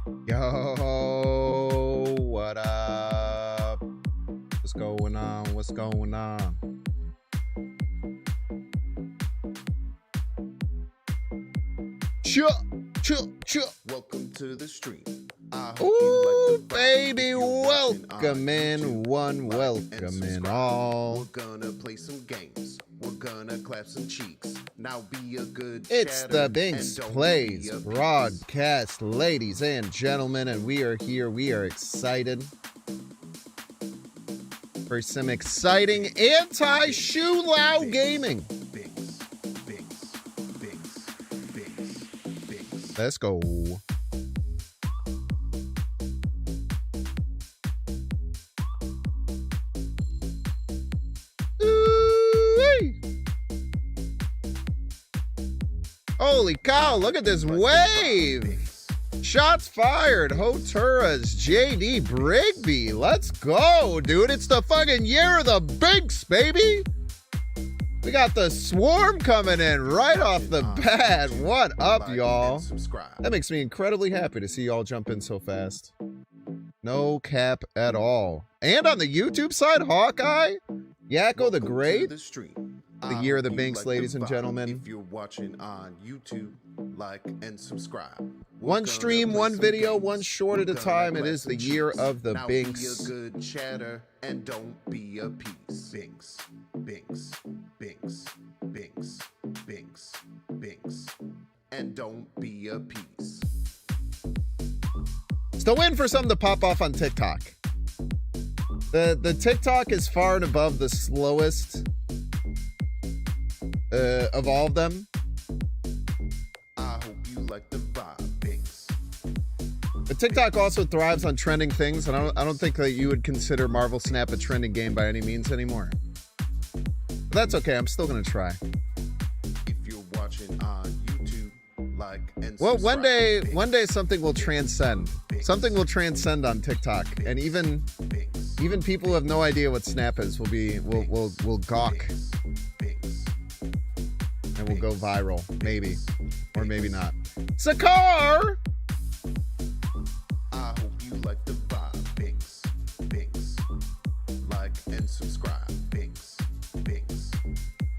Yo, what up? What's going on? What's going on? Welcome to the stream. Ooh, baby, welcome in, one welcome in all. We're gonna play some games. We're gonna clap some cheeks. Now be a good It's the Binks Plays broadcast, ladies and gentlemen, and we are here. We are excited for some exciting anti-shoe lao gaming. Let's go. Holy cow, look at this wave. Shots fired. Hoturas, JD Brigby. Let's go, dude. It's the fucking year of the Binks, baby. We got the swarm coming in right off the bat. What up, y'all? That makes me incredibly happy to see y'all jump in so fast. No cap at all. And on the YouTube side, Hawkeye, Yakko the Great. The year of the Binks, ladies and gentlemen. If you're watching on YouTube, like and subscribe. One stream, one video, one short at a time. It is the year of the Binks. Be a good chatter and don't be a piece. Binks, Binks, Binks, Binks, Binks, Binks, and don't be a piece. Still waiting for something to pop off on TikTok. The TikTok is far and above the slowest of all of them. I hope you like the vibe, Binks. But TikTok also thrives on trending things, and I don't think that you would consider Marvel Snap a trending game by any means anymore. But that's okay. I'm still gonna try. If you're watching on YouTube, like and Well, subscribe. one day something will transcend. Something will transcend on TikTok, and even people who have no idea what Snap is will gawk. And will go viral, maybe, or maybe not. Sakar! I hope you like the vibe, Binks, Binks. Like and subscribe, Binks, Binks.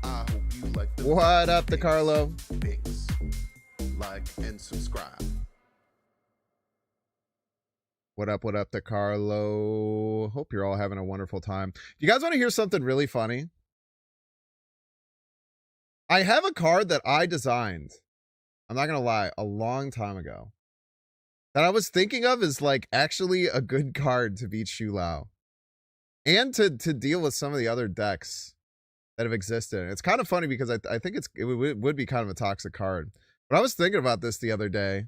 I hope you like the What up, DeCarlo? Binks. Like and subscribe. What up, DeCarlo? Hope you're all having a wonderful time. You guys want to hear something really funny? I have a card that I designed, I'm not going to lie, a long time ago, that I was thinking of as like actually a good card to beat Shu Lao and to deal with some of the other decks that have existed. It's kind of funny because I think it would be kind of a toxic card. But I was thinking about this the other day.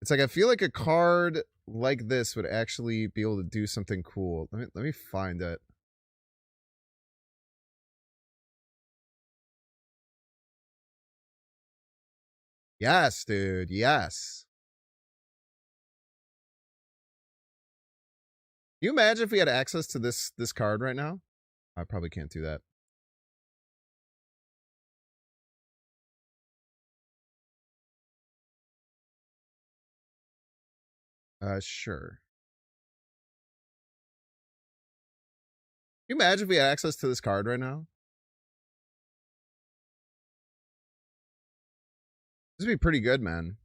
It's like I feel like a card like this would actually be able to do something cool. Let me find it. Yes, dude. Yes. Can you imagine if we had access to this card right now? I probably can't do that. Sure. Can you imagine if we had access to this card right now? This would be pretty good, man.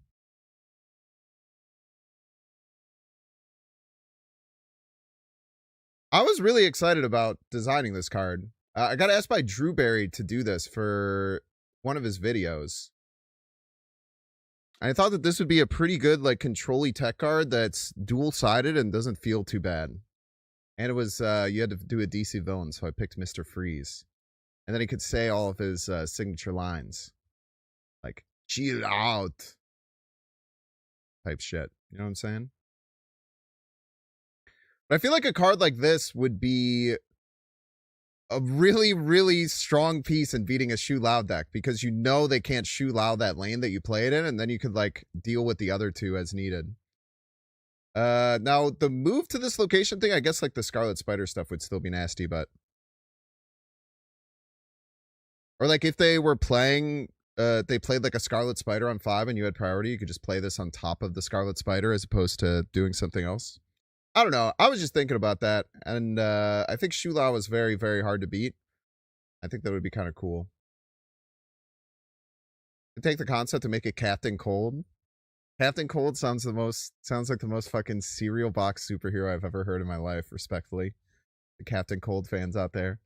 I was really excited about designing this card. I got asked by Drewberry to do this for one of his videos. I thought that this would be a pretty good, like, control-y tech card that's dual-sided and doesn't feel too bad. And it was, you had to do a DC villain, so I picked Mr. Freeze. And then he could say all of his signature lines. Like, chill out. Type shit. You know what I'm saying? But I feel like a card like this would be a really, really strong piece in beating a Shu Lao deck, because you know they can't Shu Lao that lane that you play it in, and then you could like deal with the other two as needed. Now the move to this location thing, I guess like the Scarlet Spider stuff would still be nasty, but or like if they were playing they played like a Scarlet Spider on 5 and you had priority, you could just play this on top of the Scarlet Spider as opposed to doing something else. I don't know. I was just thinking about that. And I think Shula was very, very hard to beat. I think that would be kind of cool. To take the concept to make it Captain Cold. Captain Cold sounds like the most fucking cereal box superhero I've ever heard in my life, respectfully. The Captain Cold fans out there.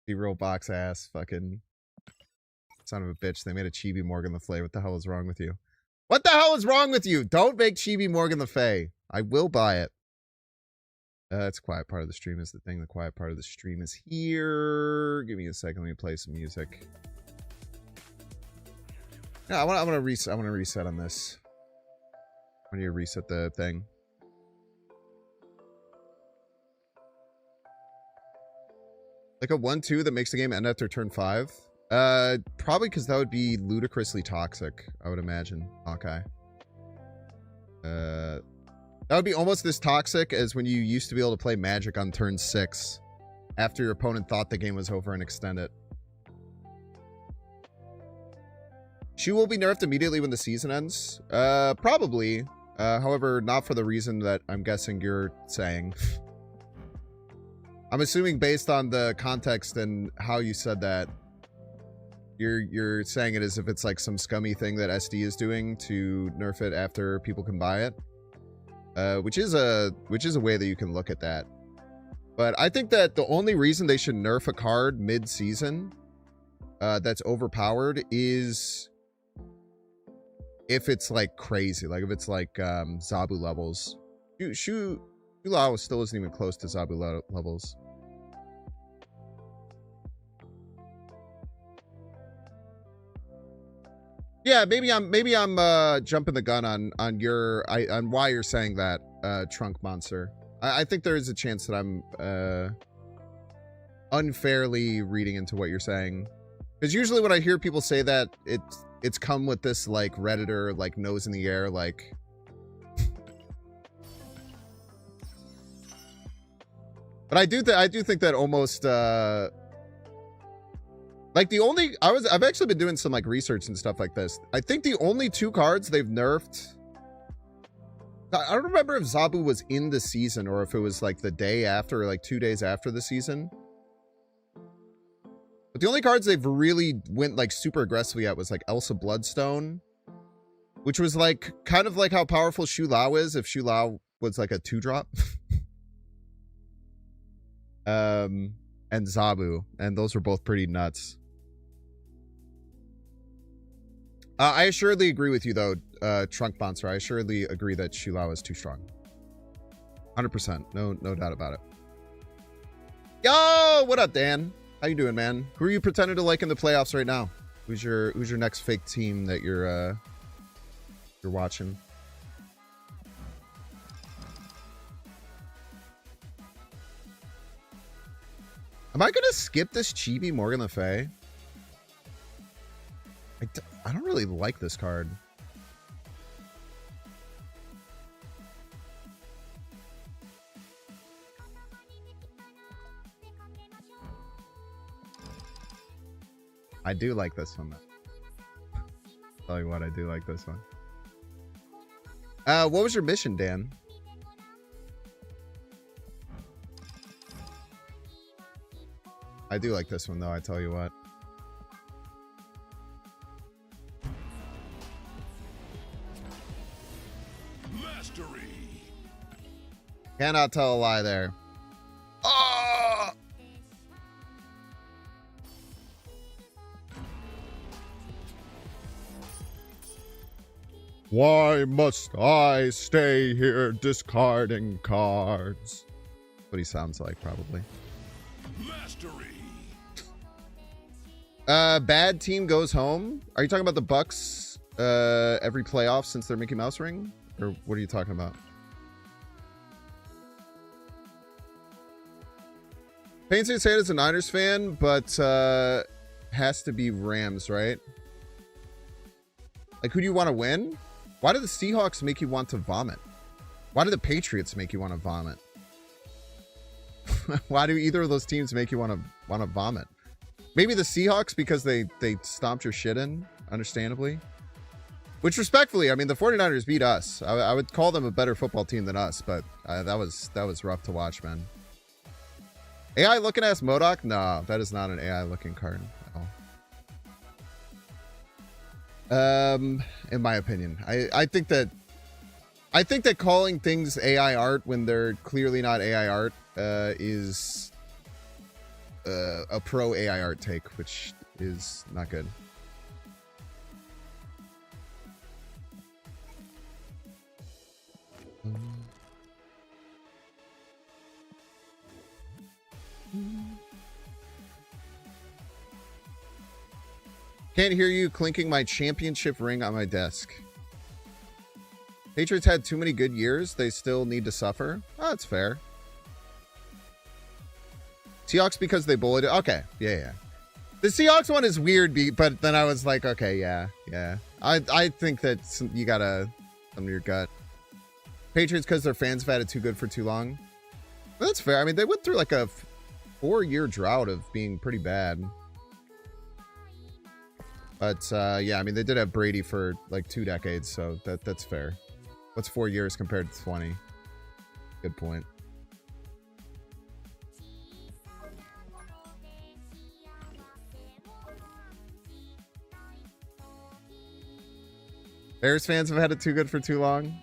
Cereal box ass fucking son of a bitch. They made a Chibi Morgan Le Fay. What the hell is wrong with you? What the hell is wrong with you? Don't make Chibi Morgan Le Fay. I will buy it. It's quiet part of the stream is the thing. The quiet part of the stream is here. Give me a second. Let me play some music. Yeah, I want to reset. I want to reset on this. I want you to reset the thing. Like a 1-2 that makes the game end after turn 5. Probably because that would be ludicrously toxic, I would imagine. Okay. That would be almost as toxic as when you used to be able to play Magic on turn 6 after your opponent thought the game was over and extend it. Shu will be nerfed immediately when the season ends. Probably. However, not for the reason that I'm guessing you're saying. I'm assuming based on the context and how you said that, you're saying it as if it's like some scummy thing that SD is doing to nerf it after people can buy it. Which is a way that you can look at that. But I think that the only reason they should nerf a card mid-season that's overpowered is if it's like crazy, like if it's like Zabu levels. Shulao still isn't even close to Zabu levels. Yeah, maybe I'm jumping the gun on why you're saying that, Trunk Monster. I think there is a chance that I'm unfairly reading into what you're saying. Because usually when I hear people say that, it's come with this like Redditor like nose in the air like but I do think that almost like the only I've actually been doing some like research and stuff like this. I think the only 2 cards they've nerfed, I don't remember if Zabu was in the season or if it was like the day after or like 2 days after the season. But the only cards they've really went like super aggressively at was like Elsa Bloodstone, which was like kind of like how powerful Shulao is if Shulao was like a 2-drop. And Zabu, and those were both pretty nuts. I assuredly agree with you though, Trunk Monster. I assuredly agree that Shulao is too strong. 100%. No doubt about it. Yo, what up, Dan? How you doing, man? Who are you pretending to like in the playoffs right now? Who's your next fake team that you're watching? Am I gonna skip this Chibi Morgan Le Fay? I don't really like this card. I do like this one, though. Tell you what, I do like this one. What was your mission, Dan? I do like this one, though, I tell you what. Mastery. Cannot tell a lie there. Oh! Why must I stay here discarding cards? That's what he sounds like, probably. Mastery. Bad team goes home. Are you talking about the Bucks every playoff since their Mickey Mouse ring? Or what are you talking about? Pains to say it as a Niners fan, but has to be Rams, right? Like, who do you want to win? Why do the Seahawks make you want to vomit? Why do the Patriots make you want to vomit? Why do either of those teams make you want to vomit? Maybe the Seahawks because they stomped your shit in, understandably. Which, respectfully, I mean, the 49ers beat us. I would call them a better football team than us, but that was rough to watch, man. AI looking ass Modoc? No, that is not an AI looking card. No. In my opinion, I think that calling things AI art when they're clearly not AI art is a pro AI art take, which is not good. Can't hear you clinking my championship ring on my desk. Patriots had too many good years. They still need to suffer. Oh, that's fair. Seahawks because they bullied it. Okay. Yeah. The Seahawks one is weird, but then I was like, okay, yeah. I think that you gotta some of your gut. Patriots because their fans have had it too good for too long. But that's fair. I mean, they went through like a 4-year drought of being pretty bad. But yeah, I mean, they did have Brady for like 2 decades, so that's fair. What's 4 years compared to 20? Good point. Bears fans have had it too good for too long.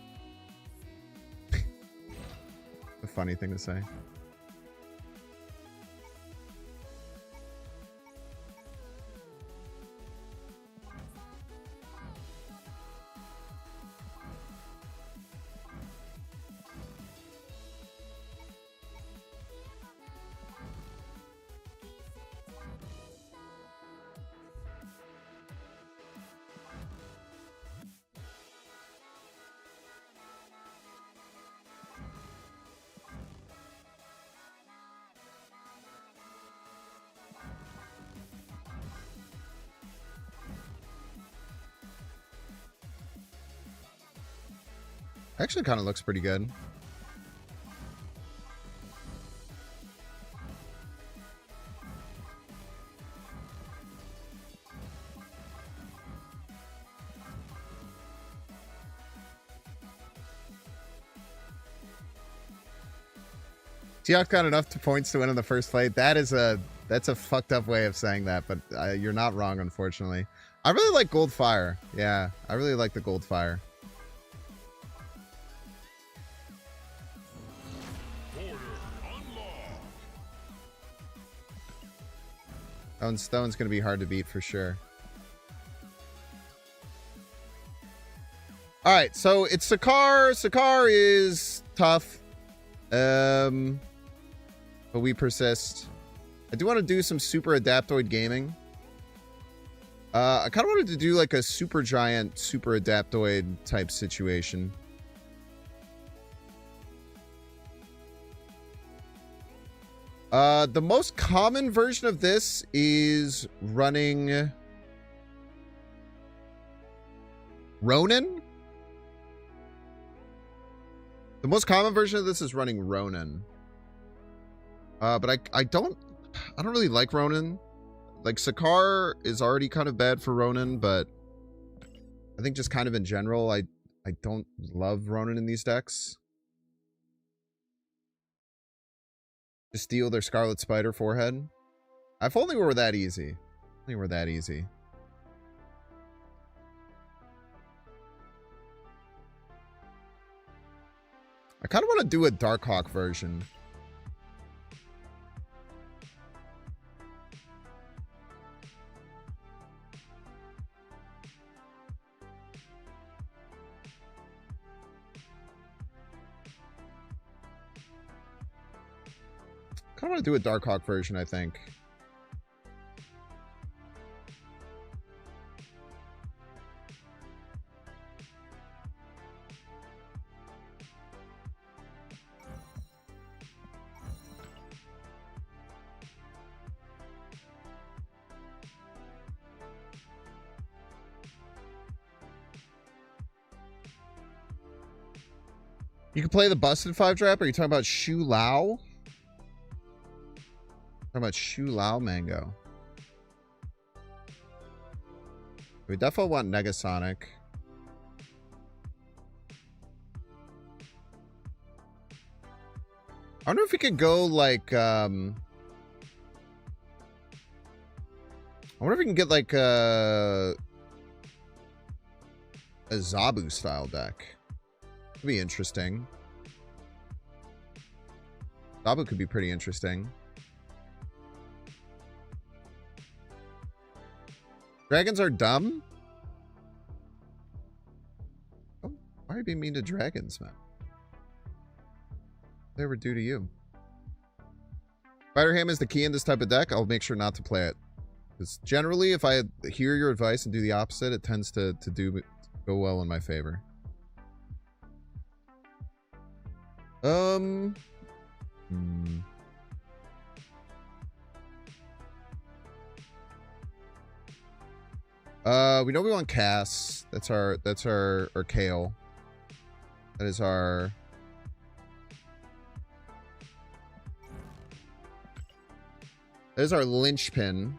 A funny thing to say. Actually kind of looks pretty good. Seahawks got enough points to win in the first play. That's a fucked up way of saying that, but you're not wrong, unfortunately. I really like Gold Fire. Yeah, I really like the Gold Fire. That one's going to be hard to beat for sure. All right, so it's Sakar. Sakar is tough. But we persist. I do want to do some super Adaptoid gaming. I kind of wanted to do like a super giant, super Adaptoid type situation. The most common version of this is running Ronin. The most common version of this is running Ronin. But I don't really like Ronin. Like Sakar is already kind of bad for Ronin, but I think just kind of in general, I don't love Ronin in these decks. Just steal their Scarlet Spider forehead. If only were that easy. If only were that easy. I kind of want to do a Darkhawk version. I kind of want to do a Darkhawk version, I think. You can play the Busted 5 Trap? Are you talking about Shu Lao? Talking about Shu Lao Mango. We definitely want Negasonic. I wonder if we could go like I wonder if we can get like a Zabu style deck. Could be interesting. Zabu could be pretty interesting. Dragons are dumb? Oh, why are you being mean to dragons, man? What they ever do to you? Spider Ham is the key in this type of deck. I'll make sure not to play it. Because generally, if I hear your advice and do the opposite, it tends to go well in my favor. We know we want Cass. That's our or Kale. That is our linchpin.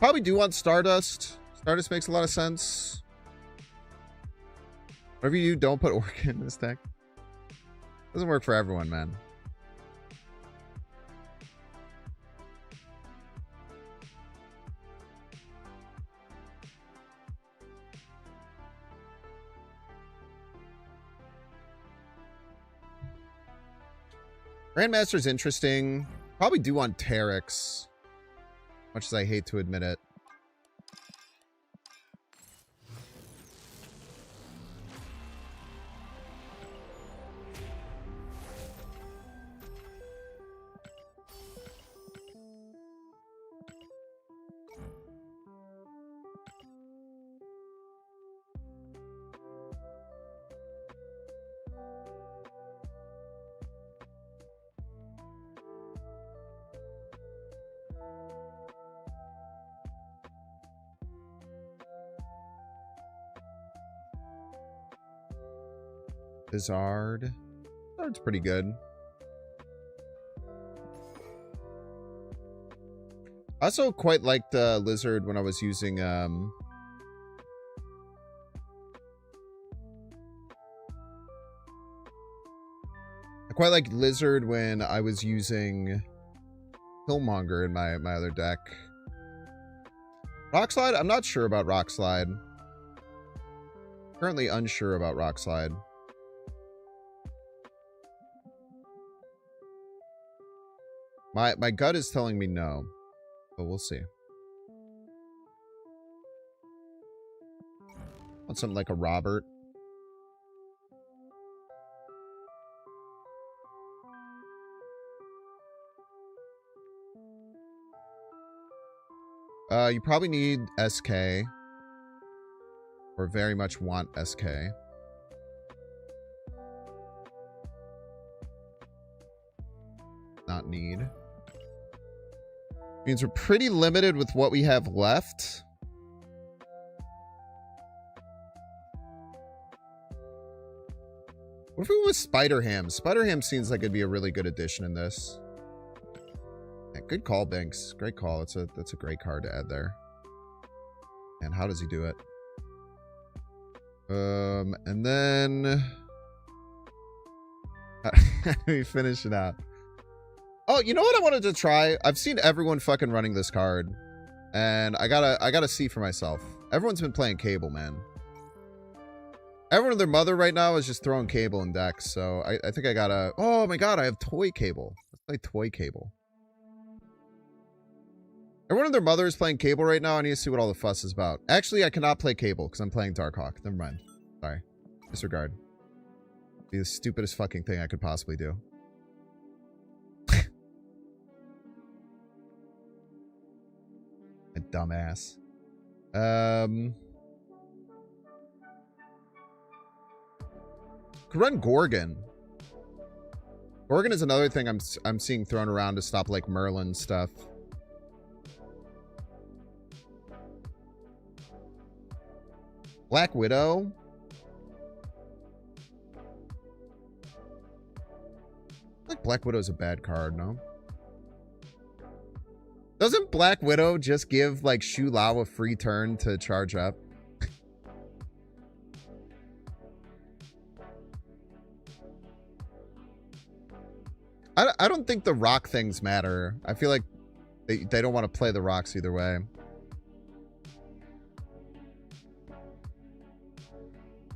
Probably do want Stardust. Stardust makes a lot of sense. Whatever you do, don't put Orca in this deck. Doesn't work for everyone, man. Grandmaster's interesting. Probably do want Terex. Much as I hate to admit it. Bizarre. Bizarre's pretty good. I also quite liked Lizard when I was using I quite liked Lizard when I was using Killmonger in my other deck. Rockslide? I'm not sure about Rockslide. Currently unsure about Rockslide. My gut is telling me no, but we'll see. Want something like a Robert. You probably need SK. Or very much want SK. Not need. Means we're pretty limited with what we have left. What if we went with Spider Ham? Spider Ham seems like it'd be a really good addition in this. Yeah, good call, Binks. Great call. That's a great card to add there. And how does he do it? And then how do we finish it out? Oh, you know what I wanted to try? I've seen everyone fucking running this card, and I gotta see for myself. Everyone's been playing Cable, man. Everyone and their mother right now is just throwing Cable in decks, so I think I gotta... Oh my god, I have Toy Cable. Let's play Toy Cable. Everyone and their mother is playing Cable right now. I need to see what all the fuss is about. Actually, I cannot play Cable because I'm playing Darkhawk. Never mind. Sorry. Disregard. Be the stupidest fucking thing I could possibly do. A dumbass. Could run Gorgon. Gorgon is another thing I'm seeing thrown around to stop like Merlin stuff. Black Widow. I think Black Widow is a bad card, no? Doesn't Black Widow just give, like, Shu Lao a free turn to charge up? I don't think the rock things matter. I feel like they don't want to play the rocks either way.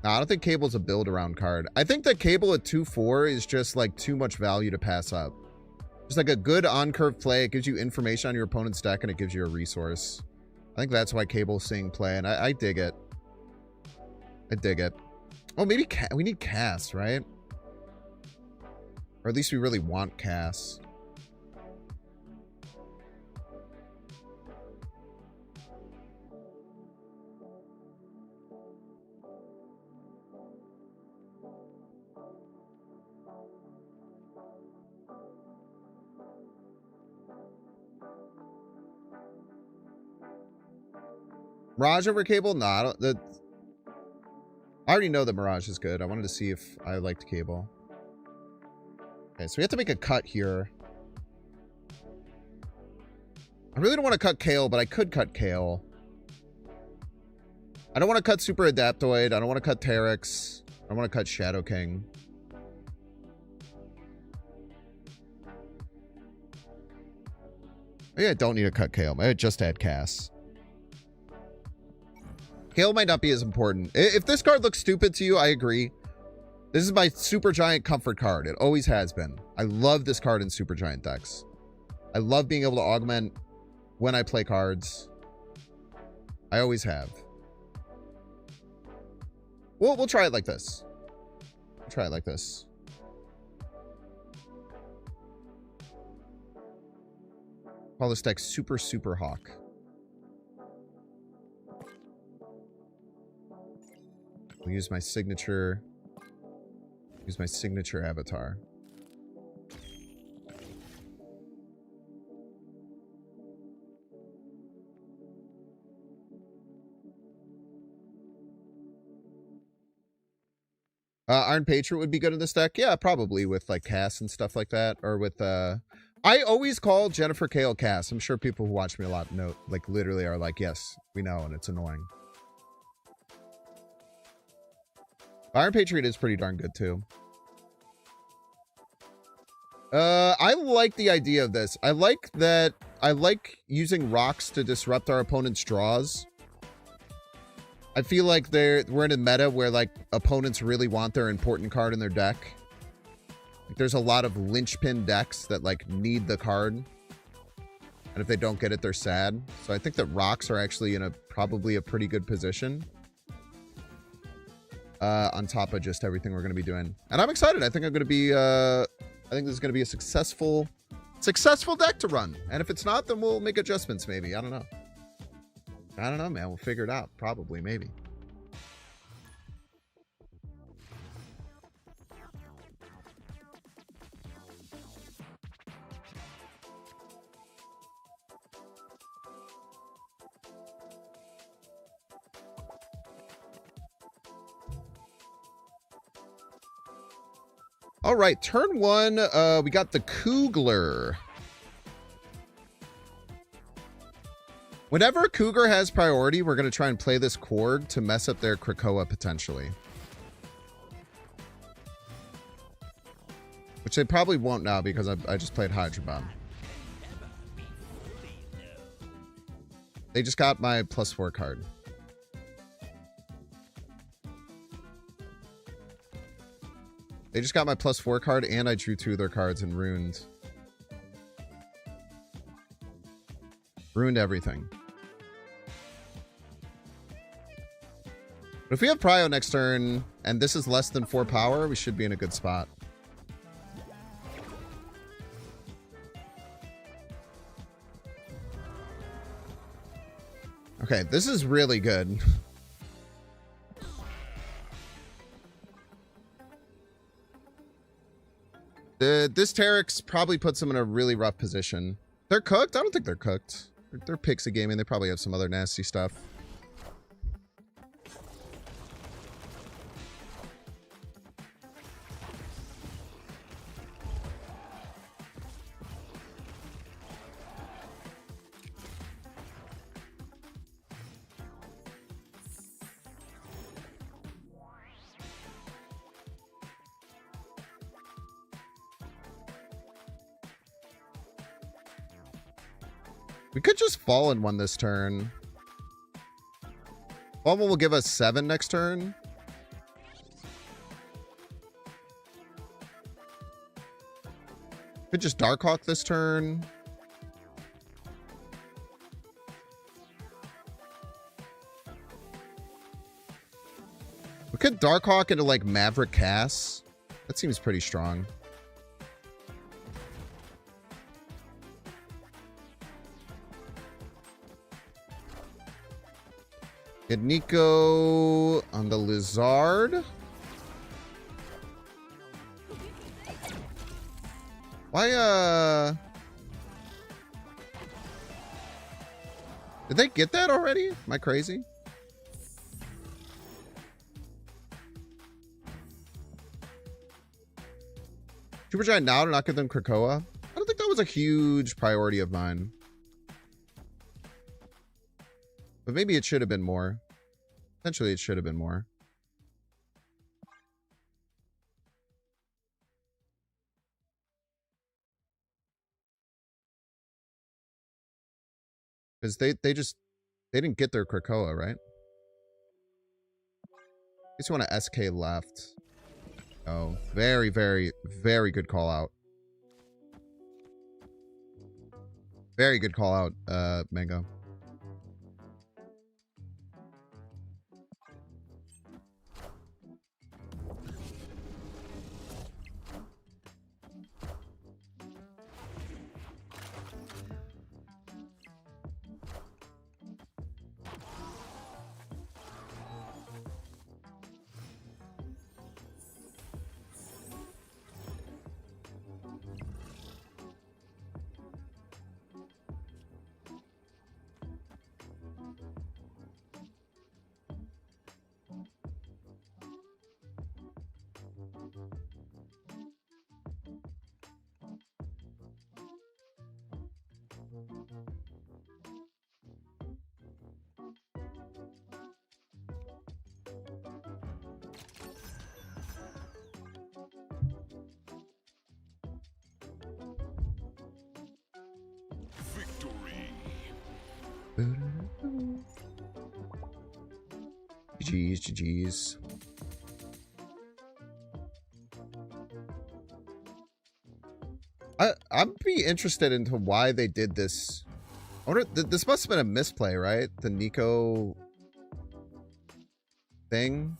No, I don't think Cable's a build-around card. I think that Cable at 2-4 is just, like, too much value to pass up. Just like a good on-curve play. It gives you information on your opponent's deck, and it gives you a resource. I think that's why Cable's seeing play, and I dig it. I dig it. Oh, maybe we need Cass, right? Or at least we really want Cass. Mirage over Cable? No, I already know that Mirage is good. I wanted to see if I liked Cable. Okay, so we have to make a cut here. I really don't want to cut Kale, but I could cut Kale. I don't want to cut Super Adaptoid. I don't want to cut Terex. I don't want to cut Shadow King. Maybe I don't need to cut Kale. Maybe I just add Cass. Kale might not be as important. If this card looks stupid to you, I agree. This is my Super Giant comfort card. It always has been. I love this card in Super Giant decks. I love being able to augment when I play cards. I always have. We'll try it like this. We'll try it like this. Call this deck Super Hawk. We'll use my signature. Use my signature avatar. Iron Patriot would be good in this deck. Yeah, probably with like Cass and stuff like that. Or with I always call Jennifer Kale Cass. I'm sure people who watch me a lot know, like literally are like, yes, we know, and it's annoying. Iron Patriot is pretty darn good too. I like the idea of this. I like that. I like using rocks to disrupt our opponent's draws. I feel like we're in a meta where like opponents really want their important card in their deck. Like, there's a lot of linchpin decks that like need the card, and if they don't get it, they're sad. So I think that rocks are actually in probably a pretty good position. On top of just everything we're going to be doing, and I'm excited. I think I'm going to be. I think this is going to be a successful deck to run. And if it's not, then we'll make adjustments. Maybe. I don't know. I don't know, man. We'll figure it out. Probably. Maybe. All right, turn one, we got the Kugler. Whenever Cougar has priority, we're going to try and play this Korg to mess up their Krakoa potentially. Which they probably won't now because I just played Hydra Bomb. They just got my +4 card. They just got my +4 card, and I drew 2 of their cards and ruined everything. But if we have Prio next turn, and this is less than 4 power, we should be in a good spot. Okay, this is really good. This Terex probably puts them in a really rough position. They're cooked? I don't think they're cooked. They're Pixie Gaming. They probably have some other nasty stuff. We could just Fallen one this turn. Fallen will give us 7 next turn. Could just Darkhawk this turn. We could Darkhawk into like Maverick Cass. That seems pretty strong. Get Nico on the Lizard. Why, did they get that already? Am I crazy? Supergiant now to not give them Krakoa? I don't think that was a huge priority of mine. But maybe it should have been more. Potentially it should have been more. Because they didn't get their Krakoa, right? I just want to SK left. Oh, very, very, very good call out. Very good call out, Mango. GG's, GG's. I'd be interested into why they did this. I wonder, this must have been a misplay, right? The Nico thing.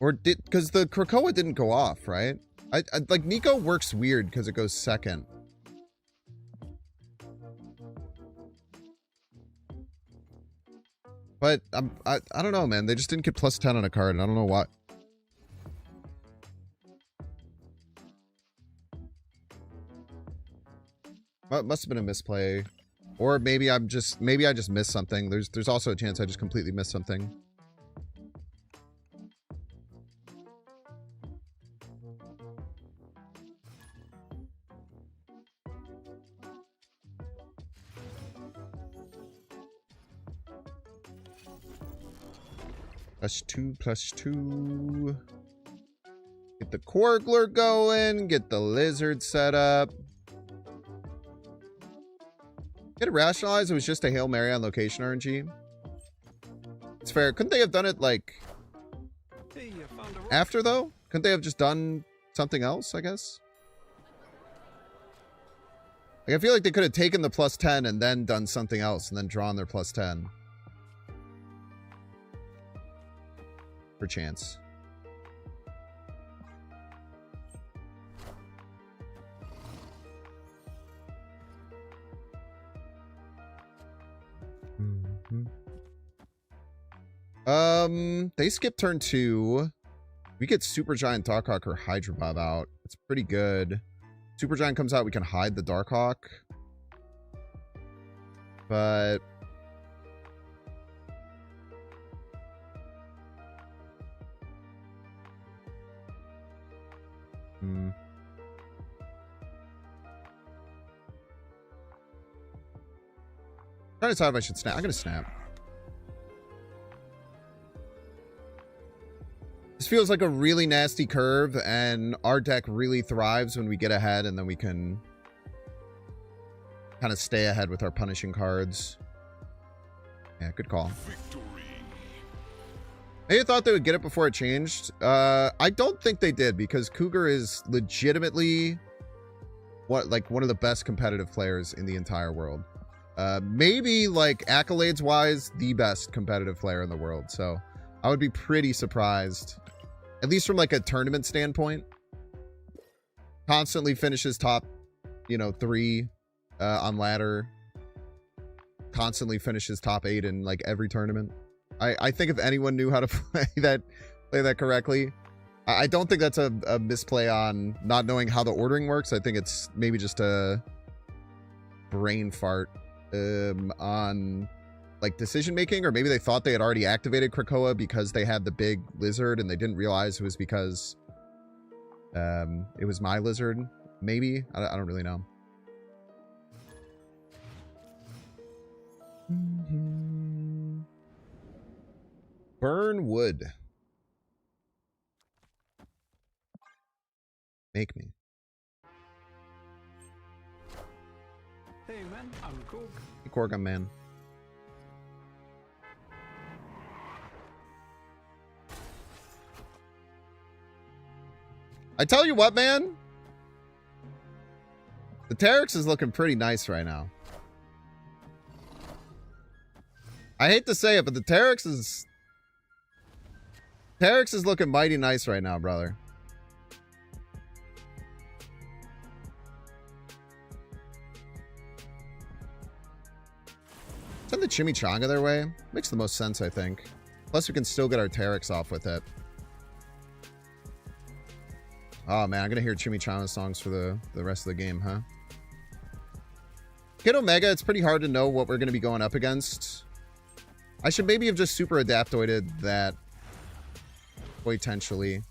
Or did, because the Krakoa didn't go off, right? I like Nico works weird because it goes second. But I don't know, man. They just didn't get plus 10 on a card, and I don't know why. Well, it must have been a misplay. Or maybe I just missed something. There's also a chance I just completely missed something. +2, +2. Get the Quargler going. Get the Lizard set up. Get it rationalized. It was just a Hail Mary on location RNG. It's fair. Couldn't they have done it like after though? Couldn't they have just done something else, I guess? Like I feel like they could have taken the +10 and then done something else and then drawn their +10. For chance. They skip turn 2. We get Supergiant Darkhawk or Hydra Bob out. It's pretty good. Supergiant comes out, we can hide the Darkhawk. But trying to decide if I should snap. I'm gonna snap. This feels like a really nasty curve, and our deck really thrives when we get ahead, and then we can kind of stay ahead with our punishing cards. Yeah, good call. Maybe I thought they would get it before it changed. I don't think they did, because Cougar is legitimately one of the best competitive players in the entire world. Maybe like accolades wise, the best competitive player in the world. So I would be pretty surprised, at least from like a tournament standpoint. Constantly finishes top, 3 on ladder. Constantly finishes top 8 in like every tournament. I think if anyone knew how to play that correctly, I don't think that's a misplay on not knowing how the ordering works. I think it's maybe just a brain fart on like decision making, or maybe they thought they had already activated Krakoa because they had the big lizard and they didn't realize it was because it was my lizard. Maybe I don't really know. Burn wood. Make me. Hey man, I'm Korg. Hey, Korg, man. I tell you what, man. The Terex is looking pretty nice right now. I hate to say it, but the Terex is looking mighty nice right now, brother. Send the Chimichanga their way. Makes the most sense, I think. Plus, we can still get our Terex off with it. Oh, man. I'm going to hear Chimichanga songs for the rest of the game, huh? Kid Omega, it's pretty hard to know what we're going to be going up against. I should maybe have just super adaptoided that potentially.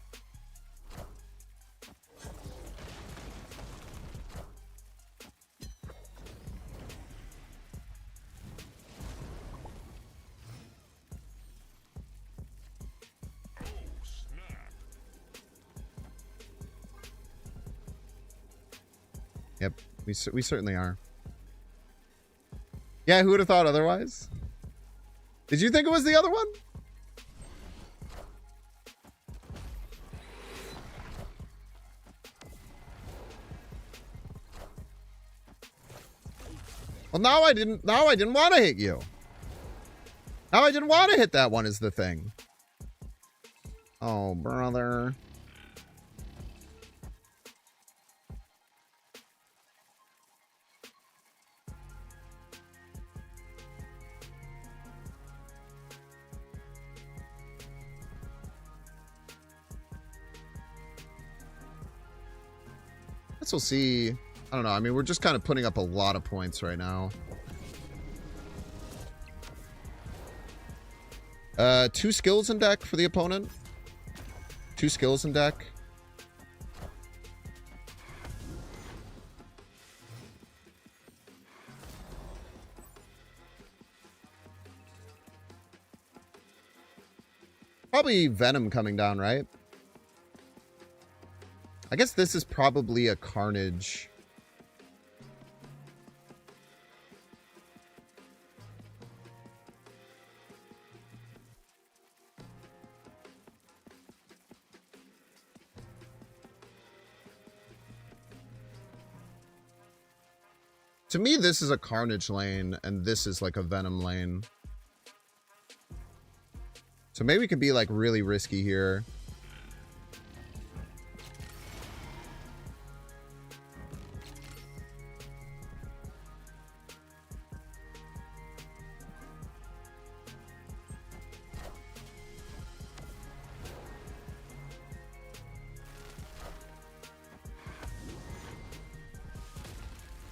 Yep, we certainly are. Yeah, who would have thought otherwise? Did you think it was the other one? Well, now I didn't want to hit you. Now I didn't want to hit that one is the thing. Oh, brother. Guess we'll see. I don't know. I mean, we're just kind of putting up a lot of points right now. 2 skills in deck for the opponent. 2 skills in deck. Probably Venom coming down, right? I guess this is probably a Carnage. To me, this is a Carnage lane, and this is like a Venom lane. So maybe we can be like really risky here.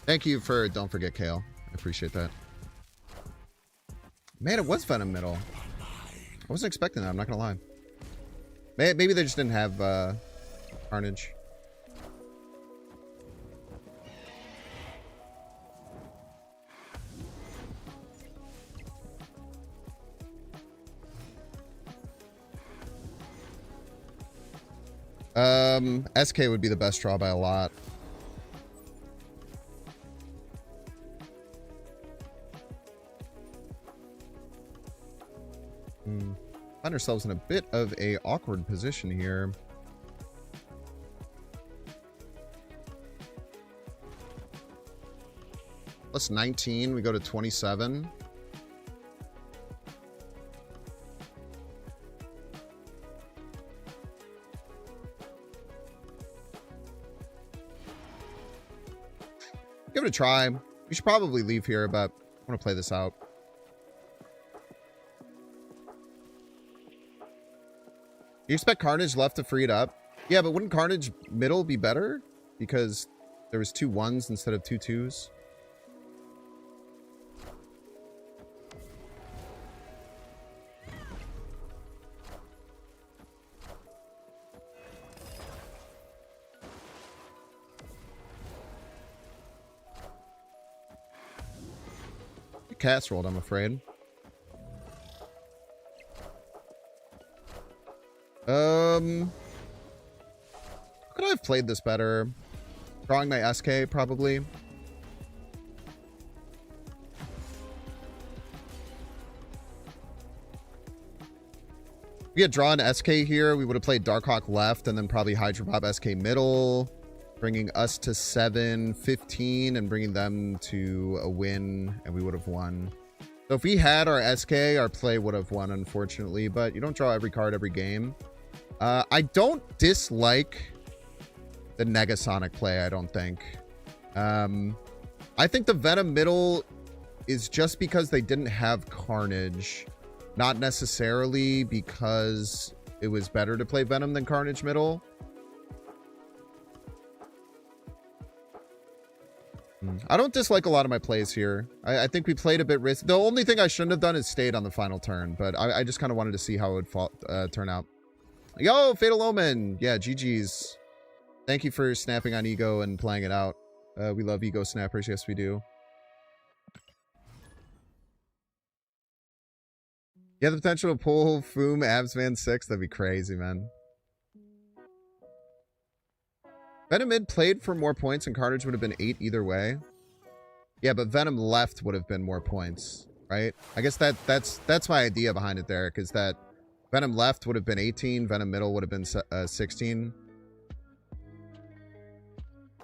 Thank you for don't forget Kale. I appreciate that. Man, it was Venom middle. I wasn't expecting that, I'm not gonna lie. Maybe they just didn't have Carnage. SK would be the best draw by a lot. Find ourselves in a bit of a awkward position here. Plus 19, we go to 27. Give it a try. We should probably leave here, but I want to play this out. You expect Carnage left to free it up? Yeah, but wouldn't Carnage middle be better? Because there was 2 1s instead of 2 2s. Cast rolled, I'm afraid. Could I have played this better? Drawing my SK, probably. If we had drawn SK here, we would have played Darkhawk left and then probably Hydro Bob SK middle, bringing us to 7, 15, and bringing them to a win, and we would have won. So if we had our SK, our play would have won, unfortunately, but you don't draw every card every game. I don't dislike the Negasonic play, I don't think. I think the Venom middle is just because they didn't have Carnage, not necessarily because it was better to play Venom than Carnage middle. I don't dislike a lot of my plays here. I think we played a bit risky. The only thing I shouldn't have done is stayed on the final turn, but I just kind of wanted to see how it would turn out. Yo, Fatal Omen! Yeah, GG's. Thank you for snapping on Ego and playing it out. We love Ego snappers. Yes, we do. You have the potential to pull Foom Absman 6. That'd be crazy, man. Venom mid played for more points and Carnage would have been 8 either way. Yeah, but Venom left would have been more points, right? I guess that's my idea behind it, Derek, is that Venom left would have been 18, Venom middle would have been 16.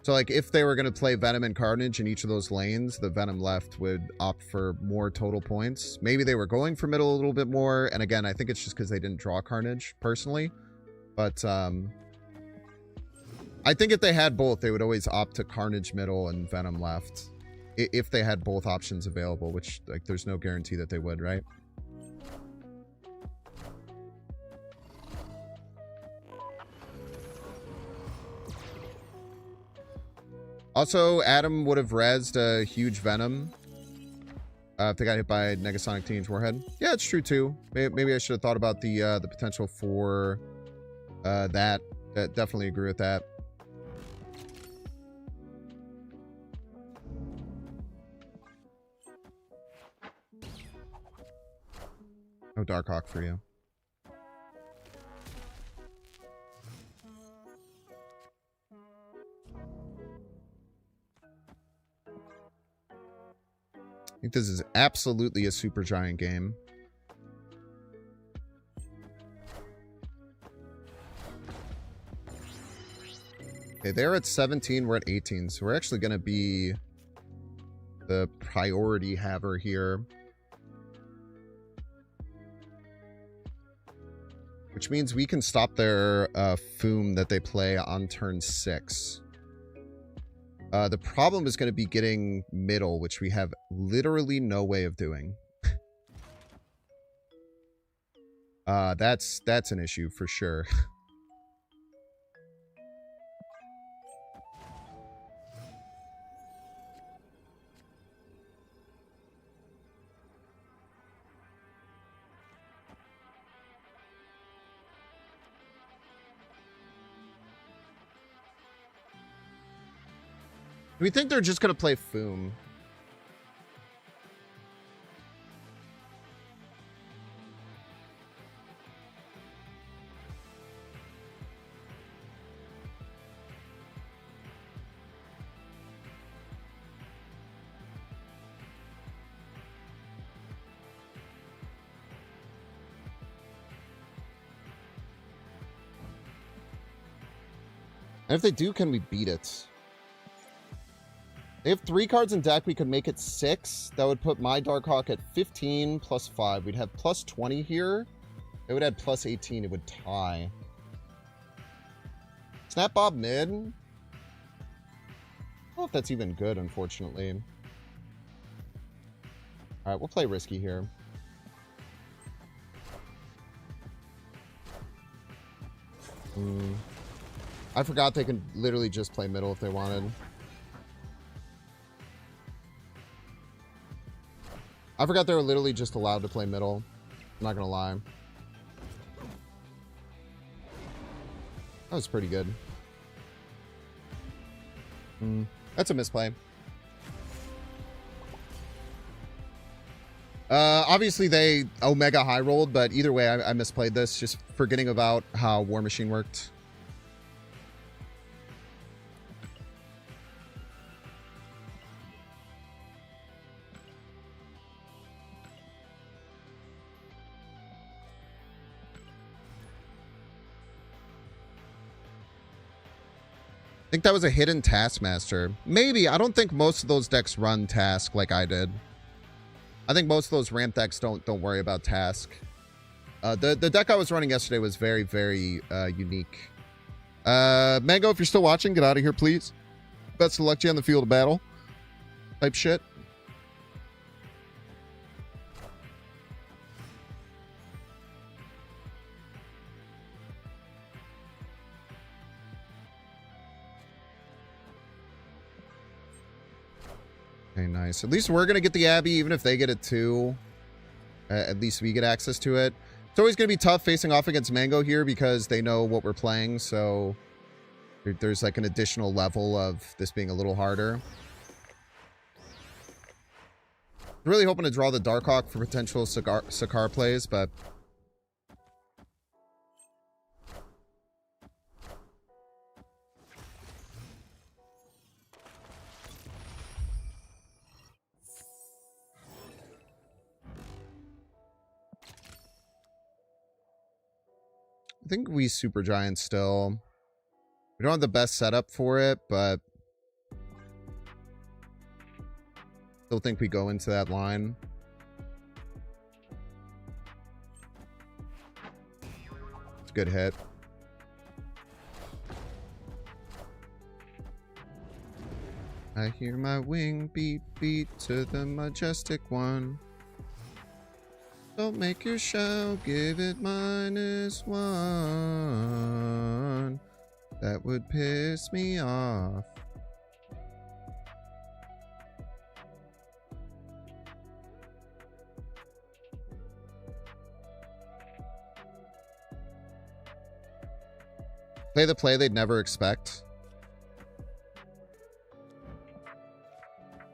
So, like, if they were going to play Venom and Carnage in each of those lanes, the Venom left would opt for more total points. Maybe they were going for middle a little bit more. And again, I think it's just because they didn't draw Carnage, personally. But, I think if they had both, they would always opt to Carnage middle and Venom left. If they had both options available, which, like, there's no guarantee that they would, right? Also, Adam would have rezzed a huge Venom if they got hit by Negasonic Teenage Warhead. Yeah, it's true, too. Maybe I should have thought about the potential for that. Definitely agree with that. No Darkhawk for you. I think this is absolutely a super giant game. Okay, they're at 17, we're at 18, so we're actually going to be the priority haver here. Which means we can stop their Foom that they play on turn 6. The problem is going to be getting middle, which we have literally no way of doing. That's an issue for sure. We think they're just going to play Foom. And if they do, can we beat it? They have 3 cards in deck. We could make it 6. That would put my Darkhawk at 15 plus 5. We'd have plus 20 here. It would add plus 18. It would tie. Snap Bob mid. I don't know if that's even good, unfortunately. All right, we'll play risky here. I forgot they can literally just play middle if they wanted. I forgot they were literally just allowed to play middle. I'm not gonna lie. That was pretty good. That's a misplay. Obviously they Omega high rolled, but either way I misplayed this, just forgetting about how War Machine worked. I think that was a hidden Taskmaster. Maybe. I don't think most of those decks run Task like I did. I think most of those ramp decks don't worry about Task. The deck I was running yesterday was very, very unique. Mango, if you're still watching, get out of here, please. Best of luck to you on the field of battle. Type shit. Okay, nice. At least we're going to get the Abbey, even if they get it too. At least we get access to it. It's always going to be tough facing off against Mango here because they know what we're playing, so there's like an additional level of this being a little harder. Really hoping to draw the Darkhawk for potential Sakar plays, but... I think we Super Giant still. We don't have the best setup for it, but still think we go into that line. It's a good hit. I hear my wing beat beat to the majestic one. Don't make your shout, give it -1. That would piss me off. Play the play they'd never expect.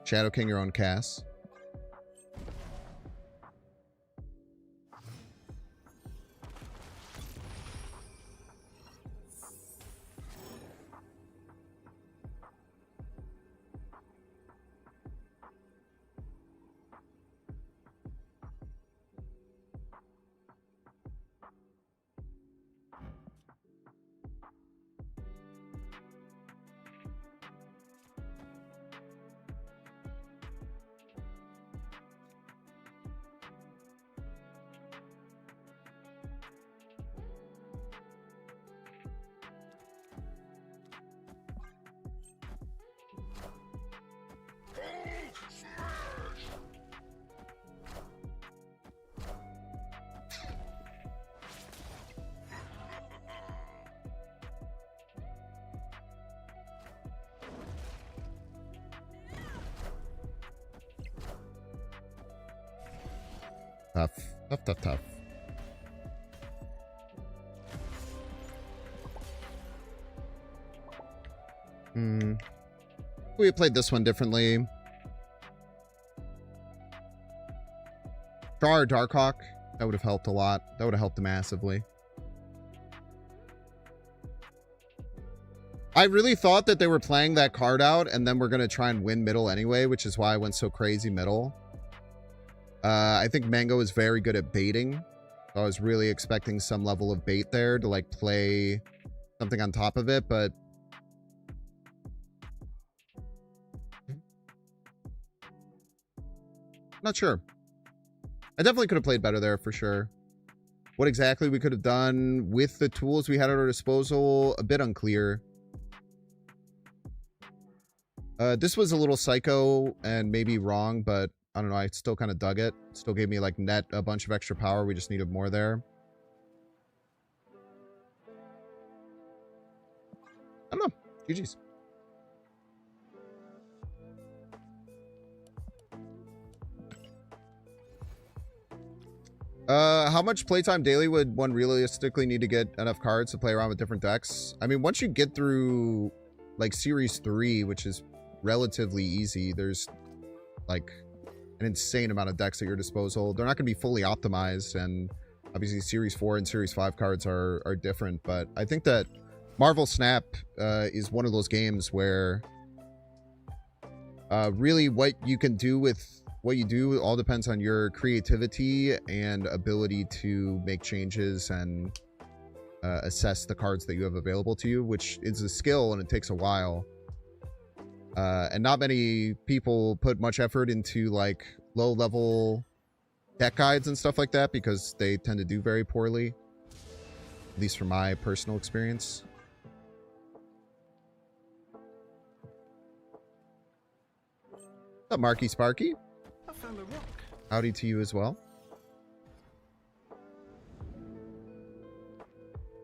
Shadow King your own cast. Tough. We played this one differently. Draw our Darkhawk. That would have helped a lot. That would have helped massively. I really thought that they were playing that card out and then we're going to try and win middle anyway, which is why I went so crazy middle. I think Mango is very good at baiting. So I was really expecting some level of bait there to like play something on top of it, but Not sure. I definitely could have played better there for sure. What exactly we could have done with the tools we had at our disposal, a bit unclear. This was a little psycho and maybe wrong, but I don't know. I still kind of dug it. Still gave me like net a bunch of extra power. We just needed more there. I don't know. GG's. How much playtime daily would one realistically need to get enough cards to play around with different decks? I mean, once you get through like Series 3, which is relatively easy, there's like an insane amount of decks at your disposal. They're not going to be fully optimized, and obviously Series 4 and Series 5 cards are different, but I think that Marvel Snap is one of those games where really what you can do with what you do all depends on your creativity and ability to make changes and assess the cards that you have available to you, which is a skill and it takes a while. And not many people put much effort into like low level deck guides and stuff like that because they tend to do very poorly, at least from my personal experience. What's up, Marky Sparky? I found a rock. Howdy to you as well.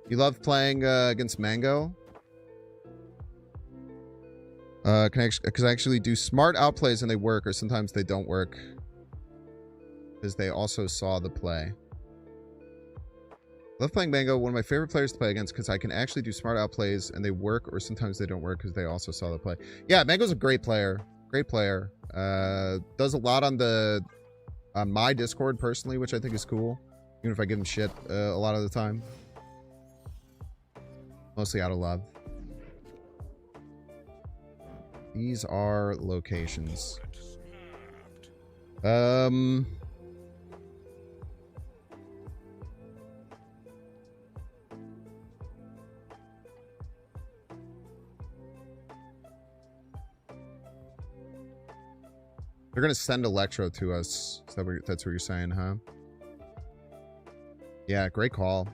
You love playing against Mango? Because I actually do smart outplays and they work, or sometimes they don't work. Because they also saw the play. I love playing Mango, one of my favorite players to play against, because I can actually do smart outplays and they work, or sometimes they don't work because they also saw the play. Yeah, Mango's a great player. Great player. Does a lot on my Discord personally, which I think is cool. Even if I give him shit a lot of the time. Mostly out of love. These are locations. They're gonna send Electro to us. Is that what that's what you're saying, huh? Yeah, great call.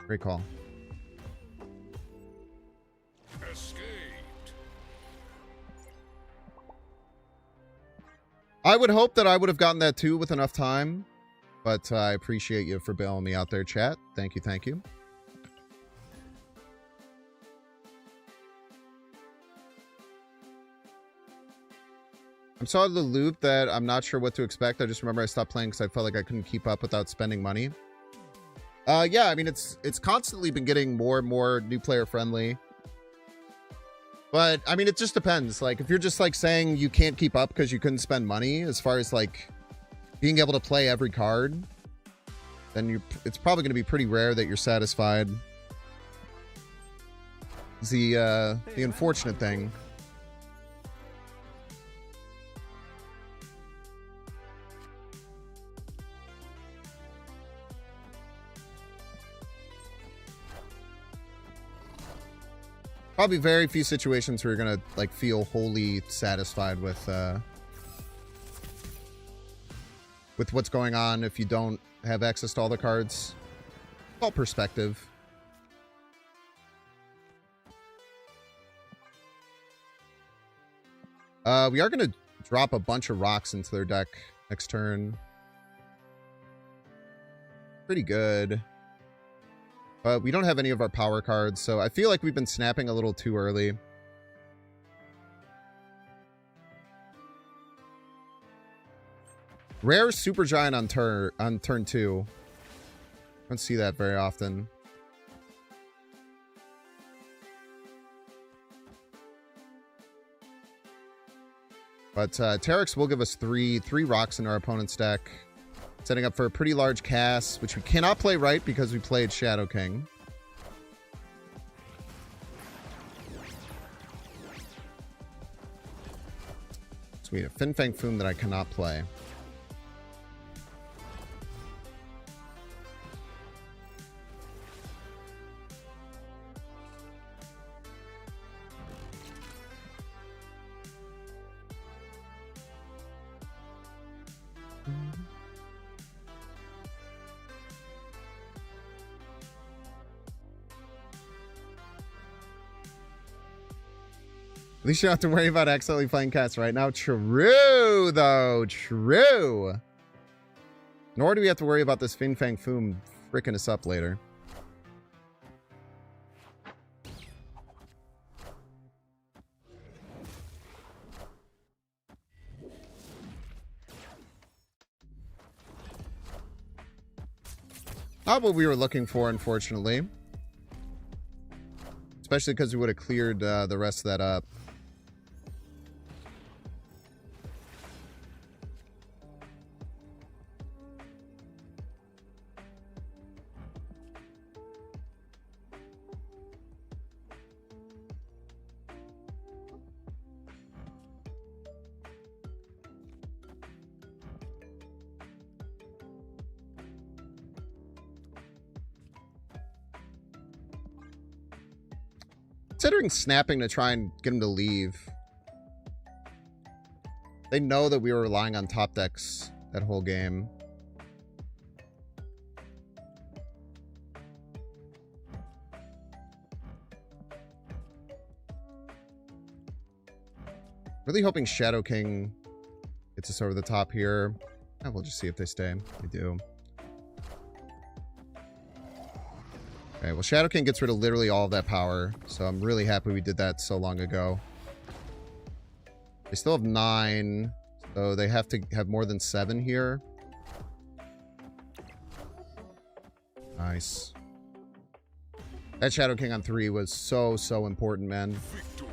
Great call. Escaped. I would hope that I would have gotten that too with enough time, but I appreciate you for bailing me out there, chat. Thank you, thank you. I'm so out of the loop that I'm not sure what to expect. I just remember I stopped playing because I felt like I couldn't keep up without spending money. Yeah, I mean, it's constantly been getting more and more new player friendly. But, I mean, it just depends. Like, if you're just, like, saying you can't keep up because you couldn't spend money, as far as, like, being able to play every card, then it's probably going to be pretty rare that you're satisfied. It's the unfortunate thing. Probably very few situations where you're gonna like feel wholly satisfied with what's going on if you don't have access to all the cards. It's all perspective. We are gonna drop a bunch of rocks into their deck next turn. Pretty good. But we don't have any of our power cards, so I feel like we've been snapping a little too early. Rare Super Giant on turn 2. I don't see that very often. But Terex will give us three rocks in our opponent's deck. Setting up for a pretty large cast, which we cannot play right because we played Shadow King. Sweet, a Fin Fang Foom that I cannot play. At least you don't have to worry about accidentally playing cats right now. True, though. True. Nor do we have to worry about this Fin Fang Foom fricking us up later. Not what we were looking for, unfortunately. Especially because we would have cleared the rest of that up. Considering snapping to try and get him to leave. They know that we were relying on top decks that whole game. Really hoping Shadow King gets us over the top here. We'll just see if they stay. They do. Okay, well, Shadow King gets rid of literally all of that power, so I'm really happy we did that so long ago. They still have 9, so they have to have more than 7 here. Nice. That Shadow King on 3 was so, so important, man. Victory.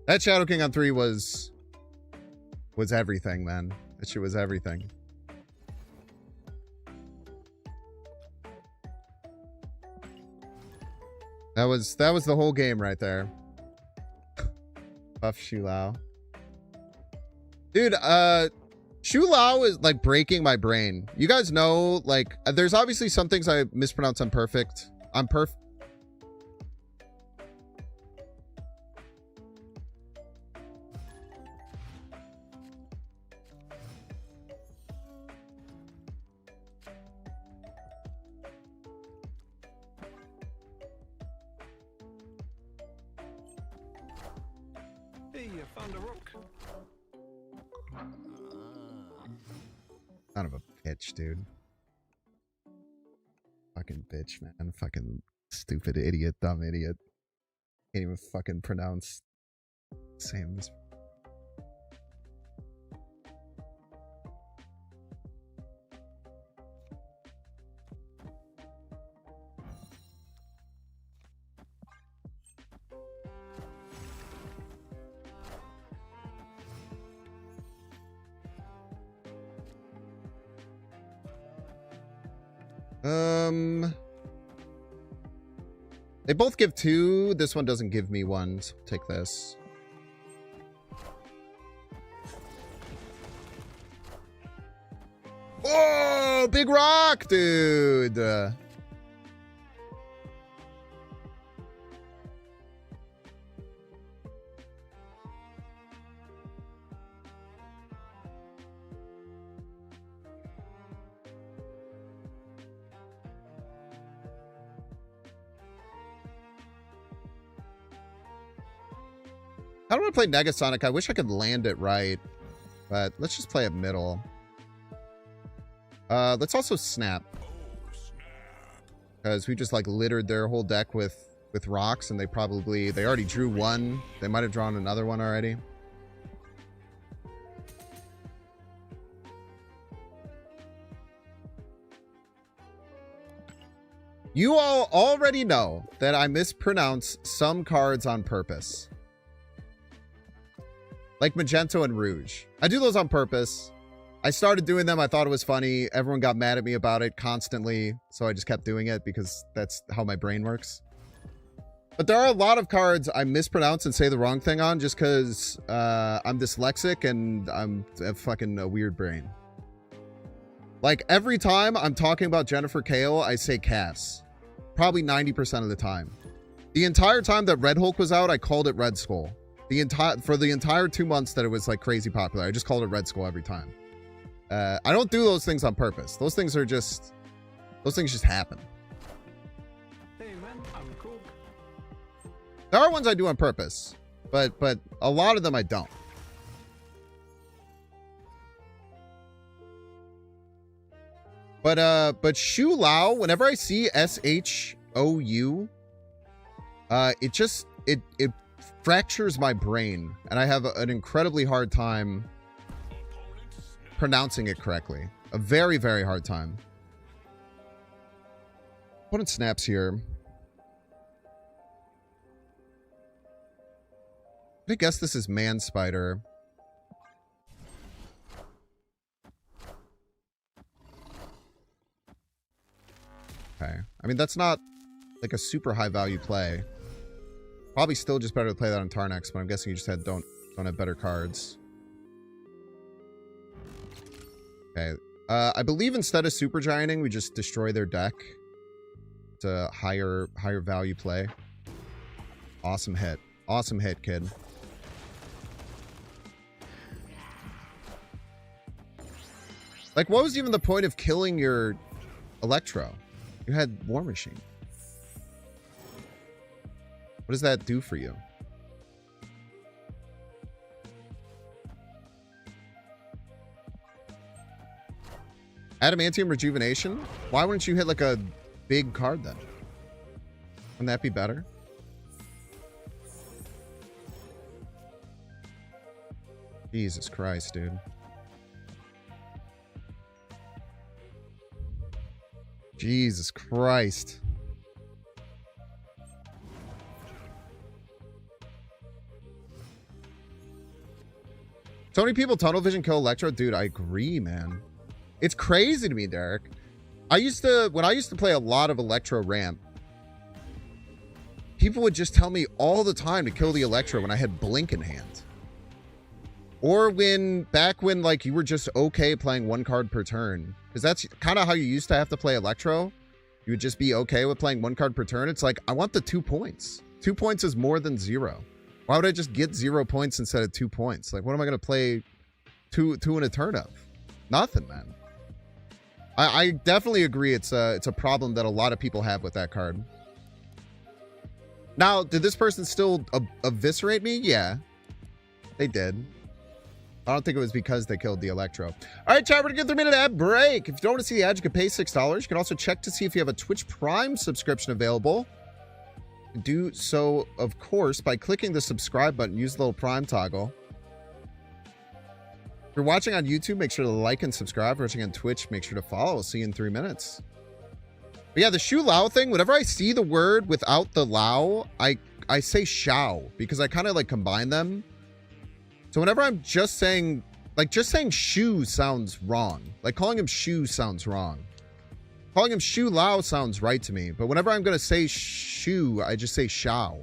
That Shadow King on 3 was everything, man. That shit was everything. That was the whole game right there. Buff Shu Lao. Dude, Shu Lao is like breaking my brain. You guys know, like, there's obviously some things I mispronounce on perfect. Hey, you found a rook. Son of a bitch, dude. Fucking bitch, man. Fucking stupid idiot, dumb idiot. Can't even fucking pronounce Sam's. They both give 2. This one doesn't give me 1. So take this. Oh, big rock, dude. I don't want to play Negasonic. I wish I could land it right. But let's just play it middle. Let's also snap. Because we just like littered their whole deck with rocks, and they already drew 1. They might have drawn another one already. You all already know that I mispronounce some cards on purpose. Like Magento and Rouge. I do those on purpose. I started doing them. I thought it was funny. Everyone got mad at me about it constantly. So I just kept doing it because that's how my brain works. But there are a lot of cards I mispronounce and say the wrong thing on just because I'm dyslexic and I'm a weird brain. Like every time I'm talking about Jennifer Kale, I say Cass. Probably 90% of the time. The entire time that Red Hulk was out, I called it Red Skull. For the entire 2 months that it was like crazy popular, I just called it Red Skull every time. I don't do those things on purpose. Those things just happen. Hey man, I'm cool. There are ones I do on purpose, but a lot of them I don't. But Shu Lao, whenever I see SHOU, it fractures my brain, and I have an incredibly hard time pronouncing it correctly. A very, very hard time. Opponent snaps here. I guess this is Man Spider. Okay. I mean, that's not like a super high value play. Probably still just better to play that on Tarnex, but I'm guessing you just don't have better cards. Okay. I believe instead of super gianting, we just destroy their deck. It's a higher value play. Awesome hit. Awesome hit, kid. Like, what was even the point of killing your Electro? You had War Machine. What does that do for you? Adamantium Rejuvenation? Why wouldn't you hit like a big card then? Wouldn't that be better? Jesus Christ, dude. Jesus Christ. So many people tunnel vision kill Electro. Dude, I agree, man. It's crazy to me, Derek. When I used to play a lot of Electro ramp, people would just tell me all the time to kill the Electro when I had Blink in hand. Or back when like you were just okay playing one card per turn. Because that's kind of how you used to have to play Electro. You would just be okay with playing one card per turn. It's like, I want the 2 points. 2 points is more than 0. Why would I just get 0 points instead of 2 points? Like, what am I going to play two in a turn of? Nothing, man. I definitely agree it's a problem that a lot of people have with that card. Now, did this person still eviscerate me? Yeah, they did. I don't think it was because they killed the Electro. All right, chat, we're going to get 3 minute ad break. If you don't want to see the ad, you can pay $6. You can also check to see if you have a Twitch Prime subscription available. Do so, of course, by clicking the subscribe button. Use the little Prime toggle. If you're watching on YouTube, make sure to like and subscribe. If you're watching on Twitch, make sure to follow. I'll see you in 3 minutes. But yeah, the Shu Lao thing, whenever I see the word without the Lao, I say Shao, because I kind of like combine them. So whenever I'm just saying Shu sounds wrong. Like calling him Shu sounds wrong. Calling him Shu Lao sounds right to me. But whenever I'm going to say Shu, I just say Shao.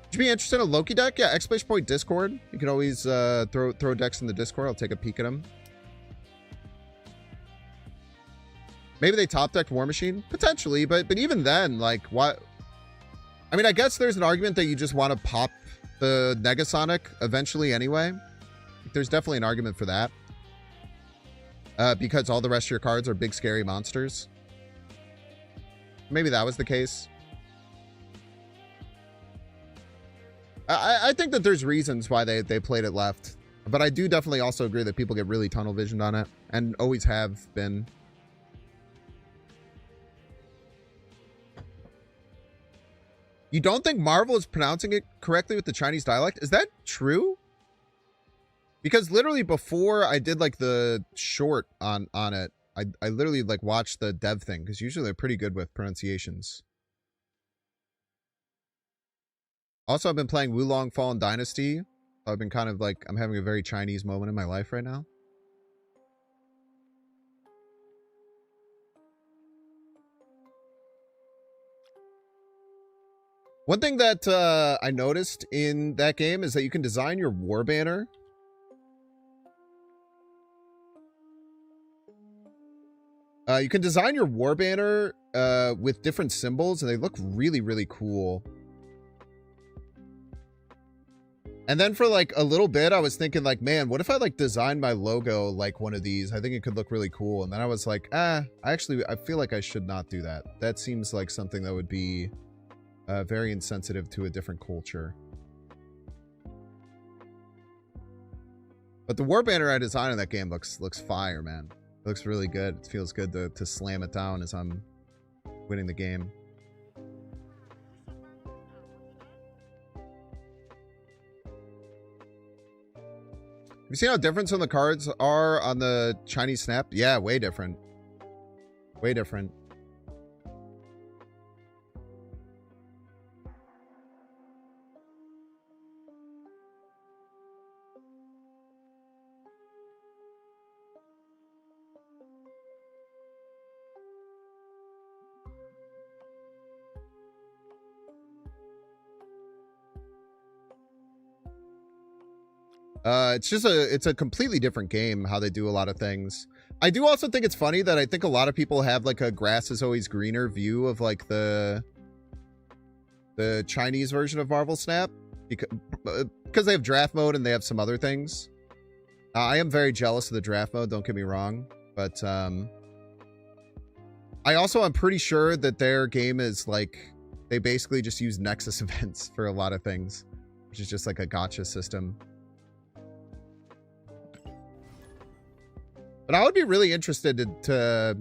Would you be interested in a Loki deck? Yeah, exclamation point Discord. You can always throw decks in the Discord. I'll take a peek at them. Maybe they top decked War Machine? Potentially, but even then, like, what? I mean, I guess there's an argument that you just want to pop the Negasonic eventually anyway. There's definitely an argument for that. Because all the rest of your cards are big, scary monsters. Maybe that was the case. I think that there's reasons why they played it left. But I do definitely also agree that people get really tunnel visioned on it. And always have been. You don't think Marvel is pronouncing it correctly with the Chinese dialect? Is that true? Because literally before I did like the short on it, I literally like watched the dev thing, because usually they're pretty good with pronunciations. Also, I've been playing Wulong Fallen Dynasty. I've been kind of like, I'm having a very Chinese moment in my life right now. One thing that I noticed in that game is that you can design your war banner. You can design your war banner with different symbols, and they look really, really cool. And then for like a little bit, I was thinking like, man, what if I like designed my logo like one of these? I think it could look really cool. And then I was like, I feel like I should not do that. That seems like something that would be very insensitive to a different culture. But the Warbanner I designed in that game looks fire, man. It looks really good. It feels good to slam it down as I'm winning the game. You seen how different some of the cards are on the Chinese Snap? Yeah, way different. Way different. It's a completely different game how they do a lot of things. I do also think it's funny that I think a lot of people have like a grass is always greener view of like the Chinese version of Marvel Snap because they have draft mode and they have some other things. I am very jealous of the draft mode, don't get me wrong, but I also am pretty sure that their game is like they basically just use Nexus events for a lot of things, which is just like a gotcha system. But I would be really interested to...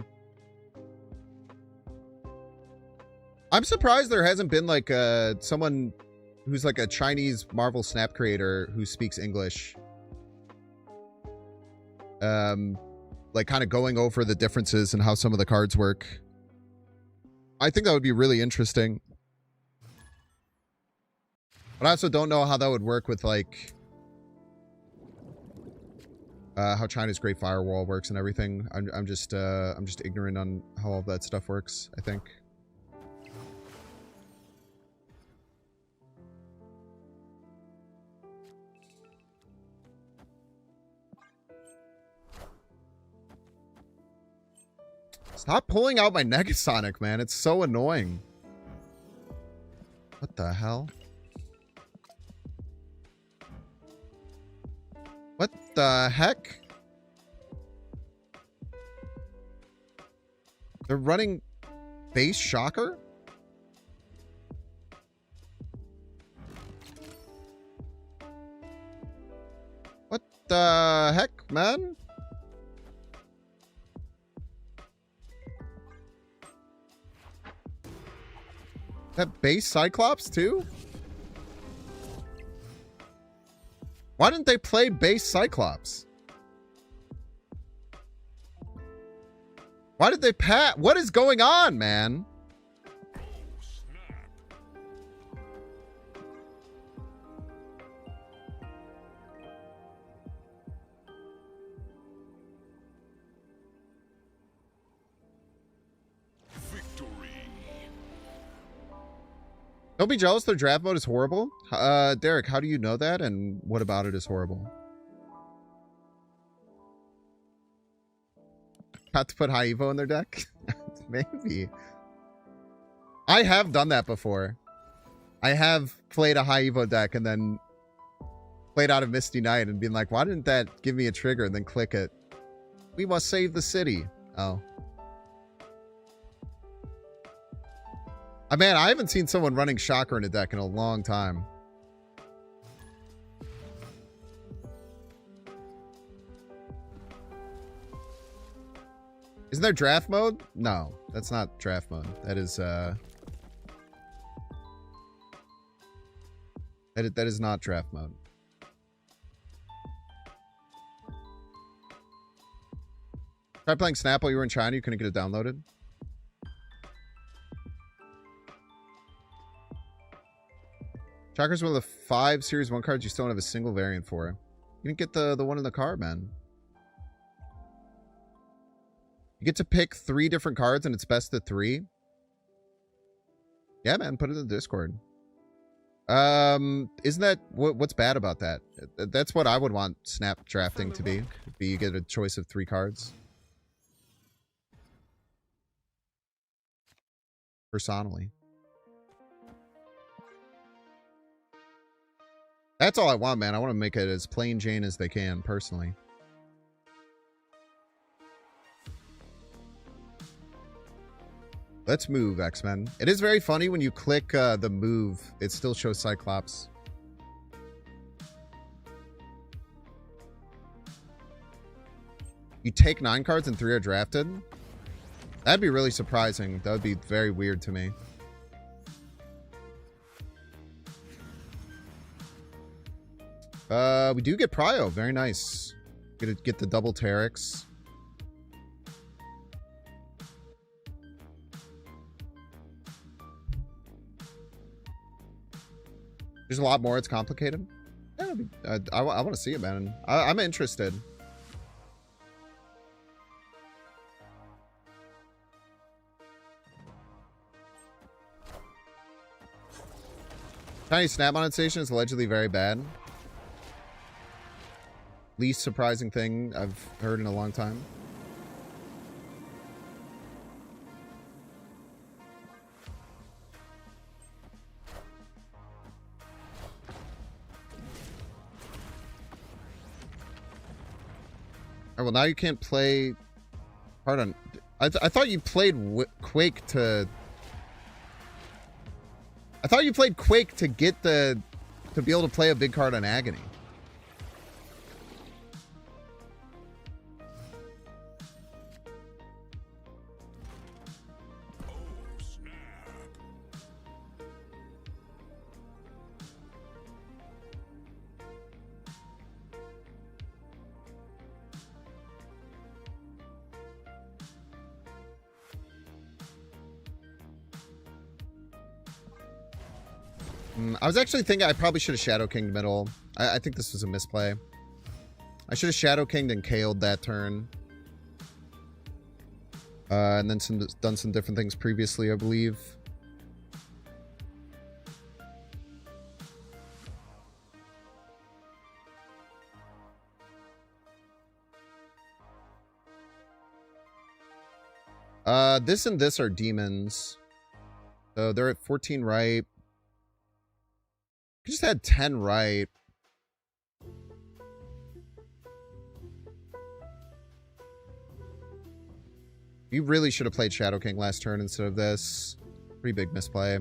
I'm surprised there hasn't been like someone who's like a Chinese Marvel Snap creator who speaks English. Like kind of going over the differences and how some of the cards work. I think that would be really interesting. But I also don't know how that would work with like... how China's Great Firewall works and everything. I'm just ignorant on how all that stuff works, I think. Stop pulling out my Negasonic, man. It's so annoying. What the hell? What the heck? They're running base shocker? What the heck, man? That base Cyclops too? Why didn't they play base Cyclops? Why did they pat? What is going on, man? Don't be jealous, their draft mode is horrible. Derek, how do you know that? And what about it is horrible? Got to put High Evo in their deck? Maybe. I have done that before. I have played a High Evo deck and then played out of Misty Knight and been like, why didn't that give me a trigger? And then click it. We must save the city. Oh. Man, I haven't seen someone running Shocker in a deck in a long time. Isn't there draft mode? No, that's not draft mode. That is that is not draft mode. Try playing Snap while you were in China, you couldn't get it downloaded. Chakra's one of the 5 Series 1 cards you still don't have a single variant for. You didn't get the one in the card, man. You get to pick 3 different cards and it's best of 3. Yeah, man, put it in the Discord. Isn't that... what's bad about that? That's what I would want Snap drafting to be. You get a choice of 3 cards. Personally. That's all I want, man. I want to make it as plain Jane as they can, personally. Let's move, X-Men. It is very funny when you click the move, it still shows Cyclops. You take 9 cards and 3 are drafted? That'd be really surprising. That would be very weird to me. We do get Prio. Very nice. Get the double Terex. There's a lot more. It's complicated. Yeah, I want to see it, man. I'm interested. Tiny snap monetization is allegedly very bad. Least surprising thing I've heard in a long time. Oh, well, now you can't play... Pardon. I thought you played Quake to... I thought you played Quake to get the... to be able to play a big card on Agony. I was actually thinking I probably should have Shadow Kinged middle. I think this was a misplay. I should have Shadow Kinged and KO'd that turn. And then done some different things previously, I believe. This and this are demons. So they're at 14 right. I just had 10 right. You really should have played Shadow King last turn instead of this. Pretty big misplay.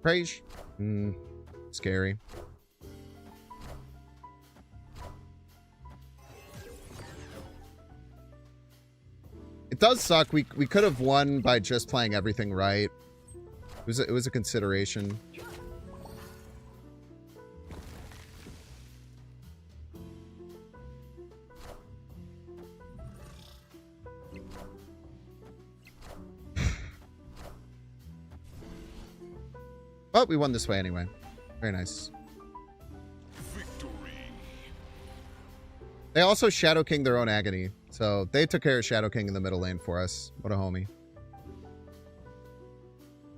Praise. Scary. It does suck. We could have won by just playing everything right. It was a consideration. But we won this way anyway. Very nice. Victory. They also Shadow King their own Agony. So they took care of Shadow King in the middle lane for us. What a homie.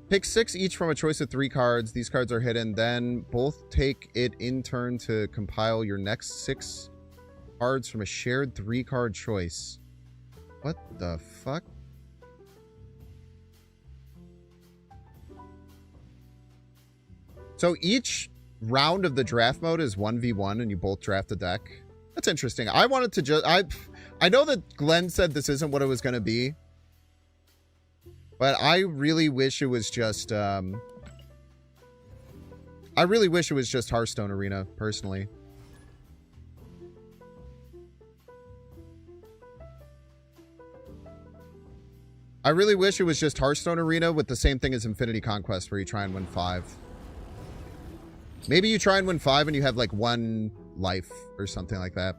Pick 6 each from a choice of 3 cards. These cards are hidden. Then both take it in turn to compile your next 6 cards from a shared 3-card choice. What the fuck? So each round of the draft mode is 1v1 and you both draft a deck. That's interesting. I wanted to just... I know that Glenn said this isn't what it was going to be. But I really wish it was just... I really wish it was just Hearthstone Arena, personally. I really wish it was just Hearthstone Arena with the same thing as Infinity Conquest where you try and win 5. Maybe you try and win 5 and you have like 1 life or something like that.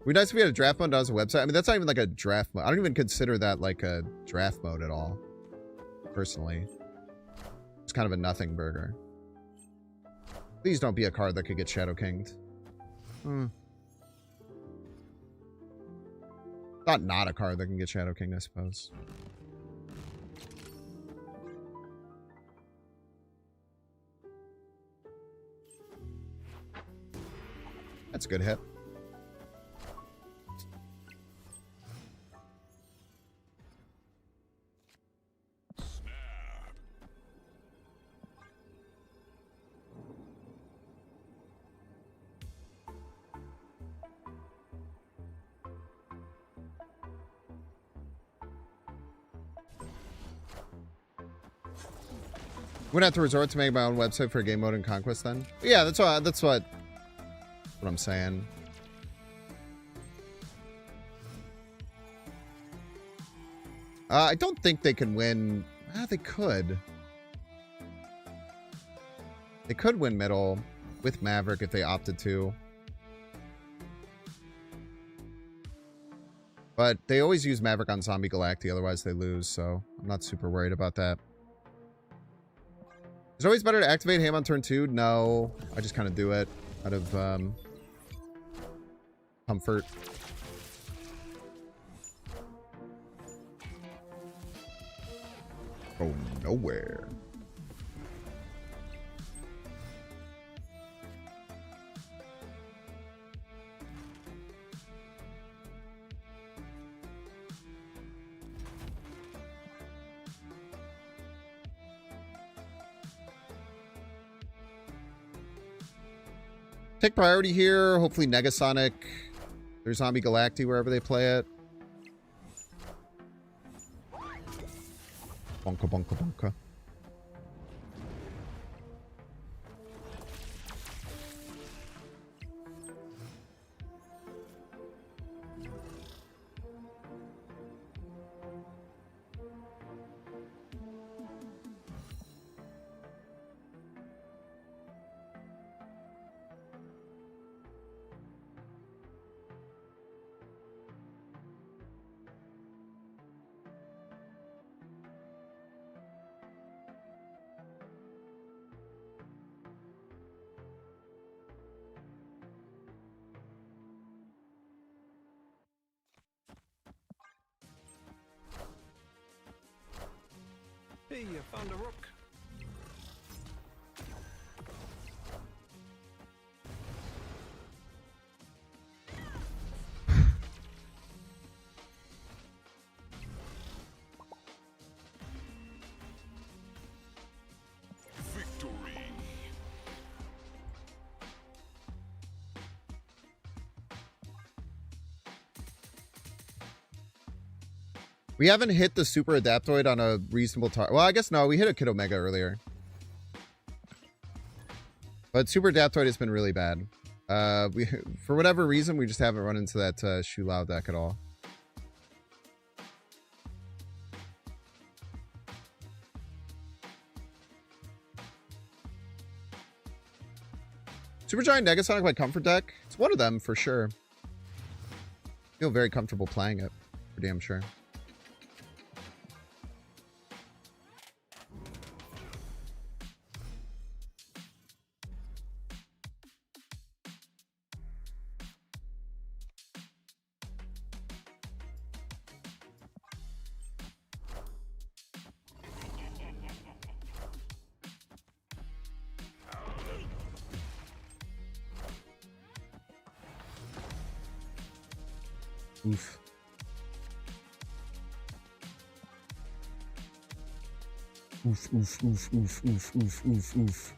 Would be nice if we had a draft mode as a website. I mean, that's not even like a draft mode. I don't even consider that like a draft mode at all. Personally. It's kind of a nothing burger. Please don't be a card that could get Shadow Kinged. Not a card that can get Shadow King, I suppose. That's a good hit. Wouldn't have to resort to make my own website for game mode and conquest then? Yeah, that's what I'm saying. I don't think they can win. They could. They could win middle with Maverick if they opted to. But they always use Maverick on Zombie Galacti, otherwise they lose, so I'm not super worried about that. Is it always better to activate Ham on turn 2? No. I just kind of do it out of comfort. Oh, nowhere. Take priority here. Hopefully Negasonic. There's Zombie Galacti wherever they play it. Bonka, bonka, bonka. Hey, you found a rook. We haven't hit the Super Adaptoid on a reasonable target. Well, I guess no. We hit a Kid Omega earlier. But Super Adaptoid has been really bad. For whatever reason, we just haven't run into that Shu Lao deck at all. Super Giant Negasonic by Comfort deck? It's one of them for sure. I feel very comfortable playing it, for damn sure. Oof. Oof, oof, oof, oof, oof, oof, oof, oof.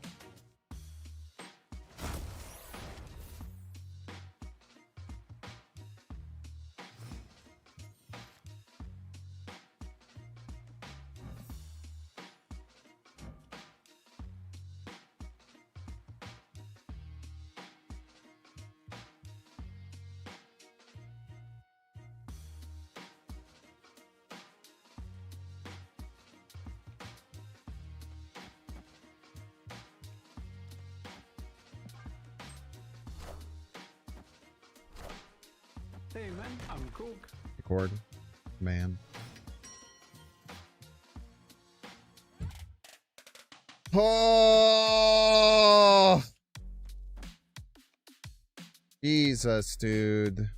Hey man, I'm Cook. Record. Man. Oh! Jesus, dude.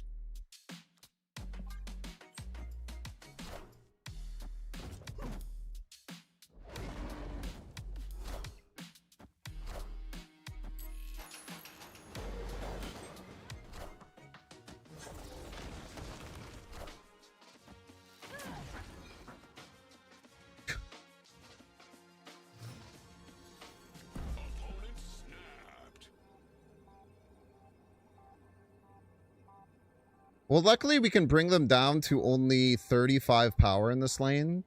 Well, luckily we can bring them down to only 35 power in this lane.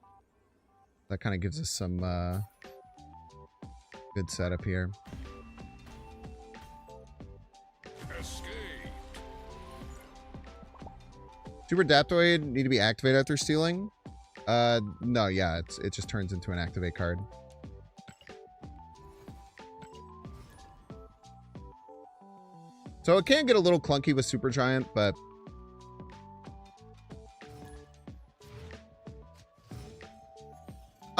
That kind of gives us some good setup here. Super Adaptoid need to be activated after stealing? No, yeah, it just turns into an activate card. So it can get a little clunky with Super Giant, but...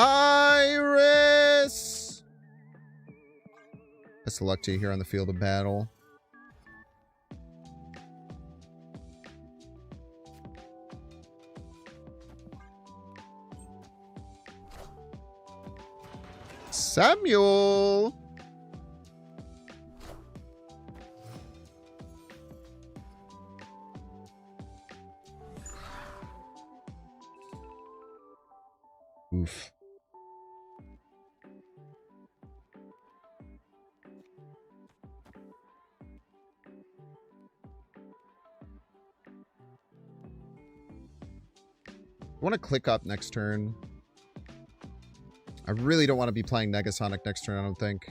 Iris! Best of luck to you here on the field of battle. Samuel! Oof. I want to click up next turn. I really don't want to be playing Negasonic next turn, I don't think.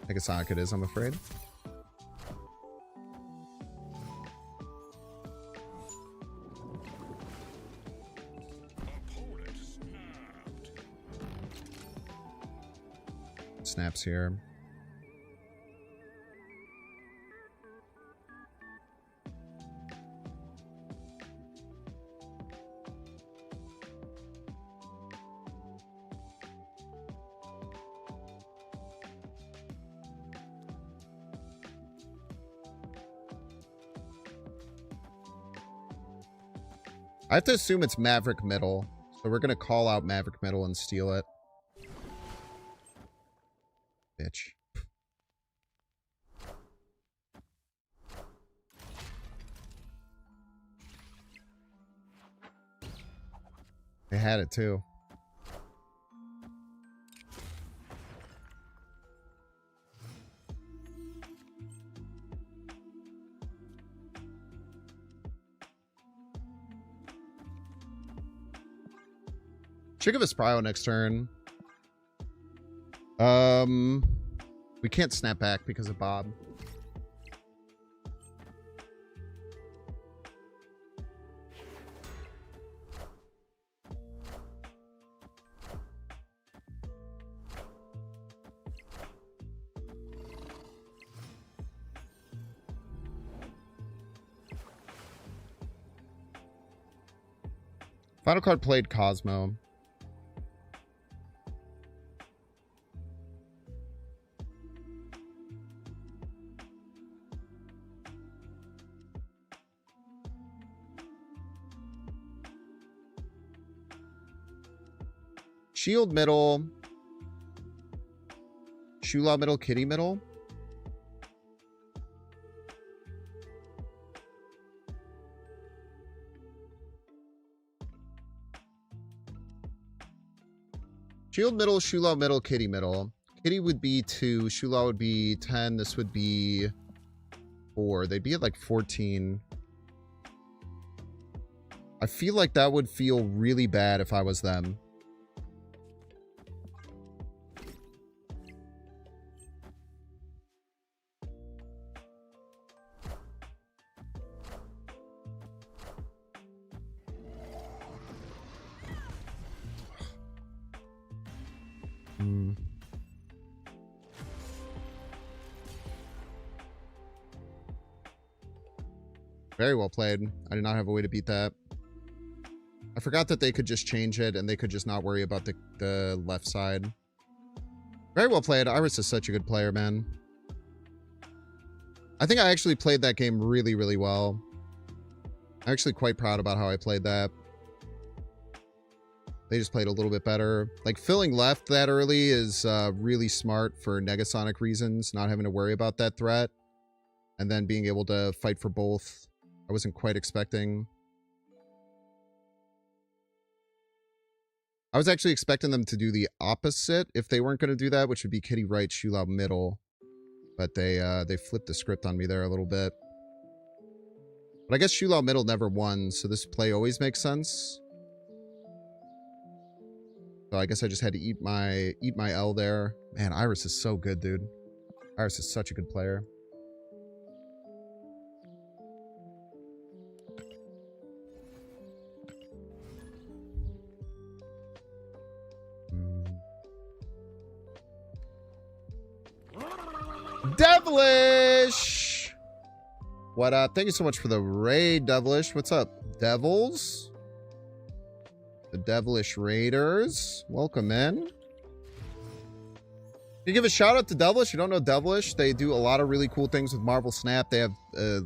Negasonic it is, I'm afraid. Snaps here. I have to assume it's Maverick Middle, so we're gonna call out Maverick Middle and steal it. Bitch. They had it too. Should give us Prio next turn. We can't snap back because of Bob. Final card played Cosmo. Shield middle. Shula middle, Kitty middle. Shield middle, Shula middle, Kitty middle. Kitty would be 2, Shula would be 10, this would be 4. They'd be at like 14. I feel like that would feel really bad if I was them. Very well played. I did not have a way to beat that. I forgot that they could just change it and they could just not worry about the left side. Very well played. Iris is such a good player, man. I think I actually played that game really, really well. I'm actually quite proud about how I played that. They just played a little bit better. Like, filling left that early is really smart for Negasonic reasons, not having to worry about that threat. And then being able to fight for both I wasn't quite expecting. I was actually expecting them to do the opposite if they weren't going to do that, which would be Kitty right, Shulao middle. But they flipped the script on me there a little bit. But I guess Shulao middle never won, so this play always makes sense. So I guess I just had to eat my L there. Man, Iris is so good, dude. Iris is such a good player. Devilish! What up? Thank you so much for the raid, Devilish. What's up, Devils? The Devilish Raiders. Welcome in. You give a shout out to Devilish. You don't know Devilish? They do a lot of really cool things with Marvel Snap. They have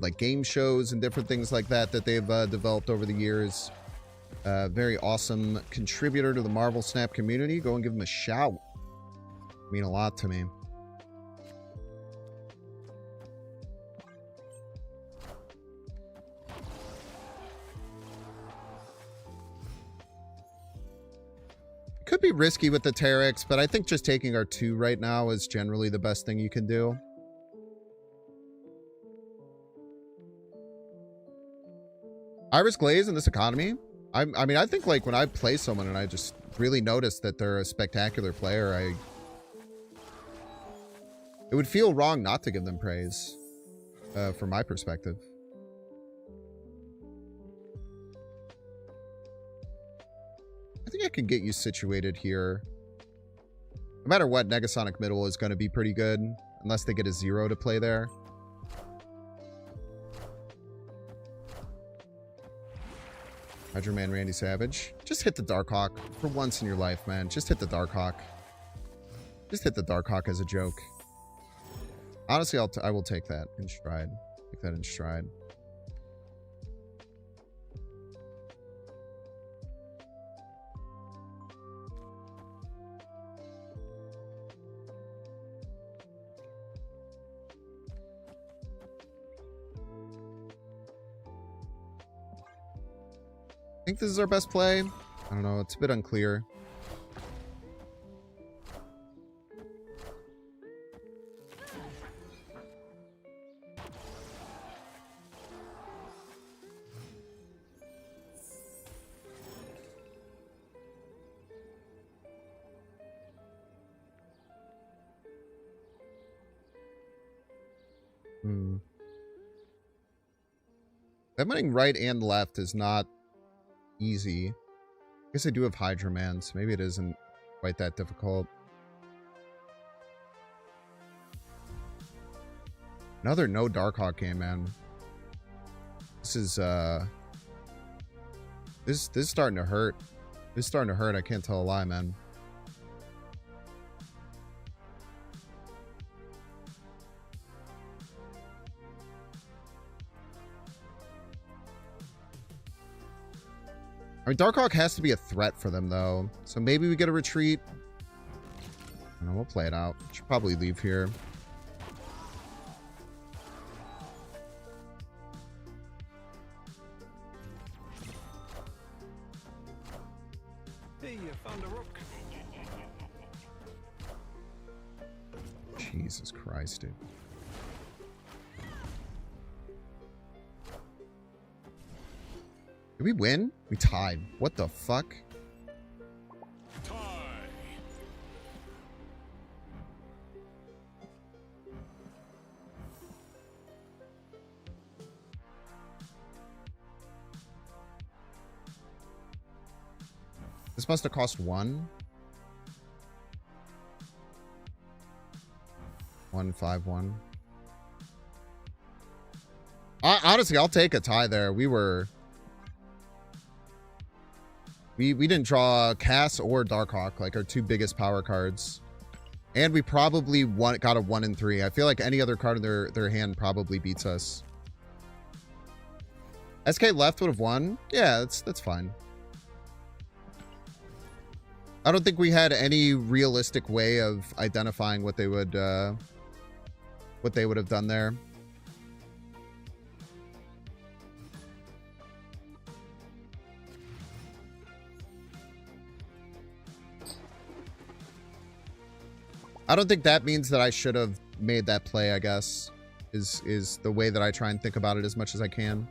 like game shows and different things like that they've developed over the years. Very awesome contributor to the Marvel Snap community. Go and give them a shout. Mean a lot to me. Could be risky with the Terex, but I think just taking our 2 right now is generally the best thing you can do. Iris Glaze in this economy? I mean, I think like when I play someone and I just really notice that they're a spectacular player, it would feel wrong not to give them praise, from my perspective. I think I can get you situated here. No matter what, Negasonic middle is going to be pretty good. Unless they get a 0 to play there. Hydro Man Randy Savage. Just hit the Darkhawk. For once in your life, man. Just hit the Darkhawk. Just hit the Darkhawk as a joke. Honestly, I will take that in stride. Take that in stride. I think this is our best play. I don't know. It's a bit unclear. Summoning right and left is not easy. I guess I do have Hydra Man, so maybe it isn't quite that difficult. Another no Darkhawk game, man. This is this is starting to hurt. This is starting to hurt. I can't tell a lie, man. I mean, Darkhawk has to be a threat for them, though. So maybe we get a retreat. I don't know, we'll play it out. Should probably leave here. Hey, you found a rook. Jesus Christ, dude. Did we win? We tied. What the fuck? Tie. This must have cost 1. 151. Honestly, I'll take a tie there. We didn't draw Cass or Darkhawk, like our 2 biggest power cards. And we probably got a 1 and 3. I feel like any other card in their hand probably beats us. SK left would have won. Yeah, that's fine. I don't think we had any realistic way of identifying what they would have done there. I don't think that means that I should have made that play, I guess, is the way that I try and think about it as much as I can.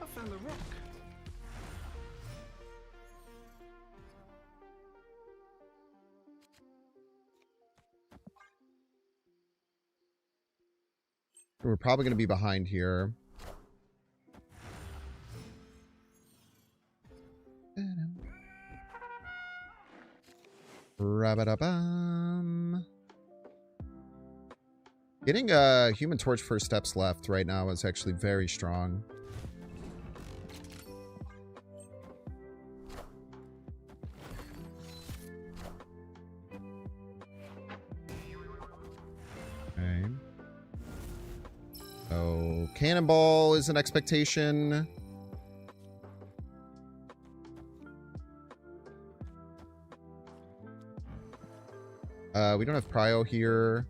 I found the rook. We're probably going to be behind here. Rabadabam. Getting a Human Torch first steps left right now is actually very strong. Okay. So, Cannonball is an expectation. We don't have Prio here.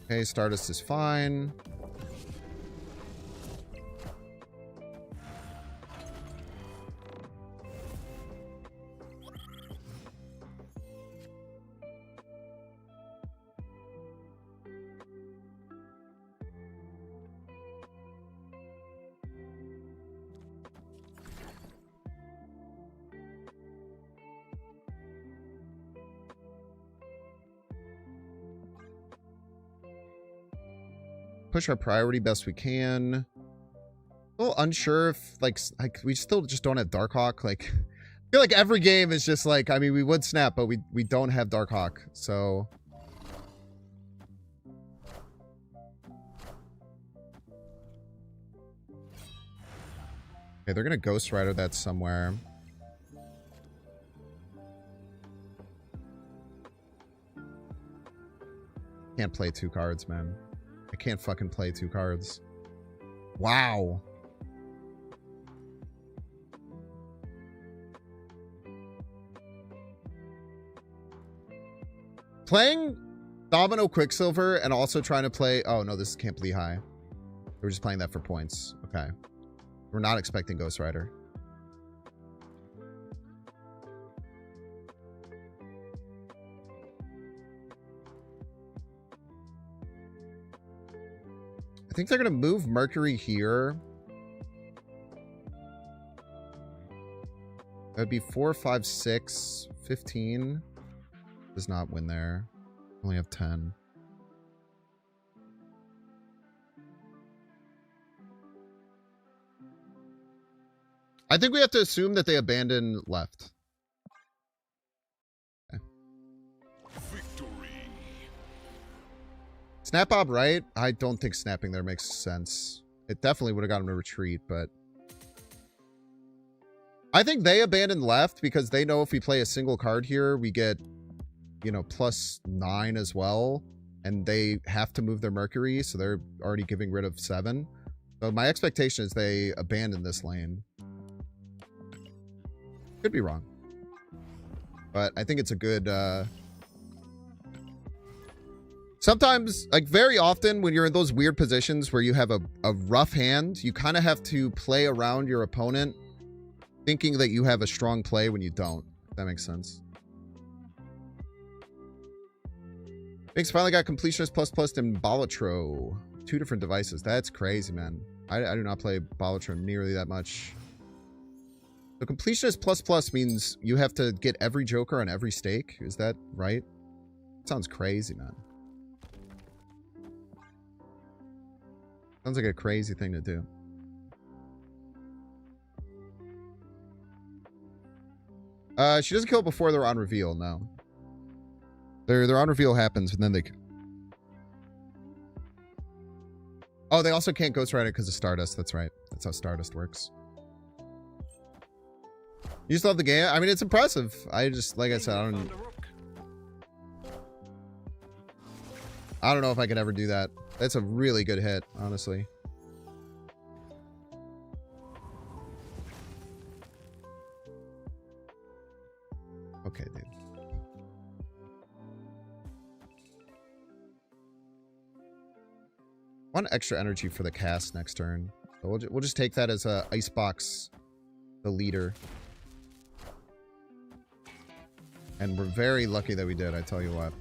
Okay, Stardust is fine. Push our priority best we can. A little unsure if, like we still just don't have Darkhawk. Like, I feel like every game is just like, I mean, we would snap, but we don't have Darkhawk, so. Okay, they're gonna Ghost Rider that somewhere. Can't play 2 cards, man. I can't fucking play 2 cards. Wow. Playing Domino Quicksilver and also trying to play... Oh, no, this is Camp Lehigh. We're just playing that for points. Okay. We're not expecting Ghost Rider. I think they're going to move Mercury here. That would be 4, 5, 6, 15. Does not win there. Only have 10. I think we have to assume that they abandon left. Okay. Victory. Snap Bob right? I don't think snapping there makes sense. It definitely would have got him to retreat, but... I think they abandoned left because they know if we play a single card here, we get, you know, +9 as well. And they have to move their Mercury, so they're already giving rid of 7. So my expectation is they abandon this lane. Could be wrong. But I think it's a good... Sometimes, like very often when you're in those weird positions where you have a rough hand, you kind of have to play around your opponent thinking that you have a strong play when you don't. If that makes sense. Thanks, finally got Completionist ++ and Balatro. 2 different devices. That's crazy, man. I do not play Balatro nearly that much. So Completionist ++ means you have to get every Joker on every stake. Is that right? Sounds crazy, man. Sounds like a crazy thing to do. She doesn't kill before they're on reveal, no. Their on reveal happens and then they... Oh, they also can't Ghost Rider because of Stardust. That's right. That's how Stardust works. You just love the game? I mean, it's impressive. I just, like I said, I don't know if I could ever do that. That's a really good hit, honestly. Okay, dude. One extra energy for the cast next turn. So we'll just take that as a Icebox, the leader. And we're very lucky that we did, I tell you what.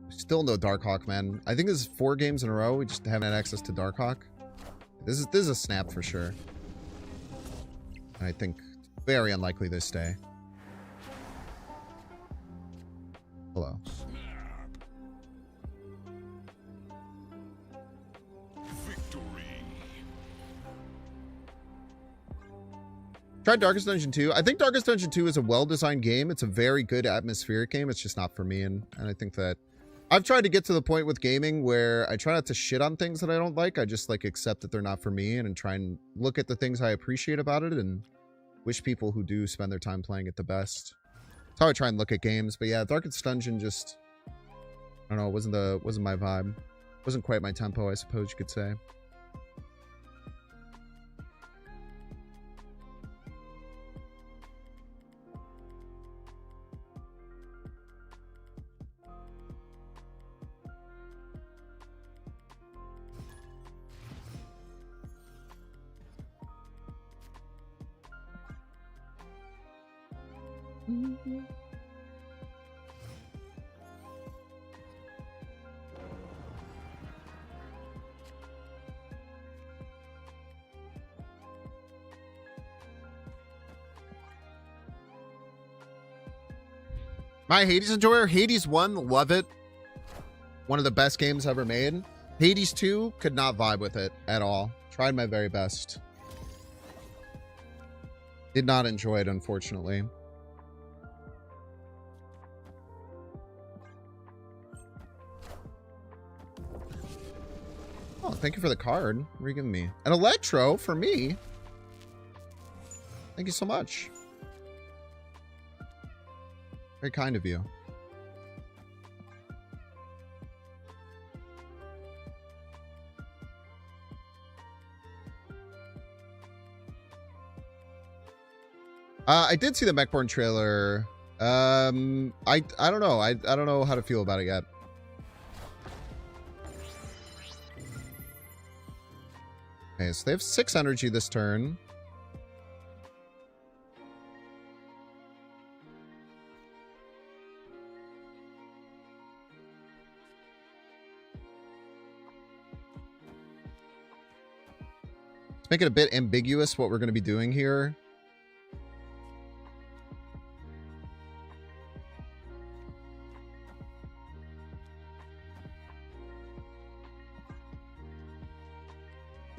Still no Darkhawk, man. I think this is 4 games in a row. We just haven't had access to Darkhawk. This is a snap for sure. And I think very unlikely they stay. Hello. Victory. Tried Darkest Dungeon 2. I think Darkest Dungeon 2 is a well-designed game. It's a very good atmospheric game. It's just not for me. And I think that I've tried to get to the point with gaming where I try not to shit on things that I don't like. I just like accept that they're not for me and try and look at the things I appreciate about it and wish people who do spend their time playing it the best. That's how I try and look at games. But yeah, Darkest Dungeon just, I don't know, it wasn't my vibe. Wasn't quite my tempo, I suppose you could say. My Hades enjoyer, Hades 1, love it. One of the best games ever made. Hades 2, could not vibe with it at all. Tried my very best. Did not enjoy it, unfortunately. Oh, thank you for the card. What are you giving me? An Electro for me. Thank you so much. Very kind of you. I did see the Mechborn trailer. I don't know. I don't know how to feel about it yet. Okay, so they have 6 energy this turn. Let's make it a bit ambiguous what we're going to be doing here.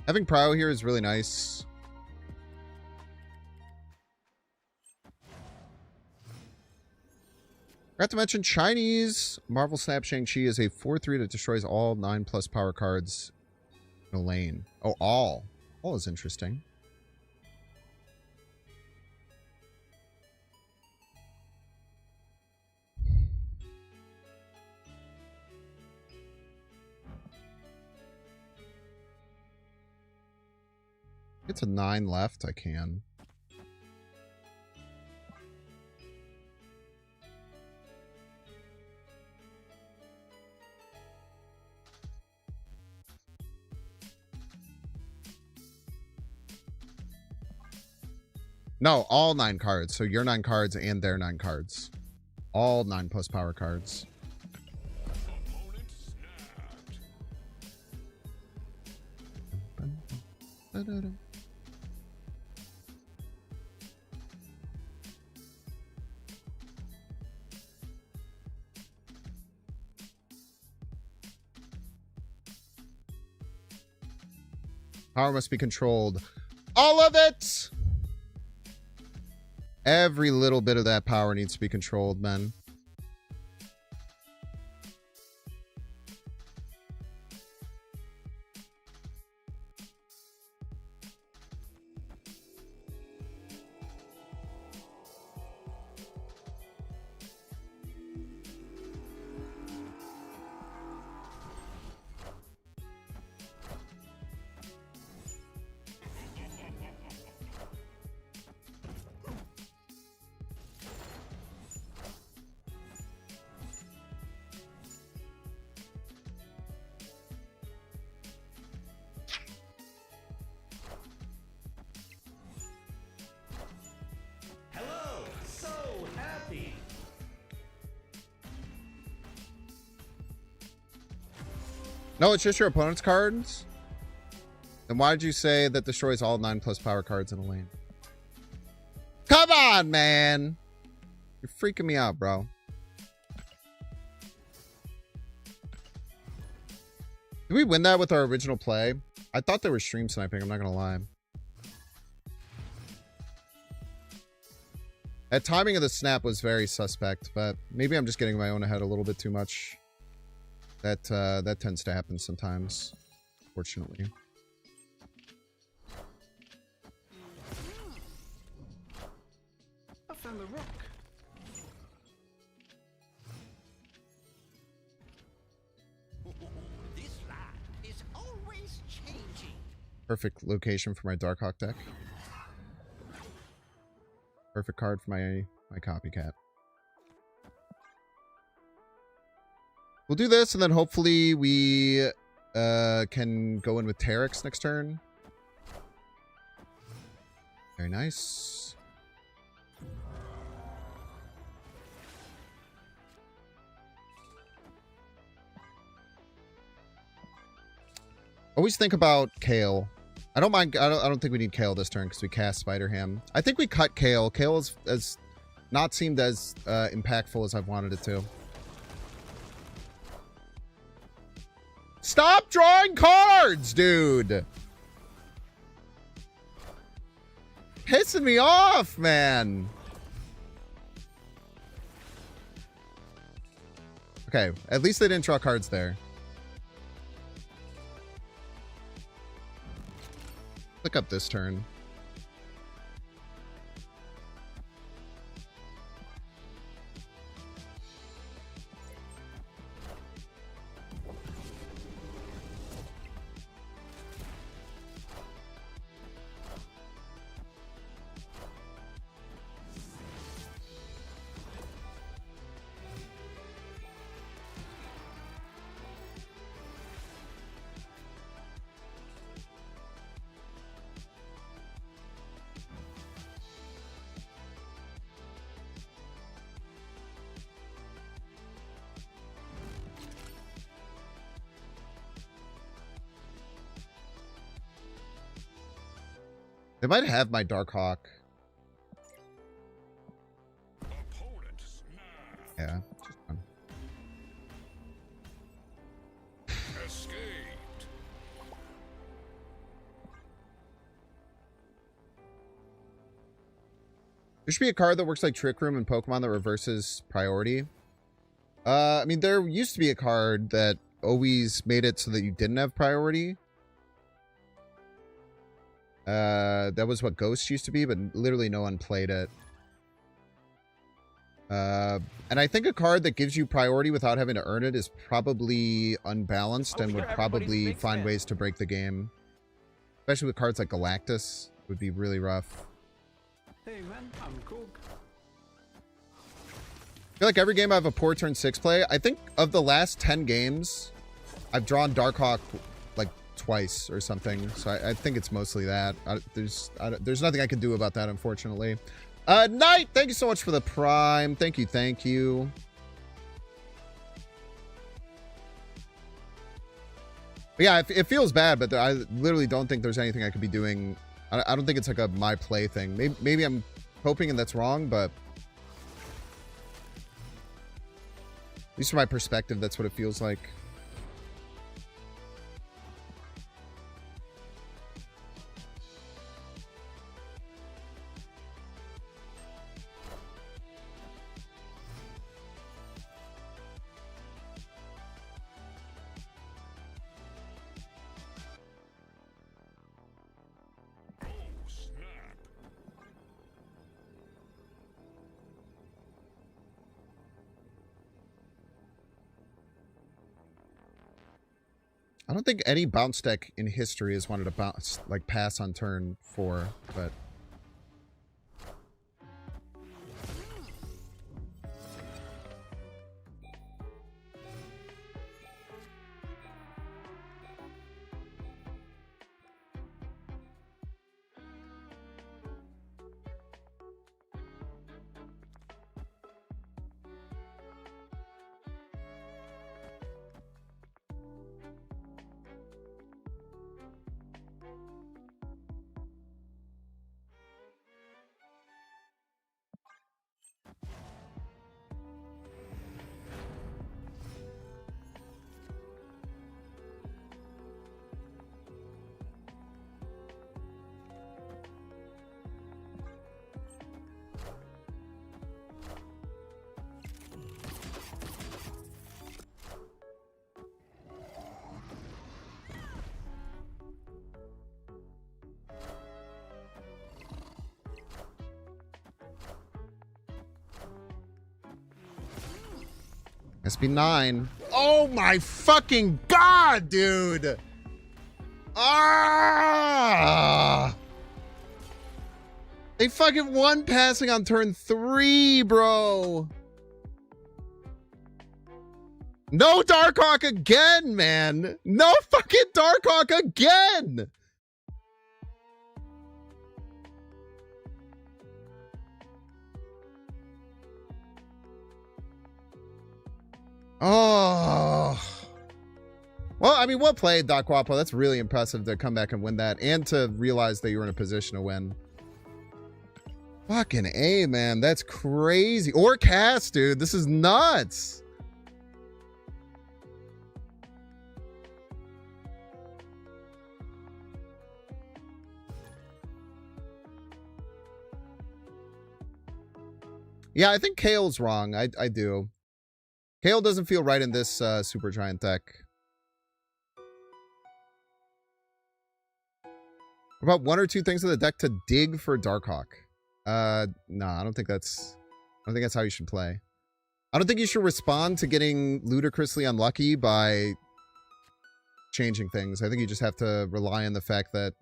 Having Prow here is really nice. Forgot to mention Chinese Marvel Snap Shang-Chi is a 4/3 that destroys all 9+ power cards in a lane. Oh, all. All is interesting. It's a 9 left. I can. No, all 9 cards. So your 9 cards and their 9 cards. All 9+ power cards. Opponent snapped. Power must be controlled. All of it! Every little bit of that power needs to be controlled, man. No, it's just your opponent's cards. Then why did you say that destroys all 9+ power cards in a lane? Come on, man. You're freaking me out, bro. Did we win that with our original play? I thought they were stream sniping, I'm not gonna lie. That timing of the snap was very suspect, but maybe I'm just getting my own ahead a little bit too much. That tends to happen sometimes, fortunately. I found the rock. This land is always changing. Perfect location for my Darkhawk deck. Perfect card for my copycat. We'll do this, and then hopefully we can go in with Terex next turn. Very nice. Always think about Kale. I don't mind. I don't think we need Kale this turn because we cast Spider Ham. I think we cut Kale. Kale has not seemed as impactful as I've wanted it to. Stop drawing cards, dude. Pissing me off, man. Okay, at least they didn't draw cards there. Look up this turn. They might have my Darkhawk. Opponent snap. Yeah, just fun. Escaped. There should be a card that works like Trick Room in Pokemon that reverses priority. I mean, there used to be a card that always made it so that you didn't have priority. That was what Ghost used to be, but literally no one played it. And I think a card that gives you priority without having to earn it is probably unbalanced and would probably find ways to break the game. Especially with cards like Galactus, it would be really rough. Hey man, I'm cool. I feel like every game I have a poor turn 6 play. I think of the last 10 games, I've drawn Darkhawk like twice or something. So I think it's mostly that. There's nothing I can do about that, unfortunately. Knight, thank you so much for the Prime. Thank you, thank you. But yeah, it feels bad, but I literally don't think there's anything I could be doing. I don't think it's like a my play thing. Maybe I'm hoping and that's wrong, but at least from my perspective, that's what it feels like. Oh, snap. I don't think any bounce deck in history has wanted to bounce, like pass on turn 4, but SB9. Oh my fucking god, dude! Ah! They fucking won passing on turn 3, bro. No Darkhawk again, man. No fucking Darkhawk again. Oh. Well, I mean, well played, Doc Wapo. That's really impressive to come back and win that and to realize that you were in a position to win. Fucking A, man. That's crazy. Or Cass, dude. This is nuts. Yeah, I think Kale's wrong. I do. Kale doesn't feel right in this Super Giant deck. What about one or two things in the deck to dig for Darkhawk? No, I don't think that's how you should play. I don't think you should respond to getting ludicrously unlucky by changing things. I think you just have to rely on the fact that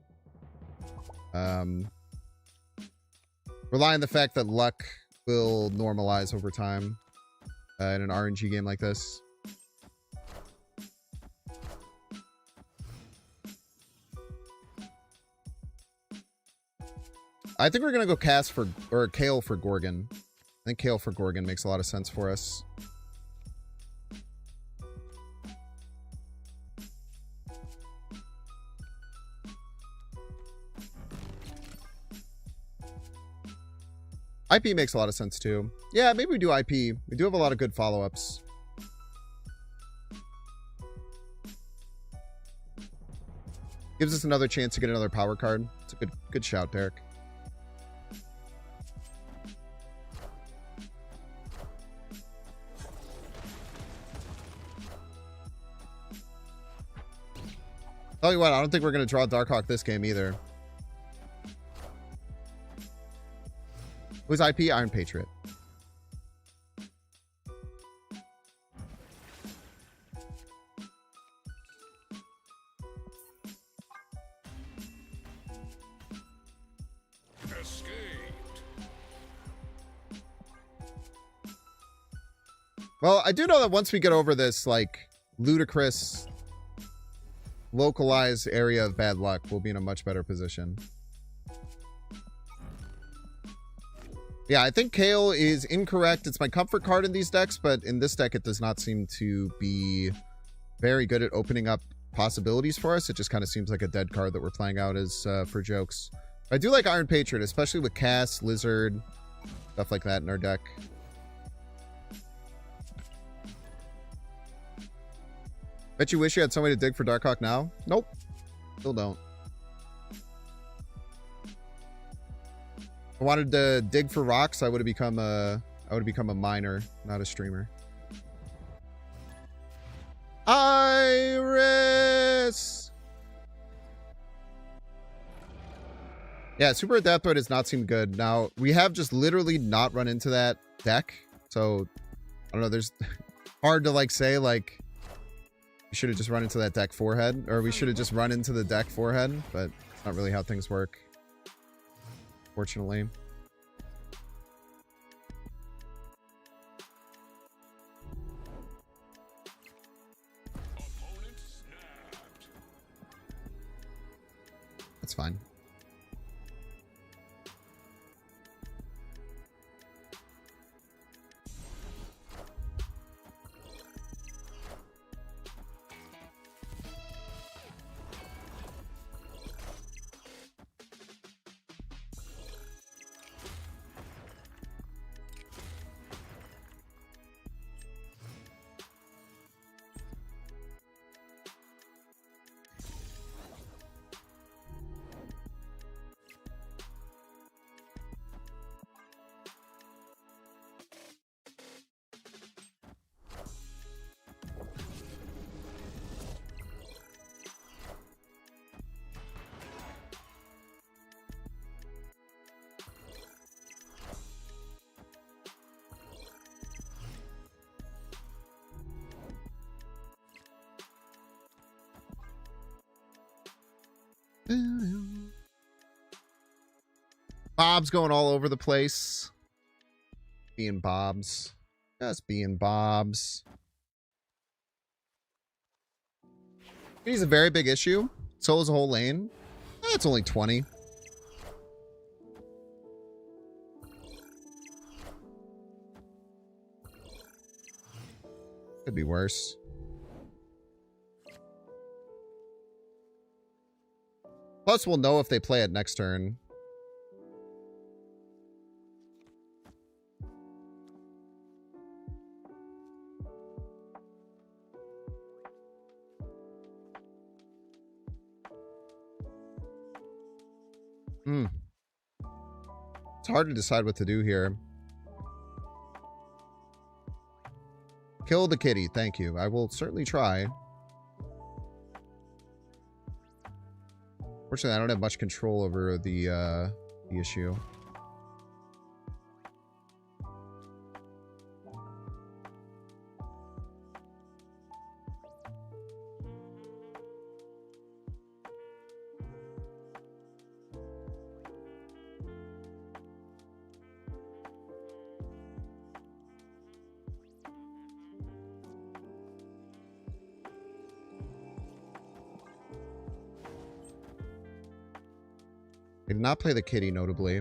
luck will normalize over time in an RNG game like this. I think we're gonna go Kale for Gorgon. I think Kale for Gorgon makes a lot of sense for us. IP makes a lot of sense too. Yeah, maybe we do IP. We do have a lot of good follow-ups. Gives us another chance to get another power card. It's a good shout, Derek. Tell you what, I don't think we're going to draw Darkhawk this game either. Who's IP? Iron Patriot. Escaped. Well, I do know that once we get over this, like, ludicrous, localized area of bad luck, we'll be in a much better position. Yeah, I think Kale is incorrect. It's my comfort card in these decks, but in this deck, it does not seem to be very good at opening up possibilities for us. It just kind of seems like a dead card that we're playing out as for jokes. I do like Iron Patriot, especially with Cass, Lizard, stuff like that in our deck. Bet you wish you had somebody to dig for Darkhawk now? Nope. Still don't. If I wanted to dig for rocks, I would have become a miner, not a streamer. Iris! Yeah, Super Adaptoid does not seem good. Now, we have just literally not run into that deck. So, I don't know, there's hard to like say like we should have just run into that deck forehead, or we should have just run into the deck forehead, but it's not really how things work, fortunately. Opponent snapped. That's fine. Bob's going all over the place. Being Bob's. Just being Bob's. He's a very big issue. So is a whole lane. It's only 20. Could be worse. Plus, we'll know if they play it next turn. It's hard to decide what to do here. Kill the kitty. Thank you. I will certainly try. Fortunately, I don't have much control over the issue. They did not play the kitty, notably.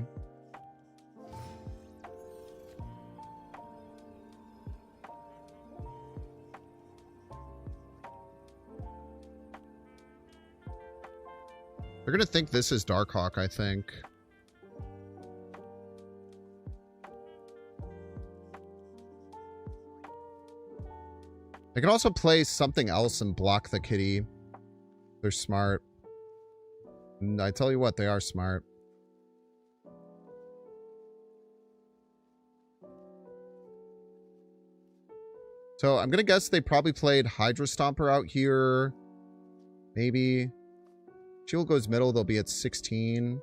They're going to think this is Darkhawk, I think. They can also play something else and block the kitty. They're smart. And I tell you what, they are smart. So I'm going to guess they probably played Hydra Stomper out here. Maybe. Shield goes middle, they'll be at 16.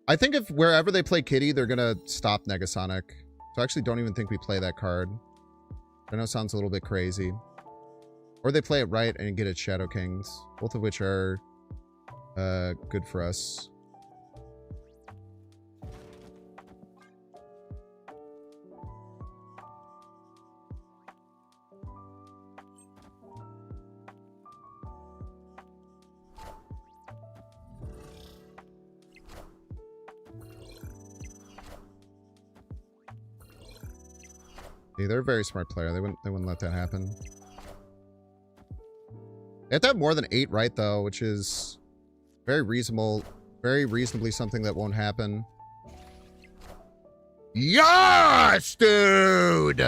I think if wherever they play Kitty, they're going to stop Negasonic. So I actually don't even think we play that card. I know it sounds a little bit crazy. Or they play it right and get it Shadow Kings. Both of which are good for us. Yeah, they're a very smart player. They wouldn't let that happen. They have to have more than 8 right, though, which is very reasonably something that won't happen. Yes, dude!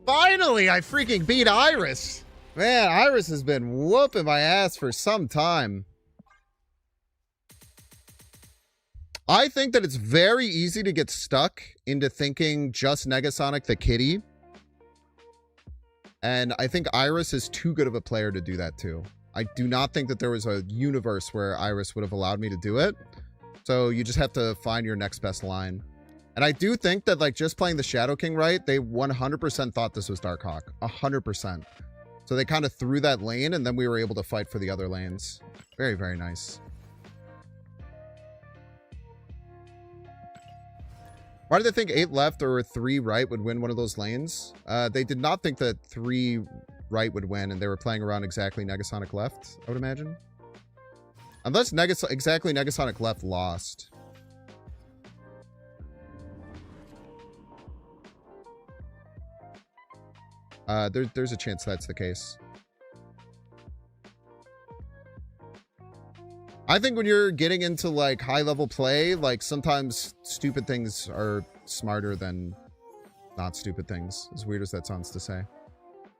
Finally, I freaking beat Iris. Man, Iris has been whooping my ass for some time. I think that it's very easy to get stuck into thinking just Negasonic the kitty. And I think Iris is too good of a player to do that too. I do not think that there was a universe where Iris would have allowed me to do it. So you just have to find your next best line. And I do think that like just playing the Shadow King right, they 100% thought this was Darkhawk. 100%. So they kind of threw that lane and then we were able to fight for the other lanes. Very, very nice. Why did they think 8 left or 3 right would win one of those lanes? They did not think that 3 right would win, and they were playing around exactly Negasonic left, I would imagine. Unless exactly Negasonic left lost. There's a chance that's the case. I think when you're getting into like high level play, like sometimes stupid things are smarter than not stupid things. As weird as that sounds to say.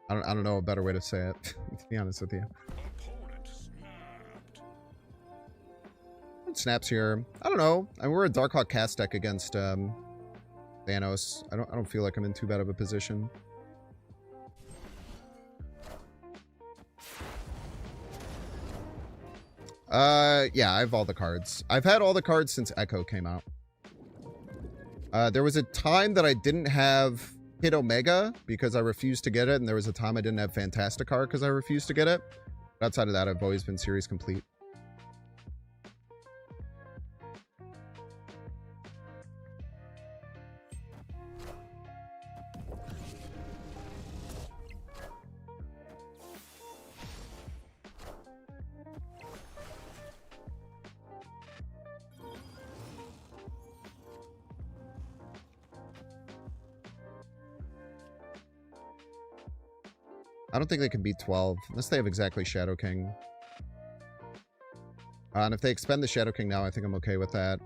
I don't know a better way to say it, to be honest with you. Opponent snapped. What snaps here? I don't know. I mean, we're a Darkhawk cast deck against Thanos. I don't feel like I'm in too bad of a position. Yeah, I have all the cards. I've had all the cards since Echo came out. There was a time that I didn't have hit Omega because I refused to get it, and there was a time I didn't have Fantastic Car because I refused to get it. But outside of that, I've always been series complete. I don't think they can beat 12 unless they have exactly Shadow King. And if they expend the Shadow King now, I think I'm okay with that.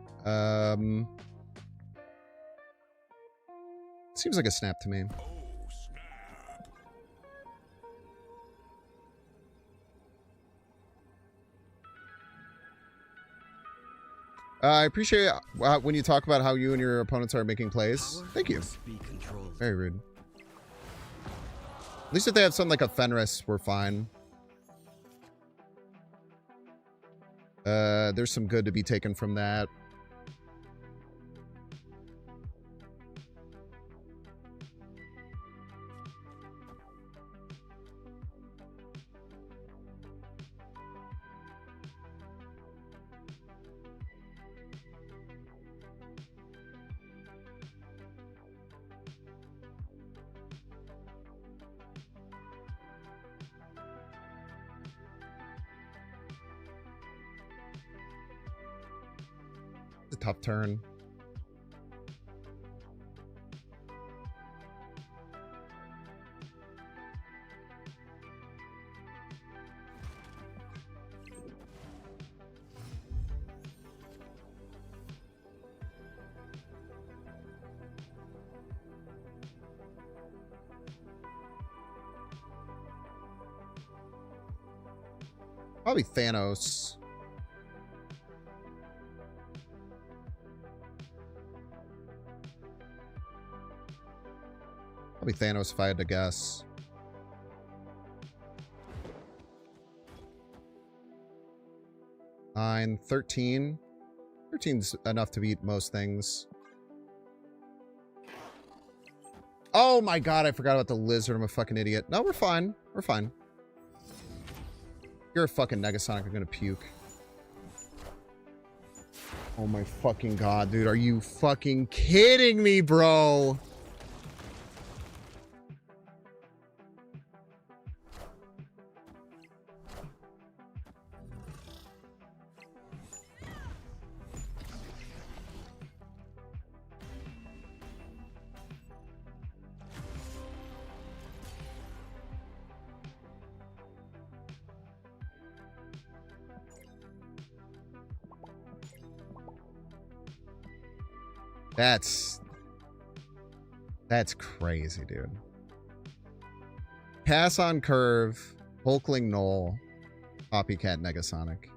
Seems like a snap to me. Oh, snap. I appreciate when you talk about how you and your opponents are making plays. Thank you. Very rude. At least if they have something like a Fenris, we're fine. There's some good to be taken from that. It's a tough turn. Probably Thanos. Probably Thanos if I had to guess. Nine, 13. 13's enough to beat most things. Oh my god, I forgot about the lizard. I'm a fucking idiot. No, we're fine. We're fine. You're a fucking Negasonic. I'm gonna puke. Oh my fucking god, dude. Are you fucking kidding me, bro? That's crazy, dude. Pass on curve, Hulkling Knoll, Copycat Negasonic.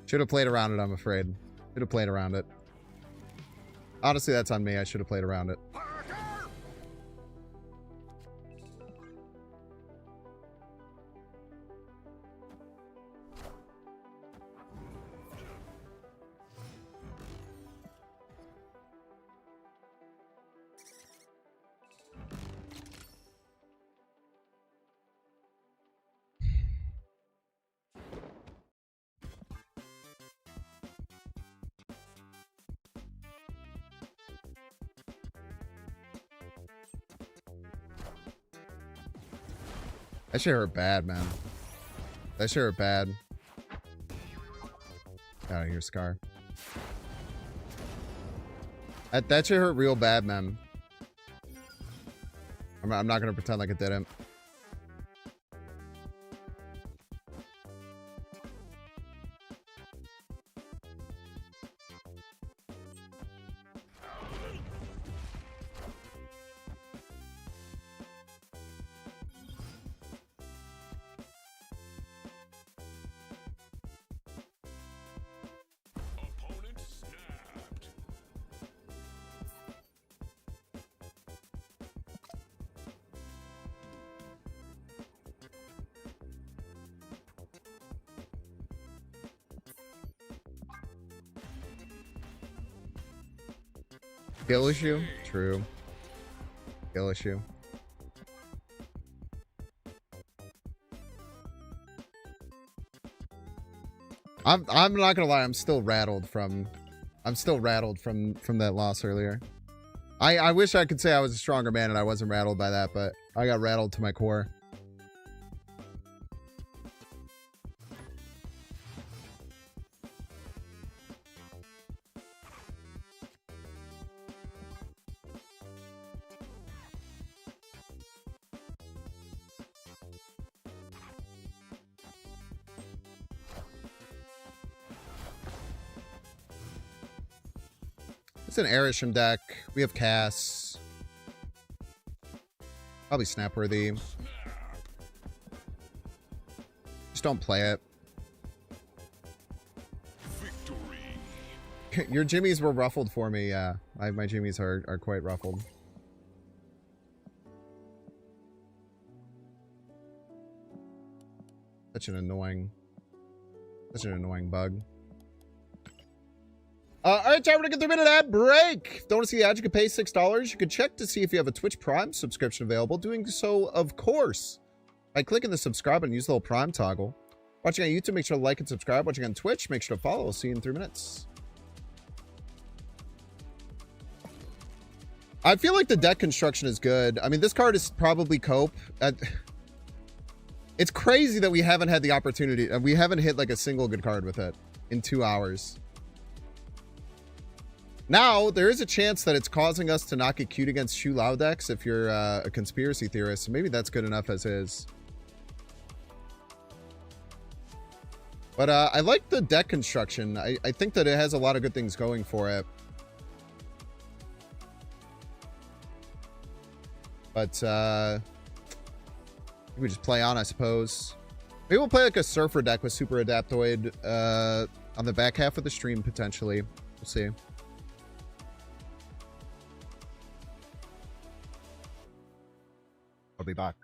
Should have played around it, I'm afraid. Should have played around it. Honestly, that's on me. I should have played around it. That shit hurt bad, man. That shit hurt bad. Get out of here, Scar. That shit hurt real bad, man. I'm not gonna pretend like it didn't. Skill issue? True. Skill issue. I'm not gonna lie, I'm still rattled from that loss earlier. I wish I could say I was a stronger man and I wasn't rattled by that, but I got rattled to my core. It's an Erisham deck. We have Cass. Probably Snapworthy. Just don't play it. Victory. Your jimmies were ruffled for me, yeah. My jimmies are quite ruffled. Such an annoying bug. Alright, time to get 3-minute ad break. If you don't want to see the ad, you can pay $6. You can check to see if you have a Twitch Prime subscription available. Doing so, of course, by clicking the subscribe and use the little Prime toggle. Watching on YouTube, make sure to like and subscribe. Watching on Twitch, make sure to follow. I'll see you in 3 minutes. I feel like the deck construction is good. I mean, this card is probably cope. It's crazy that we haven't had the opportunity. We haven't hit like a single good card with it in 2 hours. Now, there is a chance that it's causing us to not get queued against Shu Lao decks if you're a conspiracy theorist. So maybe that's good enough as is. But I like the deck construction. I think that it has a lot of good things going for it. But we just play on, I suppose. Maybe we'll play like a Surfer deck with Super Adaptoid on the back half of the stream, potentially. We'll see. I'll be back.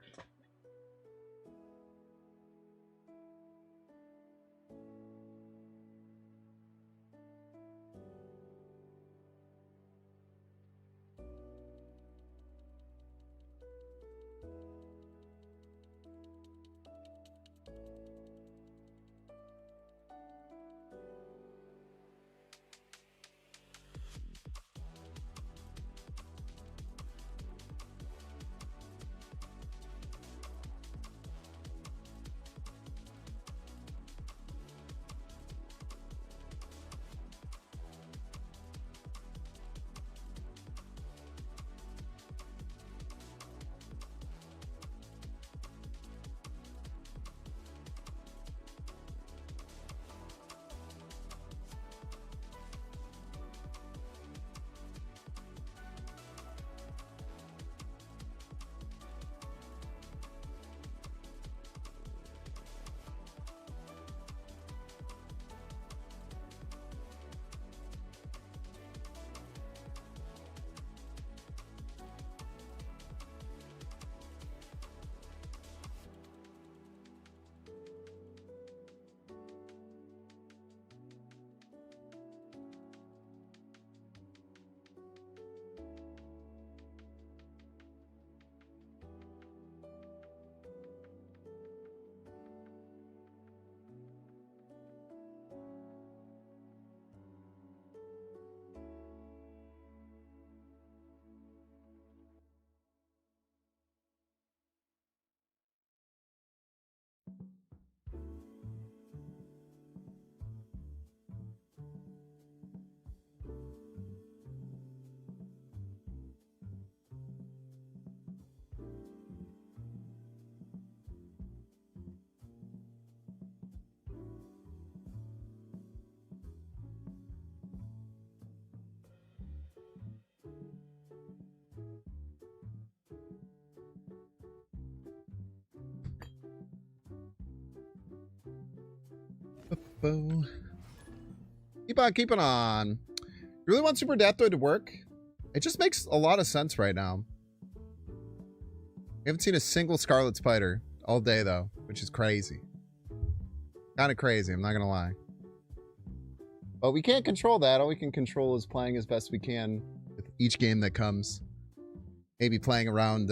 Keep on keeping on. You really want Super Adaptoid to work? It just makes a lot of sense right now. We haven't seen a single Scarlet Spider all day though, which is crazy. Kind of crazy, I'm not gonna lie. But we can't control that. All we can control is playing as best we can with each game that comes. Maybe playing around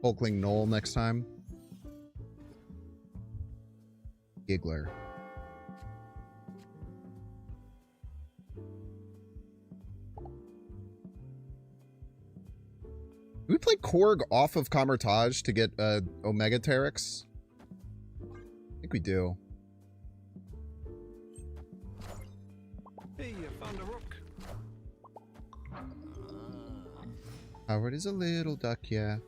Hulkling Knoll next time. Giggler. Do we play Korg off of Kamertage to get Omega Terex? I think we do. Hey, you found a rook. Howard is a little duck, yeah.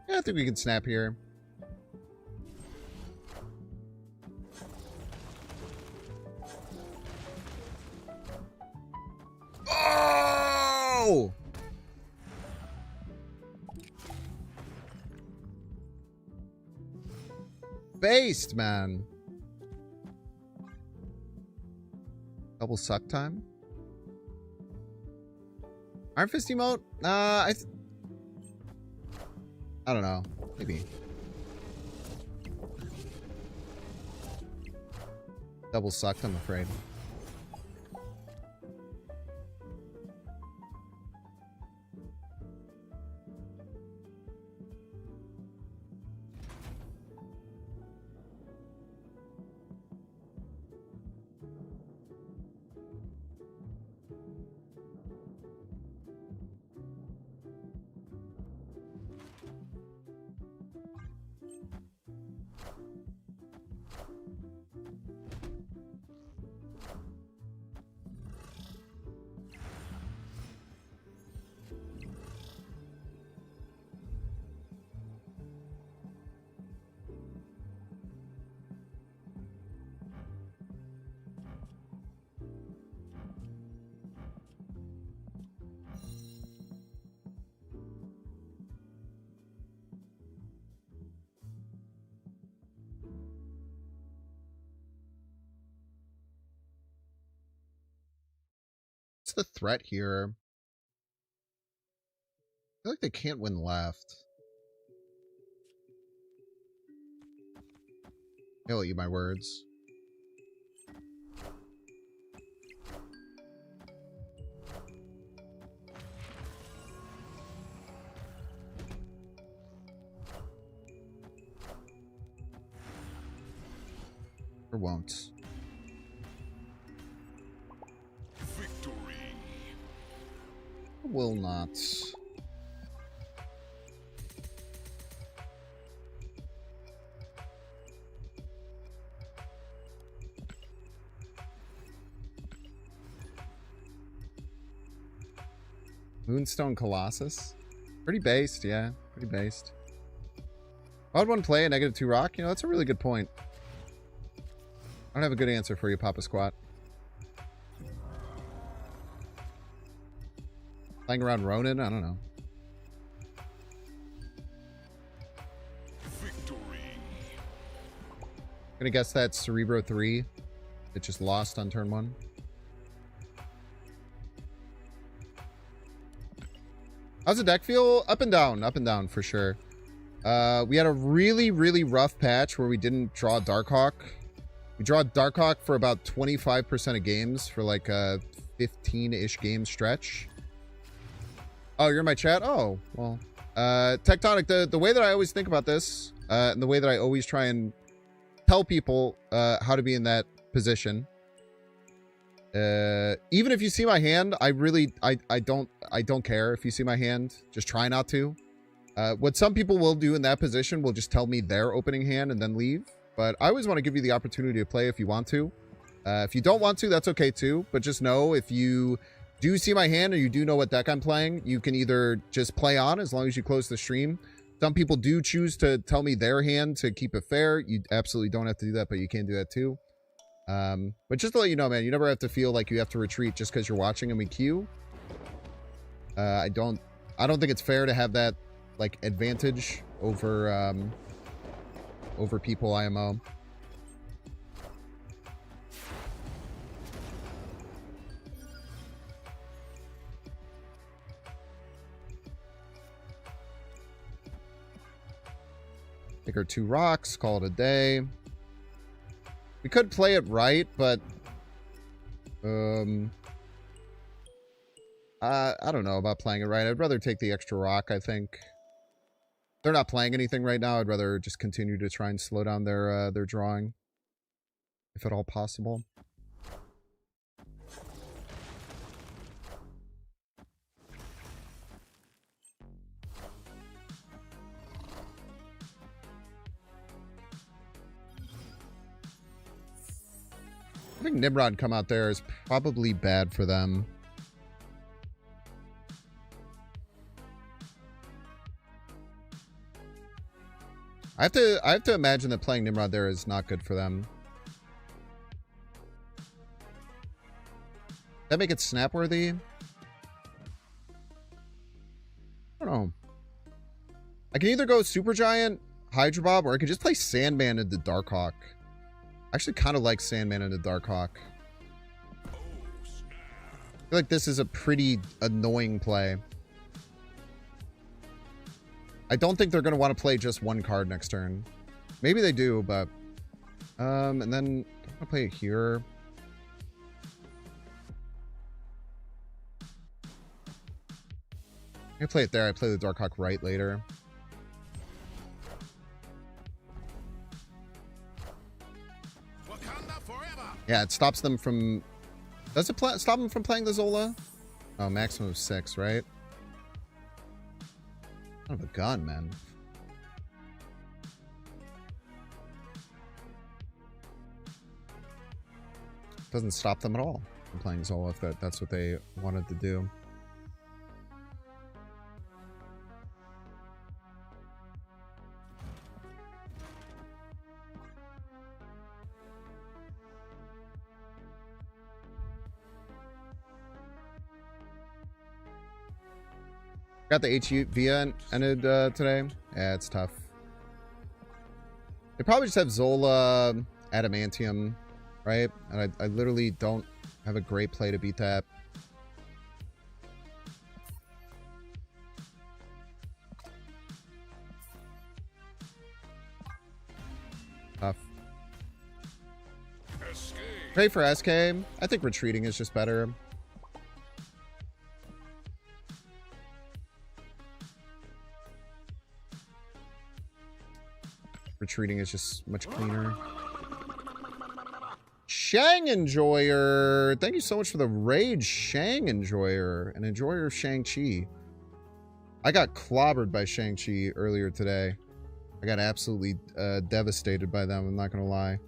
Yeah, I think we can snap here. Oh! Based, man. Double suck time. Iron Fist emote? I don't know. Maybe. Double sucked, I'm afraid. What's the threat here? I feel like they can't win left. I'll eat my words. Or won't. Victory. Will not. Moonstone Colossus? Pretty based, yeah. Pretty based. Why would one play a -2 rock? You know, that's a really good point. I don't have a good answer for you, Papa Squat. Playing around Ronin? I don't know. Victory. Gonna guess that's Cerebro 3. It just lost on turn 1. How's the deck feel? Up and down for sure. We had a really, really rough patch where we didn't draw Darkhawk. We draw Darkhawk for about 25% of games for like a 15-ish game stretch. Oh, you're in my chat? Oh, well. Tectonic, the way that I always think about this, and the way that I always try and tell people how to be in that position. Even if you see my hand, I don't care if you see my hand. Just try not to. What some people will do in that position will just tell me their opening hand and then leave. But I always want to give you the opportunity to play if you want to. If you don't want to, that's okay too. But just know if you do see my hand or you do know what deck I'm playing, you can either just play on as long as you close the stream. Some people do choose to tell me their hand to keep it fair. You absolutely don't have to do that, but you can do that too. But just to let you know, man, you never have to feel like you have to retreat just because you're watching and we queue. I don't think it's fair to have that like advantage over over people IMO. Take our 2 rocks, call it a day. We could play it right, but I don't know about playing it right. I'd rather take the extra rock, I think. They're not playing anything right now. I'd rather just continue to try and slow down their drawing, if at all possible. I think Nimrod come out there is probably bad for them. I have to imagine that playing Nimrod there is not good for them. That make it snap worthy? I don't know. I can either go Super Giant, Hydra Bob, or I could just play Sandman into Darkhawk. I actually kind of like Sandman into Darkhawk. I feel like this is a pretty annoying play. I don't think they're going to want to play just one card next turn. Maybe they do, but... and then I'm going to play it here. I play it there. I play the Darkhawk right later. Yeah, it stops them from... Does it stop them from playing the Zola? Oh, maximum of 6, right? Kind of a gun, man. Doesn't stop them at all from playing Zola if that's what they wanted to do. Got the HV ended today. Yeah, it's tough. They probably just have Zola, Adamantium, right? And I literally don't have a great play to beat that. Tough. Pray for SK. I think retreating is just better. Retreating is just much cleaner. Shang Enjoyer. Thank you so much for the raid, Shang Enjoyer. An enjoyer of Shang-Chi. I got clobbered by Shang-Chi earlier today. I got absolutely devastated by them, I'm not going to lie.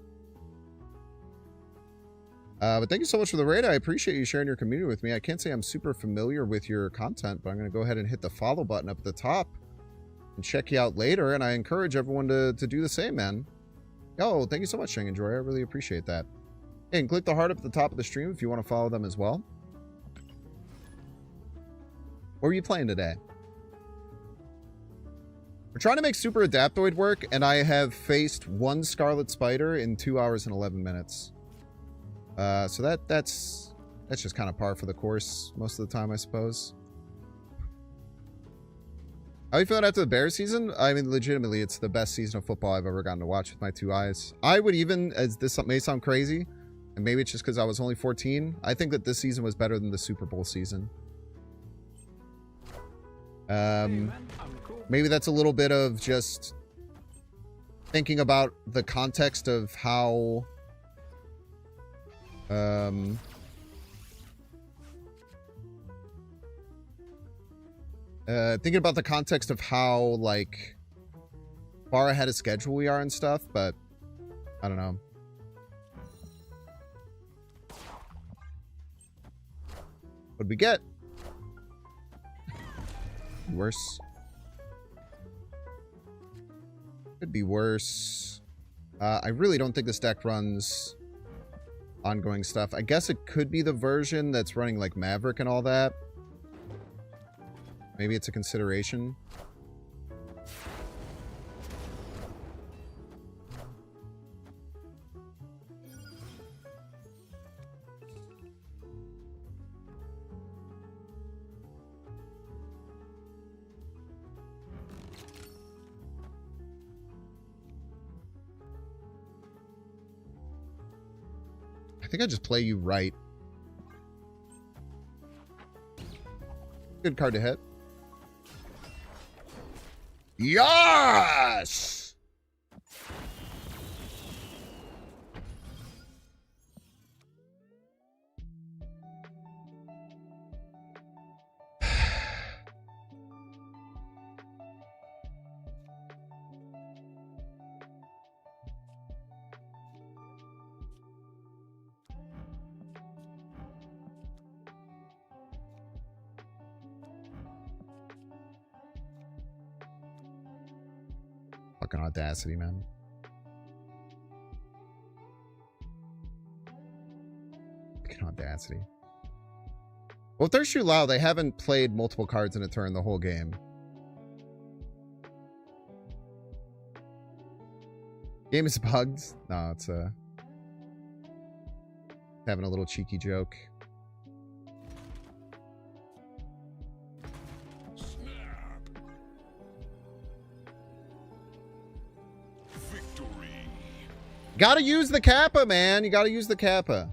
But thank you so much for the raid. I appreciate you sharing your community with me. I can't say I'm super familiar with your content, but I'm going to go ahead and hit the follow button up at the top. And check you out later, and I encourage everyone to do the same, man. Yo, thank you so much, Shang Enjoyer. I really appreciate that. Hey, and click the heart up at the top of the stream if you want to follow them as well. What are you playing today? We're trying to make Super Adaptoid work, and I have faced 1 Scarlet Spider in 2 hours and 11 minutes. So that's just kind of par for the course most of the time, I suppose. How are you feeling after the Bears season? I mean, legitimately, it's the best season of football I've ever gotten to watch with my 2 eyes. I would even, as this may sound crazy, and maybe it's just because I was only 14, I think that this season was better than the Super Bowl season. Maybe that's a little bit of just thinking about the context of how... thinking about the context of how, like, far ahead of schedule we are and stuff, but I don't know. What'd we get? Worse. Could be worse. I really don't think this deck runs ongoing stuff. I guess it could be the version that's running like Maverick and all that. Maybe it's a consideration. I think I just play you right. Good card to hit. Yes! Fucking audacity, man. Fucking audacity. Well, if they're Shu Lao, they haven't played multiple cards in a turn the whole game. Game is bugged. No, it's having a little cheeky joke. Gotta use the Kappa, man. You gotta use the Kappa.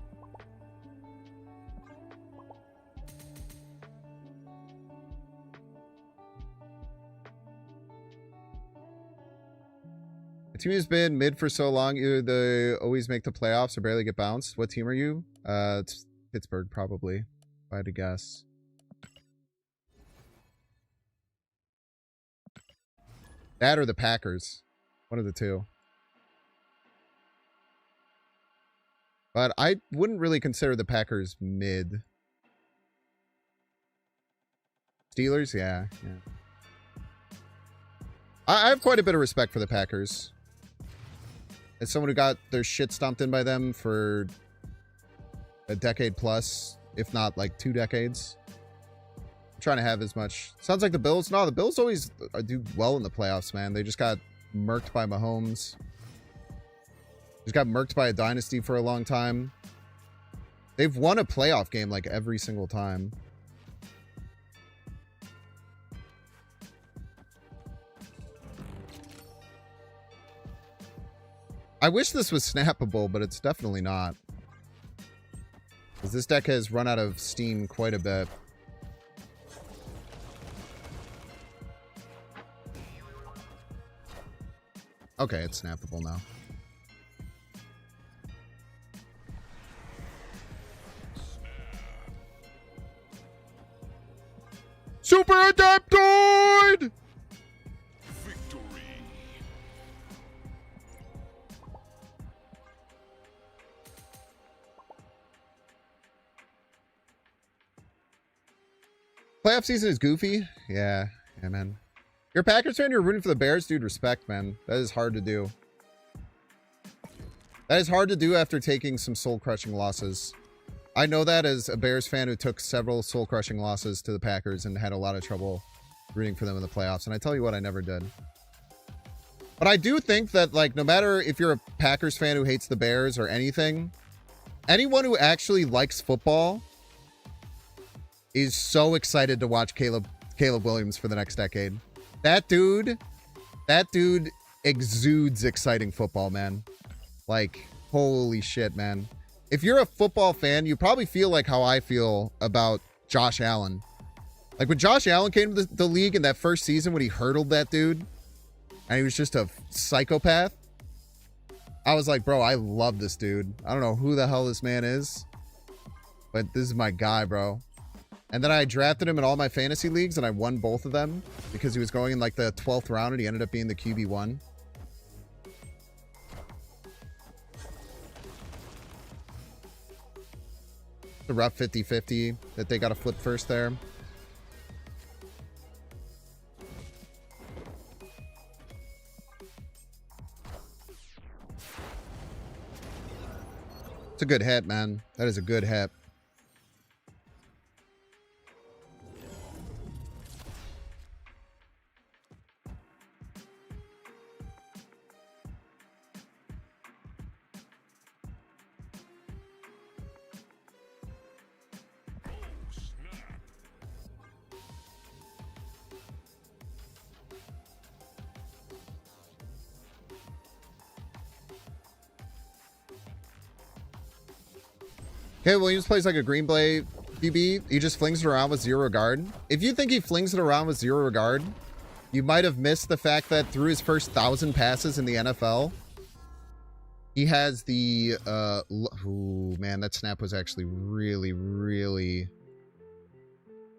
The team has been mid for so long. Either they always make the playoffs or barely get bounced. What team are you? It's Pittsburgh, probably, if I had to guess. That or the Packers. One of the two. But I wouldn't really consider the Packers mid. Steelers? Yeah. I have quite a bit of respect for the Packers. As someone who got their shit stomped in by them for a decade plus, if not like 2 decades. I'm trying to have as much. Sounds like the Bills. No, the Bills always do well in the playoffs, man. They just got murked by Mahomes. Just got murked by a dynasty for a long time. They've won a playoff game like every single time. I wish this was snappable, but it's definitely not. Because this deck has run out of steam quite a bit. Okay, it's snappable now. Super Adaptoid! Victory. Playoff season is goofy. Yeah, man. You're a Packers fan, you're rooting for the Bears? Dude, respect, man. That is hard to do. That is hard to do after taking some soul-crushing losses. I know that as a Bears fan who took several soul-crushing losses to the Packers and had a lot of trouble rooting for them in the playoffs. And I tell you what, I never did. But I do think that, like, no matter if you're a Packers fan who hates the Bears or anything, anyone who actually likes football is so excited to watch Caleb Williams for the next decade. That dude exudes exciting football, man. Like, holy shit, man. If you're a football fan, you probably feel like how I feel about Josh Allen. Like when Josh Allen came to the league in that first season when he hurdled that dude and he was just a psychopath, I was like, bro, I love this dude. I don't know who the hell this man is, but this is my guy, bro. And then I drafted him in all my fantasy leagues and I won both of them because he was going in like the 12th round and he ended up being the QB1. The rough 50-50 that they got to flip first there. It's a good hit, man. That is a good hit. Okay, Williams plays like a Green Blade DB. He just flings it around with 0 regard. If you think he flings it around with 0 regard, you might have missed the fact that through his first 1,000 passes in the NFL, he has the, ooh, man, that snap was actually really, really,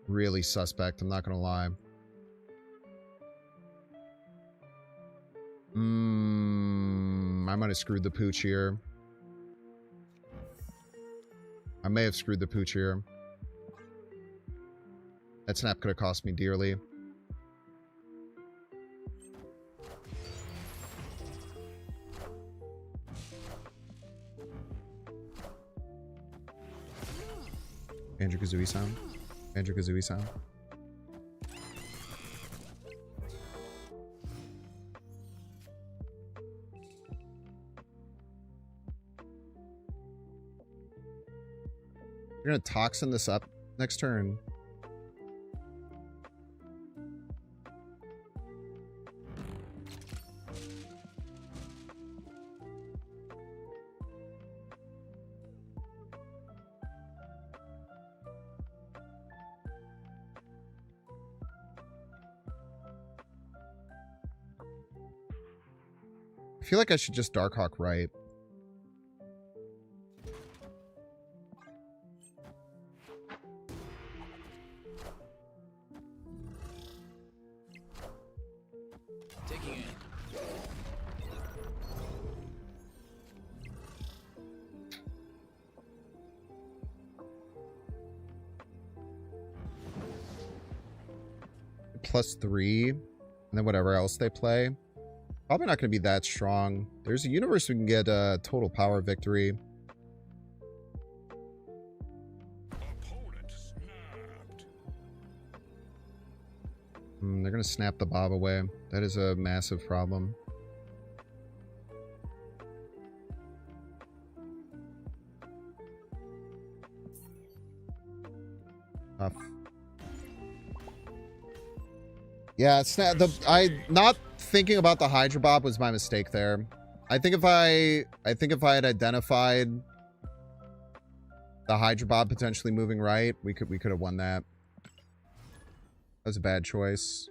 really suspect. I'm not going to lie. I might have screwed the pooch here. I may have screwed the pooch here. That snap could have cost me dearly. Andrew Kazooie sound. Andrew Kazooie sound. You're gonna toxin this up next turn. I feel like I should just Darkhawk right. +3, and then whatever else they play. Probably not going to be that strong. There's a universe we can get a total power victory. Opponent snapped. They're going to snap the Bob away. That is a massive problem. Tough. Yeah, it's not not thinking about the Hydra Bob was my mistake there. I think if I had identified the Hydra Bob potentially moving right, we could have won that. That was a bad choice.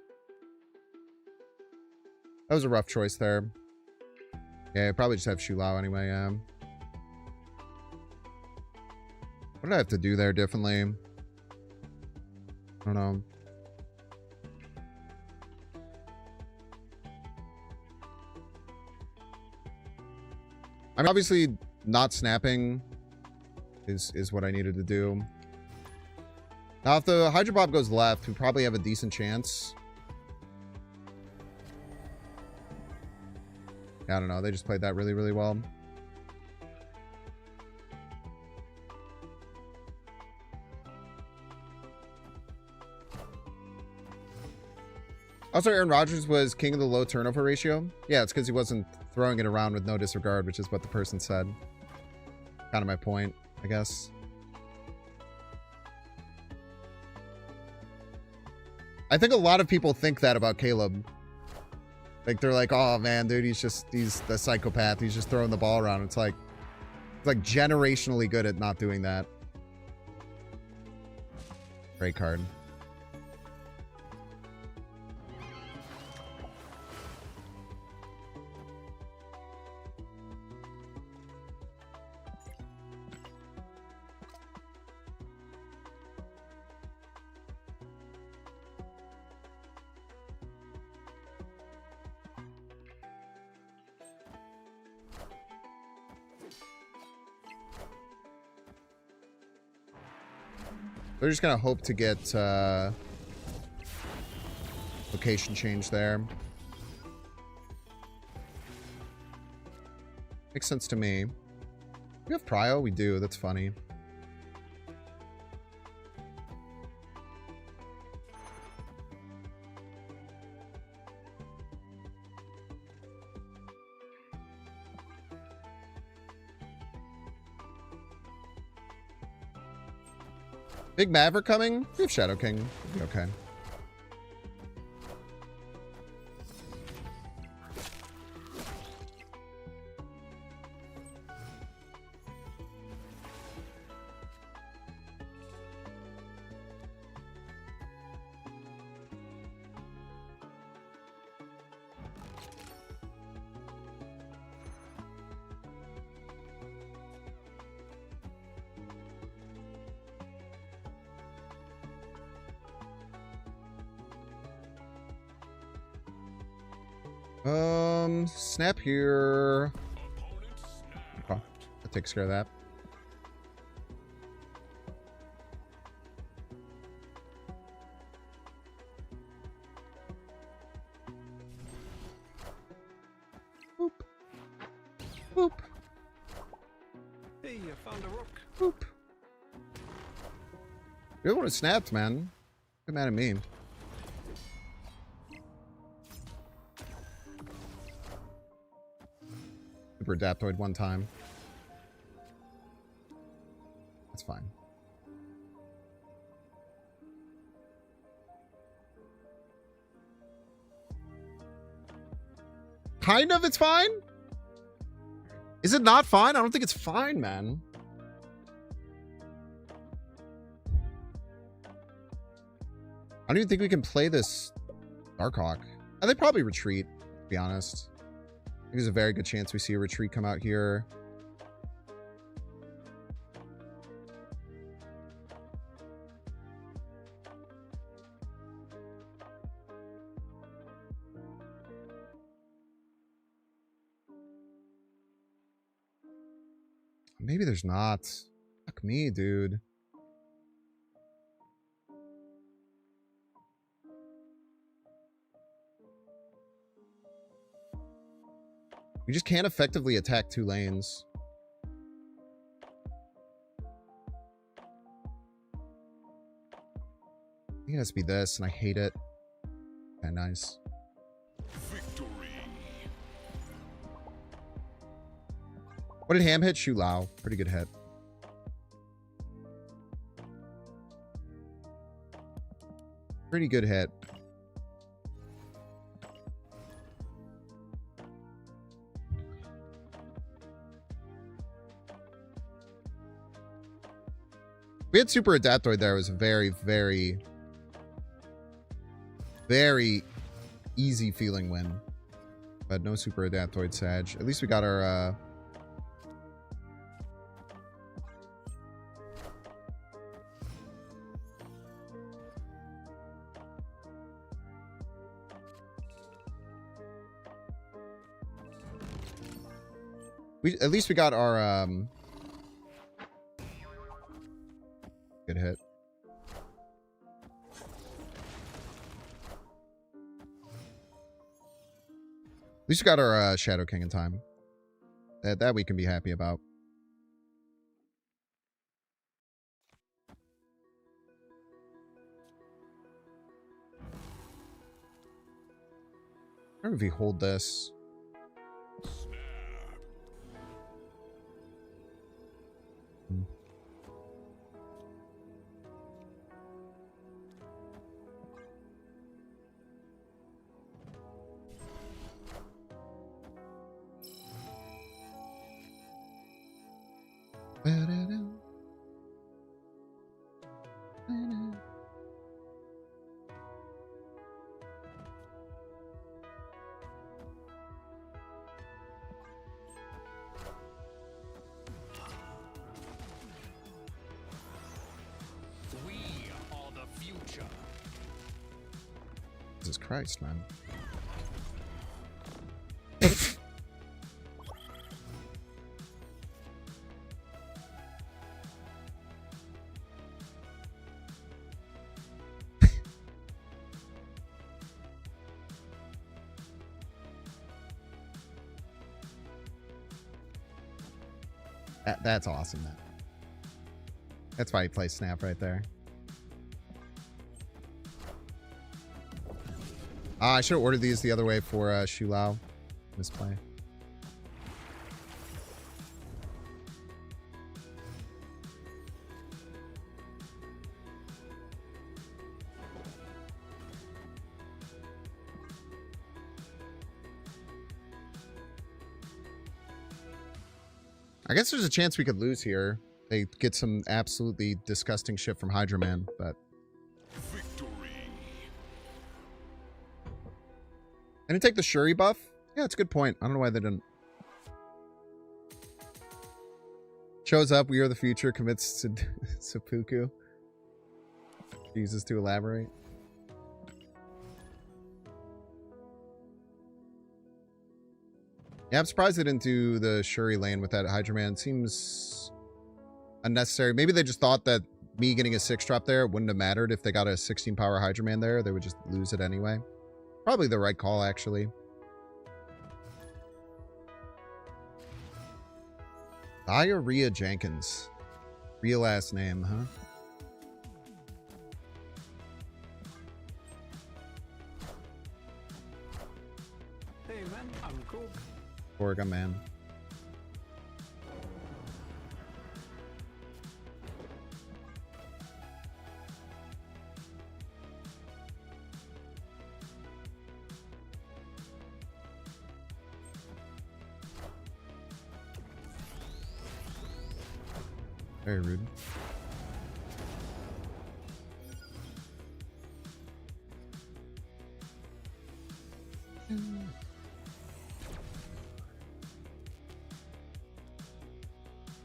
That was a rough choice there. Yeah, I probably just have Shulao anyway, yeah. What did I have to do there differently? I don't know. I mean, obviously, not snapping is what I needed to do. Now, if the Hydra Bob goes left, we probably have a decent chance. I don't know. They just played that really, really well. Also, Aaron Rodgers was king of the low turnover ratio. Yeah, it's because he wasn't throwing it around with no disregard, which is what the person said. Kind of my point, I guess. I think a lot of people think that about Caleb. Like, they're like, oh man, dude, he's the psychopath. He's just throwing the ball around. It's like generationally good at not doing that. Great card. They're just gonna hope to get location change there. Makes sense to me. We have Prio? We do. That's funny. Big Maverick coming? We have Shadow King. We'll be okay. Snap here. Okay, that takes care of that. Boop. Boop. Hey, you found a rook. Boop. Good one, it snapped, man. Good mad at me. Super Adaptoid one time. That's fine. Kind of, it's fine? Is it not fine? I don't think it's fine, man. I don't even think we can play this Darkhawk. They probably retreat, to be honest. I think there's a very good chance we see a retreat come out here. Maybe there's not. Fuck me, dude. We just can't effectively attack two lanes. I think it has to be this, and I hate it. Okay, nice. Victory. What did Ham hit? Shu Lao. Pretty good hit. Pretty good hit. We had Super Adaptoid there. It was a very, very, very easy feeling win. But no Super Adaptoid Sag. At least we got our... At least we got our... Good hit. At least we got our Shadow King in time. That we can be happy about. I don't know if we hold this. We are the future. Jesus Christ, man. That's awesome, man. That's why he plays Snap right there. I should have ordered these the other way for Shu Lao. Misplay. I guess there's a chance we could lose here. They get some absolutely disgusting shit from Hydra Man, but... Victory. Can it take the Shuri buff? Yeah, it's a good point. I don't know why they didn't. Shows up, we are the future, commits to seppuku. Uses to elaborate. Yeah, I'm surprised they didn't do the Shuri lane with that Hydra Man. Seems unnecessary. Maybe they just thought that me getting a 6-drop there wouldn't have mattered if they got a 16 power Hydra Man there. They would just lose it anyway. Probably the right call, actually. Diarrhea Jenkins. Real ass name, huh? Hey man, I'm cool. Orga man. Very rude.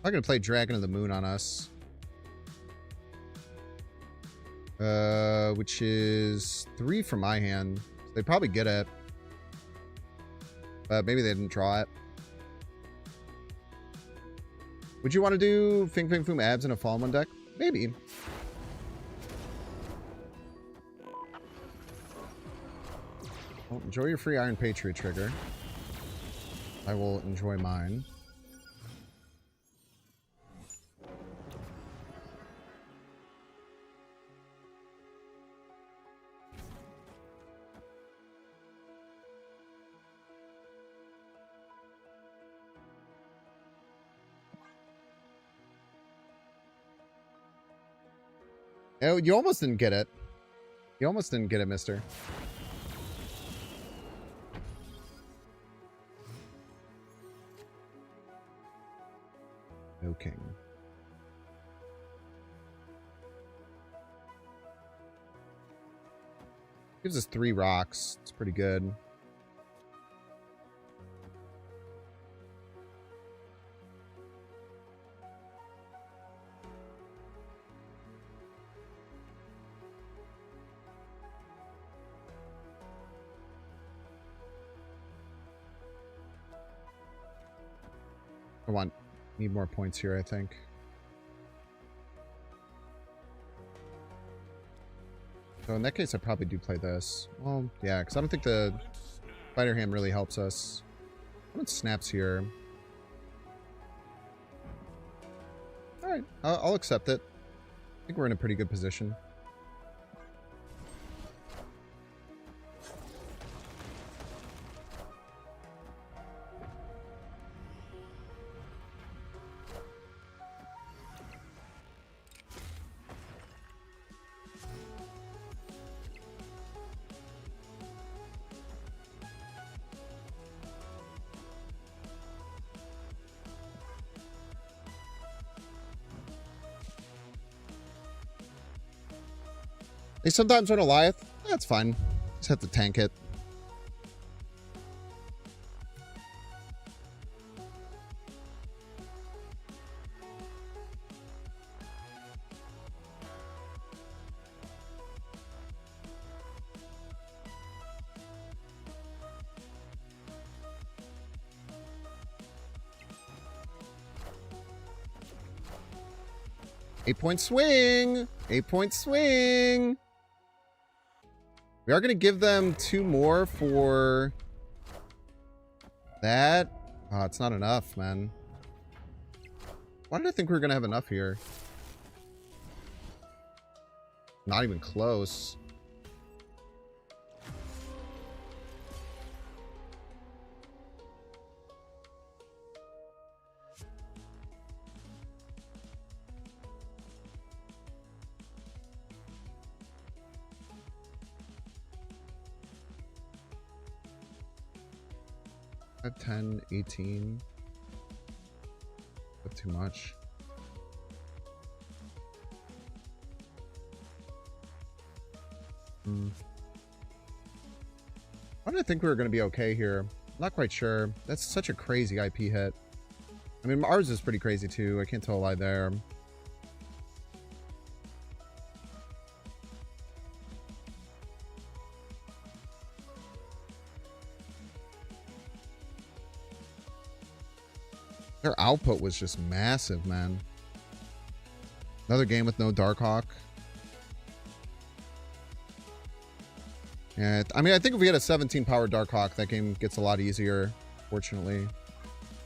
I'm gonna play Dragon of the Moon on us. Which is 3 from my hand. They probably get it. But maybe they didn't draw it. Would you want to do Fing Fing Foom Abs in a Fallen One deck? Maybe. Well, enjoy your free Iron Patriot trigger. I will enjoy mine. Oh, you almost didn't get it. You almost didn't get it, mister. No king. Gives us 3 rocks. It's pretty good. Need more points here, I think. So in that case, I probably do play this. Well, yeah, because I don't think the Spider Ham really helps us. I want snaps here. Alright, I'll accept it. I think we're in a pretty good position. They sometimes run Goliath. That's fine. Just have to tank it. Eight-point swing. 8-point swing. We are going to give them 2 more for that. Oh, it's not enough, man. Why did I think we were going to have enough here? Not even close. At 10, 18. That's too much. Why did I think we were going to be okay here? Not quite sure. That's such a crazy IP hit. I mean, ours is pretty crazy too. I can't tell a lie there. Their output was just massive, man. Another game with no Darkhawk. Yeah, I mean, I think if we had a 17 power Darkhawk, that game gets a lot easier, fortunately.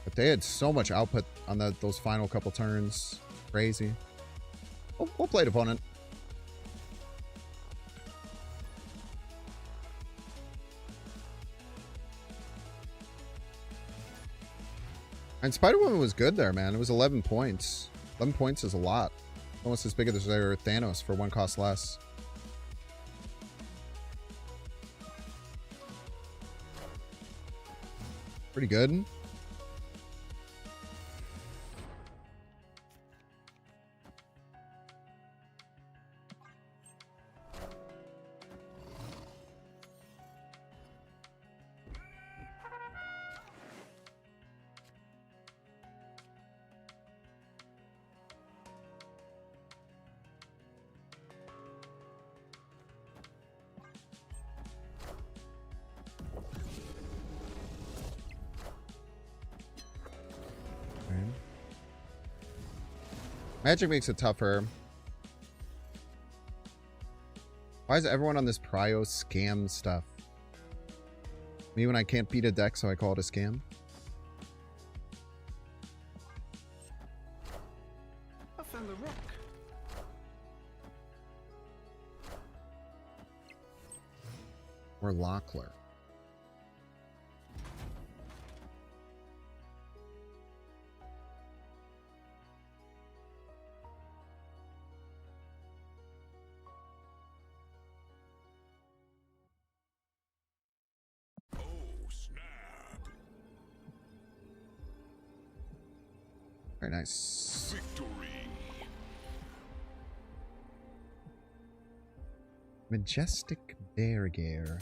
But they had so much output on those final couple turns. Crazy. We'll play it, opponent. And Spider-Woman was good there, man. It was 11 points. 11 points is a lot. Almost as big as their Thanos for 1 cost less. Pretty good. Magic makes it tougher. Why is everyone on this Prio scam stuff? Me when I can't beat a deck, so I call it a scam? I found a rock. Or Lockler. Very nice. Victory. Majestic Berger.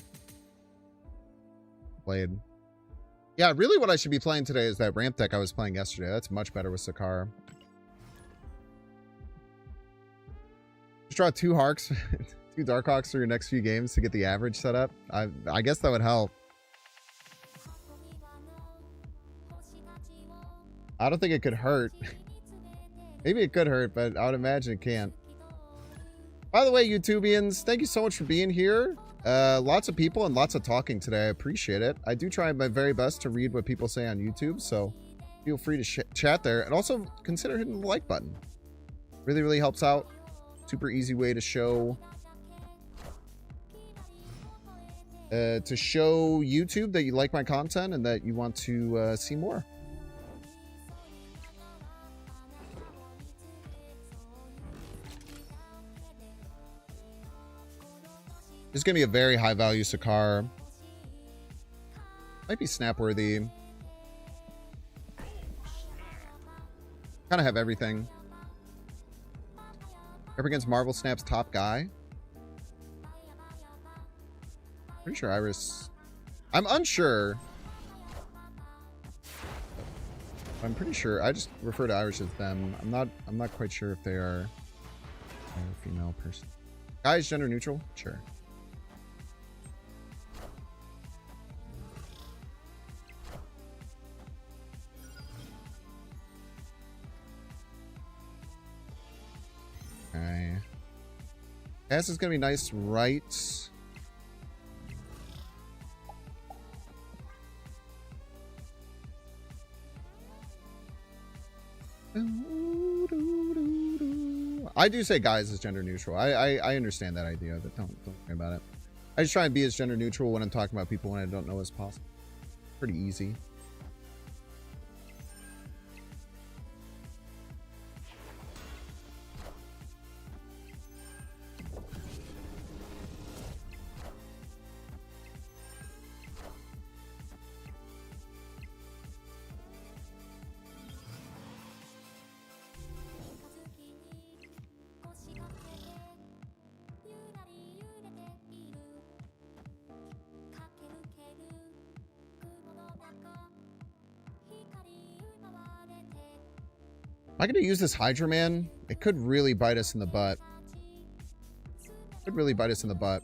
Played. Yeah, really what I should be playing today is that ramp deck I was playing yesterday. That's much better with Sakar. Just draw 2 Harks, 2 Darkhawks for your next few games to get the average set up. I guess that would help. I don't think it could hurt. Maybe it could hurt, but I would imagine it can't. By the way, YouTubians, thank you so much for being here. Lots of people and lots of talking today. I appreciate it. I do try my very best to read what people say on YouTube, so feel free to chat there. And also consider hitting the like button. Really, really helps out. Super easy way to show YouTube that you like my content and that you want to see more. This is going to be a very high value Sakar. Might be snap-worthy. Kind of have everything. Up against Marvel Snap's top guy. Pretty sure Iris... I'm unsure. I'm pretty sure. I just refer to Iris as them. I'm not quite sure if they are a female person. Guy is gender neutral? Sure. Okay. This is gonna be nice, right? I do say guys is gender neutral. I understand that idea, but don't worry about it. I just try and be as gender neutral when I'm talking about people when I don't know as possible. Pretty easy. Am I going to use this Hydra Man? It could really bite us in the butt. Could really bite us in the butt.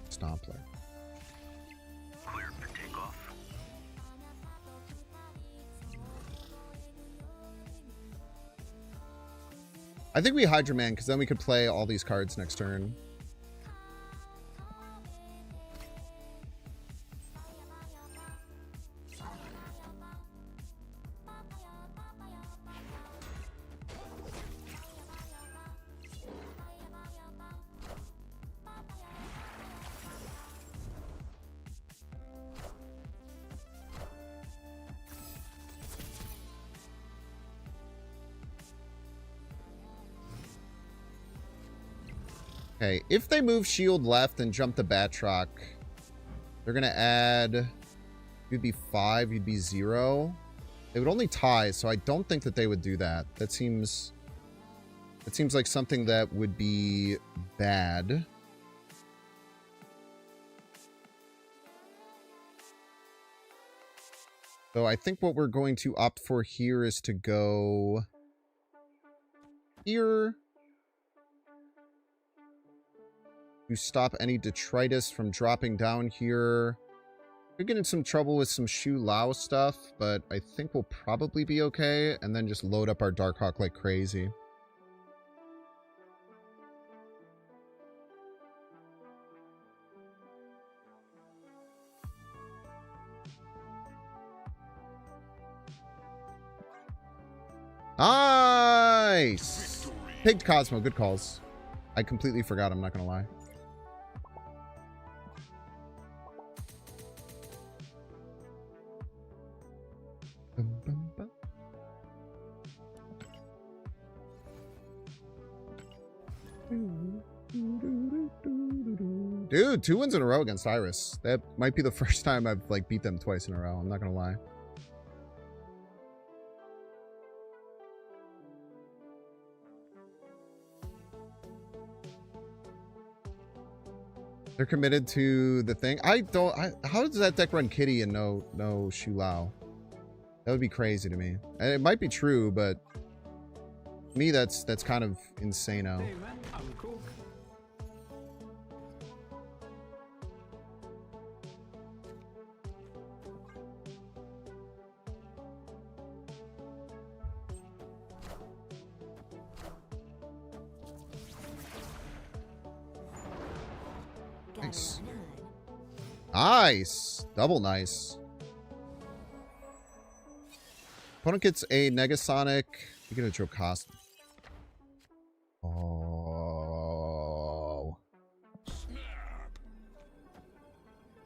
Stompler. Clear for takeoff. I think we Hydra Man because then we could play all these cards next turn. Okay, if they move shield left and jump the Batroc, they're going to add... You'd be 5, you'd be 0. They would only tie, so I don't think that they would do that. That seems like something that would be bad. So I think what we're going to opt for here is to go here. To stop any detritus from dropping down here. Could get in some trouble with some Shu Lao stuff, but I think we'll probably be okay. And then just load up our Darkhawk like crazy. Nice! Pigged Cosmo, good calls. I completely forgot, I'm not gonna lie. Dude, 2 wins in a row against Iris. That might be the first time I've like beat them twice in a row. I'm not gonna lie. They're committed to the thing. How does that deck run Kitty and no Shu Lao? That would be crazy to me. And it might be true, but to me that's kind of insane-o. Hey man, I'm cool. Nice. Nice. Double nice. Opponent gets a Negasonic. You get a Jocasta. Oh.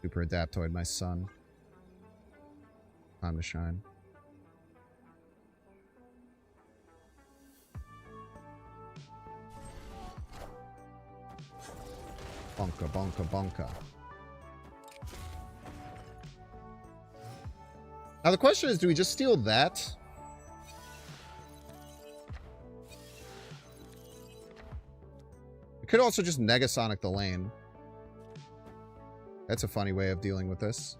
Super Adaptoid, my son. Time to shine. Bonka, bonka, bonka. Now the question is, do we just steal that? We could also just Negasonic the lane. That's a funny way of dealing with this.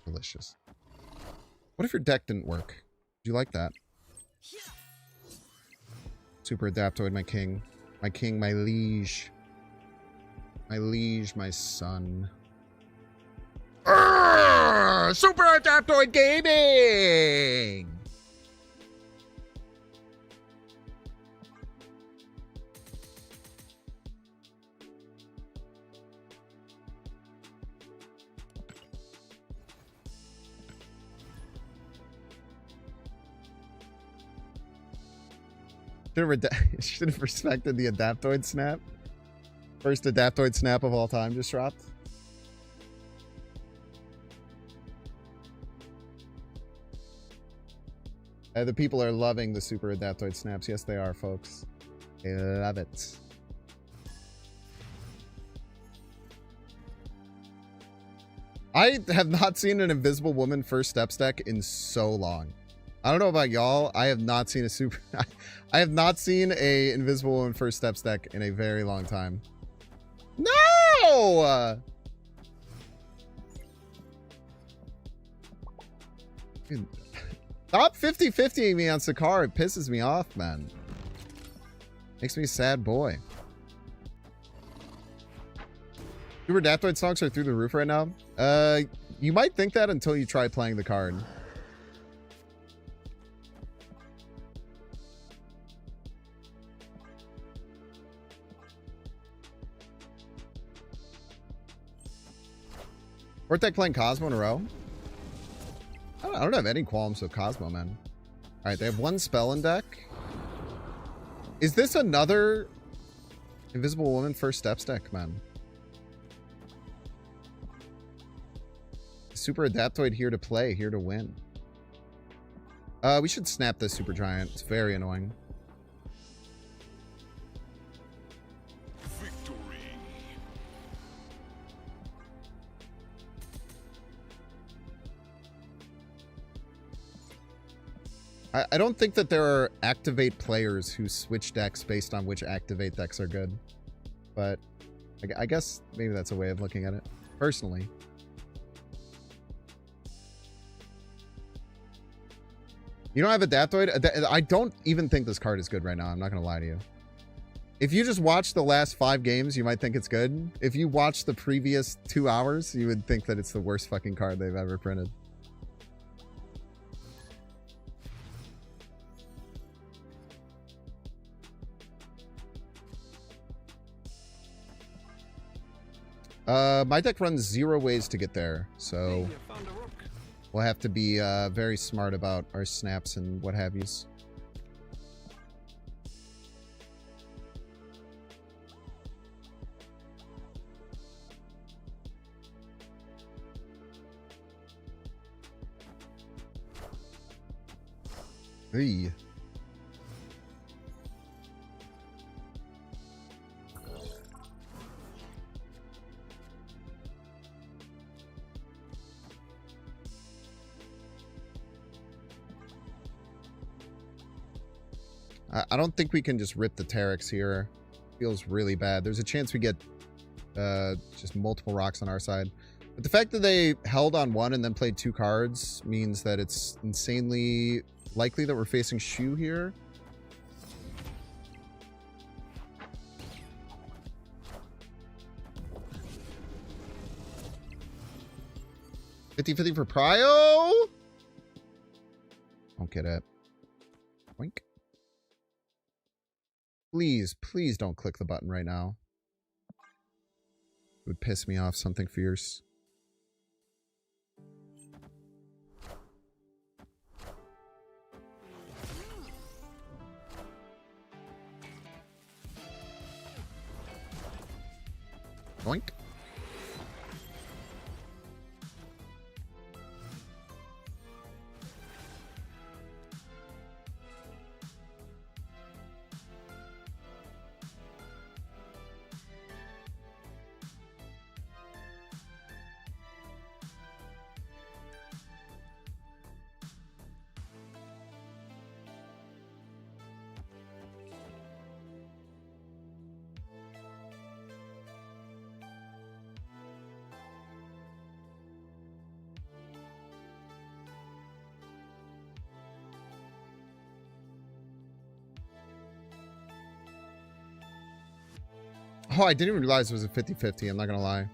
Delicious. What if your deck didn't work? Do you like that? Super Adaptoid, my king. My king, my liege. My liege, my son. Urgh! Super Adaptoid Gaming! Should have respected the Adaptoid snap. First Adaptoid snap of all time just dropped. The people are loving the Super Adaptoid snaps. Yes, they are, folks. They love it. I have not seen an Invisible Woman first steps deck in so long. I don't know about y'all. I have not seen a super... I have not seen a Invisible Woman first steps deck in a very long time. No! Dude, stop 50-50ing me on Sakar. It pisses me off, man. Makes me a sad boy. Super Adaptoid songs are through the roof right now. You might think that until you try playing the card. Weren't they playing Cosmo in a row? I don't have any qualms with Cosmo, man. Alright, they have one spell in deck. Is this another Invisible Woman first steps deck, man? Super Adaptoid here to play, here to win. We should snap this Super Giant. It's very annoying. I don't think that there are activate players who switch decks based on which activate decks are good. But I guess maybe that's a way of looking at it. Personally. You don't have Adaptoid? I don't even think this card is good right now. I'm not going to lie to you. If you just watch the last 5 games, you might think it's good. If you watch the previous 2 hours, you would think that it's the worst fucking card they've ever printed. My deck runs 0 ways to get there, so we'll have to be very smart about our snaps and what have yous. Hey. I don't think we can just rip the Terex here. Feels really bad. There's a chance we get just multiple rocks on our side. But the fact that they held on 1 and then played 2 cards means that it's insanely likely that we're facing Shu here. $50-50 for Prio? Don't get it. Wink. Please, please don't click the button right now. It would piss me off something fierce. Boink. Oh, I didn't even realize it was a 50-50. I'm not gonna lie.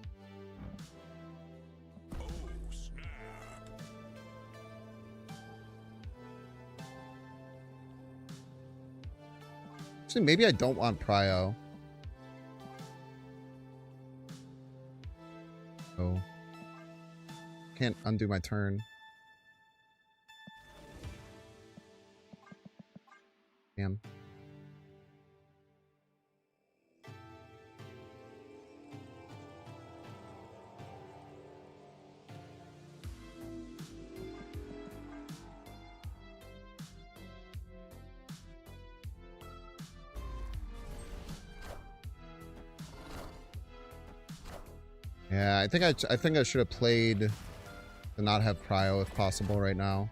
Actually, maybe I don't want prio. Oh. Can't undo my turn. Damn. Yeah, I think I should have played to not have prio if possible right now.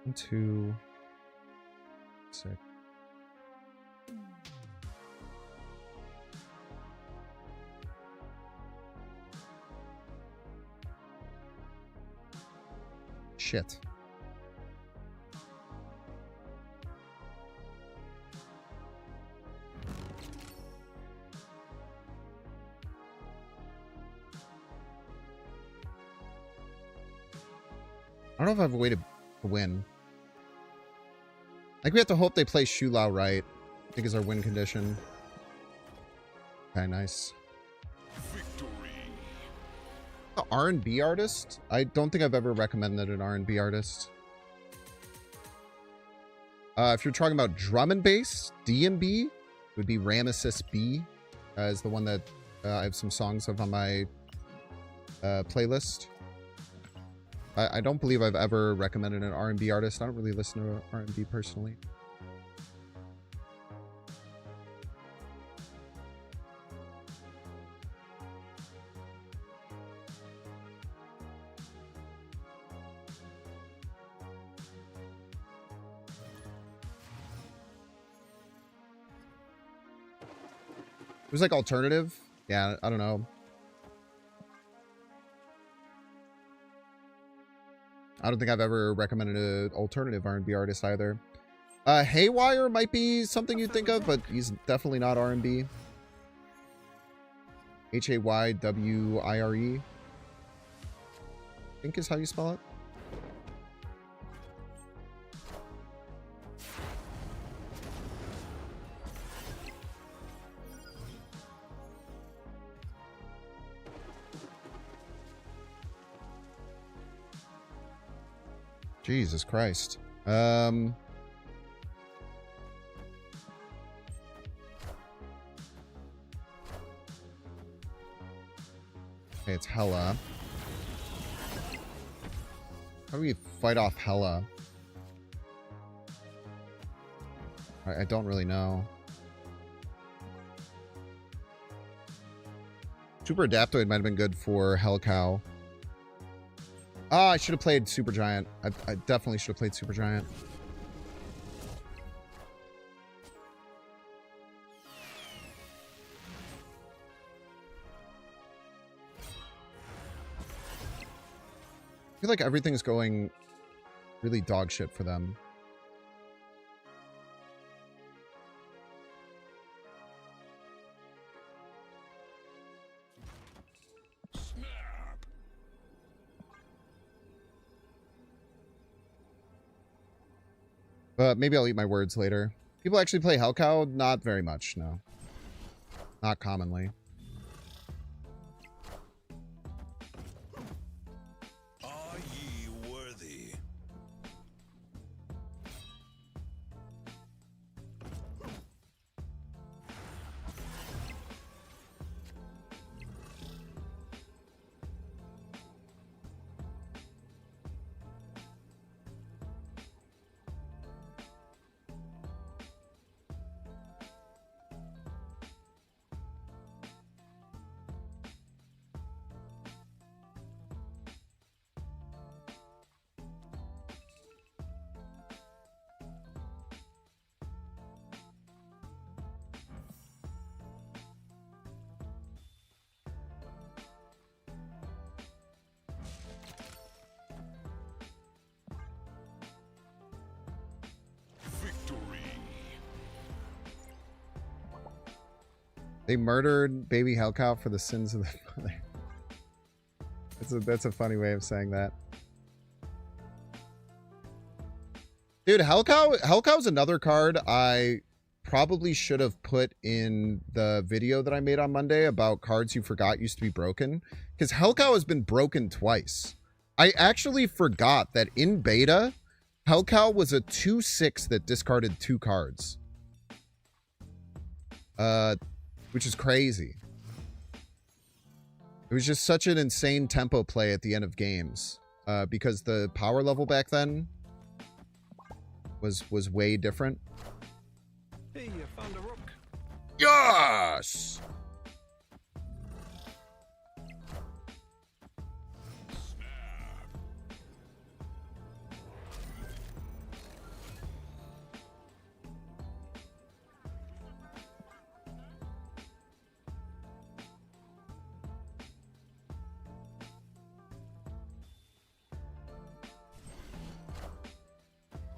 One, two, six. Shit. I don't know if I have a way to win. I think we have to hope they play Shu Lao right. I think is our win condition. Okay, nice. Victory. R&B artist? I don't think I've ever recommended an R&B artist. If you're talking about drum and bass, D&B, it would be Ramesses B. Is the one that I have some songs of on my playlist. I don't believe I've ever recommended an R&B artist. I don't really listen to R&B personally. It was like alternative. Yeah, I don't know. I don't think I've ever recommended an alternative R&B artist either. Haywire might be something you'd think of, but he's definitely not R&B. Haywire, I think is how you spell it. Jesus Christ. Okay, it's Hella. How do we fight off Hella? I don't really know. Super Adaptoid might have been good for Hellcow. Ah, I should have played Super Giant. I definitely should have played Super Giant. I feel like everything's going really dog shit for them. But maybe I'll eat my words later. People actually play Hellcow? Not very much, no. Not commonly. Are ye worthy? They murdered baby Hellcow for the sins of the father. That's a funny way of saying that. Dude, Hellcow's another card I probably should have put in the video that I made on Monday about cards you forgot used to be broken. Because Hellcow has been broken twice. I actually forgot that in beta, Hellcow was a 2/6 that discarded 2 cards. Which is crazy. It was just such an insane tempo play at the end of games. Because the power level back then was way different. Hey, I found a rook. Yes!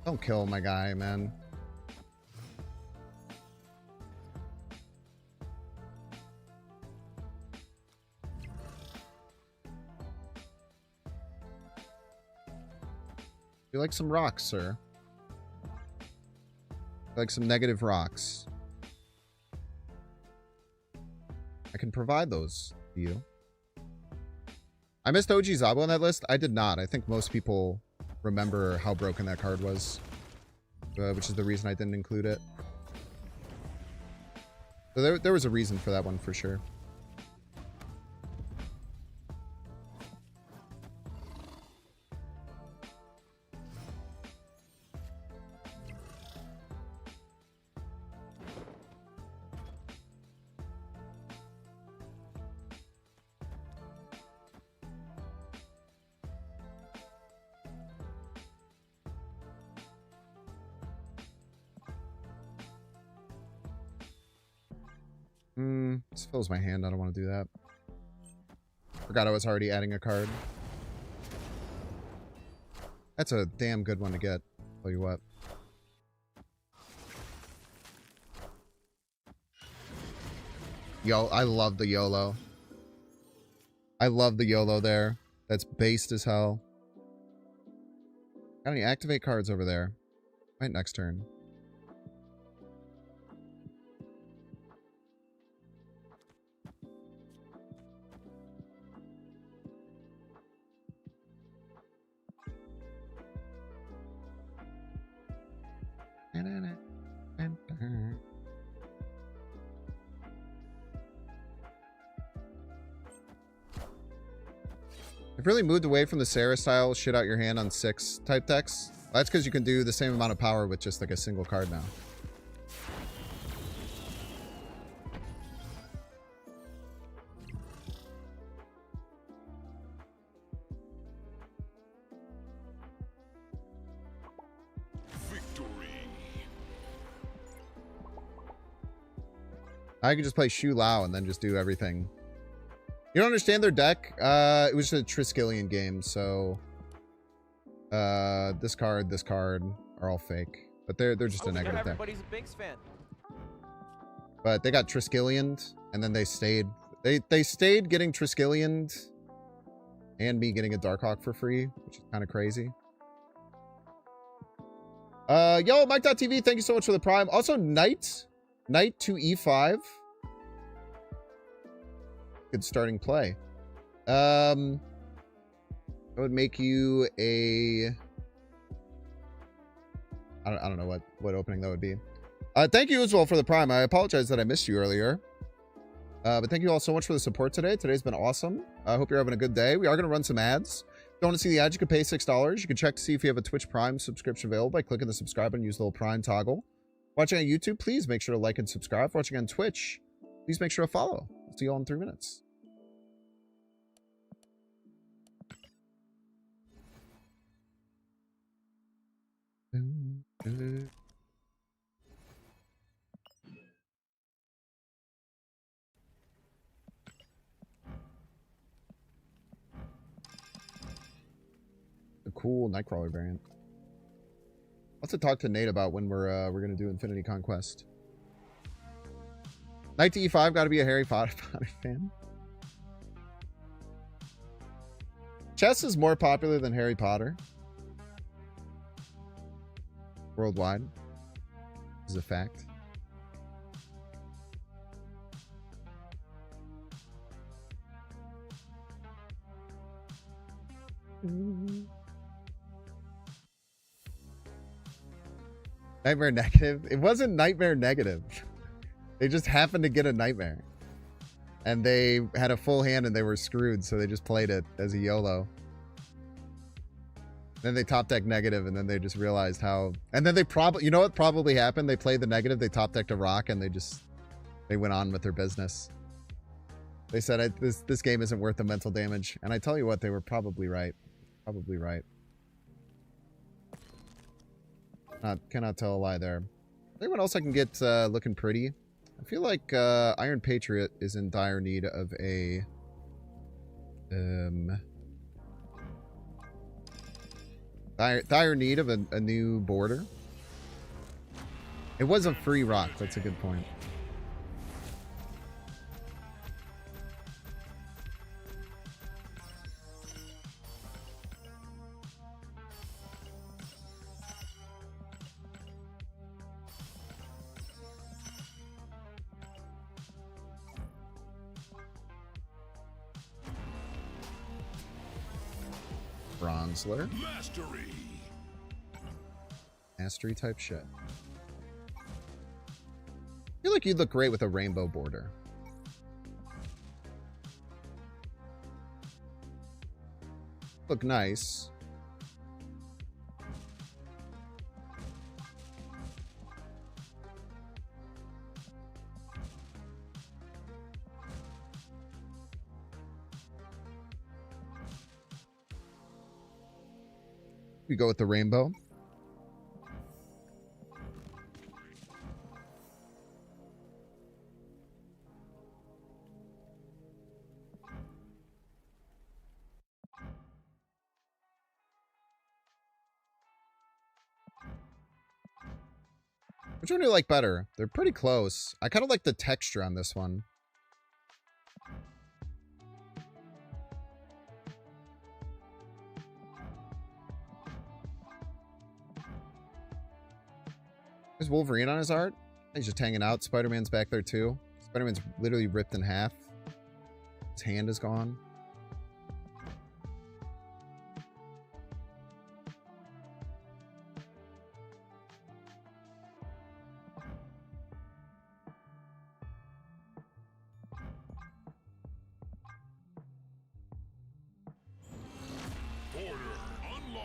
Don't kill my guy, man. You like some rocks, sir? You like some negative rocks? I can provide those to you. I missed OG Zabo on that list. I did not. I think most people remember how broken that card was, which is the reason I didn't include it. So there was a reason for that one for sure. This fills my hand. I don't want to do that. Forgot I was already adding a card. That's a damn good one to get. Tell you what. Yo, I love the YOLO. I love the YOLO there. That's based as hell. Got any activate cards over there? Right, next turn. I've really moved away from the Sarah style shit out your hand on 6 type decks. Well, that's because you can do the same amount of power with just like a single card now. I could just play Shu Lao and then just do everything. You don't understand their deck? It was just a Triskelion game, so this card are all fake. But they're just a negative deck. Everybody's a Binks fan. But they got Triskelion, and then they stayed getting Triskelion and me getting a Darkhawk for free, which is kind of crazy. Yo, Mike.tv, thank you so much for the prime. Also, Knight to E5. Good starting play. That would make you a... I don't know what opening that would be. Thank you as well for the prime. I apologize that I missed you earlier. But thank you all so much for the support today. Today's been awesome. I hope you're having a good day. We are going to run some ads. If you want to see the ads, you can pay $6. You can check to see if you have a Twitch Prime subscription available by clicking the subscribe and use the little Prime toggle. Watching on YouTube, please make sure to like and subscribe. Watching on Twitch, please make sure to follow. See you all in 3 minutes. A cool Nightcrawler variant. Let's talk to Nate about when we're gonna do Infinity Conquest. Knight to e5, got to be a Harry Potter fan. Chess is more popular than Harry Potter. Worldwide. This is a fact. Nightmare negative? It wasn't nightmare negative. They just happened to get a nightmare. And they had a full hand and they were screwed, so they just played it as a YOLO. Then they top deck negative, and then they just realized how... And then they probably... You know what probably happened? They played the negative, they top decked a rock, and they went on with their business. They said, this game isn't worth the mental damage. And I tell you what, they were probably right. Probably right. Cannot tell a lie there. Anyone else I can get looking pretty? I feel like Iron Patriot is in dire need of a... dire need of a new border. It was a free rock. That's a good point. Bronzler. Mastery. Mastery type shit. I feel like you'd look great with a rainbow border. Look nice. We go with the rainbow. Which one do you like better? They're pretty close. I kind of like the texture on this one. Is Wolverine on his art? He's just hanging out. Spider-Man's back there too. Spider-Man's literally ripped in half. His hand is gone. Order unlock.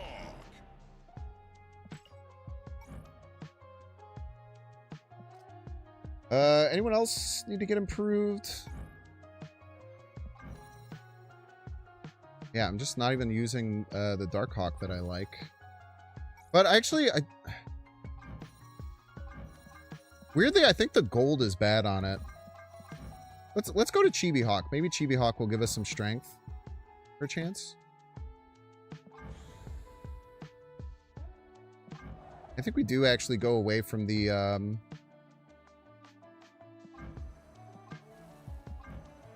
Anyone else need to get improved? Yeah, I'm just not even using the Darkhawk that I like. But actually, weirdly, I think the gold is bad on it. Let's go to Chibi Hawk. Maybe Chibi Hawk will give us some strength for a chance. I think we do actually go away from the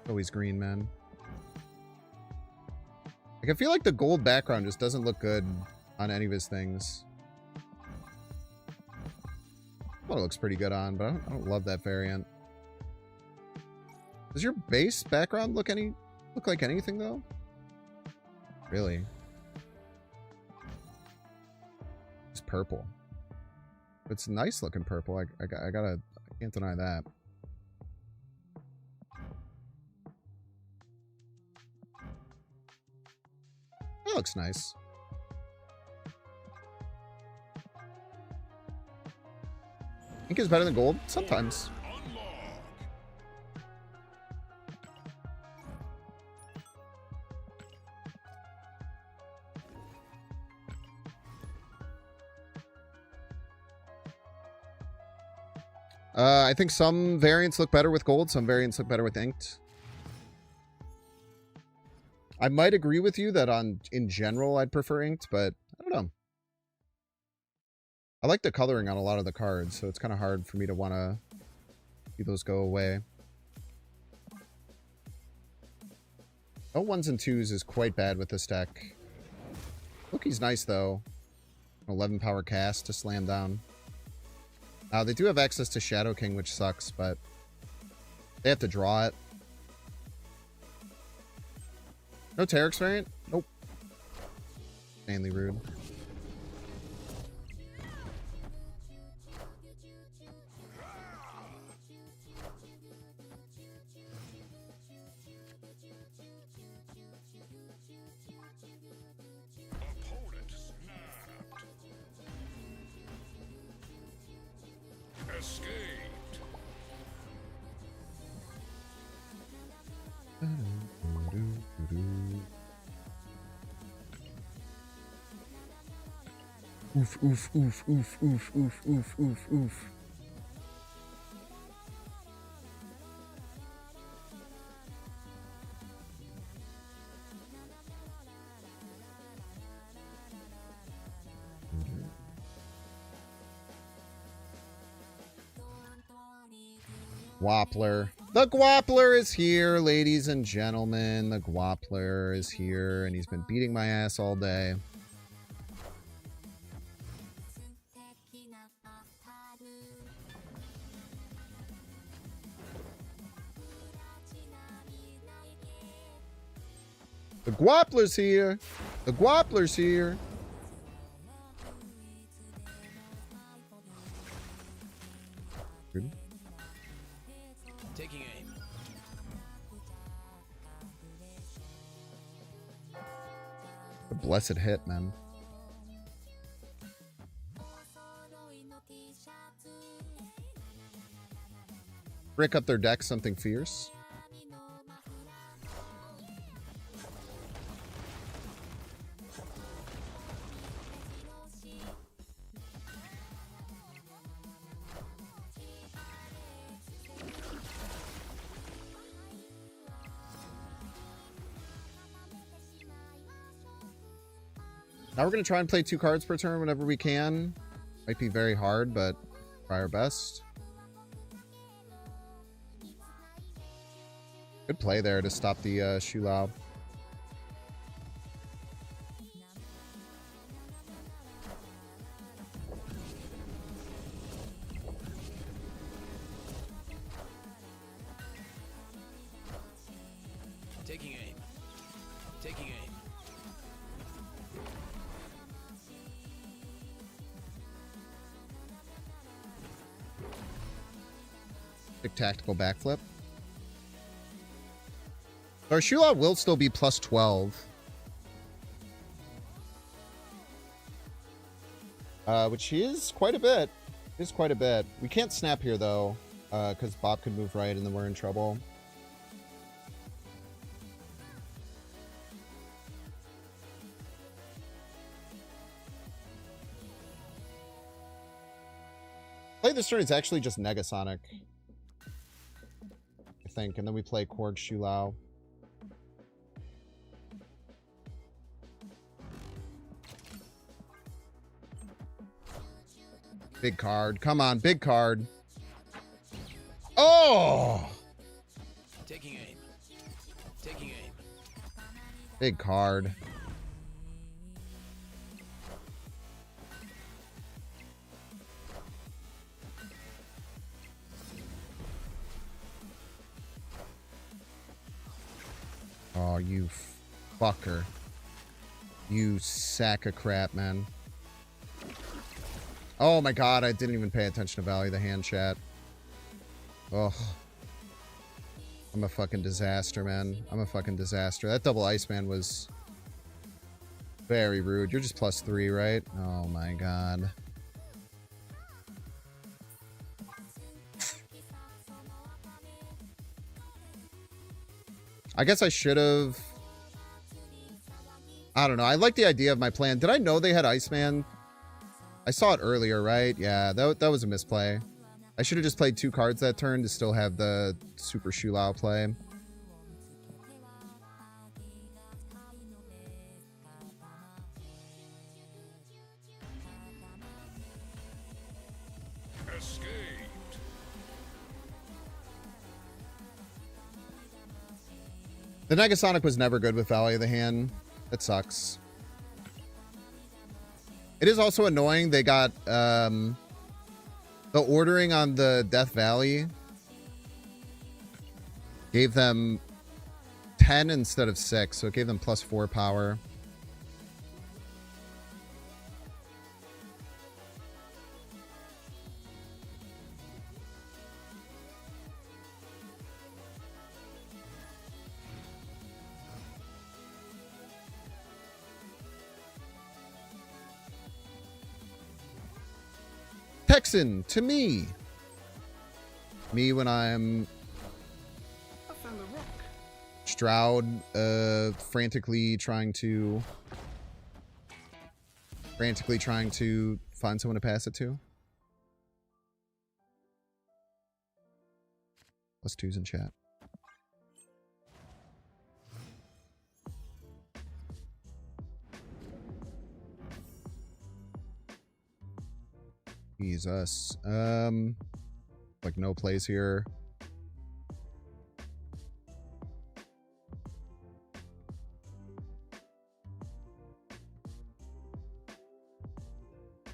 always green, man. Like, I feel like the gold background just doesn't look good on any of his things. Well, it looks pretty good on, but I don't love that variant. Does your base background look like anything, though? Really? It's purple. It's nice looking purple. I can't deny that. That looks nice. Ink is better than gold? Sometimes. I think some variants look better with gold, some variants look better with inked. I might agree with you that in general I'd prefer inked, but I don't know. I like the coloring on a lot of the cards, so it's kind of hard for me to want to see those go away. Oh, 1s and 2s is quite bad with this deck. Lookie's nice, though. 11 power cast to slam down. They do have access to Shadow King, which sucks, but they have to draw it. No Terex variant? Nope. Insanely rude. Opponent snapped. Escaped. Oof, oof, oof, oof, oof, oof, oof, oof, oof. Gwappler. The Gwappler is here, ladies and gentlemen. The Gwappler is here, and he's been beating my ass all day. The Gwappler's here. The Gwappler's here. Taking aim. The blessed hit, man. Brick up their deck, something fierce. Now we're going to try and play 2 cards per turn whenever we can. Might be very hard, but try our best. Good play there to stop the Shulao. Taking aim. Taking aim. Big tactical backflip. Our Shulao will still be plus 12. Which is quite a bit. Is quite a bit. We can't snap here, though, because Bob could move right and then we're in trouble. Play this turn, it's actually just Negasonic, I think, and then we play Korg Shulao. Big card. Come on, big card. Oh! Taking aim. Taking aim. Big card. Oh, you fucker. You sack of crap, man. Oh my god, I didn't even pay attention to value the hand chat. Oh. I'm a fucking disaster, man. I'm a fucking disaster. That double Iceman was very rude. You're just plus 3, right? Oh my god. I guess I should have... I don't know. I like the idea of my plan. Did I know they had Iceman? I saw it earlier, right? Yeah, that was a misplay. I should have just played 2 cards that turn to still have the Super Shulao play. Escaped. The Negasonic was never good with Valley of the Hand. That sucks. It is also annoying they got the ordering on the Death Valley gave them 10 instead of 6, so it gave them +4 power. Texan to me. Me when I'm I found a rock. Stroud frantically trying to find someone to pass it to. +2s in chat. Jesus. Like no plays here.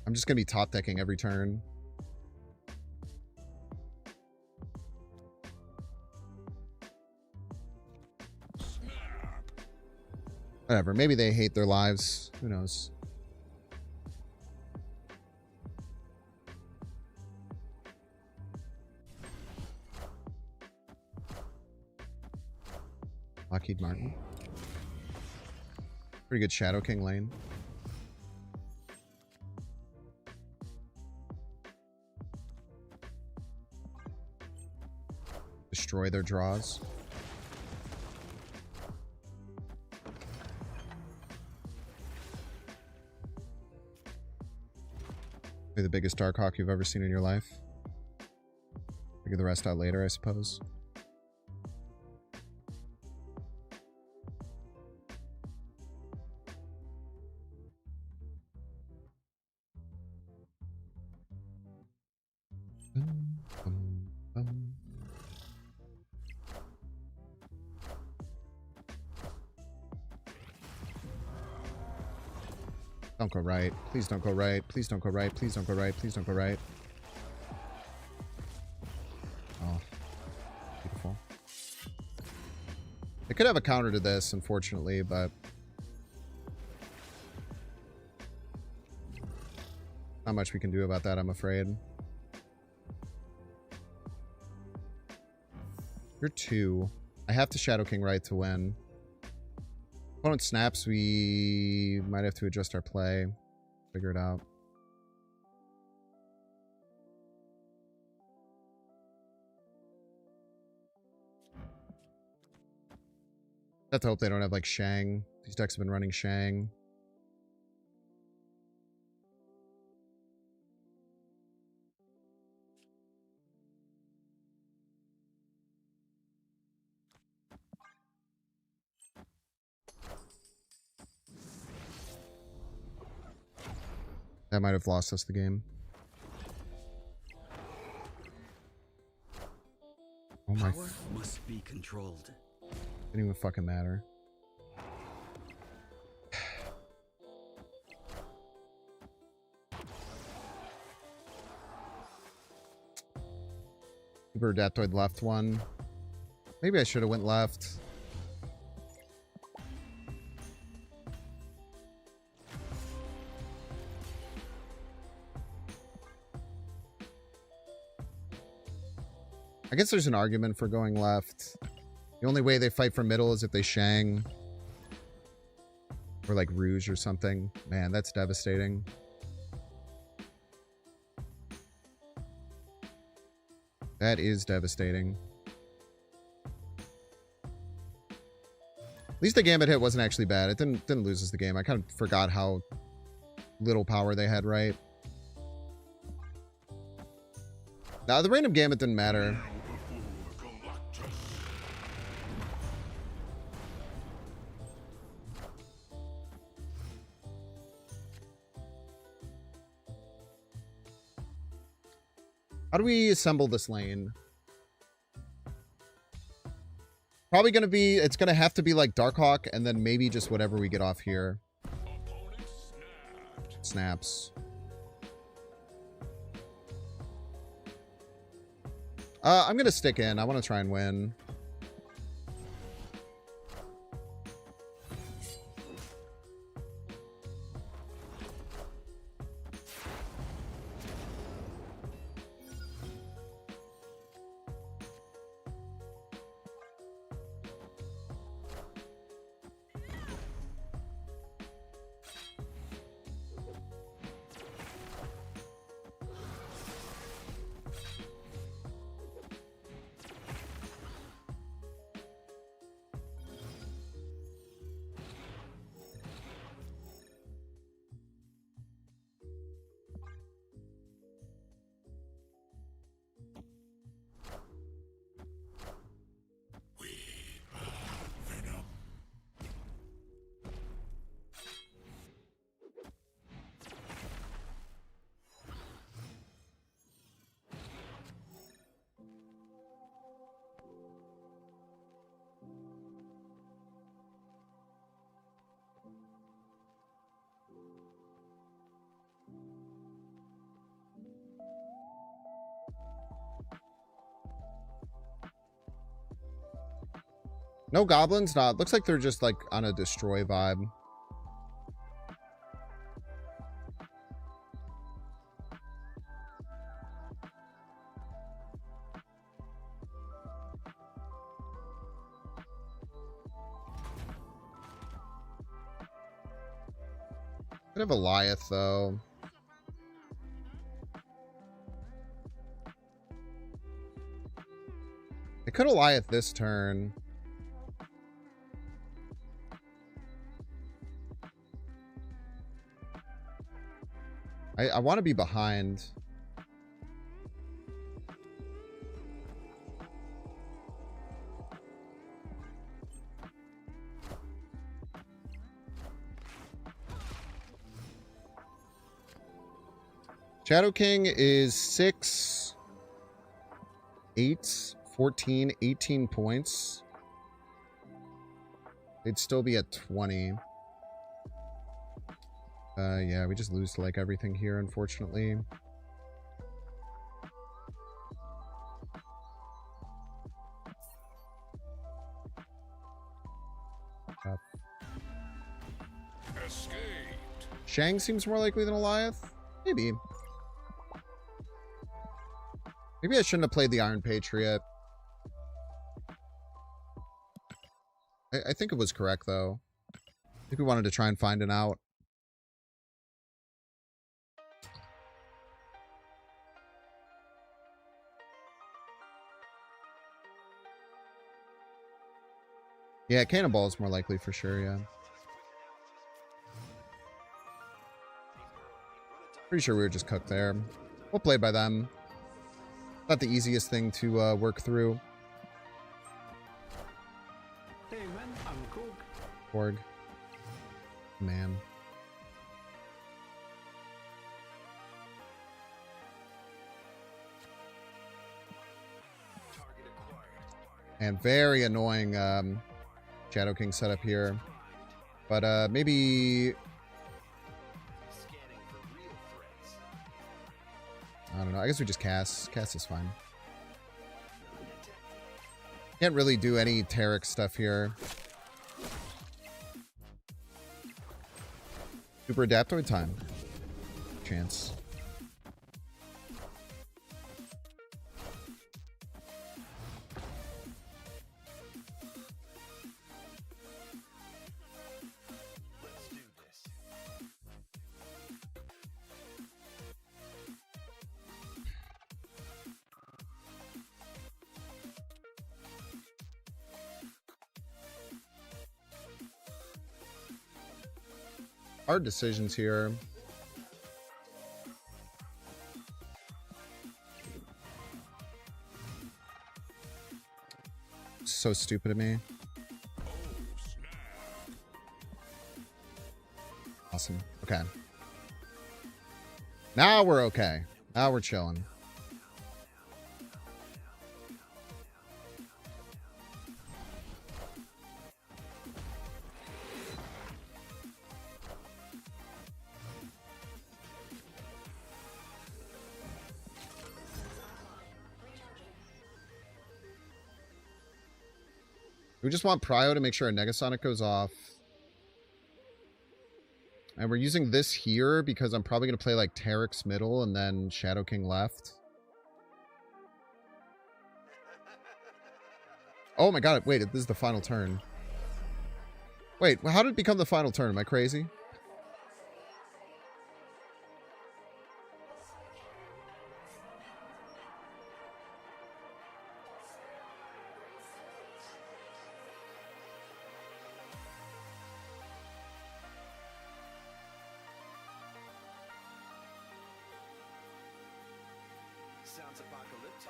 I'm just gonna be top decking every turn. Whatever. Maybe they hate their lives. Who knows? Lockheed Martin. Pretty good Shadow King lane. Destroy their draws. Be the biggest Darkhawk you've ever seen in your life. Figure the rest out later, I suppose. Don't go right. Please don't go right. Please don't go right. Please don't go right. Please don't go right. Oh. Beautiful. They could have a counter to this, unfortunately, but not much we can do about that, I'm afraid. You're 2. I have to Shadow King right to win. Opponent snaps, we might have to adjust our play. Figure it out. I have to hope they don't have like Shang. These decks have been running Shang. That might have lost us the game. Oh my. Power must be controlled. Didn't even fucking matter. Super Adaptoid left one. Maybe I should have went left. I guess there's an argument for going left. The only way they fight for middle is if they Shang. Or like Rouge or something. Man, that's devastating. That is devastating. At least the Gambit hit wasn't actually bad. It didn't lose us the game. I kind of forgot how little power they had, right? Now, the random Gambit didn't matter. How do we assemble this lane? Probably gonna be, it's gonna have to be like Darkhawk and then maybe just whatever we get off here. Snaps. I'm gonna stick in. I want to try and win. No goblins? Nah, it looks like they're just like on a destroy vibe. Bit of Goliath though. I could Goliath this turn. I want to be behind. Shadow King is 6, 8, 14, 18 points. They'd still be at 20. Yeah, we just lose to like everything here, unfortunately. Escaped. Shang seems more likely than Goliath. Maybe. Maybe I shouldn't have played the Iron Patriot. I think it was correct, though. I think we wanted to try and find an out. Yeah, Cannonball is more likely for sure, yeah. Pretty sure we were just cooked there. We'll play by them. Not the easiest thing to work through. Hey man, I'm cook. Borg. Man. And very annoying Shadow King setup here. But maybe... I don't know. I guess we just cast. Cast is fine. Can't really do any Tarek stuff here. Super Adaptoid time. Chance. Hard decisions here. So stupid of me. Awesome. Okay. Now we're okay. Now we're chilling. We just want Prio to make sure our Negasonic goes off. And we're using this here because I'm probably going to play like Terex middle and then Shadow King left. Oh my god, wait, this is the final turn. Wait, how did it become the final turn? Am I crazy? Sounds apocalyptic.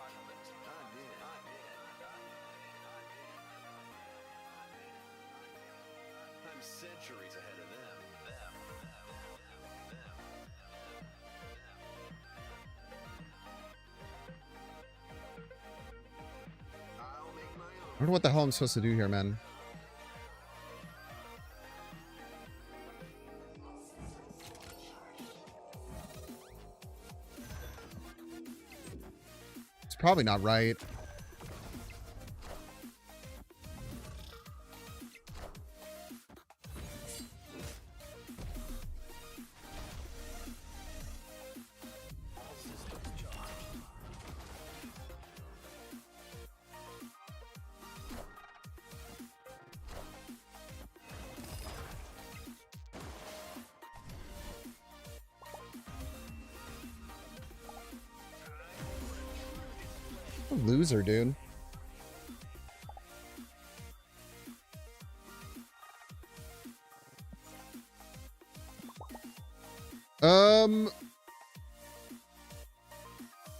I'm centuries ahead of them. I wonder what the hell I'm supposed to do here, man. It's probably not right. What a loser, dude.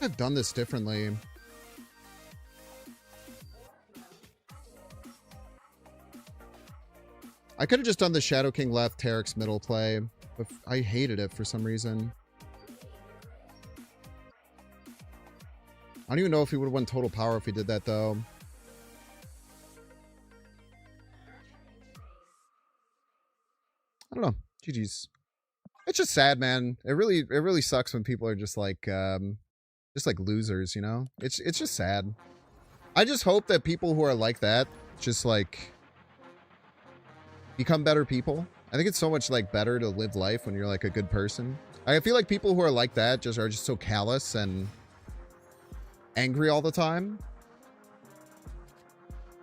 I've done this differently. I could have just done the Shadow King left, Terex middle play, but I hated it for some reason. I don't even know if he would have won total power if he did that, though. I don't know. GG's. It's just sad, man. It really sucks when people are just like losers, you know? It's just sad. I just hope that people who are like that just like become better people. I think it's so much like better to live life when you're like a good person. I feel like people who are like that are just so callous and angry all the time,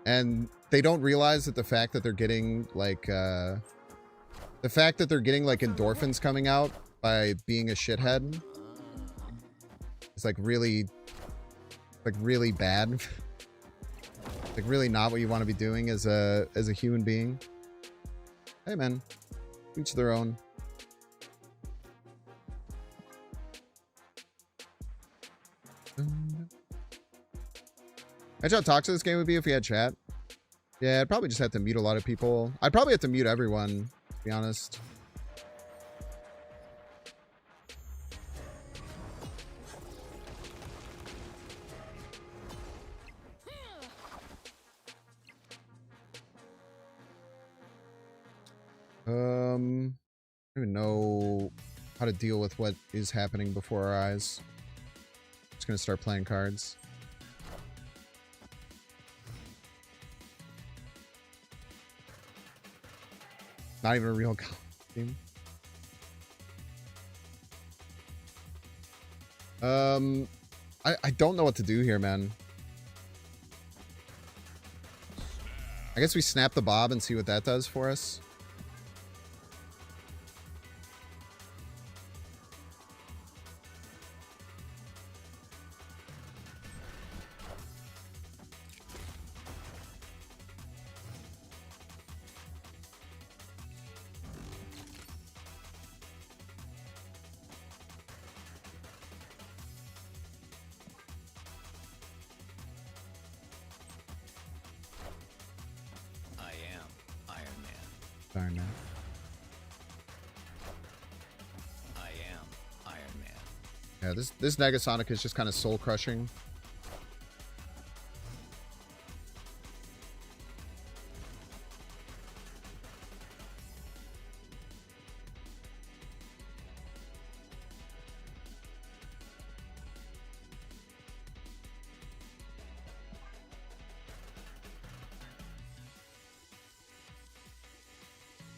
and they don't realize that the fact that they're getting like endorphins coming out by being a shithead is like really bad. Like really not what you want to be doing as a human being. Hey man, each their own. Imagine how toxic this game would be if we had chat. Yeah, I'd probably just have to mute a lot of people. I'd probably have to mute everyone, to be honest. I don't even know how to deal with what is happening before our eyes. Just gonna start playing cards. Not even a real game. I don't know what to do here, man. I guess we snap the bob and see what that does for us. Iron Man. I am Iron Man. Yeah, this Negasonic is just kind of soul crushing.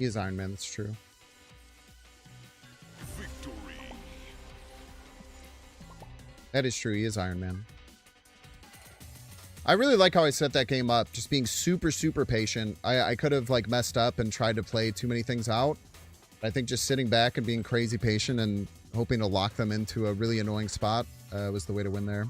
He is Iron Man, that's true. Victory. That is true, he is Iron Man. I really like how I set that game up, just being super, super patient. I could have like messed up and tried to play too many things out. I think just sitting back and being crazy patient and hoping to lock them into a really annoying spot was the way to win there.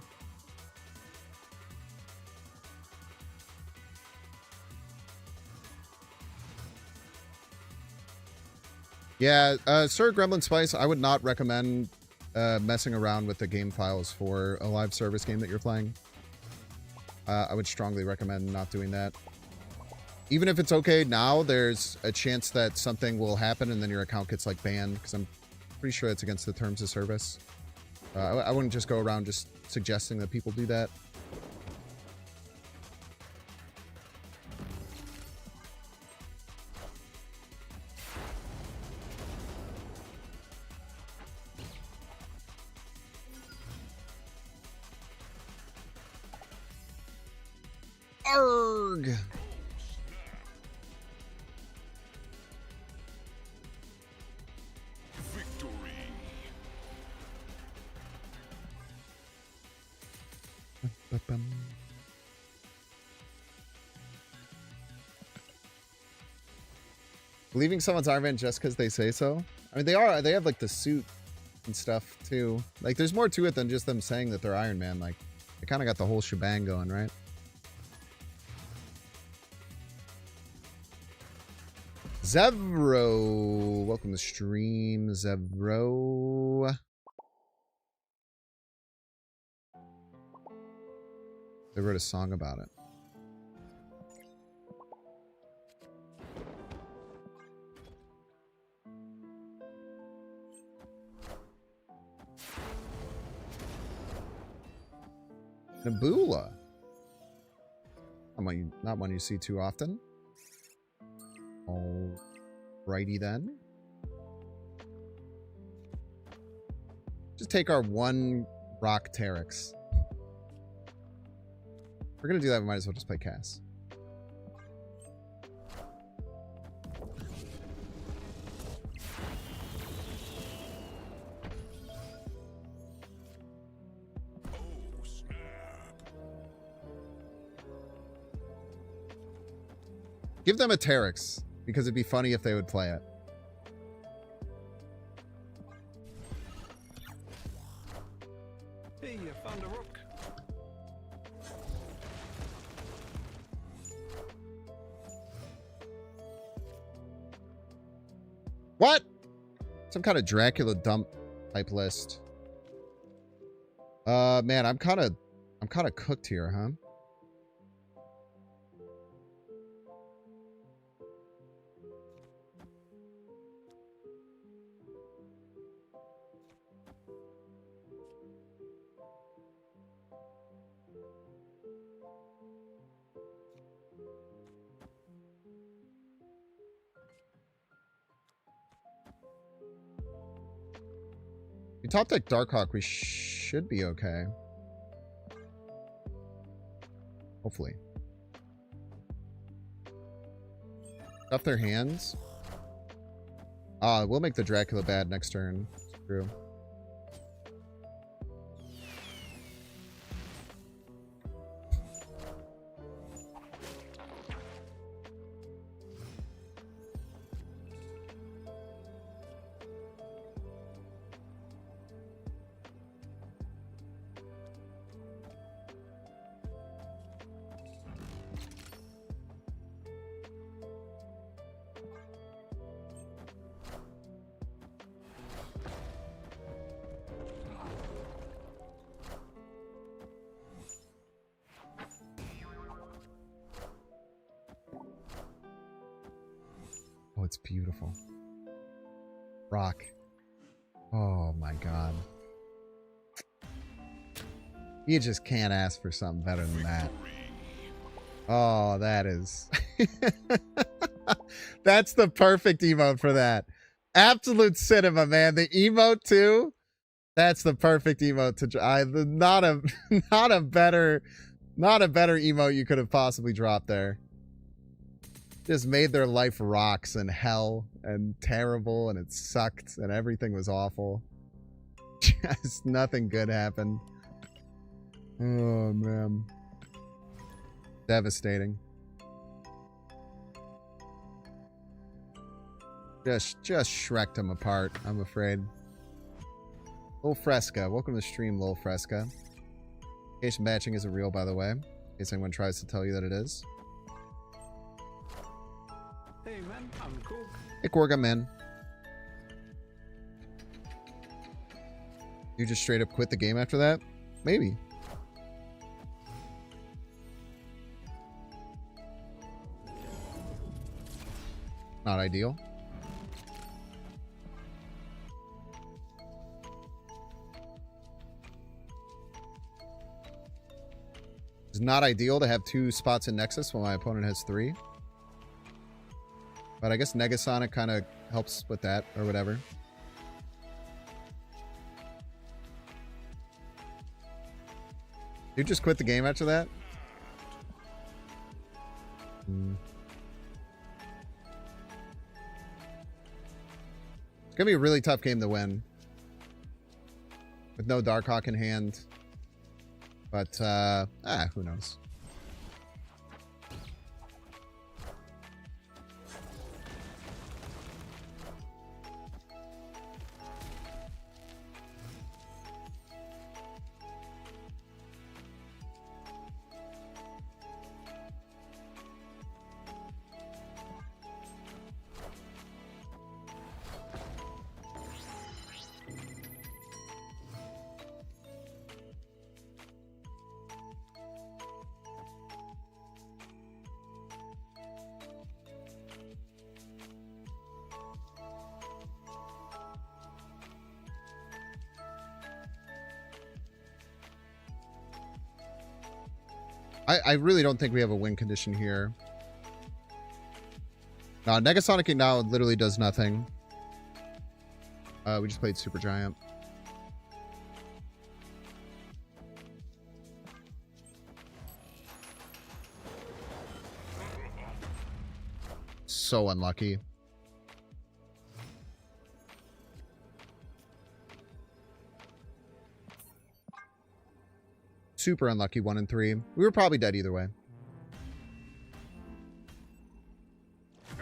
Yeah, Sir Gremlin Spice, I would not recommend messing around with the game files for a live service game that you're playing. I would strongly recommend not doing that. Even if it's okay now, there's a chance that something will happen and then your account gets like banned, because I'm pretty sure it's against the terms of service. I wouldn't just go around just suggesting that people do that. Arg! Victory. Believing someone's Iron Man just because they say so? I mean, they have like the suit and stuff too. Like, there's more to it than just them saying that they're Iron Man. Like, they kind of got the whole shebang going, right? Zevro, welcome to stream, Zevro. They wrote a song about it. Nebula. Not one you see too often. Alrighty then. Just take our one rock Terex. If we're gonna do that, we might as well just play Cass. Oh, snap. Give them a Terex, because it'd be funny if they would play it. Hey, you found a rook. What? Some kind of Dracula dump type list. Man, I'm kind of cooked here, huh? We top deck Darkhawk, we should be okay. Hopefully. Stuff their hands. We'll make the Dracula bad next turn. True. Oh, it's beautiful. Rock. Oh my god. You just can't ask for something better than that. Oh, that is... That's the perfect emote for that. Absolute cinema, man. The emote too. That's the perfect emote to not a better emote you could have possibly dropped there. just made their life rocks and hell and terrible, and it sucked and everything was awful. Just nothing good happened. Oh man. Devastating. Just Shrek'd him apart, I'm afraid. Lil Fresca. Welcome to the stream, Lil Fresca. Location matching isn't real, by the way. In case anyone tries to tell you that it is. Hey man, I'm cool. Hey, Gorga, man. You just straight up quit the game after that? Maybe. Not ideal. It's not ideal to have 2 spots in Nexus while my opponent has 3. But I guess Negasonic kind of helps with that, or whatever. You just quit the game after that? It's gonna be a really tough game to win. With no Darkhawk in hand. But, who knows. I really don't think we have a win condition here. No, Negasonic now literally does nothing. We just played Super Giant. So unlucky. Super unlucky, 1 and 3. We were probably dead either way.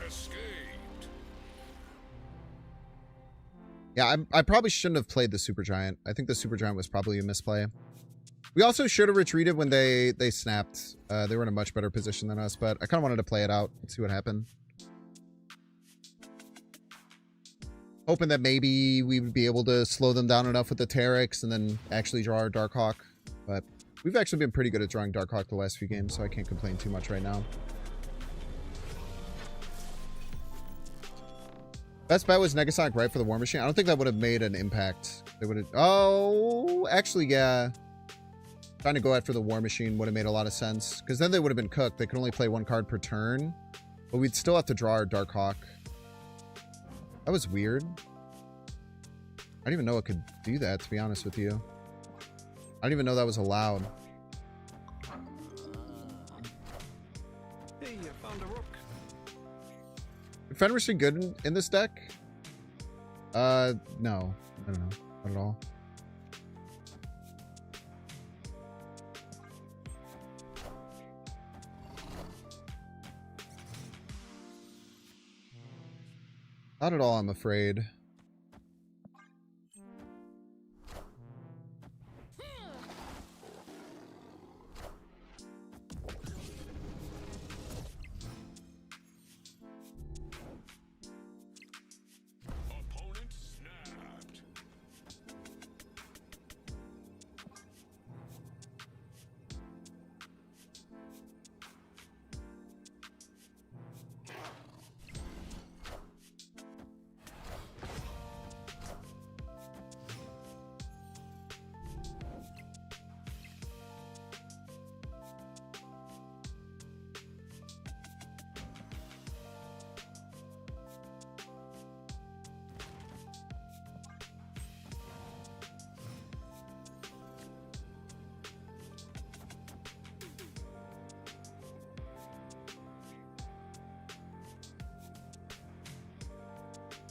Escaped. Yeah, I probably shouldn't have played the Super Giant. I think the Super Giant was probably a misplay. We also should have retreated when they snapped. They were in a much better position than us, but I kind of wanted to play it out and see what happened. Hoping that maybe we would be able to slow them down enough with the Terex and then actually draw our Darkhawk. But we've actually been pretty good at drawing Darkhawk the last few games, so I can't complain too much right now. Best bet was Negasonic right for the War Machine. I don't think that would have made an impact. They would have... Oh, actually, yeah. Trying to go after the War Machine would have made a lot of sense. Because then they would have been cooked. They could only play 1 card per turn. But we'd still have to draw our Darkhawk. That was weird. I didn't even know it could do that, to be honest with you. I didn't even know that was allowed. Hey, you found a rook. Is Fenriston good in this deck? No. I don't know. Not at all. Not at all, I'm afraid. Opponent snapped.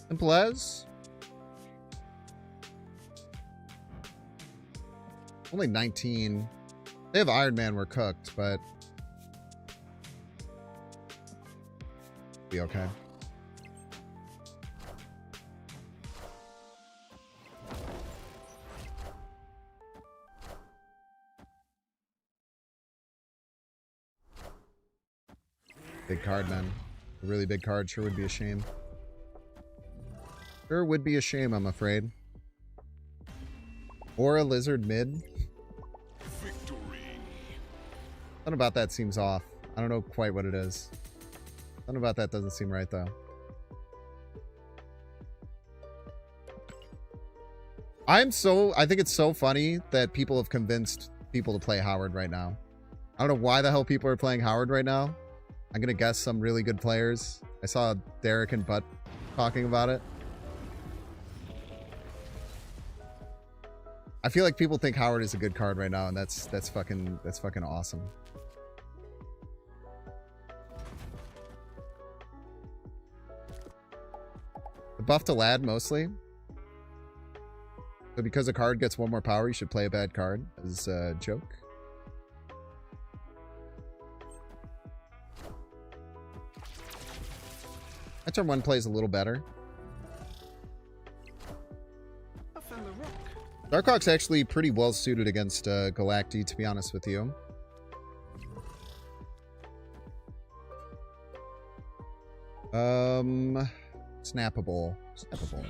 Simple as. Only 19. They have Iron Man, we're cooked, but be okay. Big card, man. A really big card. Sure would be a shame. Sure would be a shame, I'm afraid. Or a lizard mid. Victory. Something about that seems off. I don't know quite what it is. Something about that doesn't seem right, though. I think it's so funny that people have convinced people to play Howard right now. I don't know why the hell people are playing Howard right now. I'm going to guess some really good players. I saw Derek and Butt talking about it. I feel like people think Howard is a good card right now, and that's fucking awesome. The buff to Lad mostly. So because a card gets one more power, you should play a bad card as a joke. My turn 1 plays a little better. I found the rock. Darkhawk's actually pretty well suited against Galacti, to be honest with you. Snappable. Snappable.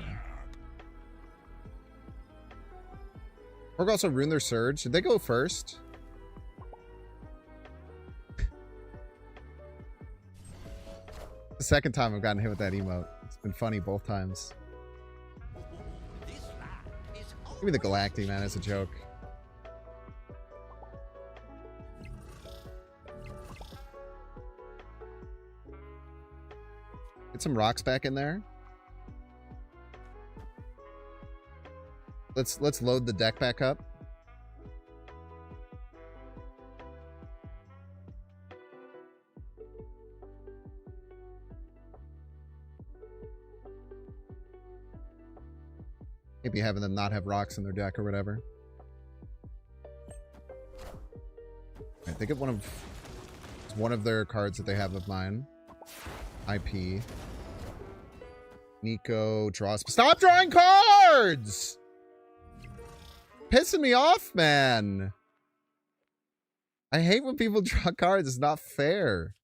Orc also ruined their surge. Did they go first? The second time I've gotten hit with that emote. It's been funny both times. Give me the Galacti, man, as a joke. Get some rocks back in there. Let's load the deck back up. Maybe having them not have rocks in their deck or whatever. Right, they get one of their cards that they have of mine. IP. Nico draws. Stop drawing cards! Pissing me off, man. I hate when people draw cards. It's not fair.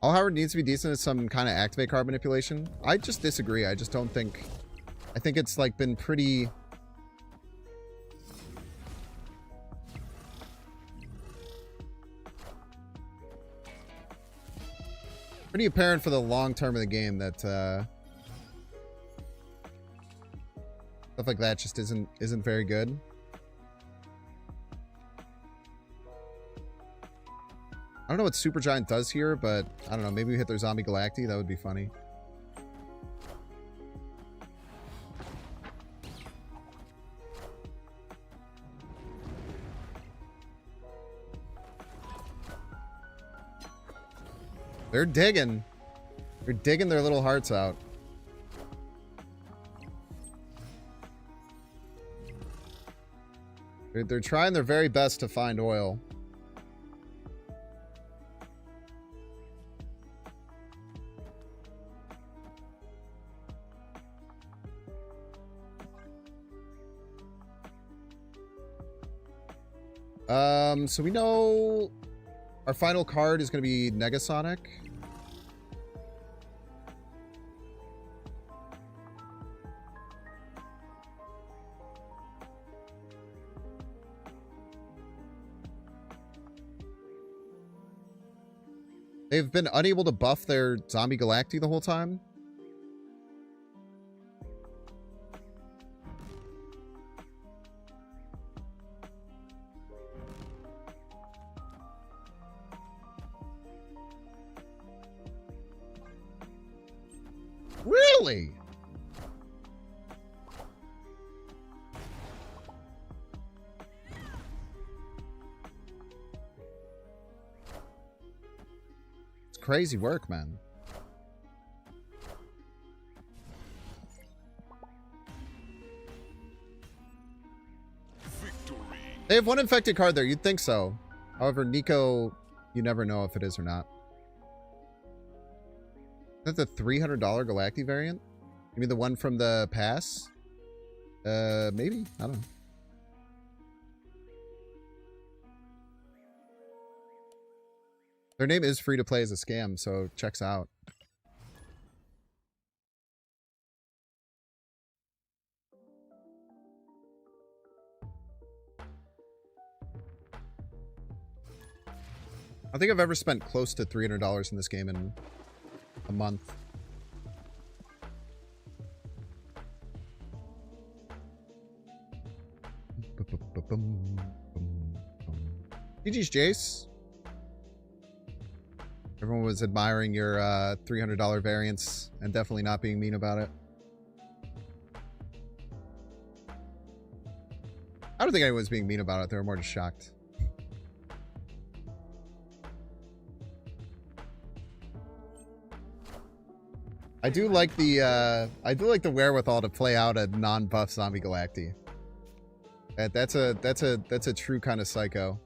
All Howard needs to be decent is some kind of activate card manipulation. I just disagree. I just don't think... I think it's like been pretty... pretty apparent for the long term of the game that stuff like that just isn't very good. I don't know what Supergiant does here, but I don't know. Maybe we hit their Zombie Galacti. That would be funny. They're digging. They're digging their little hearts out. They're trying their very best to find oil. So we know our final card is going to be Negasonic. They've been unable to buff their Zombie Galacti the whole time. Really? crazy work, man. Victory. They have one infected card there. You'd think so. However, Nico, you never know if it is or not. Is that the $300 Galacti variant? You mean the one from the pass? Maybe. I don't know. Their name is free to play as a scam, so it checks out. I think I've ever spent close to $300 in this game in a month. GG's, Jace. Everyone was admiring your $300 variants and definitely not being mean about it. I don't think anyone was being mean about it. They were more just shocked. I do like the wherewithal to play out a non-buff zombie Galacti. That's a true kind of psycho.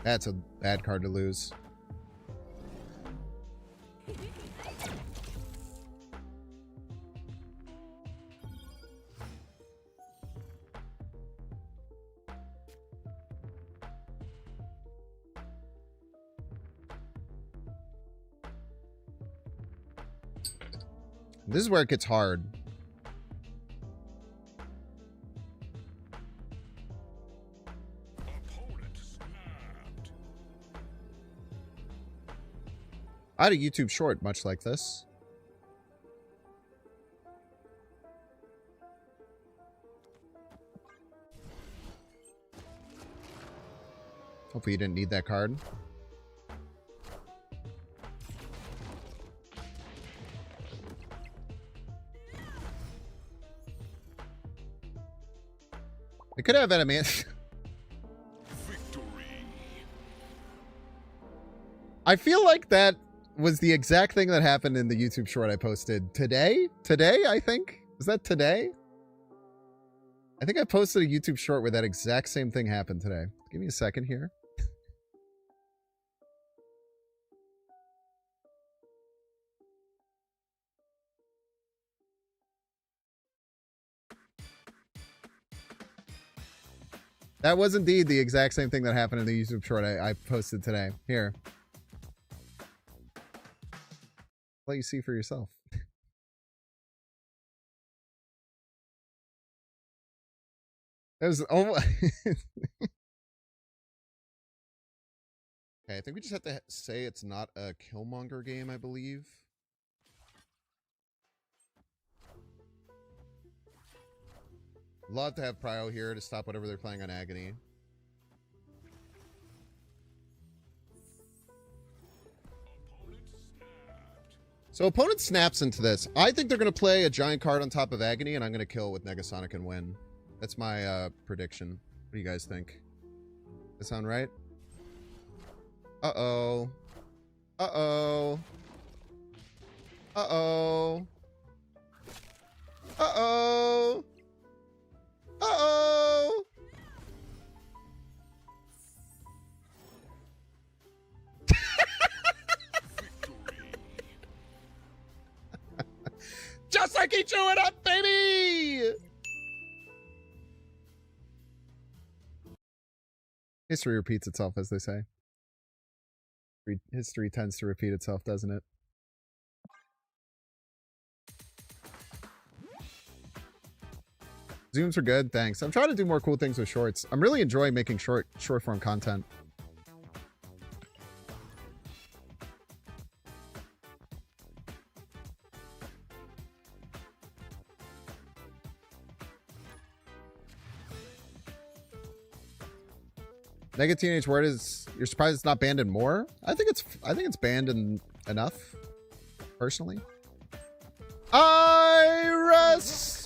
That's a bad card to lose. This is where it gets hard. I had a YouTube short much like this. Hopefully you didn't need that card. It could have adamant. I feel like that was the exact thing that happened in the YouTube short I posted today. Today, I think. Was that today? I think I posted a YouTube short where that exact same thing happened today. Give me a second here. That was indeed the exact same thing that happened in the YouTube short I posted today. Here. Let you see for yourself. It was almost... Okay, I think we just have to say it's not a Killmonger game, I believe. Love to have Prio here to stop whatever they're playing on Agony. So opponent snaps into this. I think they're going to play a giant card on top of Agony, and I'm going to kill with Negasonic and win. That's my prediction. What do you guys think? Does that sound right? Uh-oh. Uh-oh. Uh-oh. Uh-oh. Uh-oh. Just like he drew it up, baby! History repeats itself, as they say. History tends to repeat itself, doesn't it? Zooms are good, thanks. I'm trying to do more cool things with shorts. I'm really enjoying making short form content. Mega Teenage Word is, you're surprised it's not banned in more? I think it's banned in enough, personally. Iris!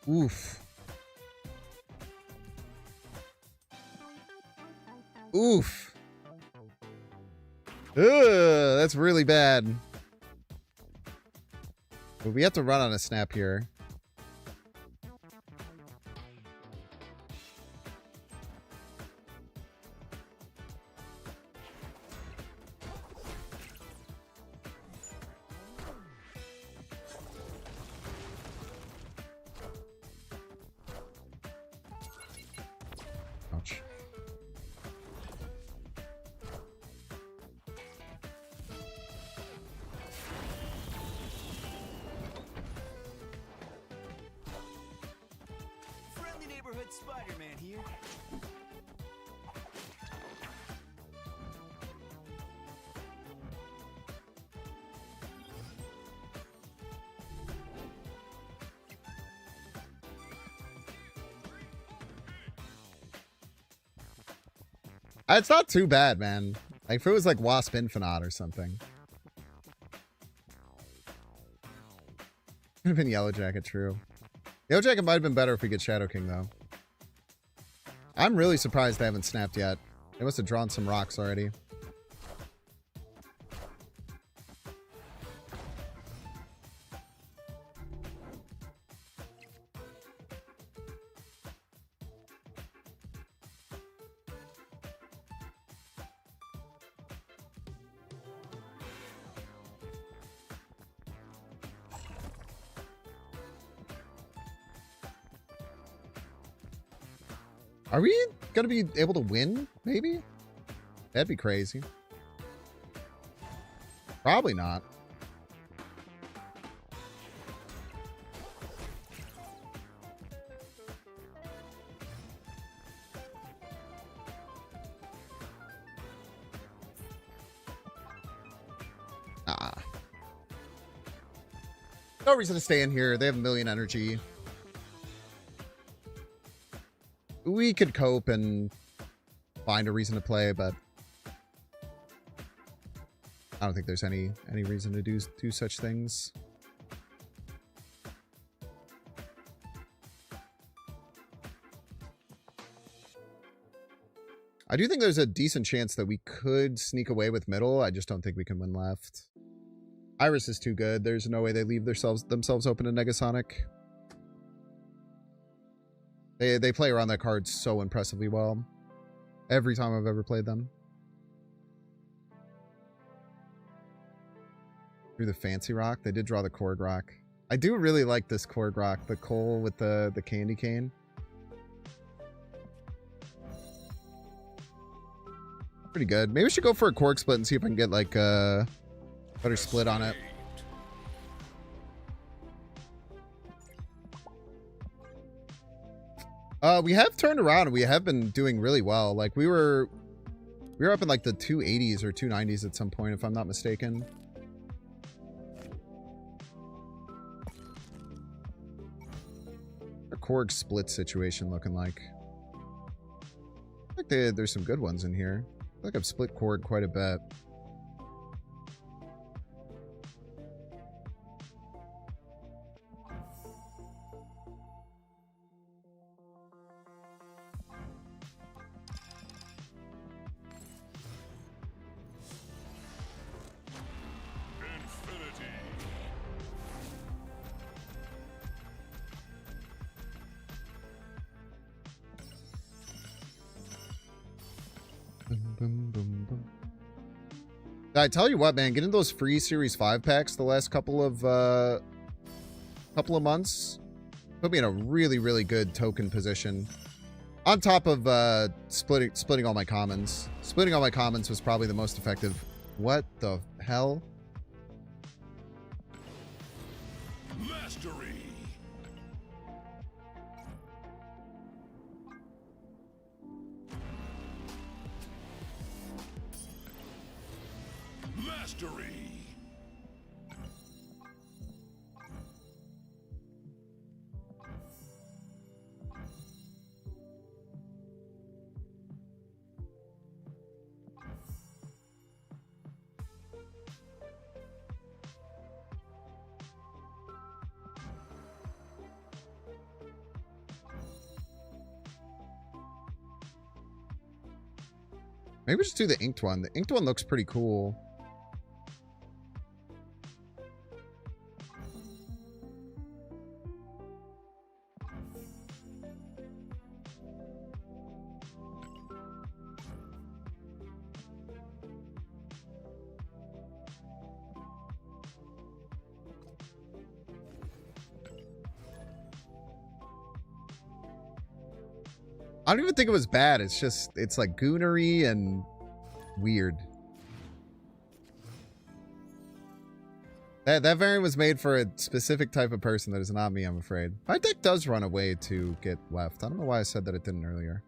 Oof. Oof. Ugh, that's really bad. But we have to run on a snap here. Ouch. Friendly neighborhood Spider-Man here. It's not too bad, man. Like, if it was like Wasp Infinite or something. Could have been Yellow Jacket, true. Yellow Jacket might have been better if we get Shadow King, though. I'm really surprised they haven't snapped yet. They must have drawn some rocks already. Are we gonna be able to win? Maybe? That'd be crazy. Probably not. No reason to stay in here. They have a million energy. We could cope and find a reason to play, but I don't think there's any reason to do such things. I do think there's a decent chance that we could sneak away with middle. I just don't think we can win left. Iris is too good. There's no way they leave themselves open to Negasonic. They play around that card so impressively well. Every time I've ever played them. Through the fancy rock. They did draw the Korg rock. I do really like this Korg rock. The coal with the candy cane. Pretty good. Maybe we should go for a Korg split and see if I can get like a better split on it. We have turned around and we have been doing really well. Like we were up in like the 280s or 290s at some point, if I'm not mistaken. A Korg split situation looking like. I think there's some good ones in here. I feel like I've split Korg quite a bit. I tell you what, man, getting those free Series 5 packs the last couple of months Put me in a really, really good token position. On top of splitting all my commons. Splitting all my commons was probably the most effective. What the hell? Mastery. Mastery. Maybe we just do the inked one. The inked one looks pretty cool. I don't even think it was bad. It's just, it's like goonery and weird. That variant was made for a specific type of person that is not me, I'm afraid. My deck does run away to get left. I don't know why I said that it didn't earlier.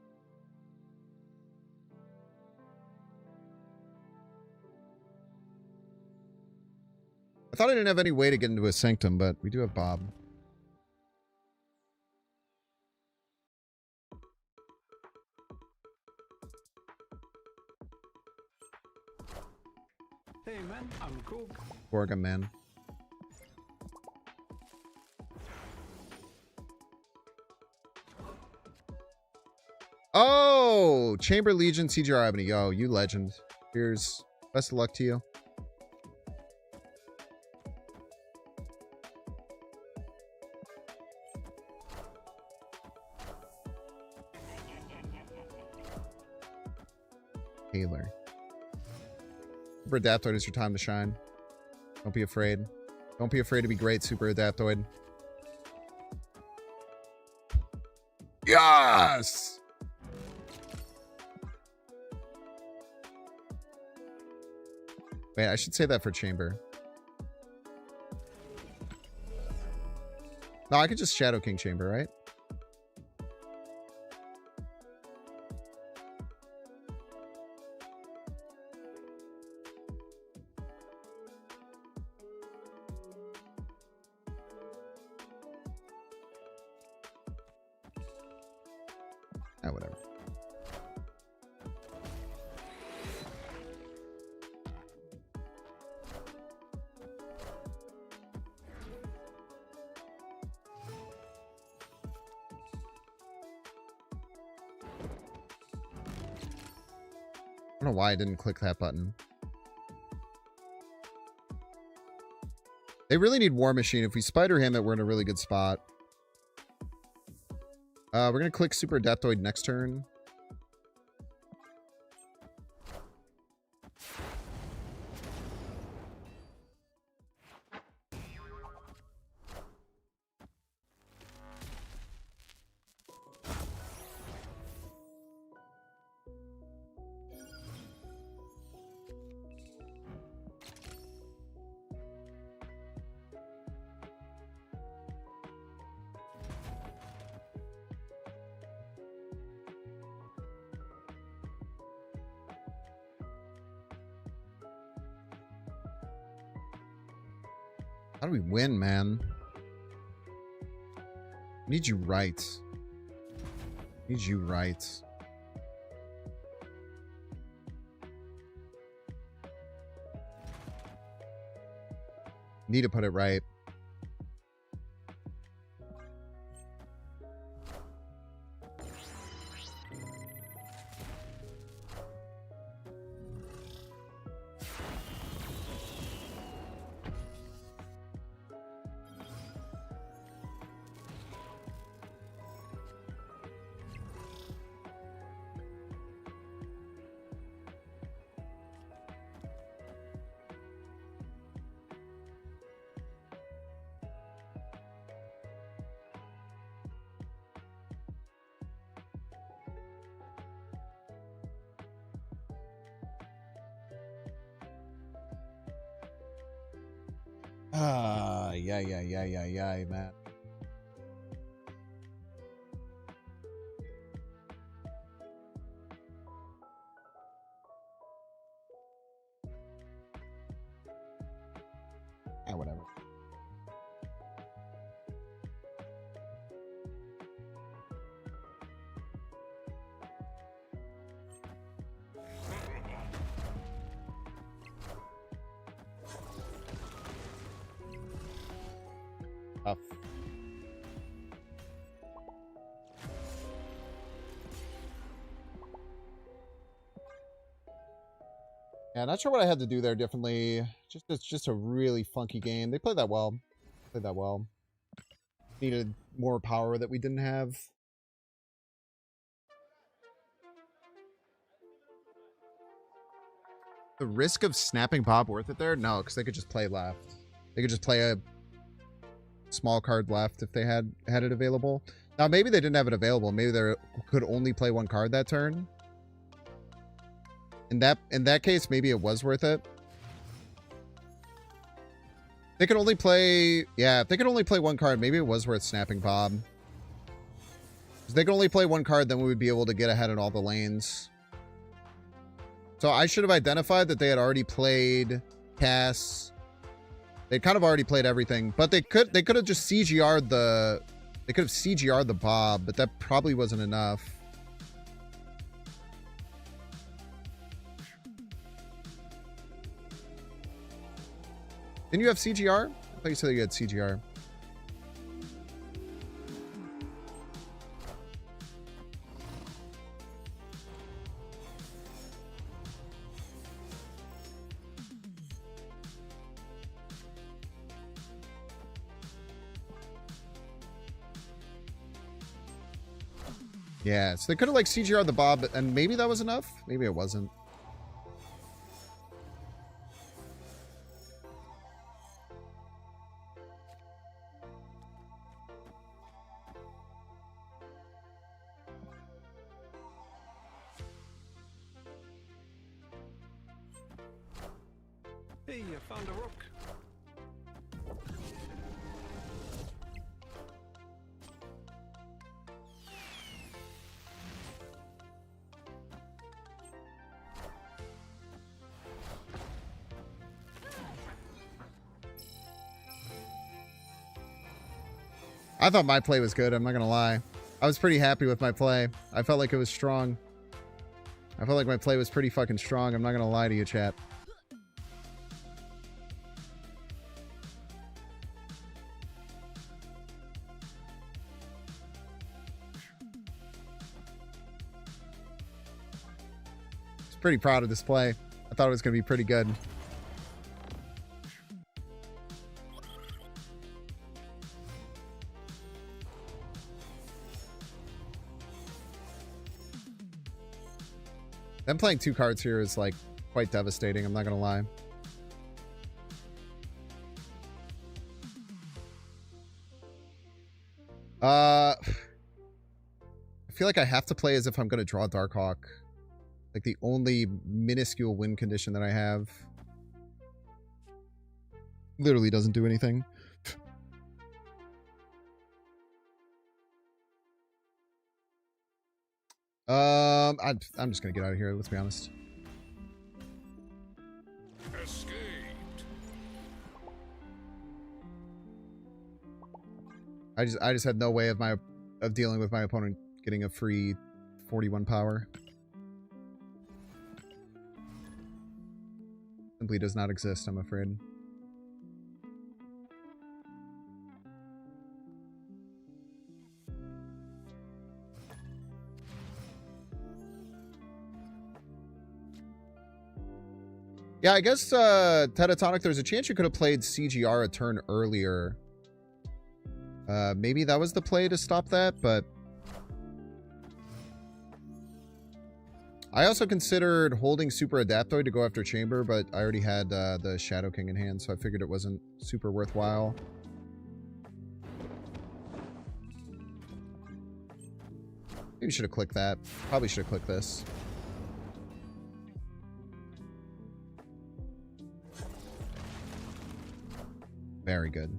I thought I didn't have any way to get into a sanctum, but we do have Bob. Hey man, I'm cool. Gorga, man. Oh! Chamber Legion, CGR Ebony. Yo, you legend. Here's best of luck to you. Taylor. Super Adaptoid is your time to shine. Don't be afraid. Don't be afraid to be great, Super Adaptoid. Yes! Wait, I should say that for Chamber. No, I could just Shadow King Chamber, right? Ah, whatever. I don't know why I didn't click that button. They really need War Machine. If we spider him, we're in a really good spot. We're going to click Super Adaptoid next turn. How do we win, man? Need you right. Need you right. Need to put it right. Yeah, man. Whatever. Tough. Yeah, not sure what I had to do there differently. It's just a really funky game. They played that well. Played that well. Needed more power that we didn't have. The risk of snapping Bob worth it there? No, because they could just play left. They could just play a small card left if they had it available. Now, maybe they didn't have it available. Maybe they could only play one card that turn. In that case, maybe it was worth it. They could only play... Yeah, if they could only play one card, maybe it was worth snapping Bob. If they could only play one card, then we would be able to get ahead in all the lanes. So I should have identified that they had already played Cass. They kind of already played everything, but they could have just CGR'd the... They could have CGR'd the Bob, but that probably wasn't enough. Didn't you have CGR? I thought you said you had CGR. Yeah, so they could have like CGR'd the Bob, and maybe that was enough. Maybe it wasn't. Hey, I found a rook. I thought my play was good, I'm not gonna lie. I was pretty happy with my play. I felt like it was strong. I felt like my play was pretty fucking strong, I'm not gonna lie to you, chat. I was pretty proud of this play. I thought it was gonna be pretty good. Them playing two cards here is like quite devastating, I'm not gonna lie. I feel like I have to play as if I'm gonna draw Darkhawk. Like the only minuscule win condition that I have. Literally doesn't do anything. I'm just gonna get out of here, let's be honest. Escaped. I just had no way of dealing with my opponent getting a free 41 power. Simply does not exist, I'm afraid. Yeah, I guess, Tetatonic, there's a chance you could have played CGR a turn earlier. Maybe that was the play to stop that, but... I also considered holding Super Adaptoid to go after Chamber, but I already had the Shadow King in hand, so I figured it wasn't super worthwhile. Maybe should have clicked that. Probably should have clicked this. Very good.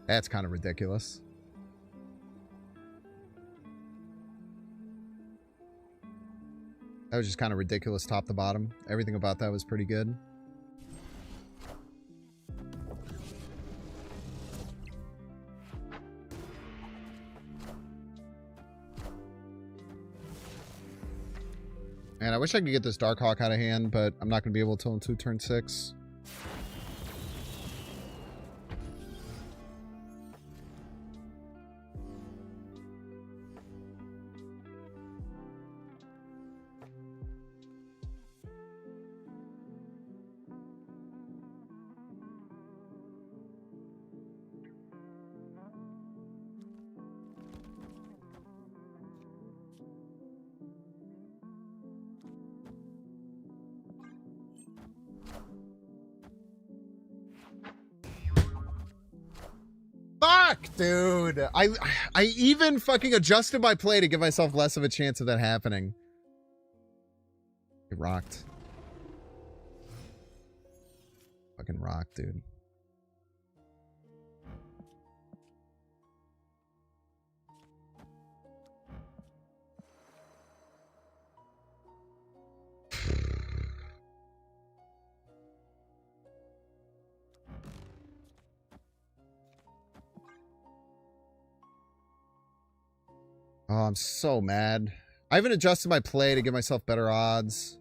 That's kind of ridiculous. That was just kind of ridiculous top to bottom. Everything about that was pretty good. Man, I wish I could get this Darkhawk out of hand, but I'm not going to be able to until turn 6. Fuck, dude. I even fucking adjusted my play to give myself less of a chance of that happening. It rocked. Fucking rocked, dude. Oh, I'm so mad. I haven't adjusted my play to give myself better odds.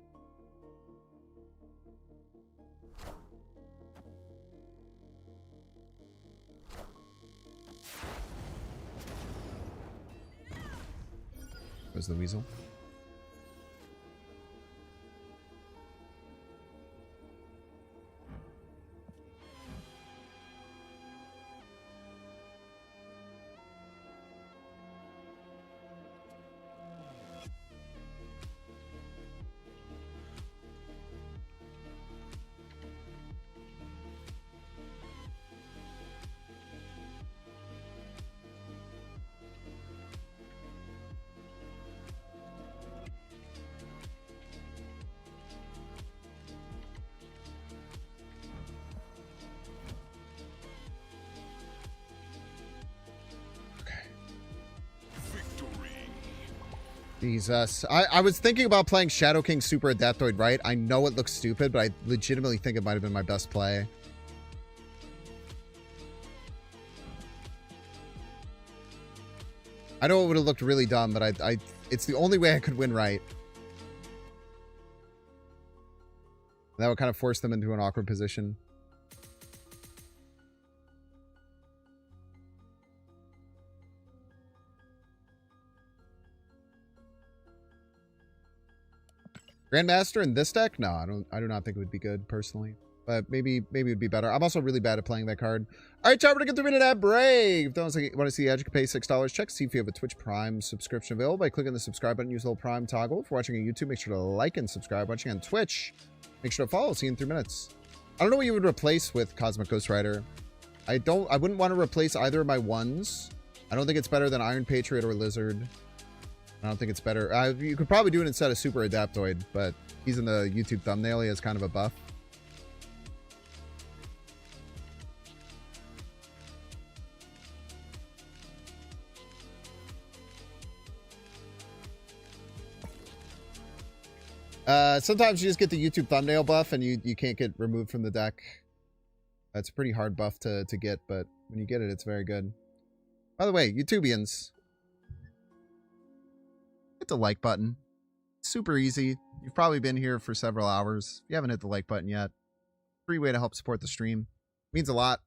Where's the weasel? Jesus. I was thinking about playing Shadow King Super Adaptoid, right? I know it looks stupid, but I legitimately think it might have been my best play. I know it would have looked really dumb, but it's the only way I could win right. That would kind of force them into an awkward position. Grandmaster in this deck? No, I do not think it would be good personally. But maybe it would be better. I'm also really bad at playing that card. All right, chat, we're gonna get through minute at Brave. Don't want to see the edge, you can pay $6. Check to see if you have a Twitch Prime subscription available by clicking the subscribe button. Use the little Prime toggle. If you're watching on YouTube, make sure to like and subscribe. Watching on Twitch, make sure to follow. See you in 3 minutes. I don't know what you would replace with Cosmic Ghost Rider. I wouldn't want to replace either of my ones. I don't think it's better than Iron Patriot or Lizard. I don't think it's better. You could probably do it instead of Super Adaptoid, but he's in the YouTube thumbnail. He has kind of a buff. Sometimes you just get the YouTube thumbnail buff and you can't get removed from the deck. That's a pretty hard buff to get, but when you get it, it's very good. By the way, YouTubians, hit the like button. Super easy. You've probably been here for several hours. If you haven't hit the like button yet, free way to help support the stream. Means a lot.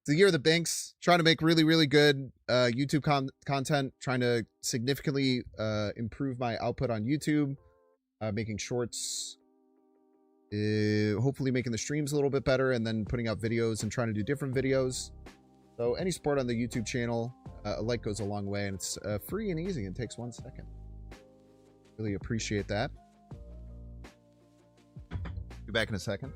It's the year of the Binks. Trying to make really, really good YouTube content. Trying to significantly improve my output on YouTube. Making shorts. Hopefully making the streams a little bit better. And then putting out videos and trying to do different videos. So any support on the YouTube channel, a like goes a long way. And it's free and easy. It takes 1 second. Really appreciate that. Be back in a second.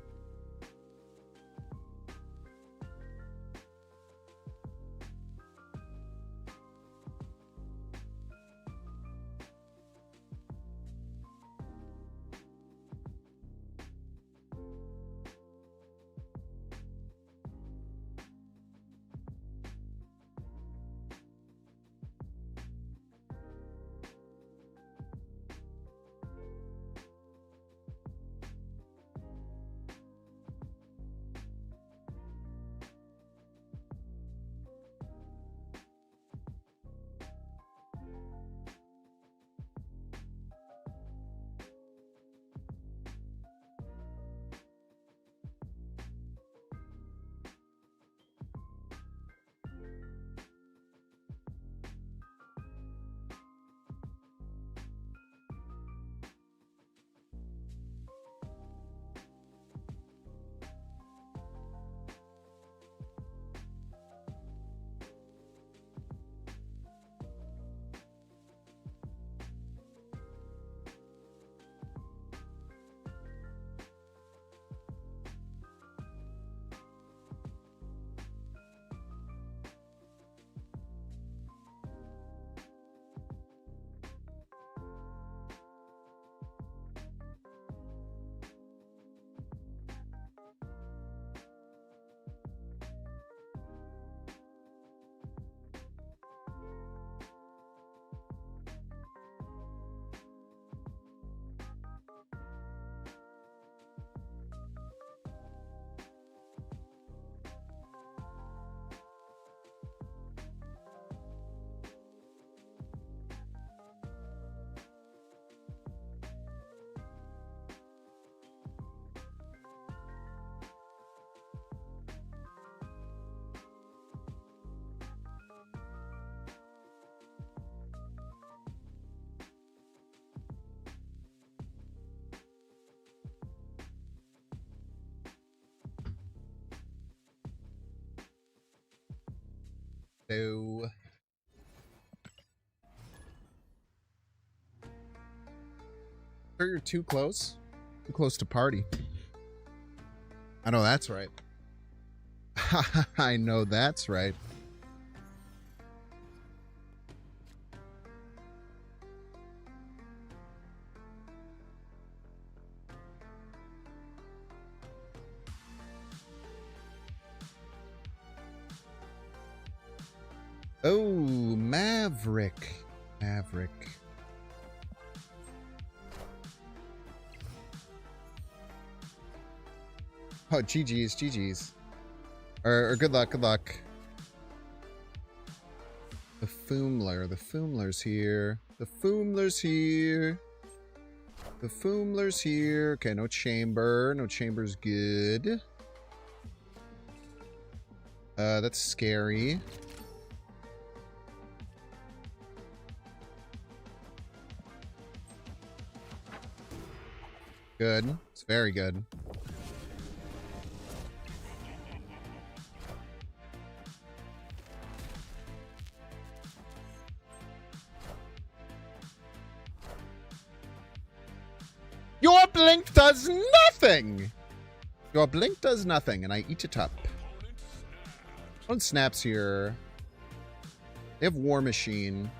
So sure, you're too close. Too close to party. I know that's right. I know that's right. Oh, Maverick. Maverick. Oh, GG's, GG's. Or good luck, good luck. The Foomler's here. The Foomler's here. The Foomler's here. Okay, no chamber. No chamber's good. That's scary. Good. It's very good. Your blink does nothing! Your blink does nothing, and I eat it up. One snaps here. They have War Machine.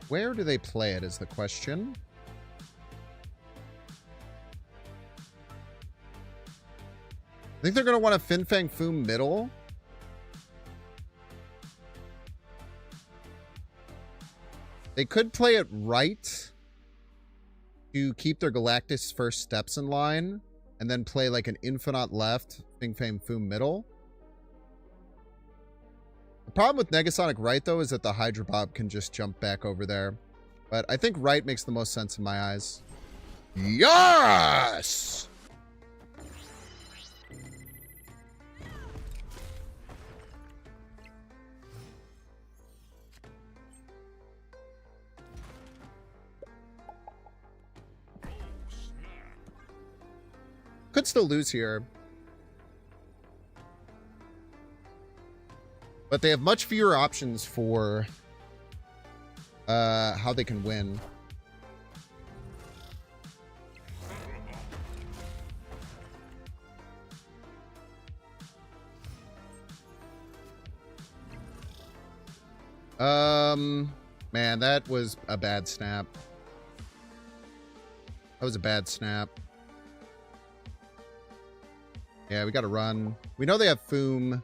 Where do they play it is the question. I think they're going to want a Fin Fang Foom middle. They could play it right to keep their Galactus first steps in line, and then play like an Infinite left, Fin Fang Foom middle. The problem with Negasonic right, though, is that the Hydra Bob can just jump back over there. But I think right makes the most sense in my eyes. Yes! Could still lose here. But they have much fewer options for how they can win. Man, that was a bad snap. That was a bad snap. Yeah, we gotta run. We know they have Foom.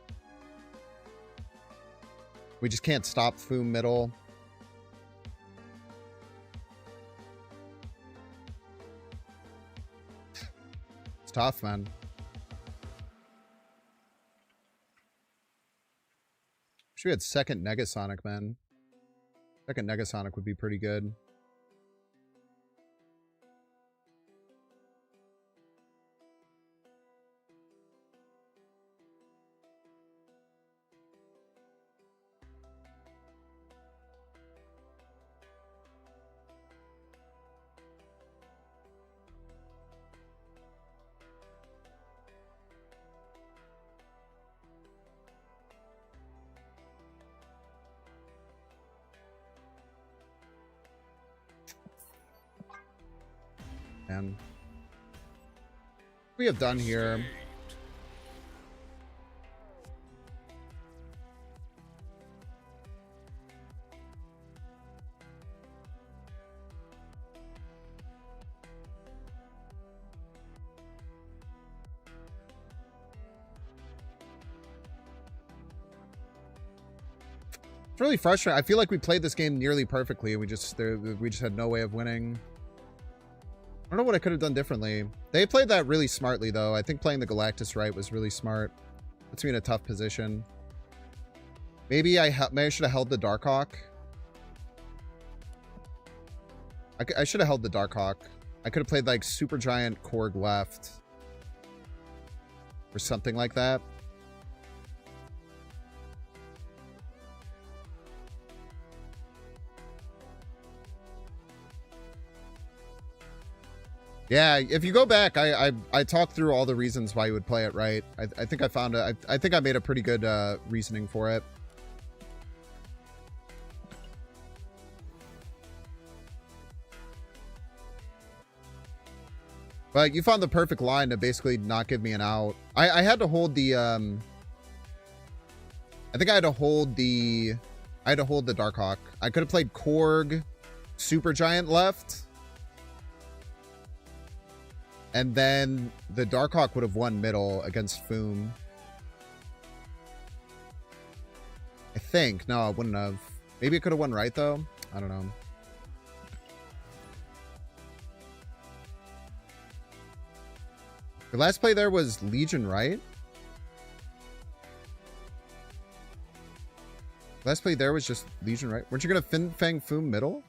We just can't stop Foom middle. It's tough, man. Wish we had second Negasonic, man. Second Negasonic would be pretty good. Man. What we have done here. It's really frustrating. I feel like we played this game nearly perfectly. We just had no way of winning. I don't know what I could have done differently. They played that really smartly, though. I think playing the Galactus right was really smart. Puts me in a tough position. Maybe I should have held the Darkhawk. I should have held the Darkhawk. I could have played like Super Giant Korg left. Or something like that. Yeah, if you go back, I talked through all the reasons why you would play it right. I think I found I think I made a pretty good reasoning for it. But you found the perfect line to basically not give me an out. I had to hold the I think I had to hold the Darkhawk. I could have played Korg, Super Giant left. And then the Darkhawk would have won middle against Foom. I think. No, it wouldn't have. Maybe it could have won right, though. I don't know. The last play there was Legion, right? Last play there was just Legion, right? Weren't you going to Fin Fang Foom middle?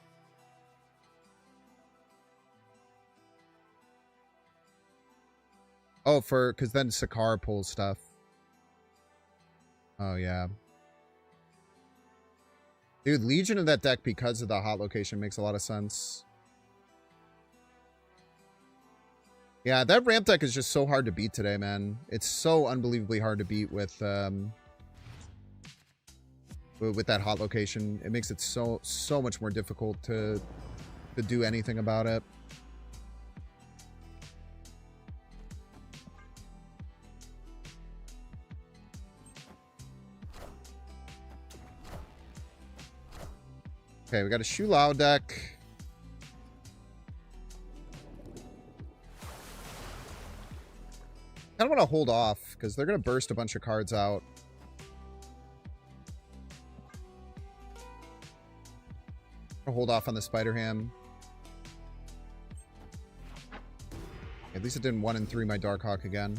Oh, because then Sakara pulls stuff. Oh, yeah. Dude, Legion in that deck because of the hot location makes a lot of sense. Yeah, that ramp deck is just so hard to beat today, man. It's so unbelievably hard to beat with that hot location. It makes it so much more difficult to do anything about it. Okay, we got a Shu Lao deck. I kind of want to hold off because they're going to burst a bunch of cards out. I'll hold off on the Spider Ham. At least it didn't 1 and 3 my Darkhawk again.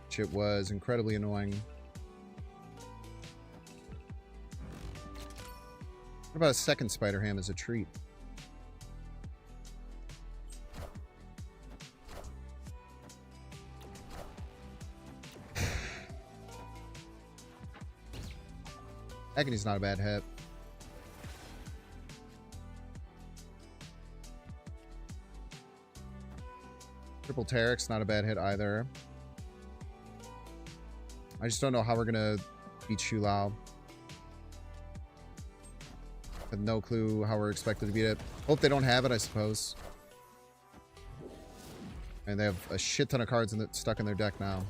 Which it was incredibly annoying. What about a second Spider Ham as a treat? Agony's not a bad hit. Triple Terex, not a bad hit either. I just don't know how we're gonna beat Shu Lao. With no clue how we're expected to beat it. Hope they don't have it, I suppose. And they have a shit ton of cards stuck in their deck now.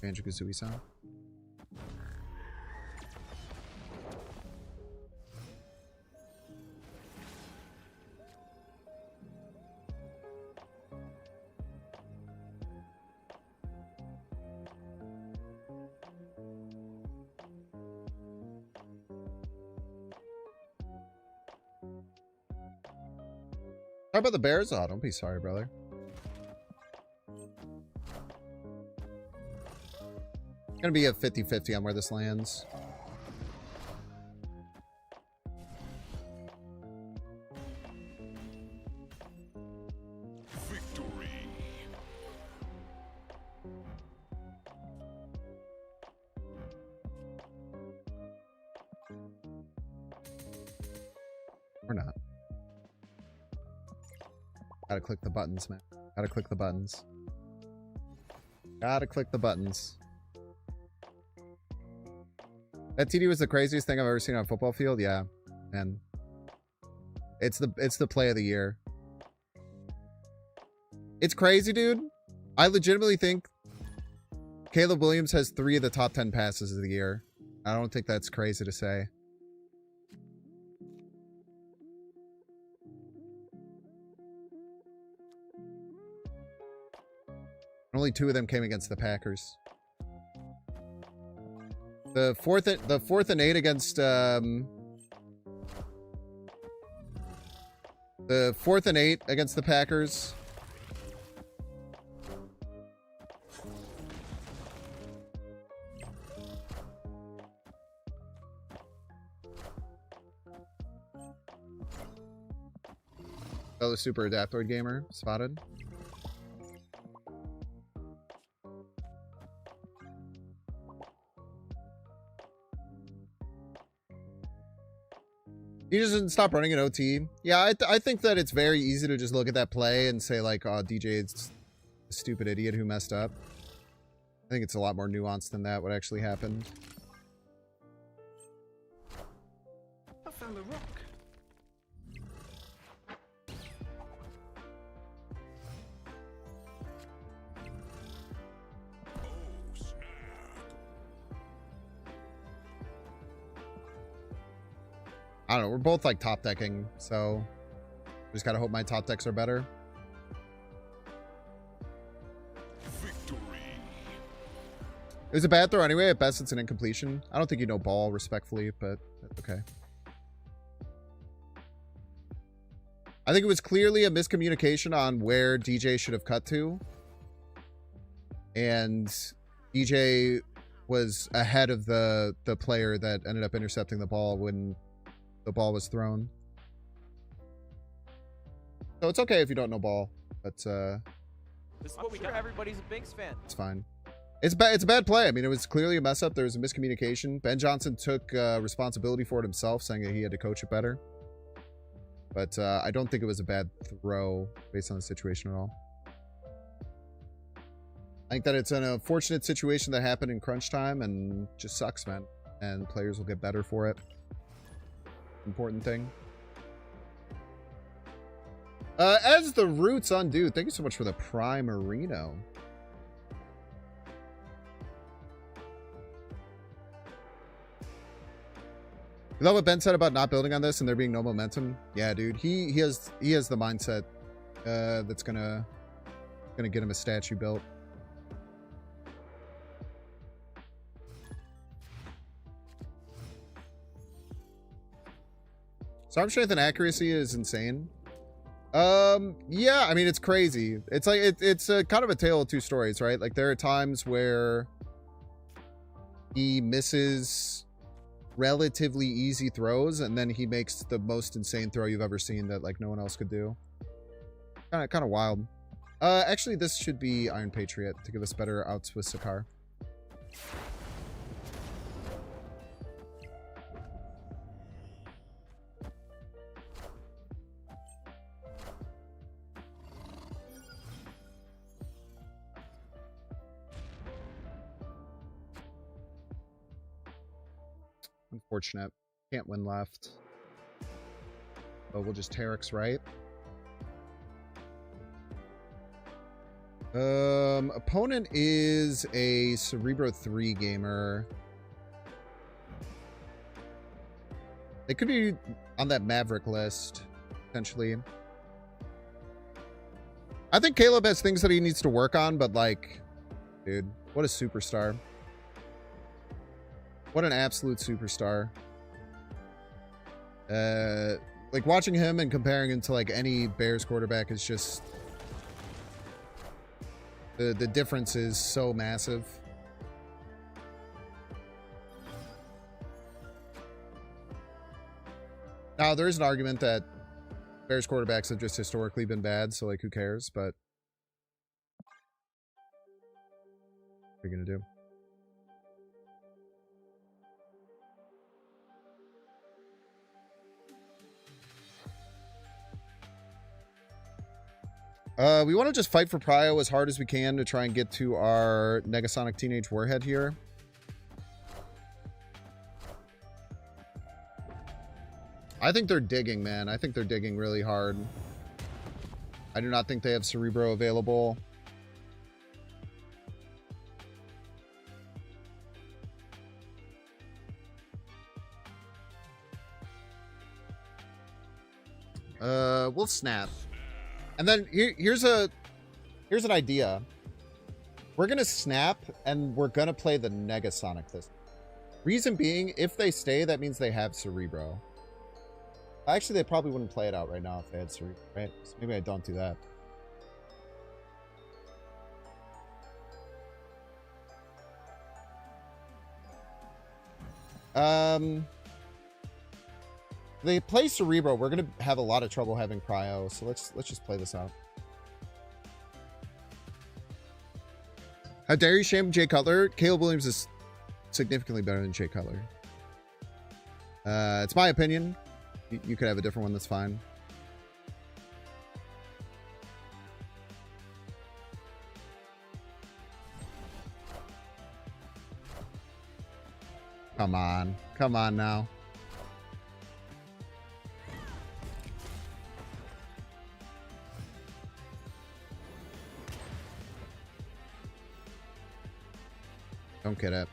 Banjo-Kazooie-san. How about the Bears? Oh, don't be sorry, brother. Gonna be a 50-50 on where this lands. Victory. Or not. Gotta click the buttons, man. Gotta click the buttons. Gotta click the buttons. That TD was the craziest thing I've ever seen on a football field. Yeah, and it's the play of the year. It's crazy, dude. I legitimately think Caleb Williams has 3 of the top 10 passes of the year. I don't think that's crazy to say. Only 2 of them came against the Packers. The fourth and 8 against the 4th and 8 against the Packers. Oh, the super Adaptoid gamer spotted. He just didn't stop running an OT. Yeah, I think that it's very easy to just look at that play and say, like, oh, DJ's a stupid idiot who messed up. I think it's a lot more nuanced than that, what actually happened. I found a rock. Oh, snap. I don't know, we're both, like, top decking, so just gotta hope my top decks are better. Victory. It was a bad throw anyway. At best, it's an incompletion. I don't think you know ball respectfully, but that's okay. I think it was clearly a miscommunication on where DJ should have cut to. And DJ was ahead of the player that ended up intercepting the ball when the ball was thrown. So it's okay if you don't know ball, but This is what we got. Everybody's a Binks fan. it's fine. It's a bad play. I mean, it was clearly a mess up. There was a miscommunication. Ben Johnson took responsibility for it himself, saying that he had to coach it better. But I don't think it was a bad throw based on the situation at all. I think that it's an unfortunate situation that happened in crunch time and just sucks, man. And players will get better for it. Important thing. As the Roots Undo, thank you so much for the Primerino. You know what Ben said about not building on this and there being no momentum? Yeah, dude. He has the mindset that's gonna get him a statue built. So arm strength and accuracy is insane. Yeah, I mean it's crazy. It's like it's a kind of a tale of two stories, right? Like there are times where he misses relatively easy throws and then he makes the most insane throw you've ever seen that like no one else could do. Kind of wild. Actually, this should be Iron Patriot to give us better outs with Sakar. Unfortunate. Can't win left. But we'll just Terex right. Opponent is a Cerebro 3 gamer. They could be on that Maverick list, potentially. I think Caleb has things that he needs to work on, but like, dude, what a superstar. What an absolute superstar. Like watching him and comparing him to like any Bears quarterback is just the difference is so massive. Now there is an argument that Bears quarterbacks have just historically been bad, so like who cares? But what are you gonna do? We want to just fight for Prio as hard as we can to try and get to our Negasonic Teenage Warhead here. I think they're digging, man. I think they're digging really hard. I do not think they have Cerebro available. We'll snap. And then here's an idea. We're gonna snap and we're gonna play the Negasonic this. Reason being, if they stay, that means they have Cerebro. Actually, they probably wouldn't play it out right now if they had Cerebro, right? So maybe I don't do that. They play Cerebro. We're gonna have a lot of trouble having Prio, so let's just play this out. How dare you shame Jay Cutler? Caleb Williams is significantly better than Jay Cutler. It's my opinion. You could have a different one. That's fine. Come on. Come on now. Don't get it.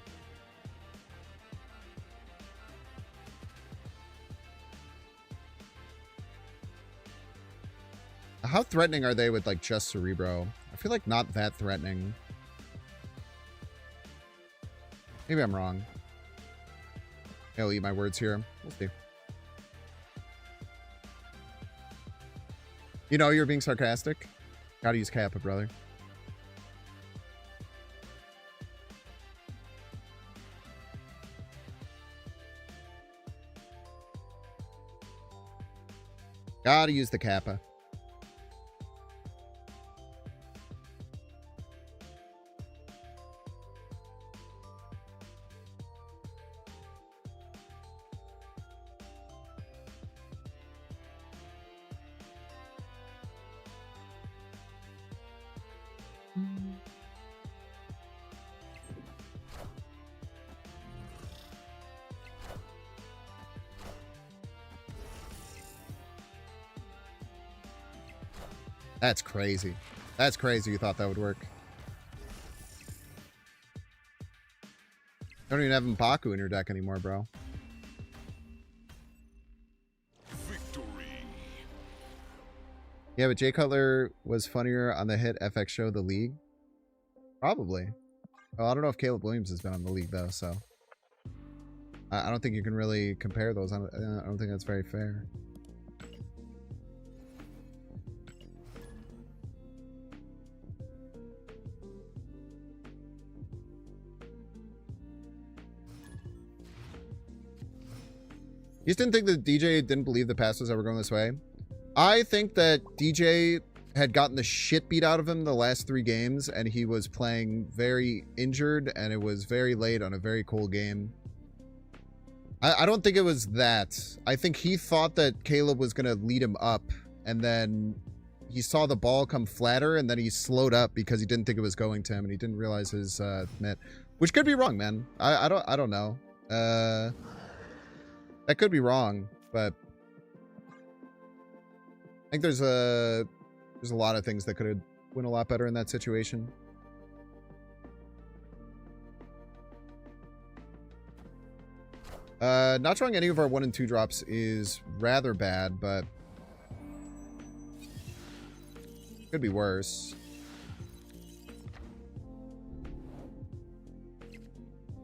How threatening are they with like just Cerebro? I feel like not that threatening. Maybe I'm wrong. I'll eat my words here. We'll see. You know you're being sarcastic. Gotta use Kappa, brother. Gotta use the Kappa. That's crazy. That's crazy you thought that would work. Don't even have M'Baku in your deck anymore, bro. Victory. Yeah, but Jay Cutler was funnier on the hit FX show, The League. Probably. Well, I don't know if Caleb Williams has been on The League, though, so. I don't think you can really compare those. I don't think that's very fair. You just didn't think that DJ didn't believe the pass was ever going this way? I think that DJ had gotten the shit beat out of him the last 3 games, and he was playing very injured, and it was very late on a very cool game. I don't think it was that. I think he thought that Caleb was going to lead him up, and then he saw the ball come flatter, and then he slowed up because he didn't think it was going to him, and he didn't realize his net. Which could be wrong, man. I don't know. That could be wrong, but I think there's a lot of things that could have went a lot better in that situation. Not drawing any of our 1 and 2 drops is rather bad, but could be worse.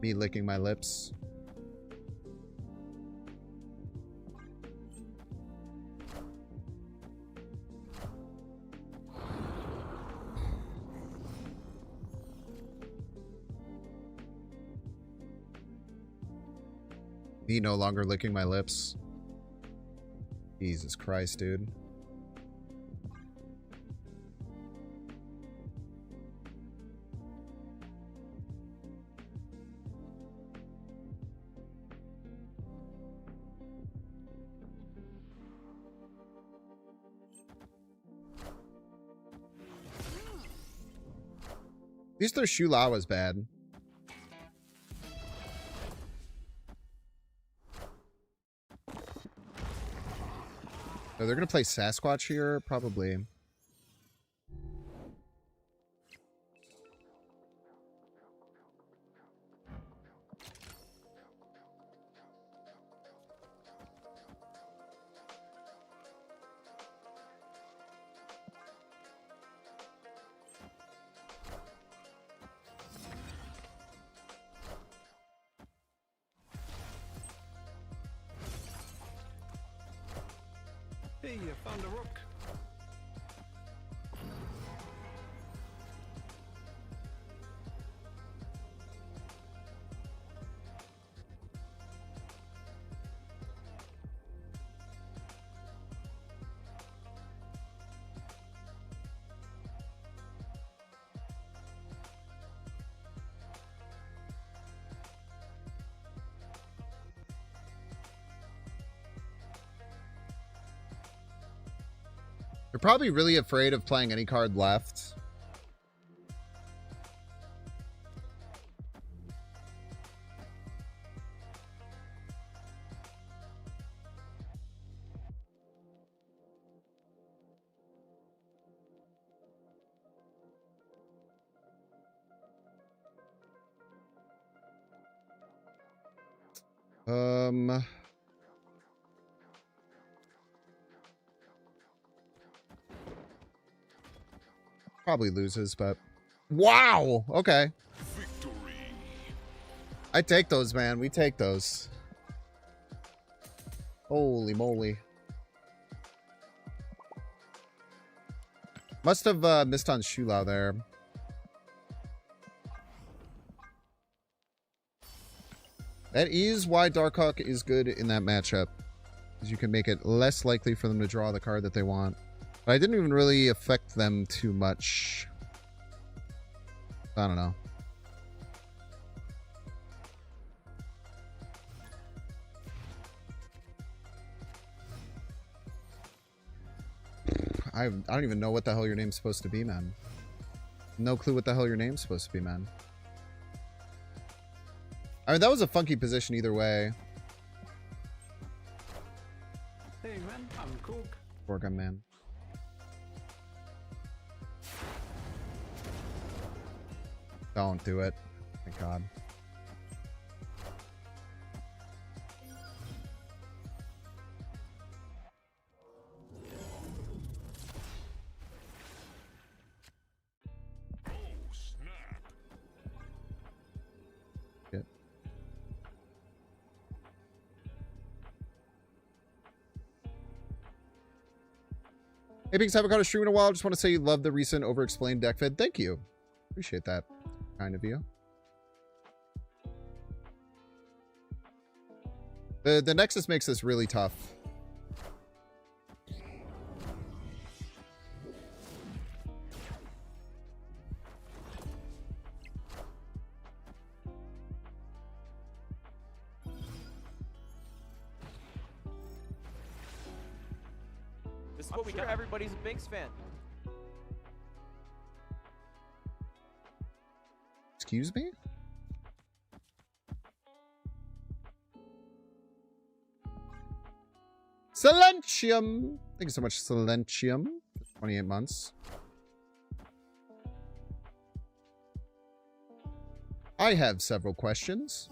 Me licking my lips. Me no longer licking my lips. Jesus Christ, dude. At least their Shula was bad. Oh, they're gonna play Sasquatch here? Probably. Hey, I found a rook. They're probably really afraid of playing any card left. Probably loses, but wow. Okay. Victory. I take those, man. We take those. Holy moly. Must have missed on Shulao there. That is why Darkhawk is good in that matchup. Because you can make it less likely for them to draw the card that they want. But I didn't even really affect them too much. I don't know. I don't even know what the hell your name's supposed to be, man. No clue what the hell your name's supposed to be, man. I mean, that was a funky position either way. Hey man, I'm cook. Gorgon, man. Don't do it. Thank God. Oh, snap. Shit. Hey, Binks, haven't caught a stream in a while. Just want to say you love the recent over-explained deck fed. Thank you. Appreciate that. Kind of you. The Nexus makes this really tough. is what we got. Everybody's a Binks fan. Excuse me? Silentium! Thank you so much, Silentium. 28 months. I have several questions.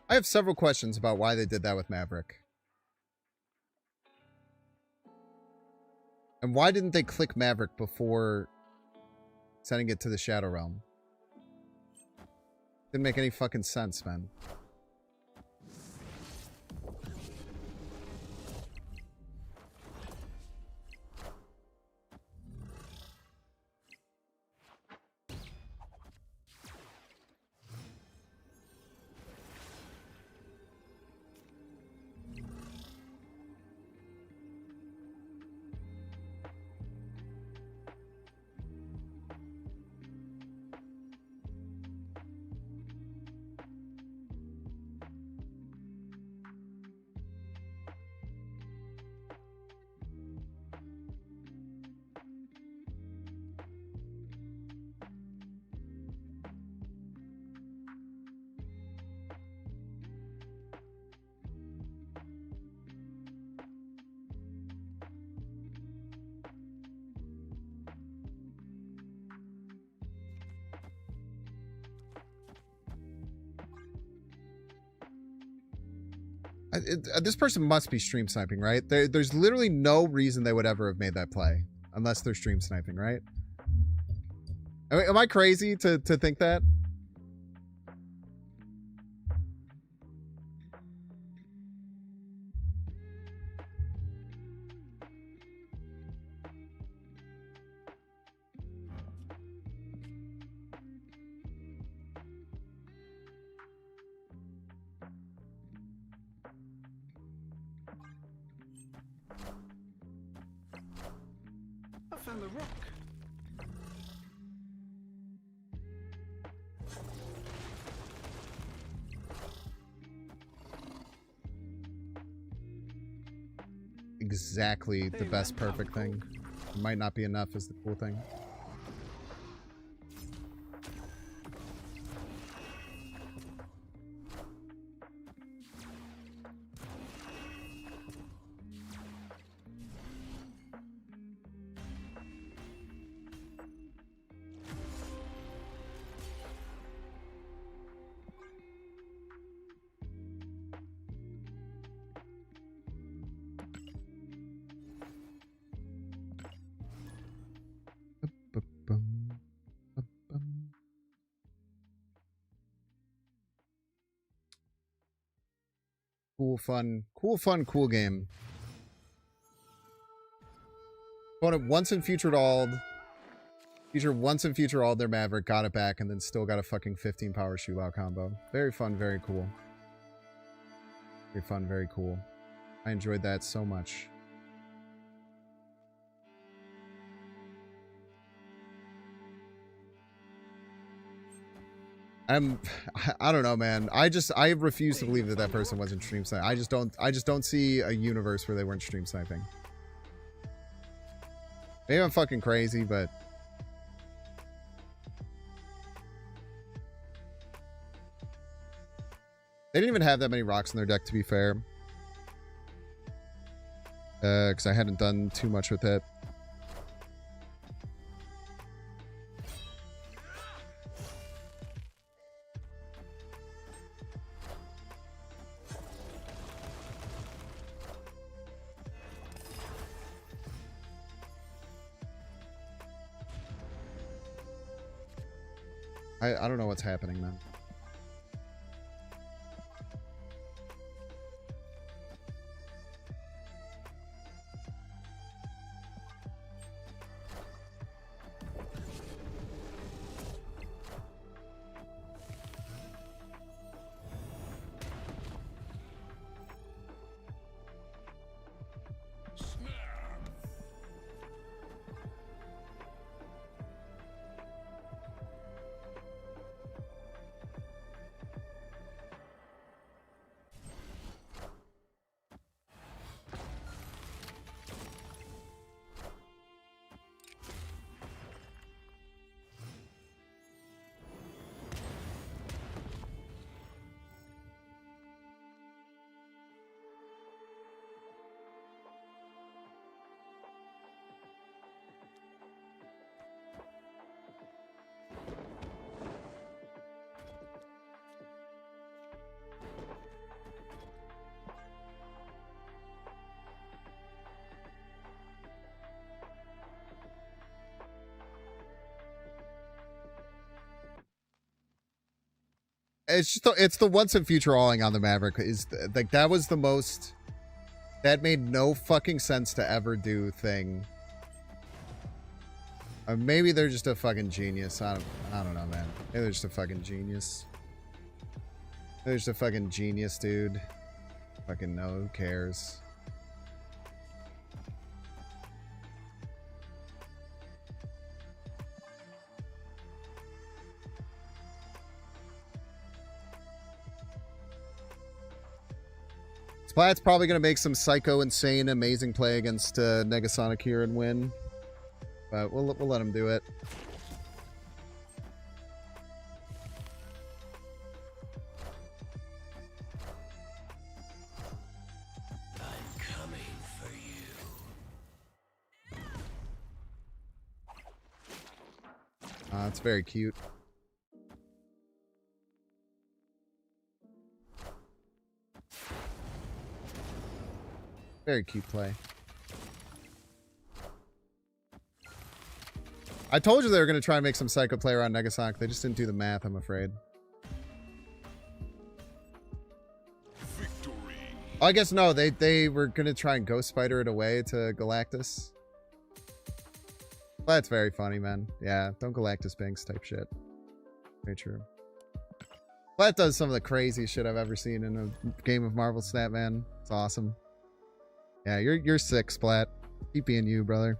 I have several questions about why they did that with Maverick. And why didn't they click Maverick before sending it to the Shadow Realm? Didn't make any fucking sense, man. This person must be stream sniping, right? There's literally no reason they would ever have made that play unless they're stream sniping, right? Am I crazy to think that? I found the rock. Exactly the best perfect thing. It might not be enough is the cool thing. Cool game. Opponent once and featured all. Feature once and feature all their Maverick, got it back, and then still got a fucking 15 power shootout combo. Very fun, very cool. Very fun, very cool. I enjoyed that so much. I don't know, man. I refuse to believe that person wasn't stream sniping. I just don't see a universe where they weren't stream sniping. Maybe I'm fucking crazy, but they didn't even have that many rocks in their deck, to be fair. Because I hadn't done too much with it. I don't know what's happening, man. It's just it's the once and future alling on the Maverick is like that was the most that made no fucking sense to ever do thing. Maybe they're just a fucking genius. I don't know, man. Maybe they're just a fucking genius. They're just a fucking genius, dude. Fucking no, who cares? Splat's probably going to make some psycho, insane, amazing play against Negasonic here and win. But we'll let him do it. I'm coming for you. It's very cute. Very cute play. I told you they were going to try and make some psycho play around Negasonic. They just didn't do the math, I'm afraid. Victory. Oh, I guess no. They were going to try and Ghost Spider it away to Galactus. That's very funny, man. Yeah, don't Galactus Binks type shit. Very true. That does some of the crazy shit I've ever seen in a game of Marvel Snap, man. It's awesome. Yeah, you're sick, Splat. Keep being you, brother.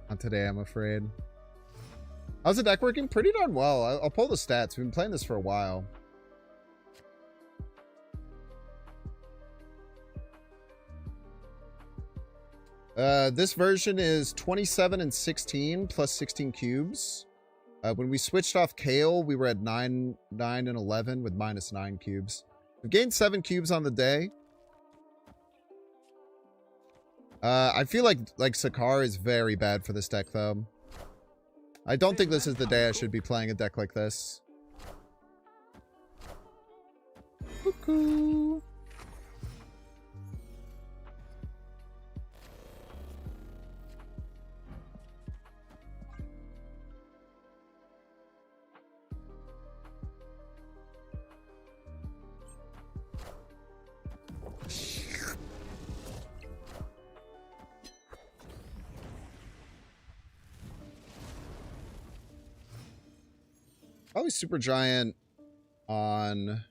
Not today, I'm afraid. How's the deck working? Pretty darn well. I'll pull the stats. We've been playing this for a while. This version is 27 and 16 plus 16 cubes. When we switched off Kale, we were at 9 and 11 with minus 9 cubes. We've gained 7 cubes on the day. I feel like Sakar is very bad for this deck, though. I don't think this is the day I should be playing a deck like this. Cuckoo. Probably Super Giant on...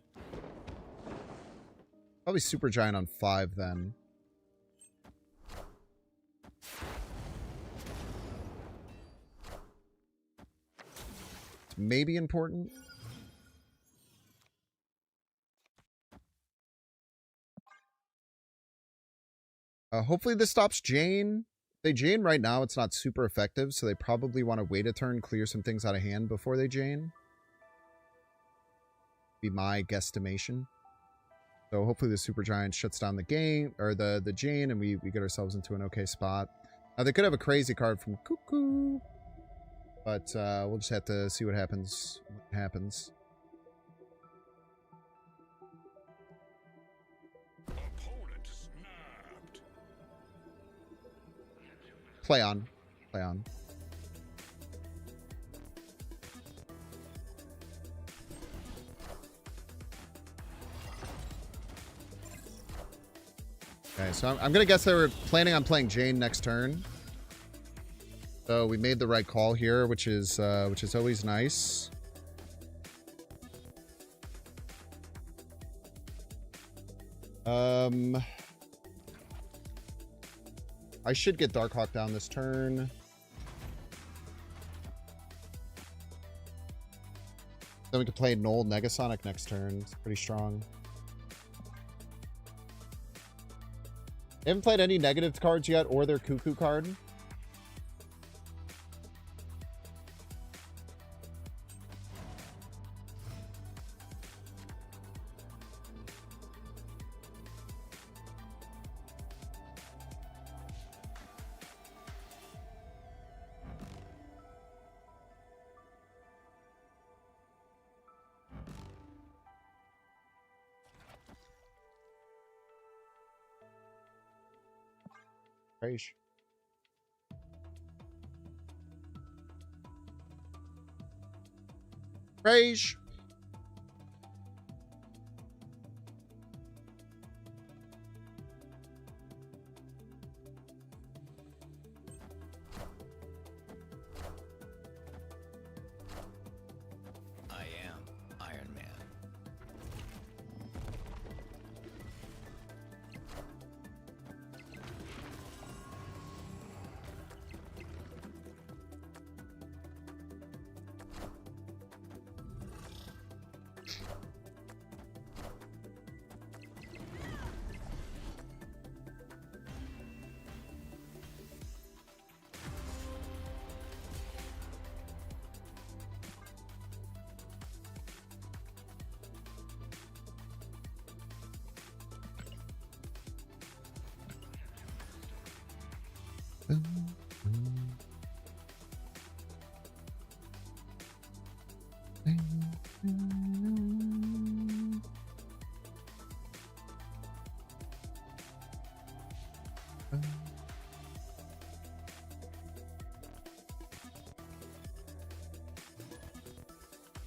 Probably Super Giant on 5 then. It's maybe important. Hopefully this stops Jane. They Jane right now, it's not super effective, so they probably want to wait a turn, clear some things out of hand before they Jane. Be my guesstimation. So hopefully the Super Giant shuts down the game, or the Jane, and we get ourselves into an okay spot. Now they could have a crazy card from Cuckoo, but we'll just have to see what happens. Opponent snapped. Play on. Play on. Okay, so I'm going to guess they were planning on playing Jane next turn. So we made the right call here, which is always nice. I should get Darkhawk down this turn. Then we could play Null Negasonic next turn. It's pretty strong. They haven't played any negative cards yet, or their Cuckoo card. Rage. Rage. I am Iron Man.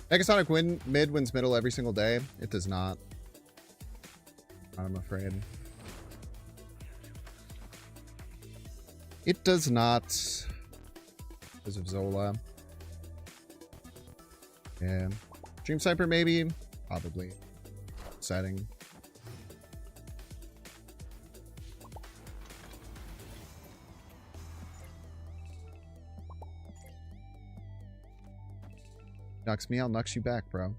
Megasonic mid wins middle every single day. It does not. I'm afraid. It does not. Because of Zola. Yeah. Dream Sniper maybe? Probably. Setting. Knocks me, I'll knocks you back, bro.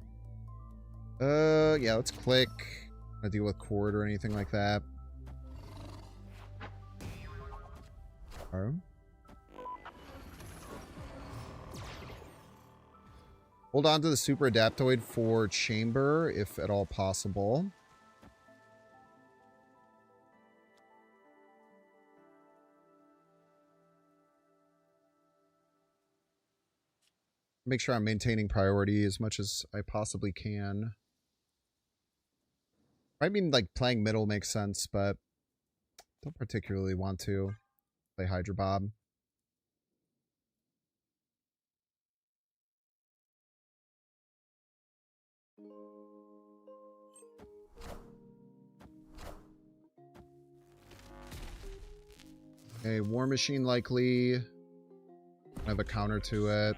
Yeah, let's click. Not deal with cord or anything like that. Alright. Hold on to the super adaptoid for chamber, if at all possible. Make sure I'm maintaining priority as much as I possibly can. I mean, like, playing middle makes sense, but don't particularly want to play Hydra Bob. Okay, War Machine likely. I have a counter to it.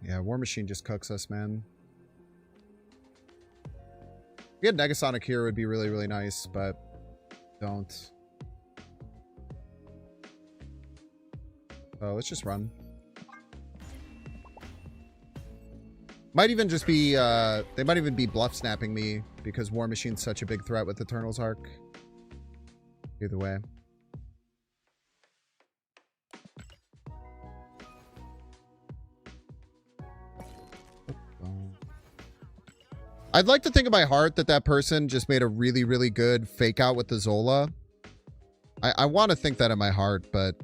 Yeah, War Machine just cooks us, man. If we had Negasonic here, it would be really, really nice, but don't. So let's just run. Might even just be, they might even be bluff snapping me because War Machine's such a big threat with Eternal's Arc. Either way. I'd like to think in my heart that that person just made a really, really good fake out with the Zola. I want to think that in my heart, but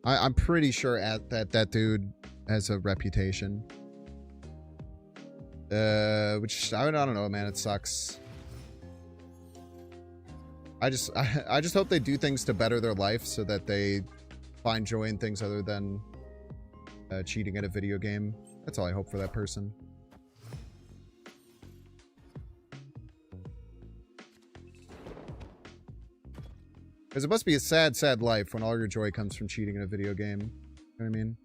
I'm pretty sure that dude has a reputation. Which I don't know, man. It sucks. I just hope they do things to better their life so that they find joy in things other than cheating at a video game. That's all I hope for that person. Because it must be a sad, sad life when all your joy comes from cheating in a video game. You know what I mean?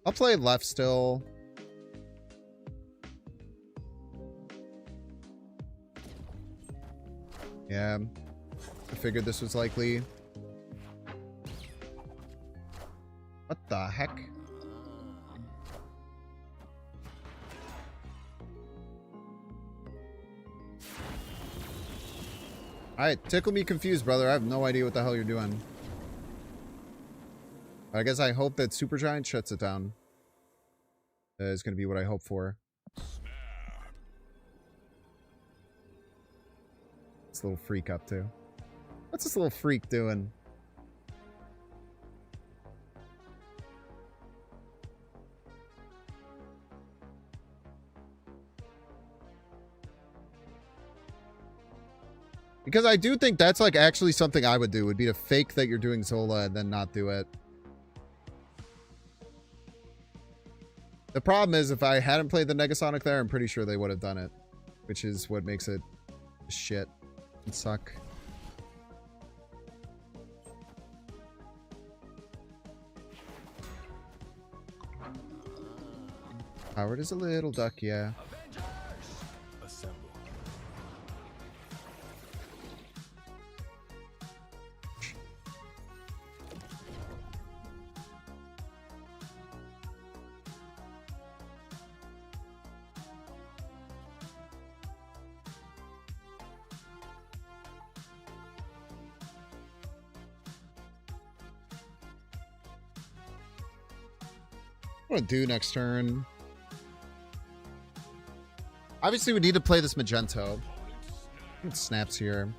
I'll play left still. Yeah, I figured this was likely. What the heck? Alright, tickle me confused, brother. I have no idea what the hell you're doing. I guess I hope that Supergiant shuts it down. Is going to be what I hope for. This little freak up to. What's this little freak doing? Because I do think that's like actually something I would do, would be to fake that you're doing Zola and then not do it. The problem is if I hadn't played the Negasonic there, I'm pretty sure they would have done it. Which is what makes it shit and suck. Howard is a little duck, yeah. Assemble. What do I do next turn? Obviously, we need to play this Magento. It snaps here.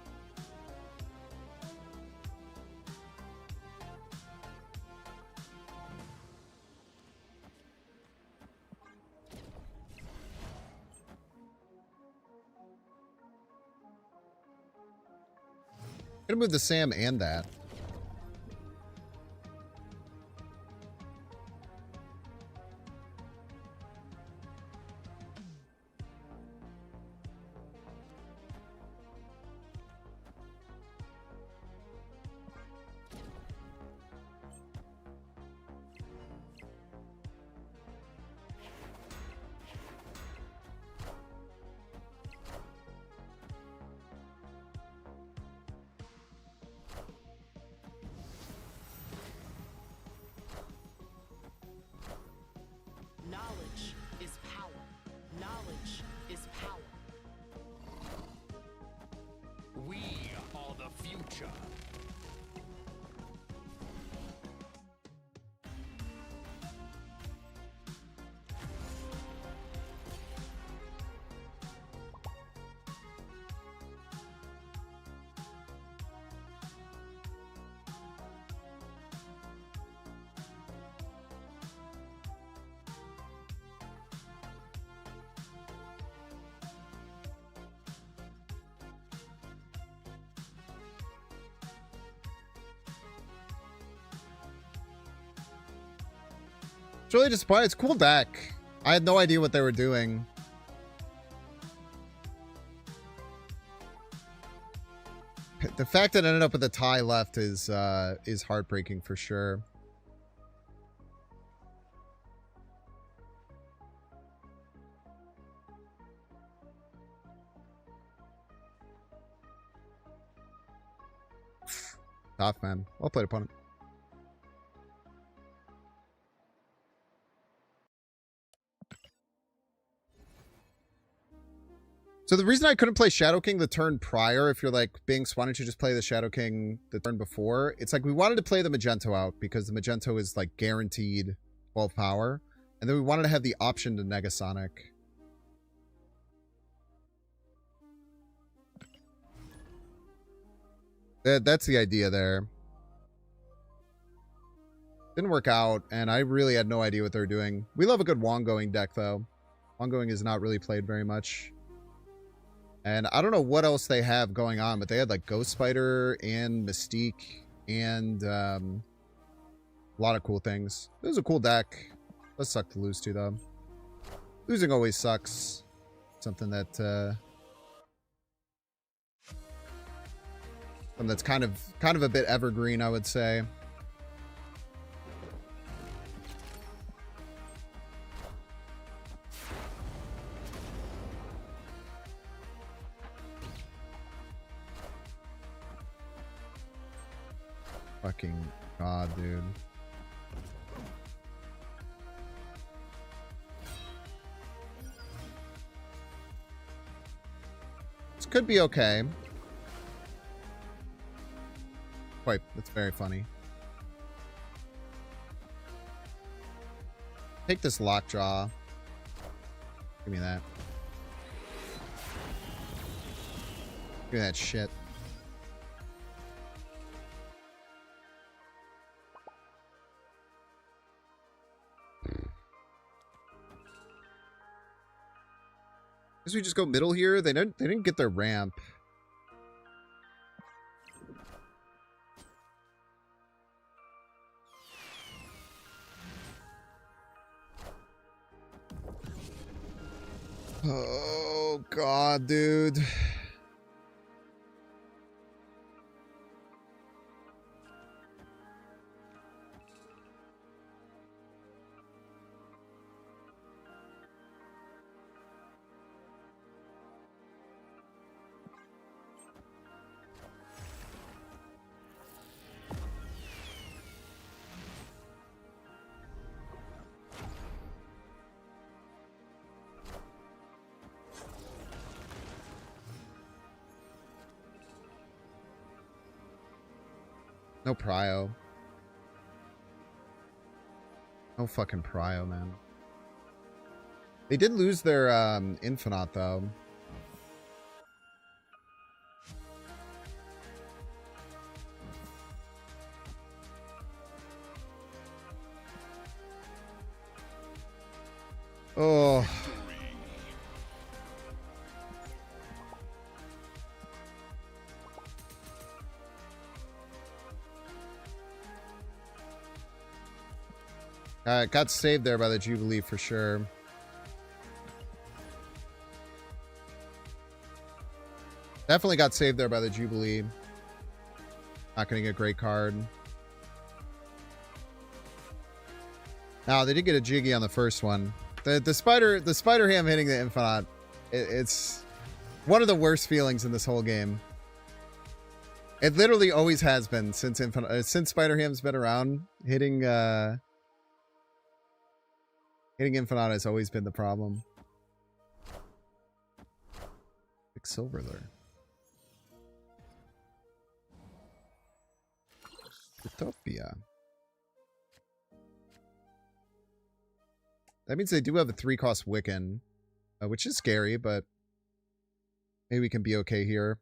Gonna move the Sam and that. Knowledge is power. Knowledge is power. We are the future. It's really disappointing. It's a cool deck. I had no idea what they were doing. The fact that it ended up with a tie left is heartbreaking for sure. Tough, man. Well played, opponent. So the reason I couldn't play Shadow King the turn prior, if you're like, Binks, why don't you just play the Shadow King the turn before? It's like we wanted to play the Magento out because the Magento is like guaranteed 12 power. And then we wanted to have the option to Negasonic. That's the idea there. Didn't work out, and I really had no idea what they were doing. We love a good Wongoing deck, though. Wongoing is not really played very much. And I don't know what else they have going on, but they had like Ghost Spider and Mystique and a lot of cool things. It was a cool deck. Does suck to lose to, though. Losing always sucks. Something that something that's kind of a bit evergreen, I would say. Fucking god, dude. This could be okay. Wait, that's very funny. Take this lockjaw. Give me that. Give me that shit. Guess we just go middle here. They didn't get their ramp. Oh god, dude. No prio. No fucking prio, man. They did lose their Infinite, though. Oh. Got saved there by the Jubilee for sure. Definitely got saved there by the Jubilee. Not getting a great card. Now they did get a Jiggy on the first one. The spider ham hitting the Infinite. It's one of the worst feelings in this whole game. It literally always has been since since Spider Ham's been around. Hitting Infinite has always been the problem. Big silver there. Utopia. That means they do have a 3-cost Wiccan, which is scary, but maybe we can be okay here.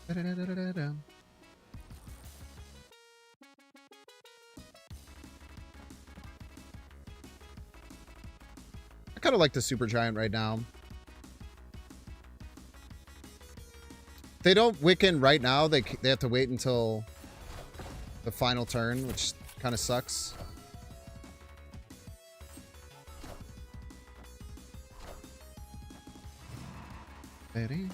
Da-da-da-da-da-da. I kind of like the Super Giant right now. If they don't Wiccan right now, they have to wait until the final turn, which kind of sucks. Ready?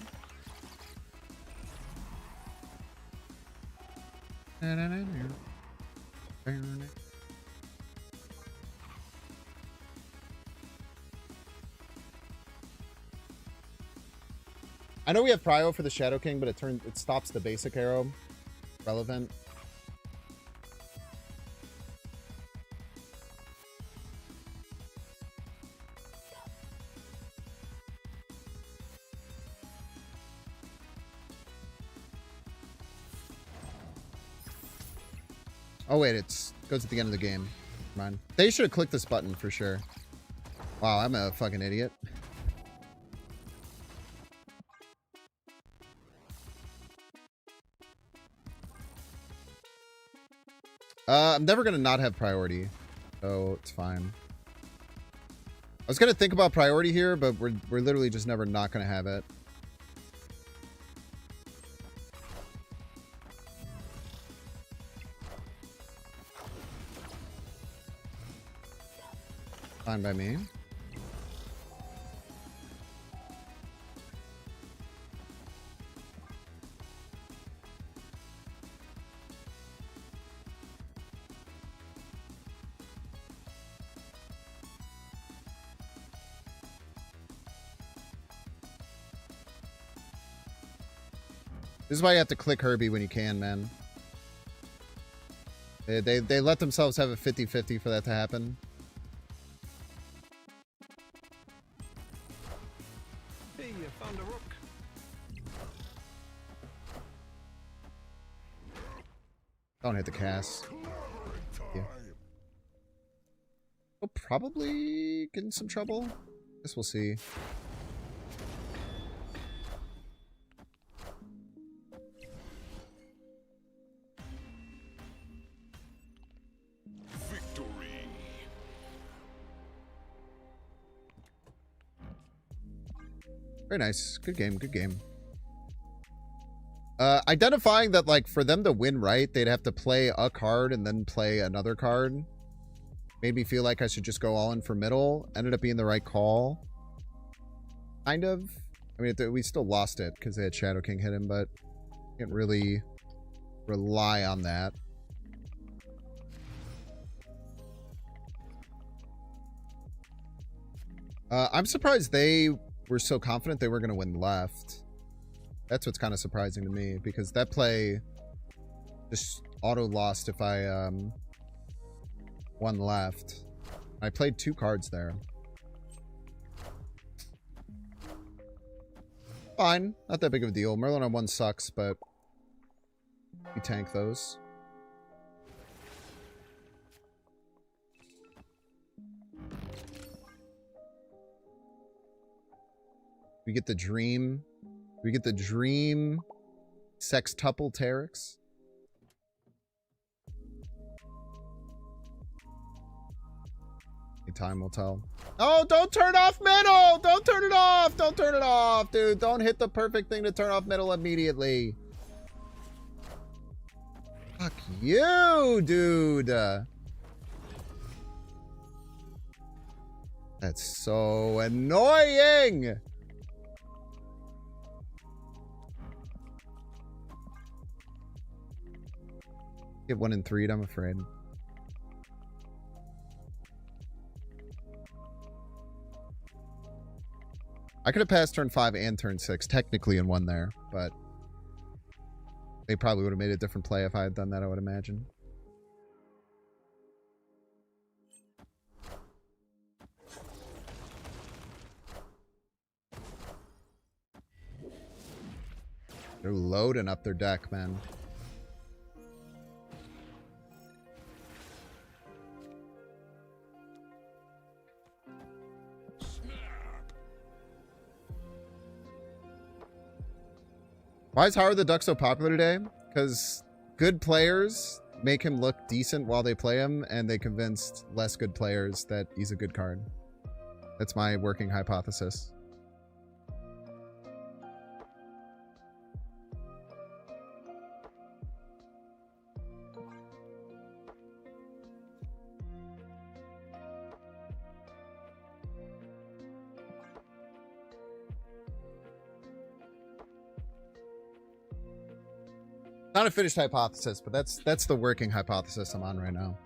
I know we have Prio for the Shadow King, but it stops the basic arrow. Relevant. Oh wait, it goes at the end of the game. Come on. They should have clicked this button for sure. Wow, I'm a fucking idiot. I'm never gonna not have priority, so it's fine. I was gonna think about priority here, but we're literally just never not gonna have it. Fine by me. This is why you have to click Herbie when you can, man. They let themselves have a 50-50 for that to happen. Hey, you found a rook. Don't hit the cast. Yeah. We'll probably get in some trouble. Guess we'll see. Victory. Very nice. Good game. Good game. Identifying that, like, for them to win right, they'd have to play a card and then play another card. Made me feel like I should just go all in for middle. Ended up being the right call. Kind of. I mean, we still lost it because they had Shadow King hit him, but can't really rely on that. I'm surprised they were so confident they were going to win left. That's what's kind of surprising to me, because that play just auto lost if I won left. I played 2 cards there. Fine, not that big of a deal. Merlin on 1 sucks, but we tank those. We get the dream. We get the dream sextuple Terex. Time will tell. Oh, don't turn off middle! Don't turn it off! Don't turn it off, dude. Don't hit the perfect thing to turn off middle immediately. Fuck you, dude. That's so annoying. Get 1 and 3, I'm afraid. I could have passed turn 5 and turn 6, technically in one there, but they probably would have made a different play if I had done that, I would imagine. They're loading up their deck, man. Why is Howard the Duck so popular today? Because good players make him look decent while they play him, and they convinced less good players that he's a good card. That's my working hypothesis. Not a finished hypothesis, but that's the working hypothesis I'm on right now.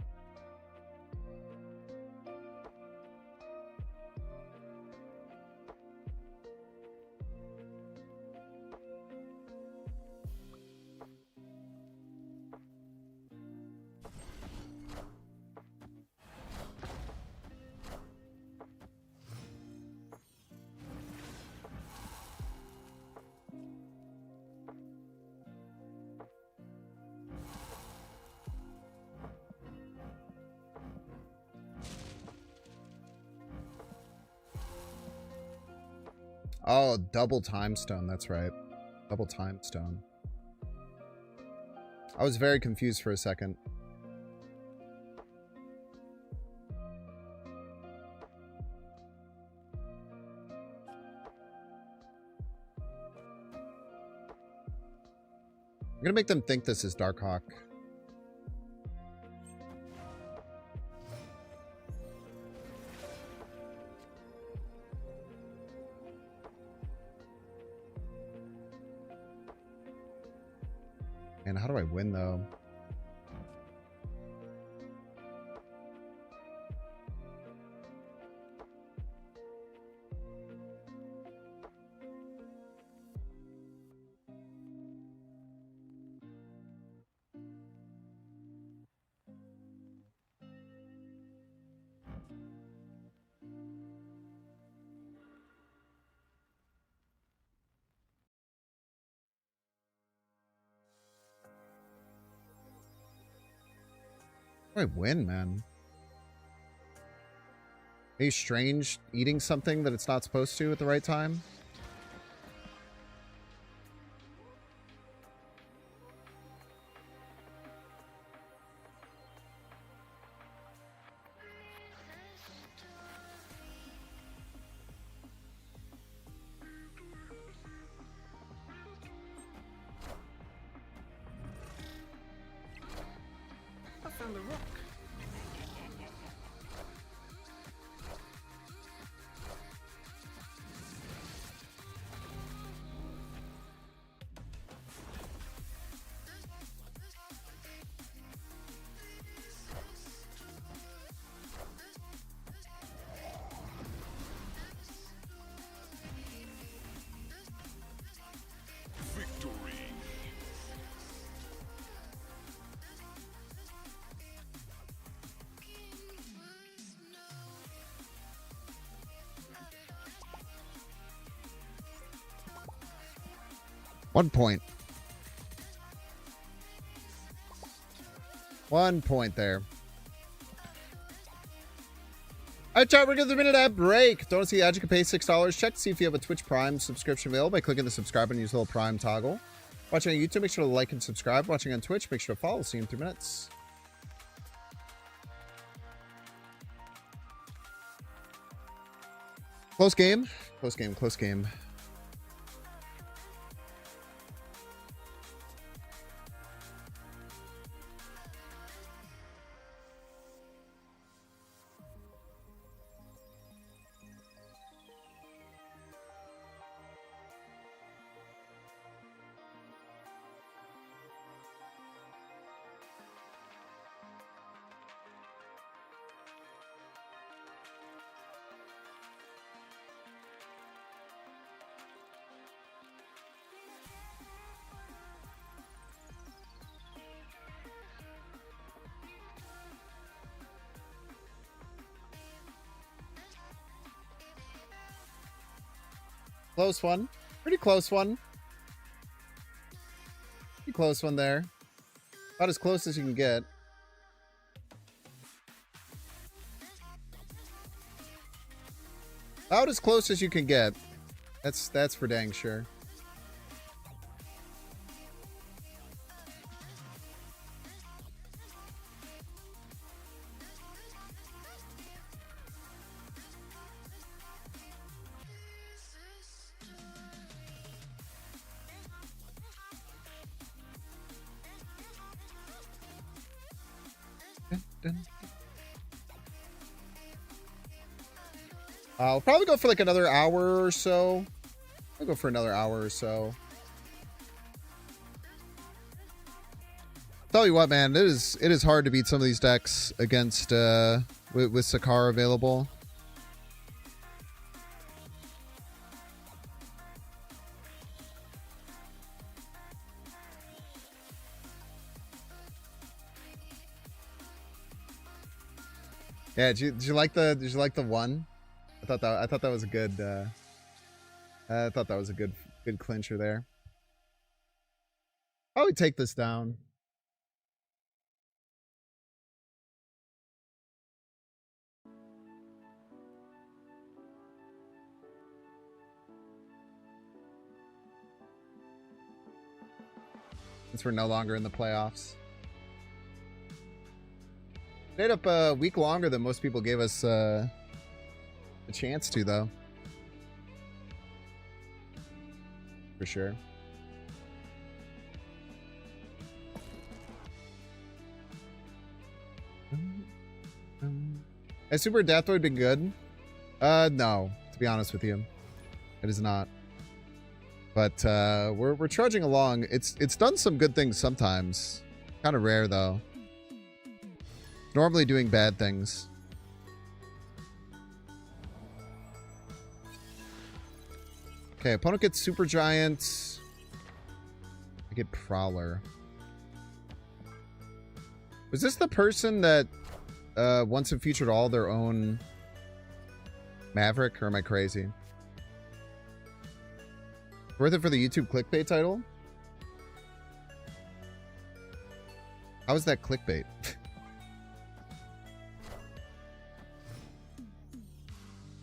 Oh, double time stone. That's right. Double time stone. I was very confused for a second. I'm gonna make them think this is Darkhawk. And how do I win, though? I win, man. Are you strange eating something that it's not supposed to at the right time? I found the rock. Victory. 1 point. 1 point there. All right, chat, we're going to the minute ad break. Don't see the ad, you can pay $6. Check to see if you have a Twitch Prime subscription available by clicking the subscribe and use the little Prime toggle. Watching on YouTube, make sure to like and subscribe. Watching on Twitch, make sure to follow. See you in 3 minutes. Close game. Close game. Close game. Close one. Pretty close one. Pretty close one there. About as close as you can get. About as close as you can get. That's for dang sure. I'll probably go for like another hour or so. I'll go for another hour or so. Tell you what, man, it is hard to beat some of these decks against with Sakara available. Yeah, did you like the one? I thought that was a good I thought that was a good clincher there. Probably take this down. Since we're no longer in the playoffs. Stayed up a week longer than most people gave us a chance to, though. For sure. Has Super Adaptoid been good? No, to be honest with you. It is not. But we're trudging along. It's done some good things sometimes. Kind of rare though. Normally doing bad things. Okay, opponent gets Super Giant. I get Prowler. Was this the person that once it featured all their own Maverick, or am I crazy? Worth it for the YouTube clickbait title? How is that clickbait?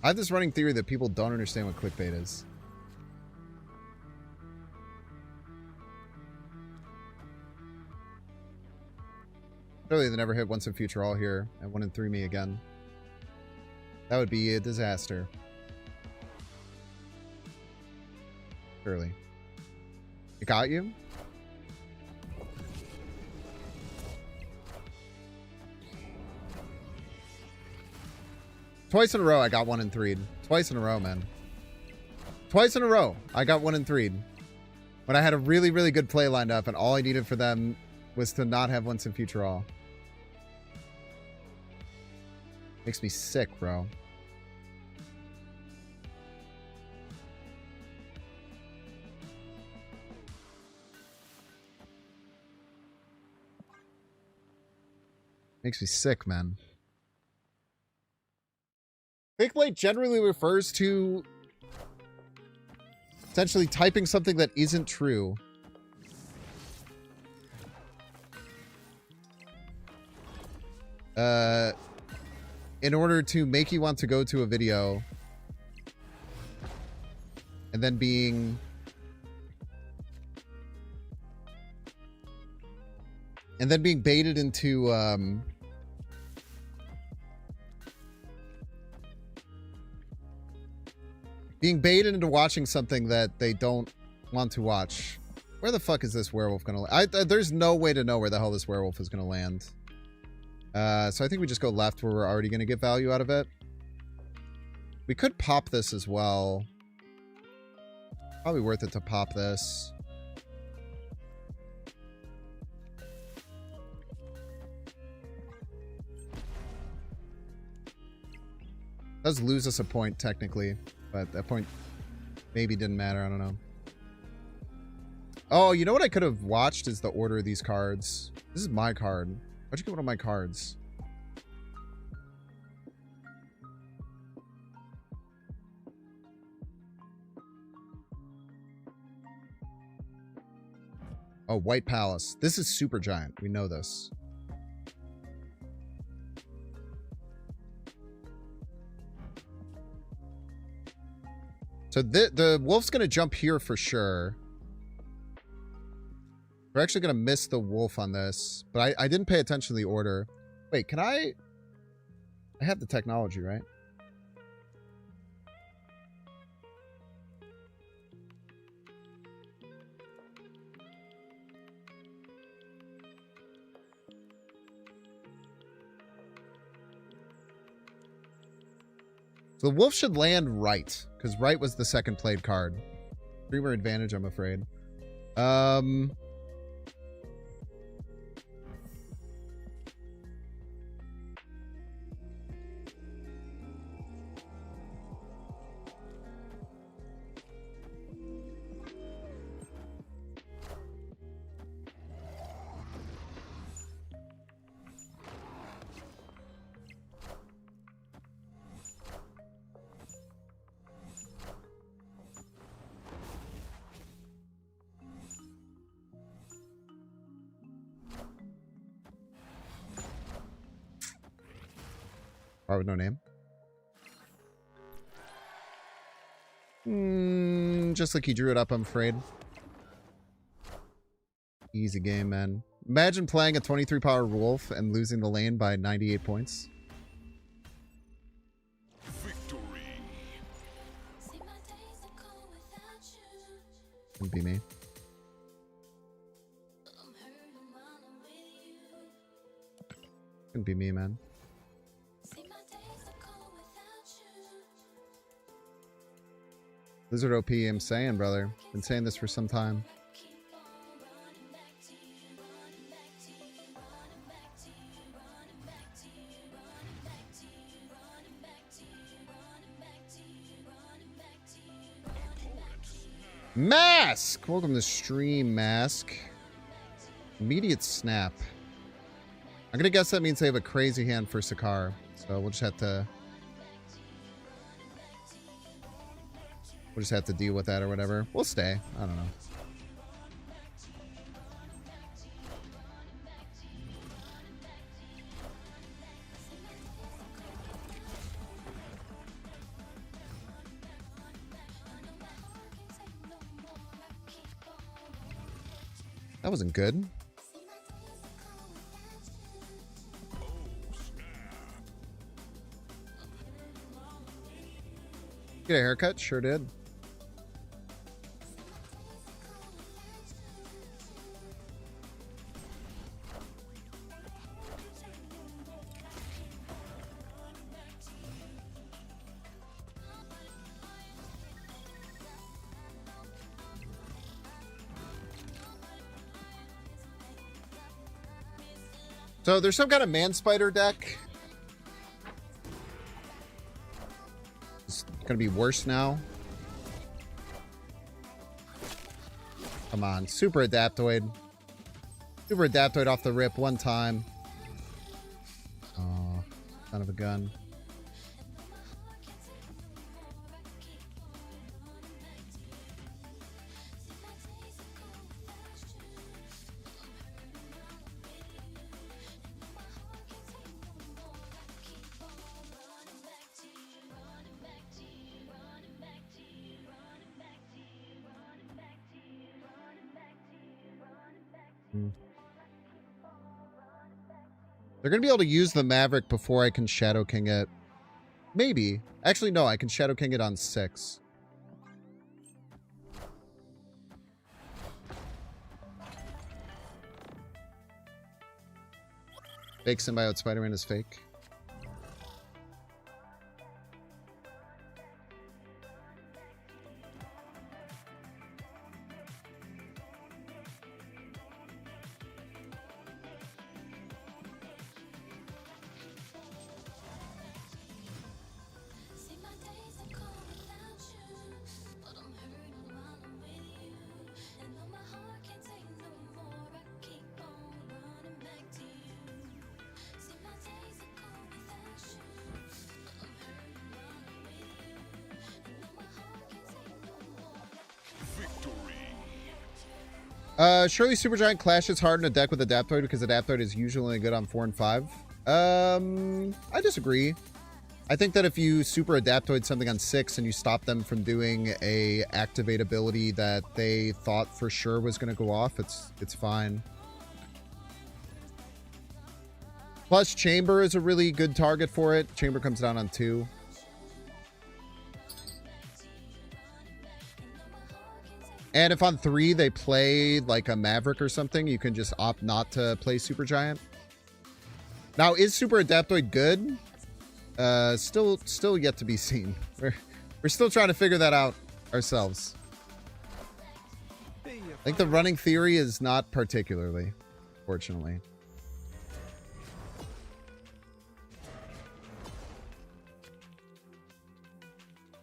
I have this running theory that people don't understand what clickbait is. Surely they never hit once in future all here and 1 in 3 me again. That would be a disaster. Surely. It got you? Twice in a row I got 1 in 3. Twice in a row, man. Twice in a row I got 1 in 3. When I had a really, really good play lined up and all I needed for them was to not have once in future all. Makes me sick, bro. Makes me sick, man. Clickbait generally refers to essentially typing something that isn't true. In order to make you want to go to a video and then being baited into watching something that they don't want to watch. Where the fuck is this werewolf gonna land? There's no way to know where the hell this werewolf is gonna land. So I think we just go left where we're already gonna get value out of it. We could pop this as well. Probably worth it to pop this. Does lose us a point technically, but that point maybe didn't matter. I don't know. Oh, you know what I could have watched is the order of these cards. This is my card. Why'd you get one of my cards? Oh, White Palace. This is super giant. We know this. So the wolf's going to jump here for sure. We're actually going to miss the wolf on this. But I didn't pay attention to the order. Wait, can I have the technology, right? So the wolf should land right, because right was the second played card. Dreamer advantage, I'm afraid. With no name. Just like he drew it up, I'm afraid. Easy game, man. Imagine playing a 23 power wolf and losing the lane by 98 points. Victory. Wouldn't be me. Couldn't be me, man. Lizard OP, I'm saying, brother. Been saying this for some time. Mask! Welcome to stream, Mask. Immediate snap. I'm gonna guess that means they have a crazy hand for Sakar. So we'll just have to... We'll just have to deal with that or whatever. We'll stay. I don't know. That wasn't good. Get a haircut? Sure did. So there's some kind of man spider deck. It's gonna be worse now. Come on, super adaptoid. Super adaptoid off the rip one time. Oh, son of a gun. They're going to be able to use the Maverick before I can Shadow King it. Maybe. Actually, no, I can Shadow King it on 6. Fake Symbiote Spider-Man is fake. Surely Supergiant clashes hard in a deck with Adaptoid because Adaptoid is usually good on 4 and 5. I disagree. I think that if you super Adaptoid something on 6 and you stop them from doing a activate ability that they thought for sure was going to go off, it's fine. Plus, Chamber is a really good target for it. Chamber comes down on 2. And if on 3 they play like a Maverick or something, you can just opt not to play Supergiant. Now, is Super Adaptoid good? Still yet to be seen. We're still trying to figure that out ourselves. I think the running theory is not particularly, fortunately.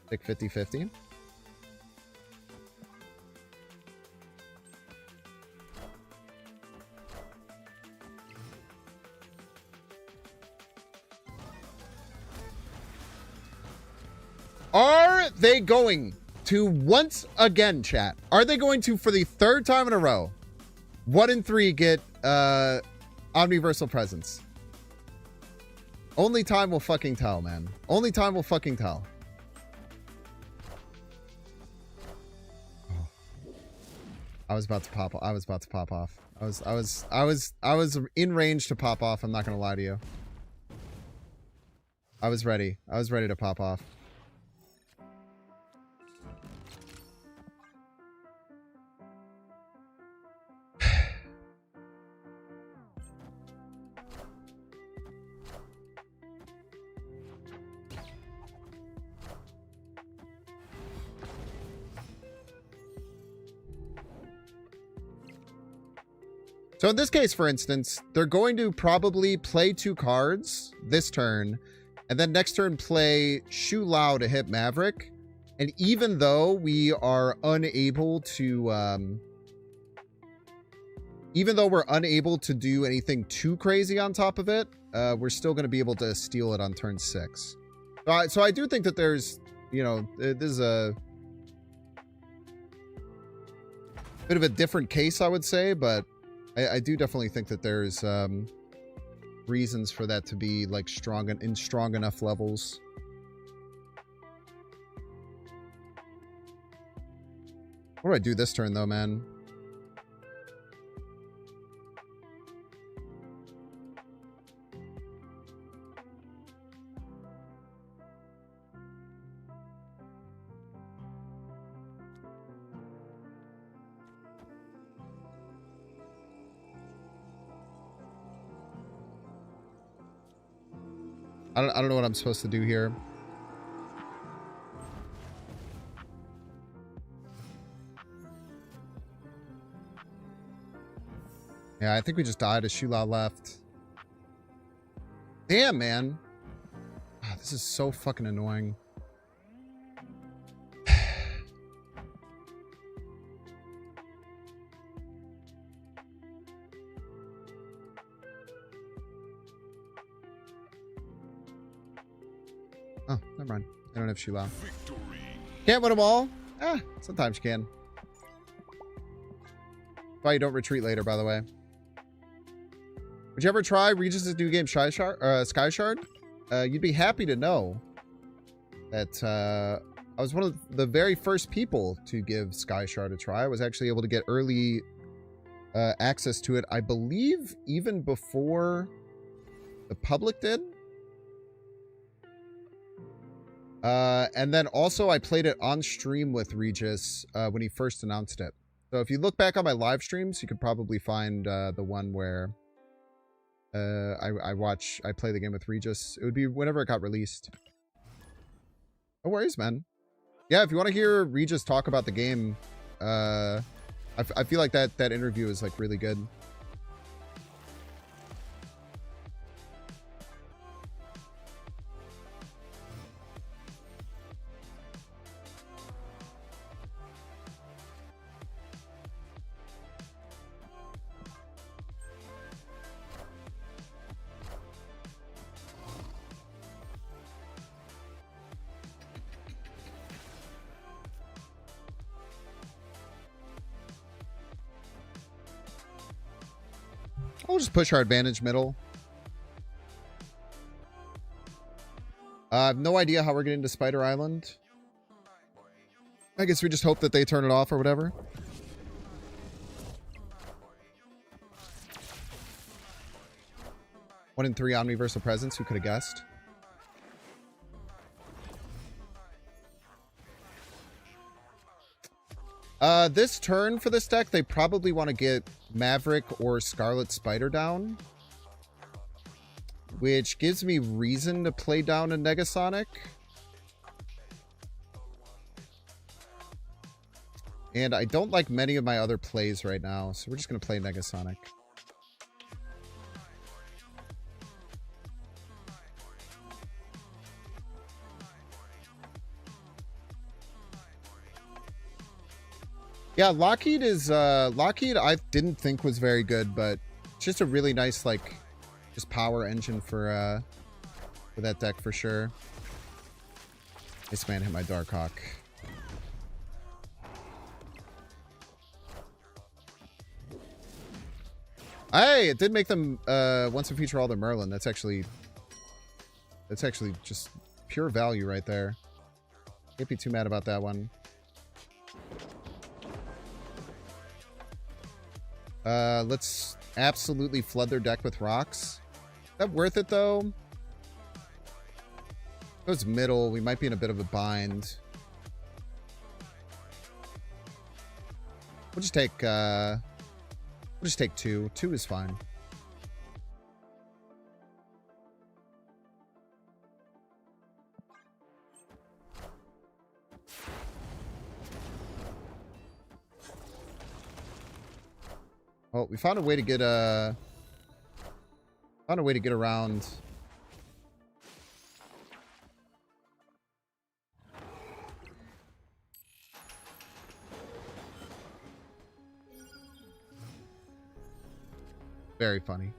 Pick 50-50. Are they going to once again, chat? Are they going to, for the 3rd time in a row, 1 and 3 get Omniversal Presence? Only time will fucking tell, man. Only time will fucking tell. Oh. I was about to pop off. I was in range to pop off. I'm not gonna lie to you. I was ready to pop off. So in this case, for instance, they're going to probably play 2 cards this turn, and then next turn play Shu Lao to hit Maverick. And even though we are unable to, even though we're unable to do anything too crazy on top of it, we're still going to be able to steal it on turn 6. So I do think that there's, you know, there's a bit of a different case, I would say, but I do definitely think that there's reasons for that to be like strong enough levels. What do I do this turn though, man? I don't know what I'm supposed to do here. Yeah, I think we just died as Shula left. Damn, man. Oh, this is so fucking annoying. Oh, never mind. I don't have Shula. Can't win them all? Sometimes you can. Why you don't retreat later, by the way. Would you ever try Regis' new game, Sky Shard? You'd be happy to know that I was one of the very first people to give Sky Shard a try. I was actually able to get early access to it, I believe, even before the public did. And then also I played it on stream with Regis when he first announced it. So if you look back on my live streams, you could probably find the one where I play the game with Regis. It would be whenever it got released. No worries, man. Yeah, if you want to hear Regis talk about the game, I feel like that interview is like really good. We'll just push our advantage middle. I have no idea how we're getting to Spider Island. I guess we just hope that they turn it off or whatever. One in 3 Omniversal presence. Who could have guessed? This turn for this deck, they probably want to get Maverick or Scarlet Spider down, which gives me reason to play down a Negasonic. And I don't like many of my other plays right now, so we're just going to play Negasonic. Yeah, Lockheed is, Lockheed I didn't think was very good, but it's just a really nice, like, just power engine for that deck for sure. This man hit my Darkhawk. Hey, it did make them, once a feature all the Merlin. That's actually just pure value right there. Can't be too mad about that one. Let's absolutely flood their deck with rocks. Is that worth it, though? Goes middle. We might be in a bit of a bind. We'll just take, we'll just take 2. 2 is fine. Oh, we found a way to get around. Very funny.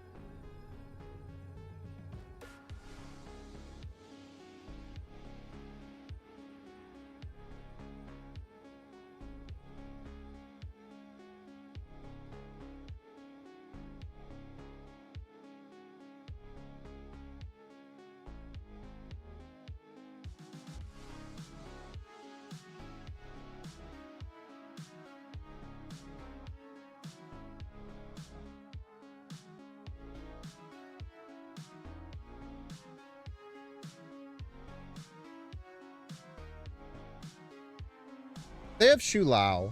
They have Shu Lao.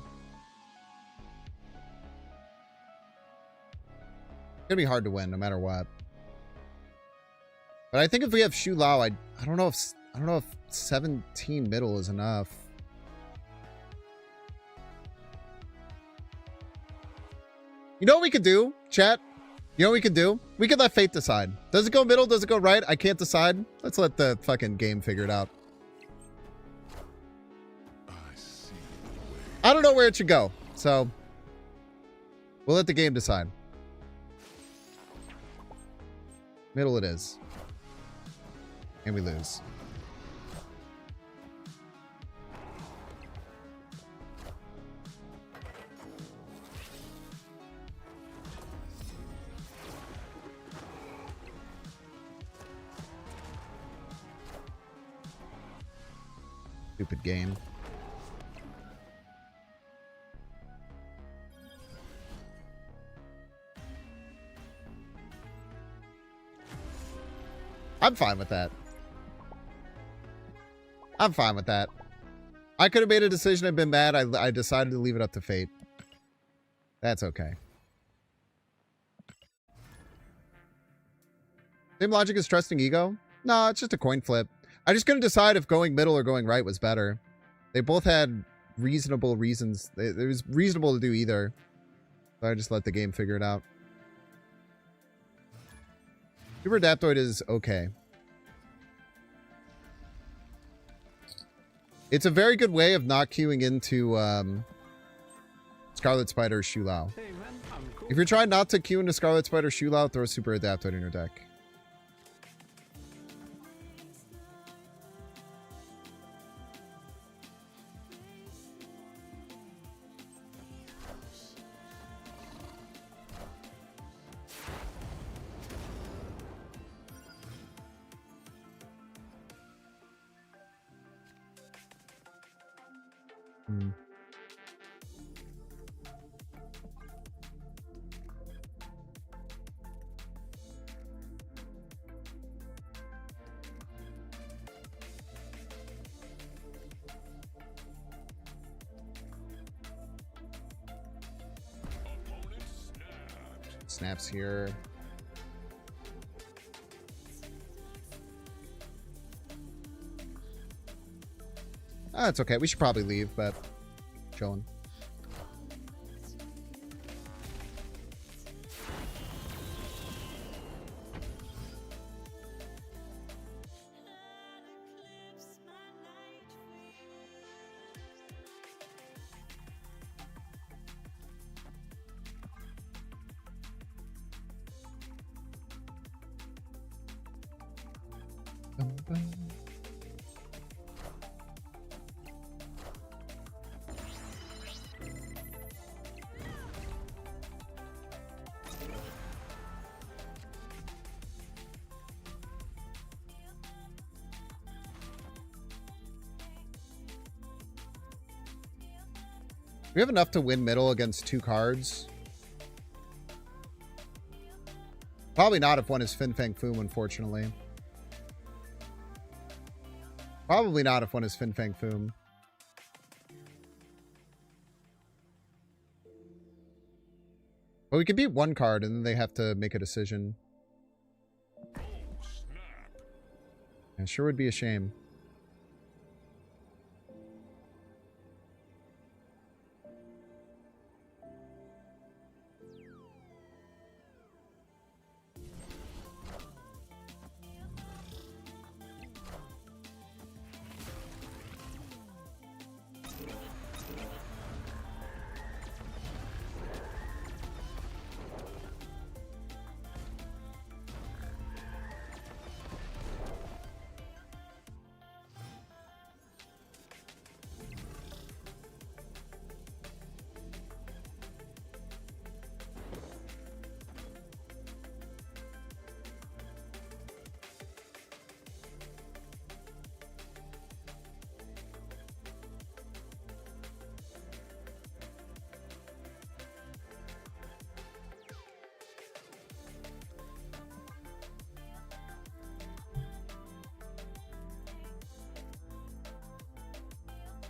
It's gonna be hard to win no matter what. But I think if we have Shu Lao, I don't know if 17 middle is enough. You know what we could do, chat? You know what we could do? We could let fate decide. Does it go middle? Does it go right? I can't decide. Let's let the fucking game figure it out. I don't know where it should go, so we'll let the game decide. Middle it is. And we lose. Stupid game. I'm fine with that. I'm fine with that. I could have made a decision and been mad. I decided to leave it up to fate. That's okay. Same logic as trusting ego? No, it's just a coin flip. I just couldn't decide if going middle or going right was better. They both had reasonable reasons. It was reasonable to do either. So I just let the game figure it out. Super Adaptoid is okay. It's a very good way of not queuing into Scarlet Spider Shu Lao. Hey man, I'm cool. If you're trying not to queue into Scarlet Spider Shu Lao, throw Super Adaptoid in your deck. Snaps here. It's okay. We should probably leave, but chilling. We have enough to win middle against two cards. Probably not if one is Fin Fang Foom, unfortunately. Probably not if one is Fin Fang Foom. But we could beat one card and then they have to make a decision. Oh, snap. It sure would be a shame.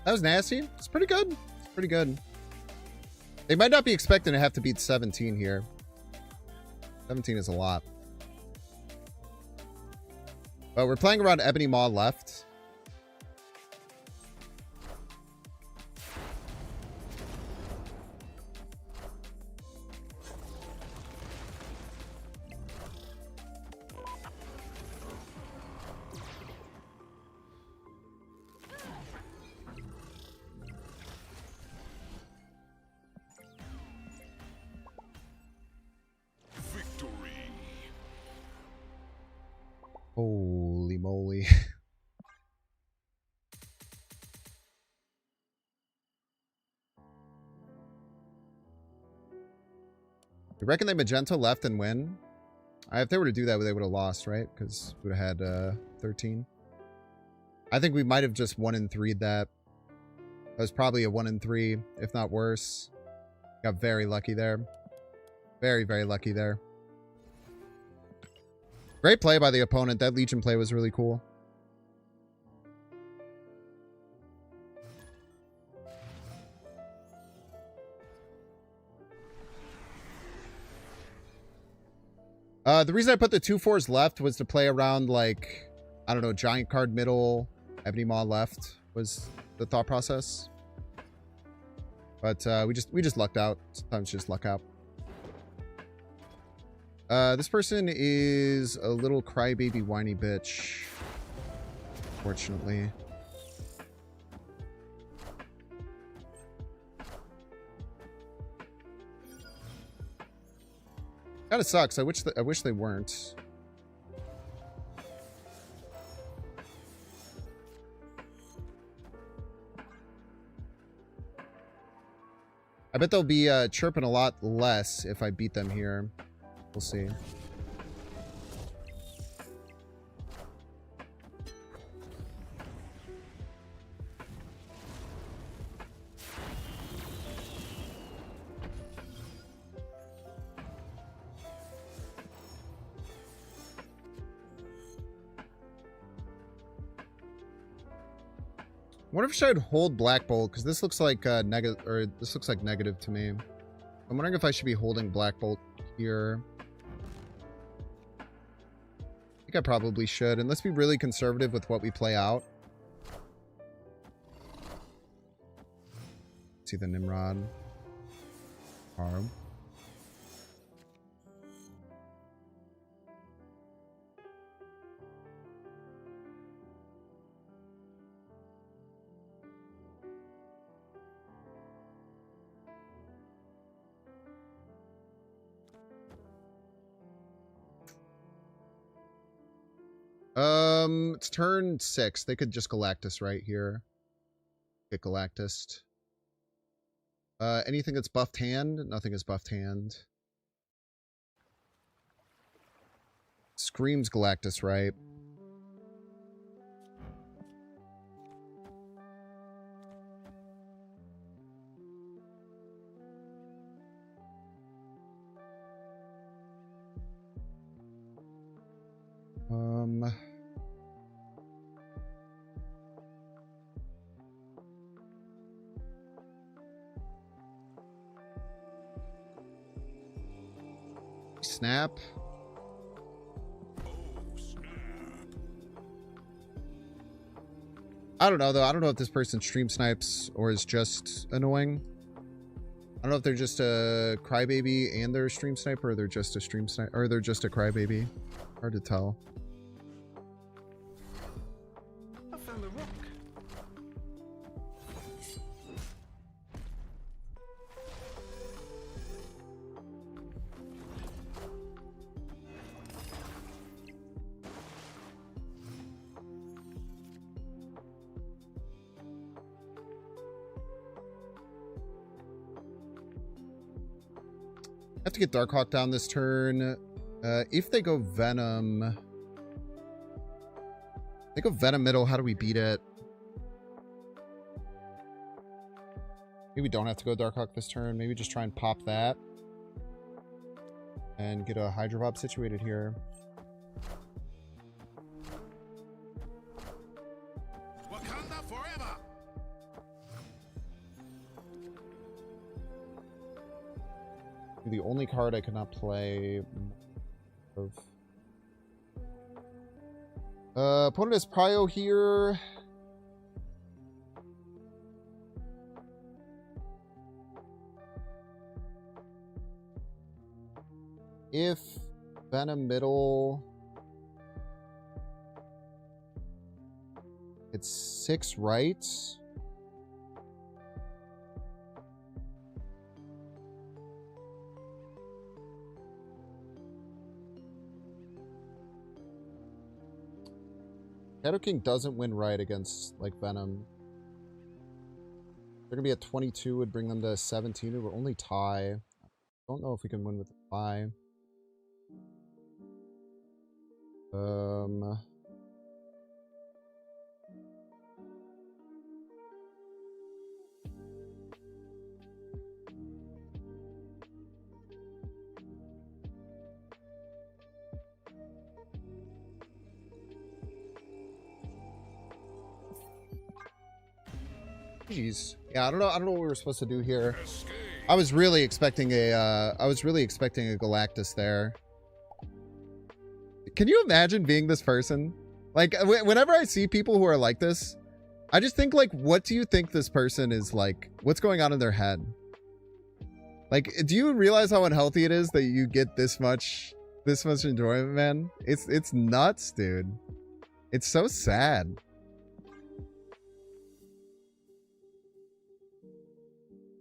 That was nasty. It's pretty good. It's pretty good. They might not be expecting to have to beat 17 here. 17 is a lot. But we're playing around Ebony Maw left. Victory. Holy moly. You reckon they magenta left and win? If they were to do that, they would have lost, right? Because we would have had 13. I think we might have just 1 and 3'd that. That was probably a 1 and 3, if not worse. Got very lucky there. Very, very lucky there. Great play by the opponent. That Legion play was really cool. The reason I put the 2/4s left was to play around, like, I don't know, giant card middle, Ebony Maw left was the thought process. But we just lucked out. Sometimes just luck out. This person is a little crybaby whiny bitch. Fortunately. Kinda sucks. I wish they weren't. I bet they'll be chirping a lot less if I beat them here. We'll see. I wonder if I should hold Black Bolt, because this looks like negative, or this looks like negative to me. I'm wondering if I should be holding Black Bolt here. I think I probably should, and let's be really conservative with what we play out. See the Nimrod. Arm. It's turn 6. They could just Galactus right here. Get Galactus. Anything that's buffed hand? Nothing is buffed hand. Screams Galactus right. Snap. I don't know though. I don't know if this person stream snipes or is just annoying. I don't know if they're just a crybaby and they're a stream sniper, or they're just a stream sniper, or they're just a crybaby. Hard to tell. I found the rock. I have to get Darkhawk down this turn. If they go Venom... They go Venom middle, how do we beat it? Maybe we don't have to go Darkhawk this turn. Maybe just try and pop that. And get a Hydro Bob situated here. Wakanda forever. The only card I could not play of Opponent has Prio here. If Venom middle, it's 6 right. Shadow King doesn't win right against like Venom. They're gonna be at 22, would bring them to 17. It would only tie. Don't know if we can win with a tie. Jeez. Yeah, I don't know what we were supposed to do here. I was really expecting a Galactus there. Can you imagine being this person? Like, whenever I see people who are like this, I just think, like, what do you think this person is like? What's going on in their head? Like, do you realize how unhealthy it is that you get this much enjoyment, man? It's nuts, dude. It's so sad.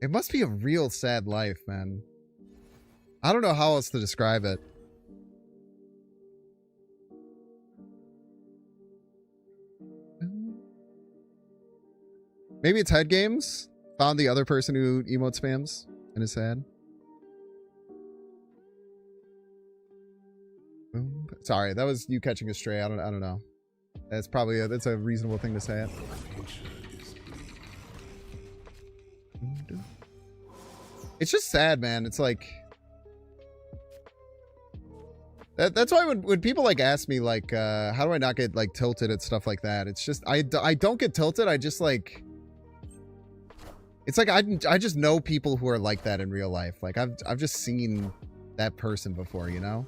It must be a real sad life, man. I don't know how else to describe it. Maybe it's head games. Found the other person who emote spams and is sad. Sorry, that was you catching a stray. I don't know. That's probably that's a reasonable thing to say it. It's just sad, man. It's like that's why when people like ask me like how do I not get like tilted at stuff like that, it's just I don't get tilted. I just like it's like I just know people who are like that in real life. Like I've just seen that person before, you know?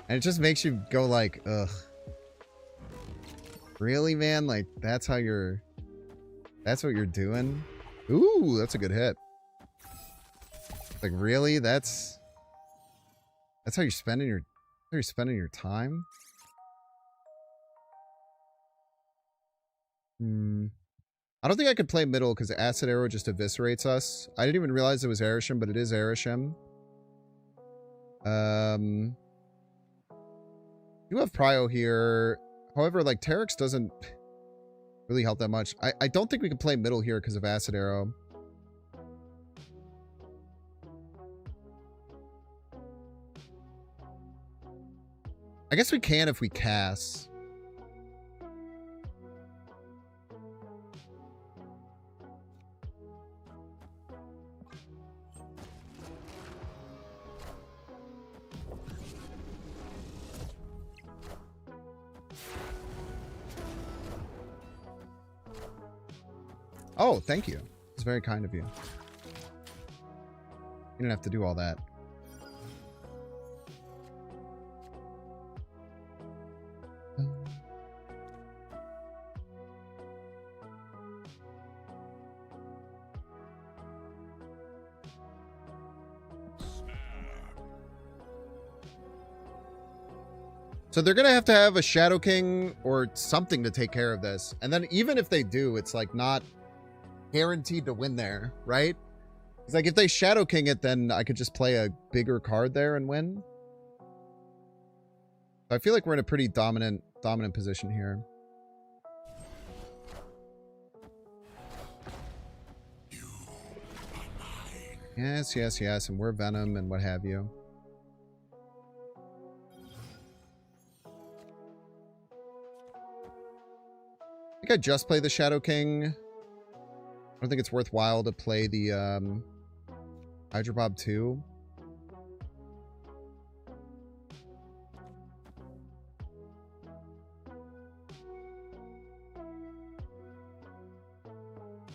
And it just makes you go like, ugh. Really, man? Like that's what you're doing? Ooh, that's a good hit. Like really? That's how you're spending your time? I don't think I could play middle because Acid Arrow just eviscerates us. I didn't even realize it was Arishem, but it is Arishem. You have Prio here. However, like Terex doesn't really help that much. I don't think we can play middle here because of Acid Arrow. I guess we can if we cast. Oh, thank you. It's very kind of you. You didn't have to do all that. So they're going to have a Shadow King or something to take care of this. And then even if they do, it's like not guaranteed to win there, right? It's like if they Shadow King it, then I could just play a bigger card there and win. I feel like we're in a pretty dominant position here. Yes, yes, yes, and we're Venom and what have you. I think I just play the Shadow King. I don't think it's worthwhile to play the Hydra Bob 2.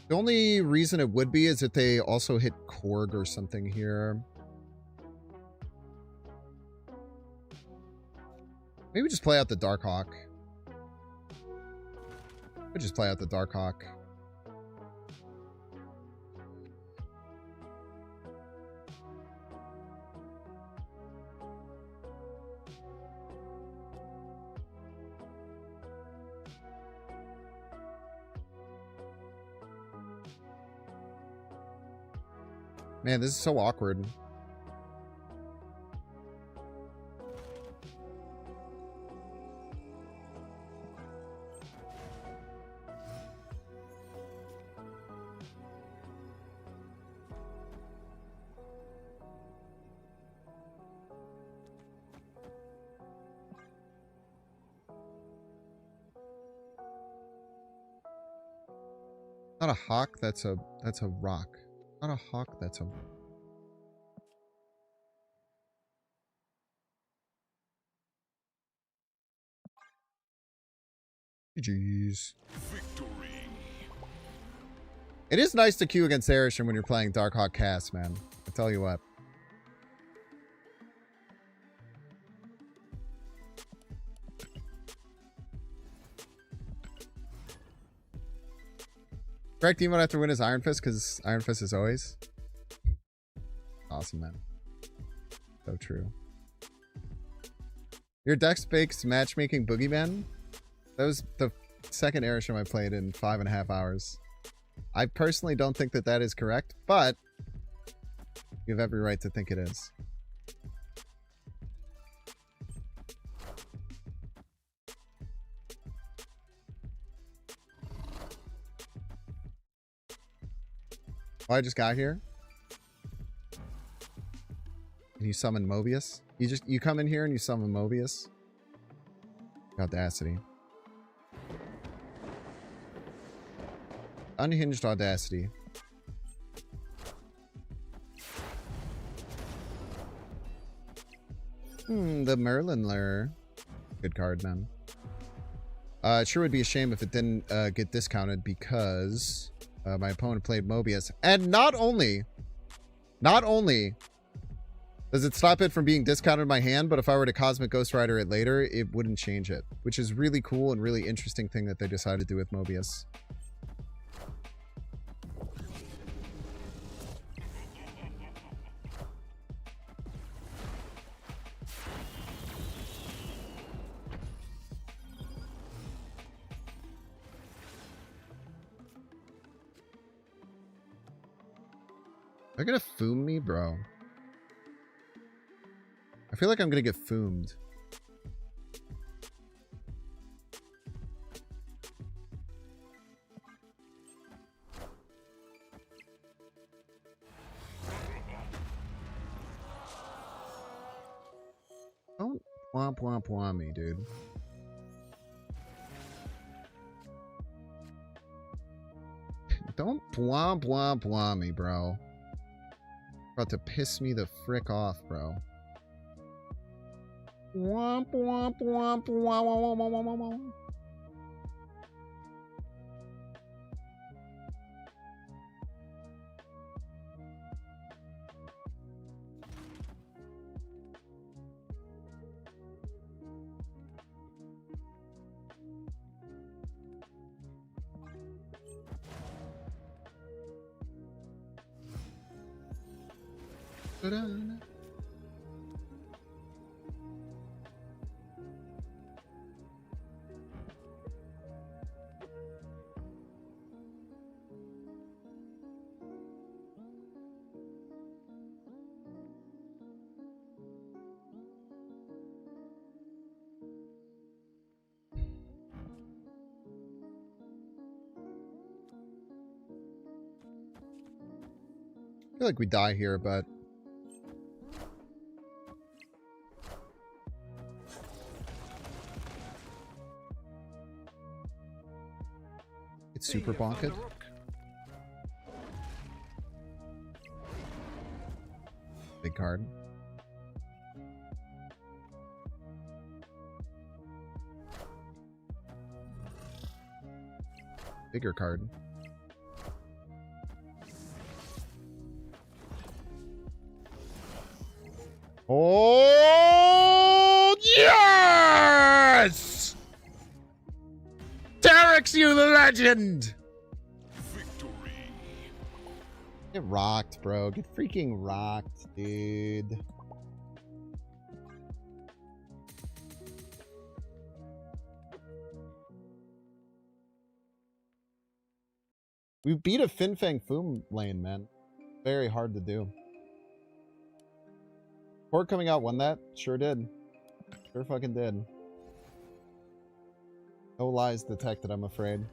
The only reason it would be is if they also hit Korg or something here. Maybe just play out the Darkhawk. Maybe just play out the Darkhawk. Man, this is so awkward. Not a hawk, that's a rock. Not a hawk, that's a... GG's. Victory. It is nice to queue against Arishan when you're playing Darkhawk Cast, man. I tell you what. Correct, Demon have to win his Iron Fist because Iron Fist is always. Awesome, man. So true. Your Dex-based matchmaking boogeyman? That was the second Arishan I played in 5.5 hours. I personally don't think that that is correct, but you have every right to think it is. Oh, I just got here. And you summon Mobius? You come in here and you summon Mobius? Audacity. Unhinged audacity. The Merlin Lure. Good card, man. It sure would be a shame if it didn't get discounted because my opponent played Mobius. And not only does it stop it from being discounted in my hand, but if I were to Cosmic Ghost Rider it later, it wouldn't change it. Which is really cool and really interesting thing that they decided to do with Mobius. They're gonna foom me, bro. I feel like I'm gonna get foomed. Don't womp womp womp me, dude. Don't womp womp womp me, bro. About to piss me the frick off, bro. Womp womp womp womp womp womp womp womp. Ta-da. I feel like we die here, but it's super bonked. Big card. Bigger card. Oh, yeah! makes you the legend. Victory. Get rocked, bro. Get freaking rocked, dude. We beat a Fin Fang Foom lane, man. Very hard to do. Port coming out won that? Sure did. Sure fucking did. No lies detected, I'm afraid.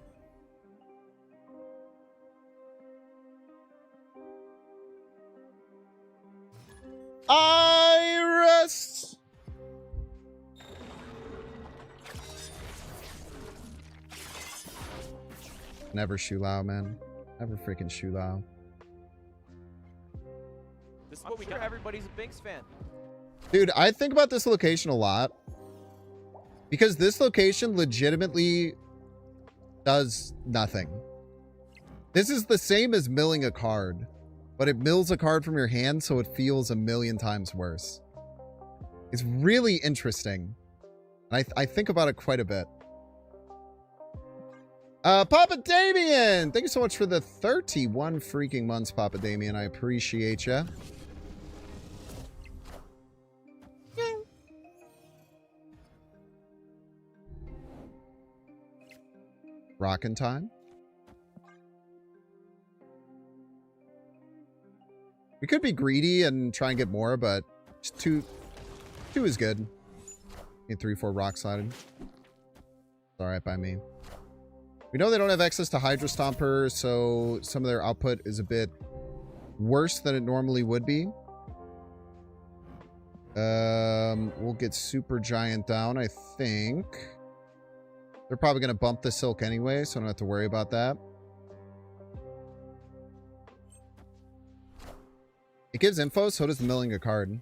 Iris! Never Shu Lao, man. Never freaking Shu Lao. This is what we got. Everybody's a Binks fan. Dude, I think about this location a lot. Because this location legitimately does nothing. This is the same as milling a card. But it mills a card from your hand, so it feels a million times worse. It's really interesting. I think about it quite a bit. Papa Damien! Thank you so much for the 31 freaking months, Papa Damien. I appreciate ya. Rockin' time. We could be greedy and try and get more, but just two is good. Need 3-4 rock sliding. It's alright by me. We know they don't have access to Hydra Stomper, so some of their output is a bit worse than it normally would be. We'll get Super Giant down, I think. They're probably going to bump the Silk anyway, so I don't have to worry about that. It gives info, so does the milling a card.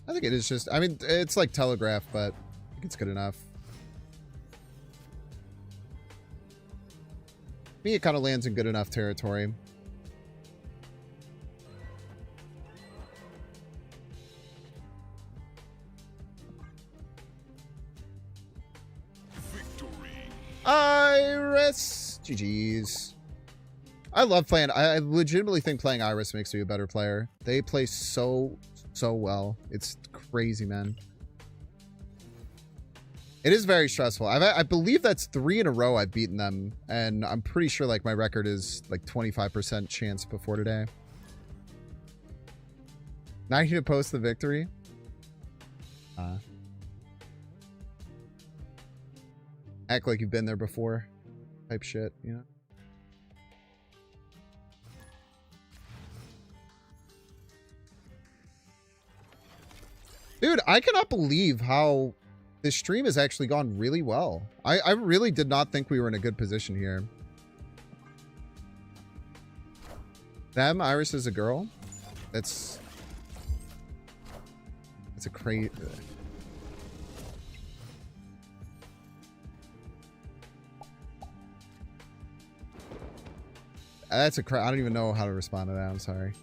I think it is just, I mean, it's like Telegraph, but I think it's good enough. Me, it kind of lands in good enough territory. Victory. Iris! GG's. I love playing, I legitimately think playing Iris makes me a better player. They play so well. It's crazy, man. It is very stressful. I believe that's 3 in a row I've beaten them, and I'm pretty sure like my record is like 25% chance before today. Now you to post the victory. Act like you've been there before, type shit, you know. Dude, I cannot believe how this stream has actually gone really well. I really did not think we were in a good position here. Them, Iris is a girl. It's a crazy... That's a I don't even know how to respond to that. I'm sorry.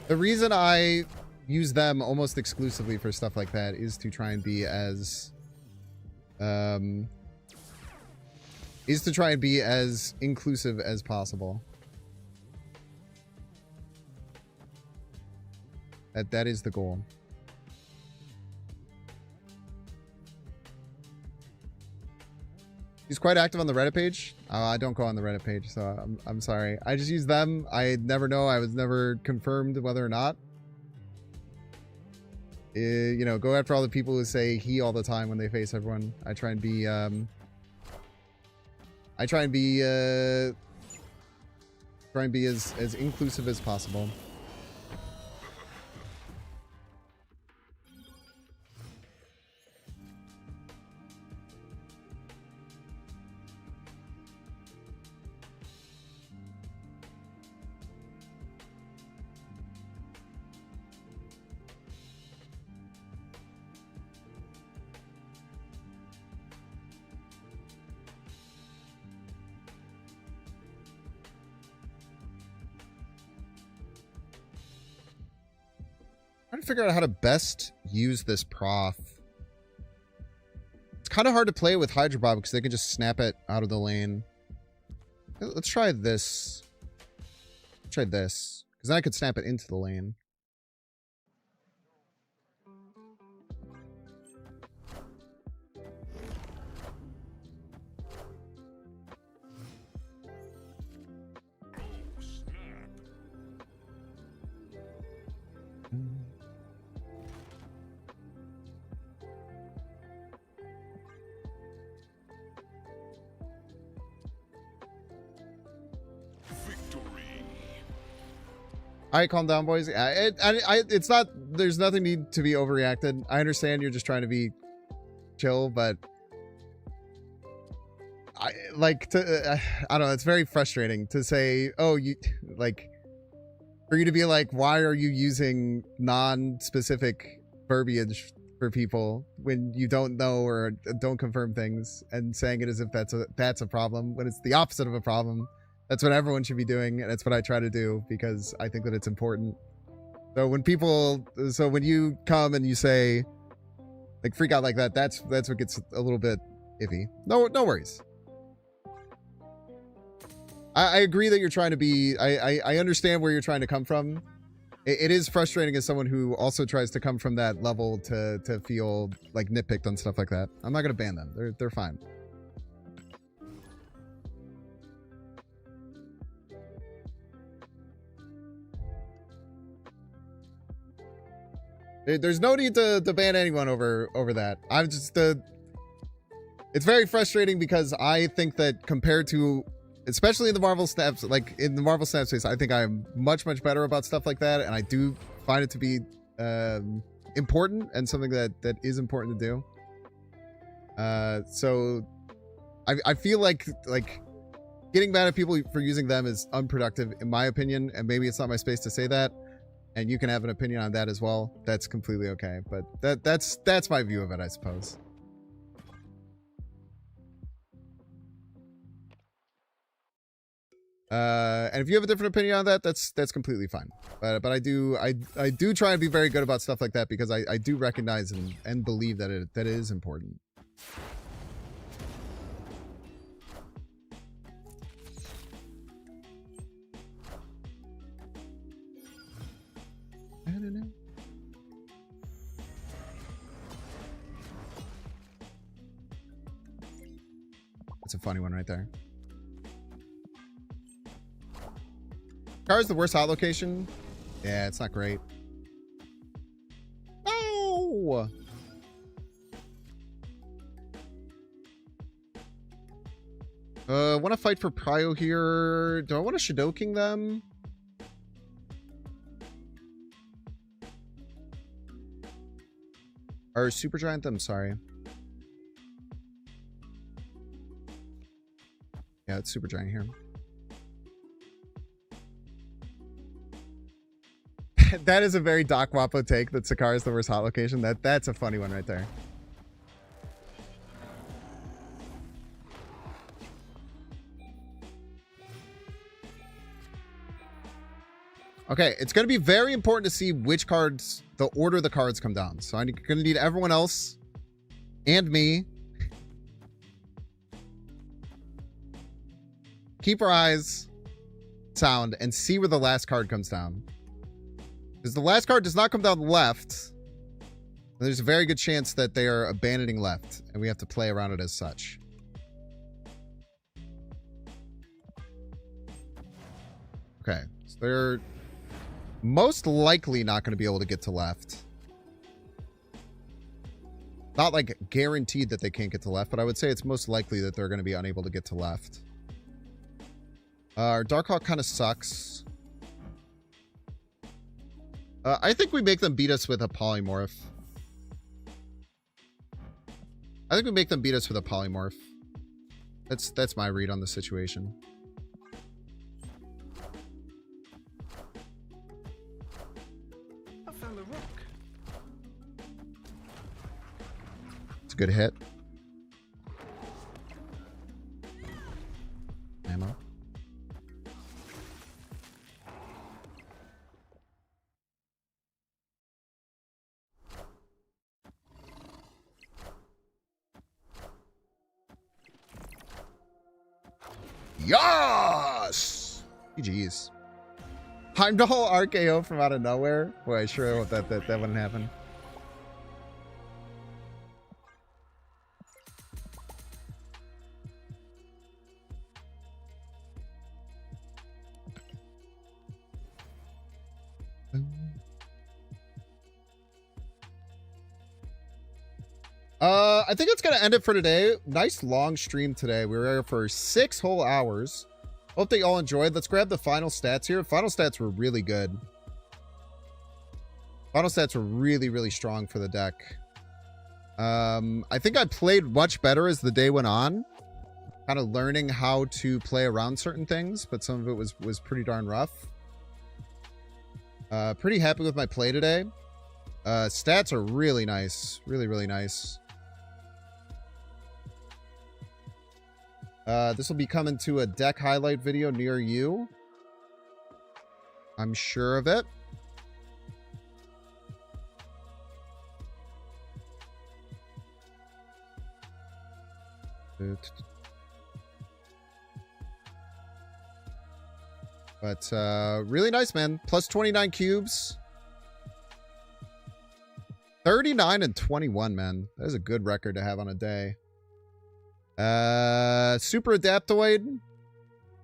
The reason I use them almost exclusively for stuff like that is to try and be as inclusive as possible. That is the goal. He's quite active on the Reddit page. I don't go on the Reddit page, so I'm sorry. I just use them. I never know. I was never confirmed whether or not. You know, go after all the people who say he all the time when they face everyone. I try and be Try and be as inclusive as possible. Trying to figure out how to best use this prof. It's kind of hard to play with Hydro Bob because they can just snap it out of the lane. Let's try this. Try this. Because then I could snap it into the lane. All right, calm down, boys. It's not. There's nothing need to be overreacted. I understand you're just trying to be chill, but I don't know. It's very frustrating to say, "Oh, you like," for you to be like, "Why are you using non-specific verbiage for people when you don't know or don't confirm things and saying it as if that's a problem when it's the opposite of a problem." That's what everyone should be doing, and that's what I try to do because I think that it's important. So when you come and you say, like, freak out like that, that's what gets a little bit iffy. No worries. I agree that you're trying to be. I understand where you're trying to come from. It is frustrating as someone who also tries to come from that level to feel like nitpicked on stuff like that. I'm not gonna ban them. They're fine. There's no need to ban anyone over that. I'm just it's very frustrating because I think that compared to, especially in the Marvel Snap, like in the Marvel Snap space, I think I'm much better about stuff like that, and I do find it to be important and something that is important to do. So I feel like getting mad at people for using them is unproductive in my opinion, and maybe it's not my space to say that. And you can have an opinion on that as well. That's completely okay. But that's my view of it, I suppose. And if you have a different opinion on that, that's completely fine. But I do try and be very good about stuff like that because I do recognize and believe that it is important. I don't know. That's a funny one right there. Car is the worst hot location. Yeah, it's not great. No! Want to fight for Prio here. Do I want to Shadow King them? Or Super Giant them, sorry. Yeah, it's Super Giant here. That is a very Doc Wapo take that Sakara is the worst hot location. That's a funny one right there. Okay, it's going to be very important to see which cards, the order the cards come down. So I'm going to need everyone else and me. Keep our eyes sound and see where the last card comes down. Because the last card does not come down left. There's a very good chance that they are abandoning left, and we have to play around it as such. Okay, so they're most likely not going to be able to get to left. Not like guaranteed that they can't get to left, but I would say it's most likely that they're going to be unable to get to left. Our Darkhawk kind of sucks. I think we make them beat us with a polymorph. I think we make them beat us with a polymorph. That's my read on the situation. I found the rock. It's a good hit. Ammo. Yes! GG's. Heimdall RKO from out of nowhere. Boy, I sure hope that wouldn't happen. I think it's gonna end it for today. Nice long stream today. We were here for 6 whole hours. Hope that you all enjoyed. Let's grab the final stats here. Final stats were really good. Final stats were really, really strong for the deck. I think I played much better as the day went on. Kind of learning how to play around certain things, but some of it was pretty darn rough. Pretty happy with my play today. Stats are really nice. Really, really nice. This will be coming to a deck highlight video near you. I'm sure of it. But really nice, man. Plus 29 cubes. 39 and 21, man. That is a good record to have on a day. Super Adaptoid.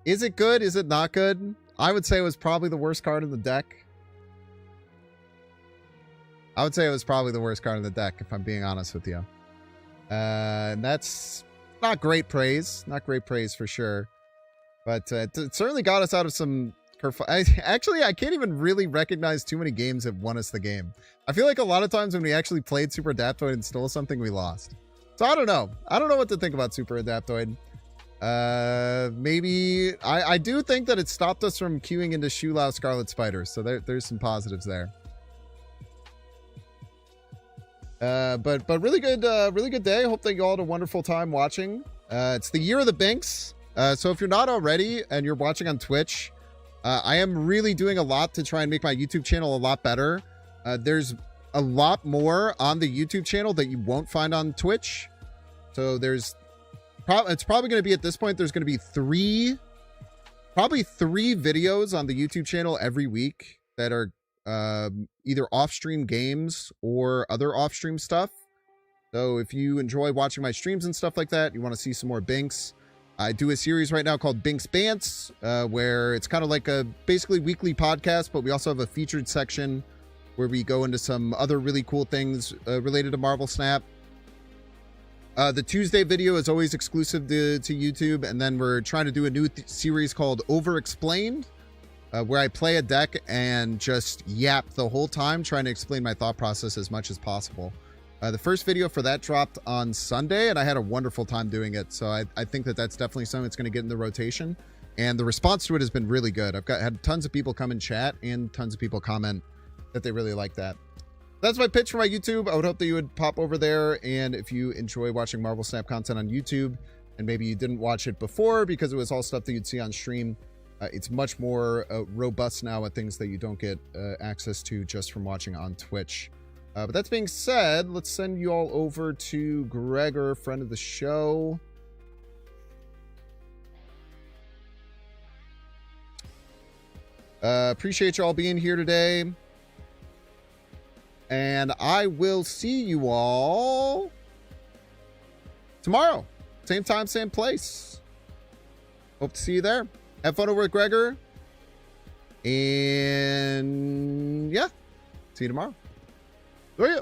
Is it good? Is it not good? I would say it was probably the worst card in the deck. I would say it was probably the worst card in the deck, if I'm being honest with you. And that's not great praise. Not great praise for sure. But it certainly got us out of some... Actually, I can't even really recognize too many games that won us the game. I feel like a lot of times when we actually played Super Adaptoid and stole something, we lost. So I don't know. I don't know what to think about Super Adaptoid. Maybe... I do think that it stopped us from queuing into Shulao Scarlet Spiders. So there's some positives there. But really good day. Hope that you all had a wonderful time watching. It's the year of the Binks. So if you're not already and you're watching on Twitch, I am really doing a lot to try and make my YouTube channel a lot better. There's a lot more on the YouTube channel that you won't find on Twitch. So it's probably going to be, at this point, there's going to be probably three videos on the YouTube channel every week that are either off-stream games or other off-stream stuff. So if you enjoy watching my streams and stuff like that, you want to see some more Binks, I do a series right now called Binks Bants, where it's kind of like a basically weekly podcast, but we also have a featured section where we go into some other really cool things related to Marvel Snap. The Tuesday video is always exclusive to YouTube, and then we're trying to do a new series called Over Explained, where I play a deck and just yap the whole time, trying to explain my thought process as much as possible. The first video for that dropped on Sunday, and I had a wonderful time doing it. So I think that that's definitely something that's going to get in the rotation. And the response to it has been really good. I've had tons of people come and chat, and tons of people comment that they really like that. That's my pitch for my YouTube. I would hope that you would pop over there. And if you enjoy watching Marvel Snap content on YouTube, and maybe you didn't watch it before because it was all stuff that you'd see on stream, it's much more robust now with things that you don't get access to just from watching on Twitch. But that being said, let's send you all over to Gregor, friend of the show. Appreciate you all being here today. And I will see you all tomorrow. Same time, same place. Hope to see you there. Have fun over with Gregor. And yeah, see you tomorrow. See ya.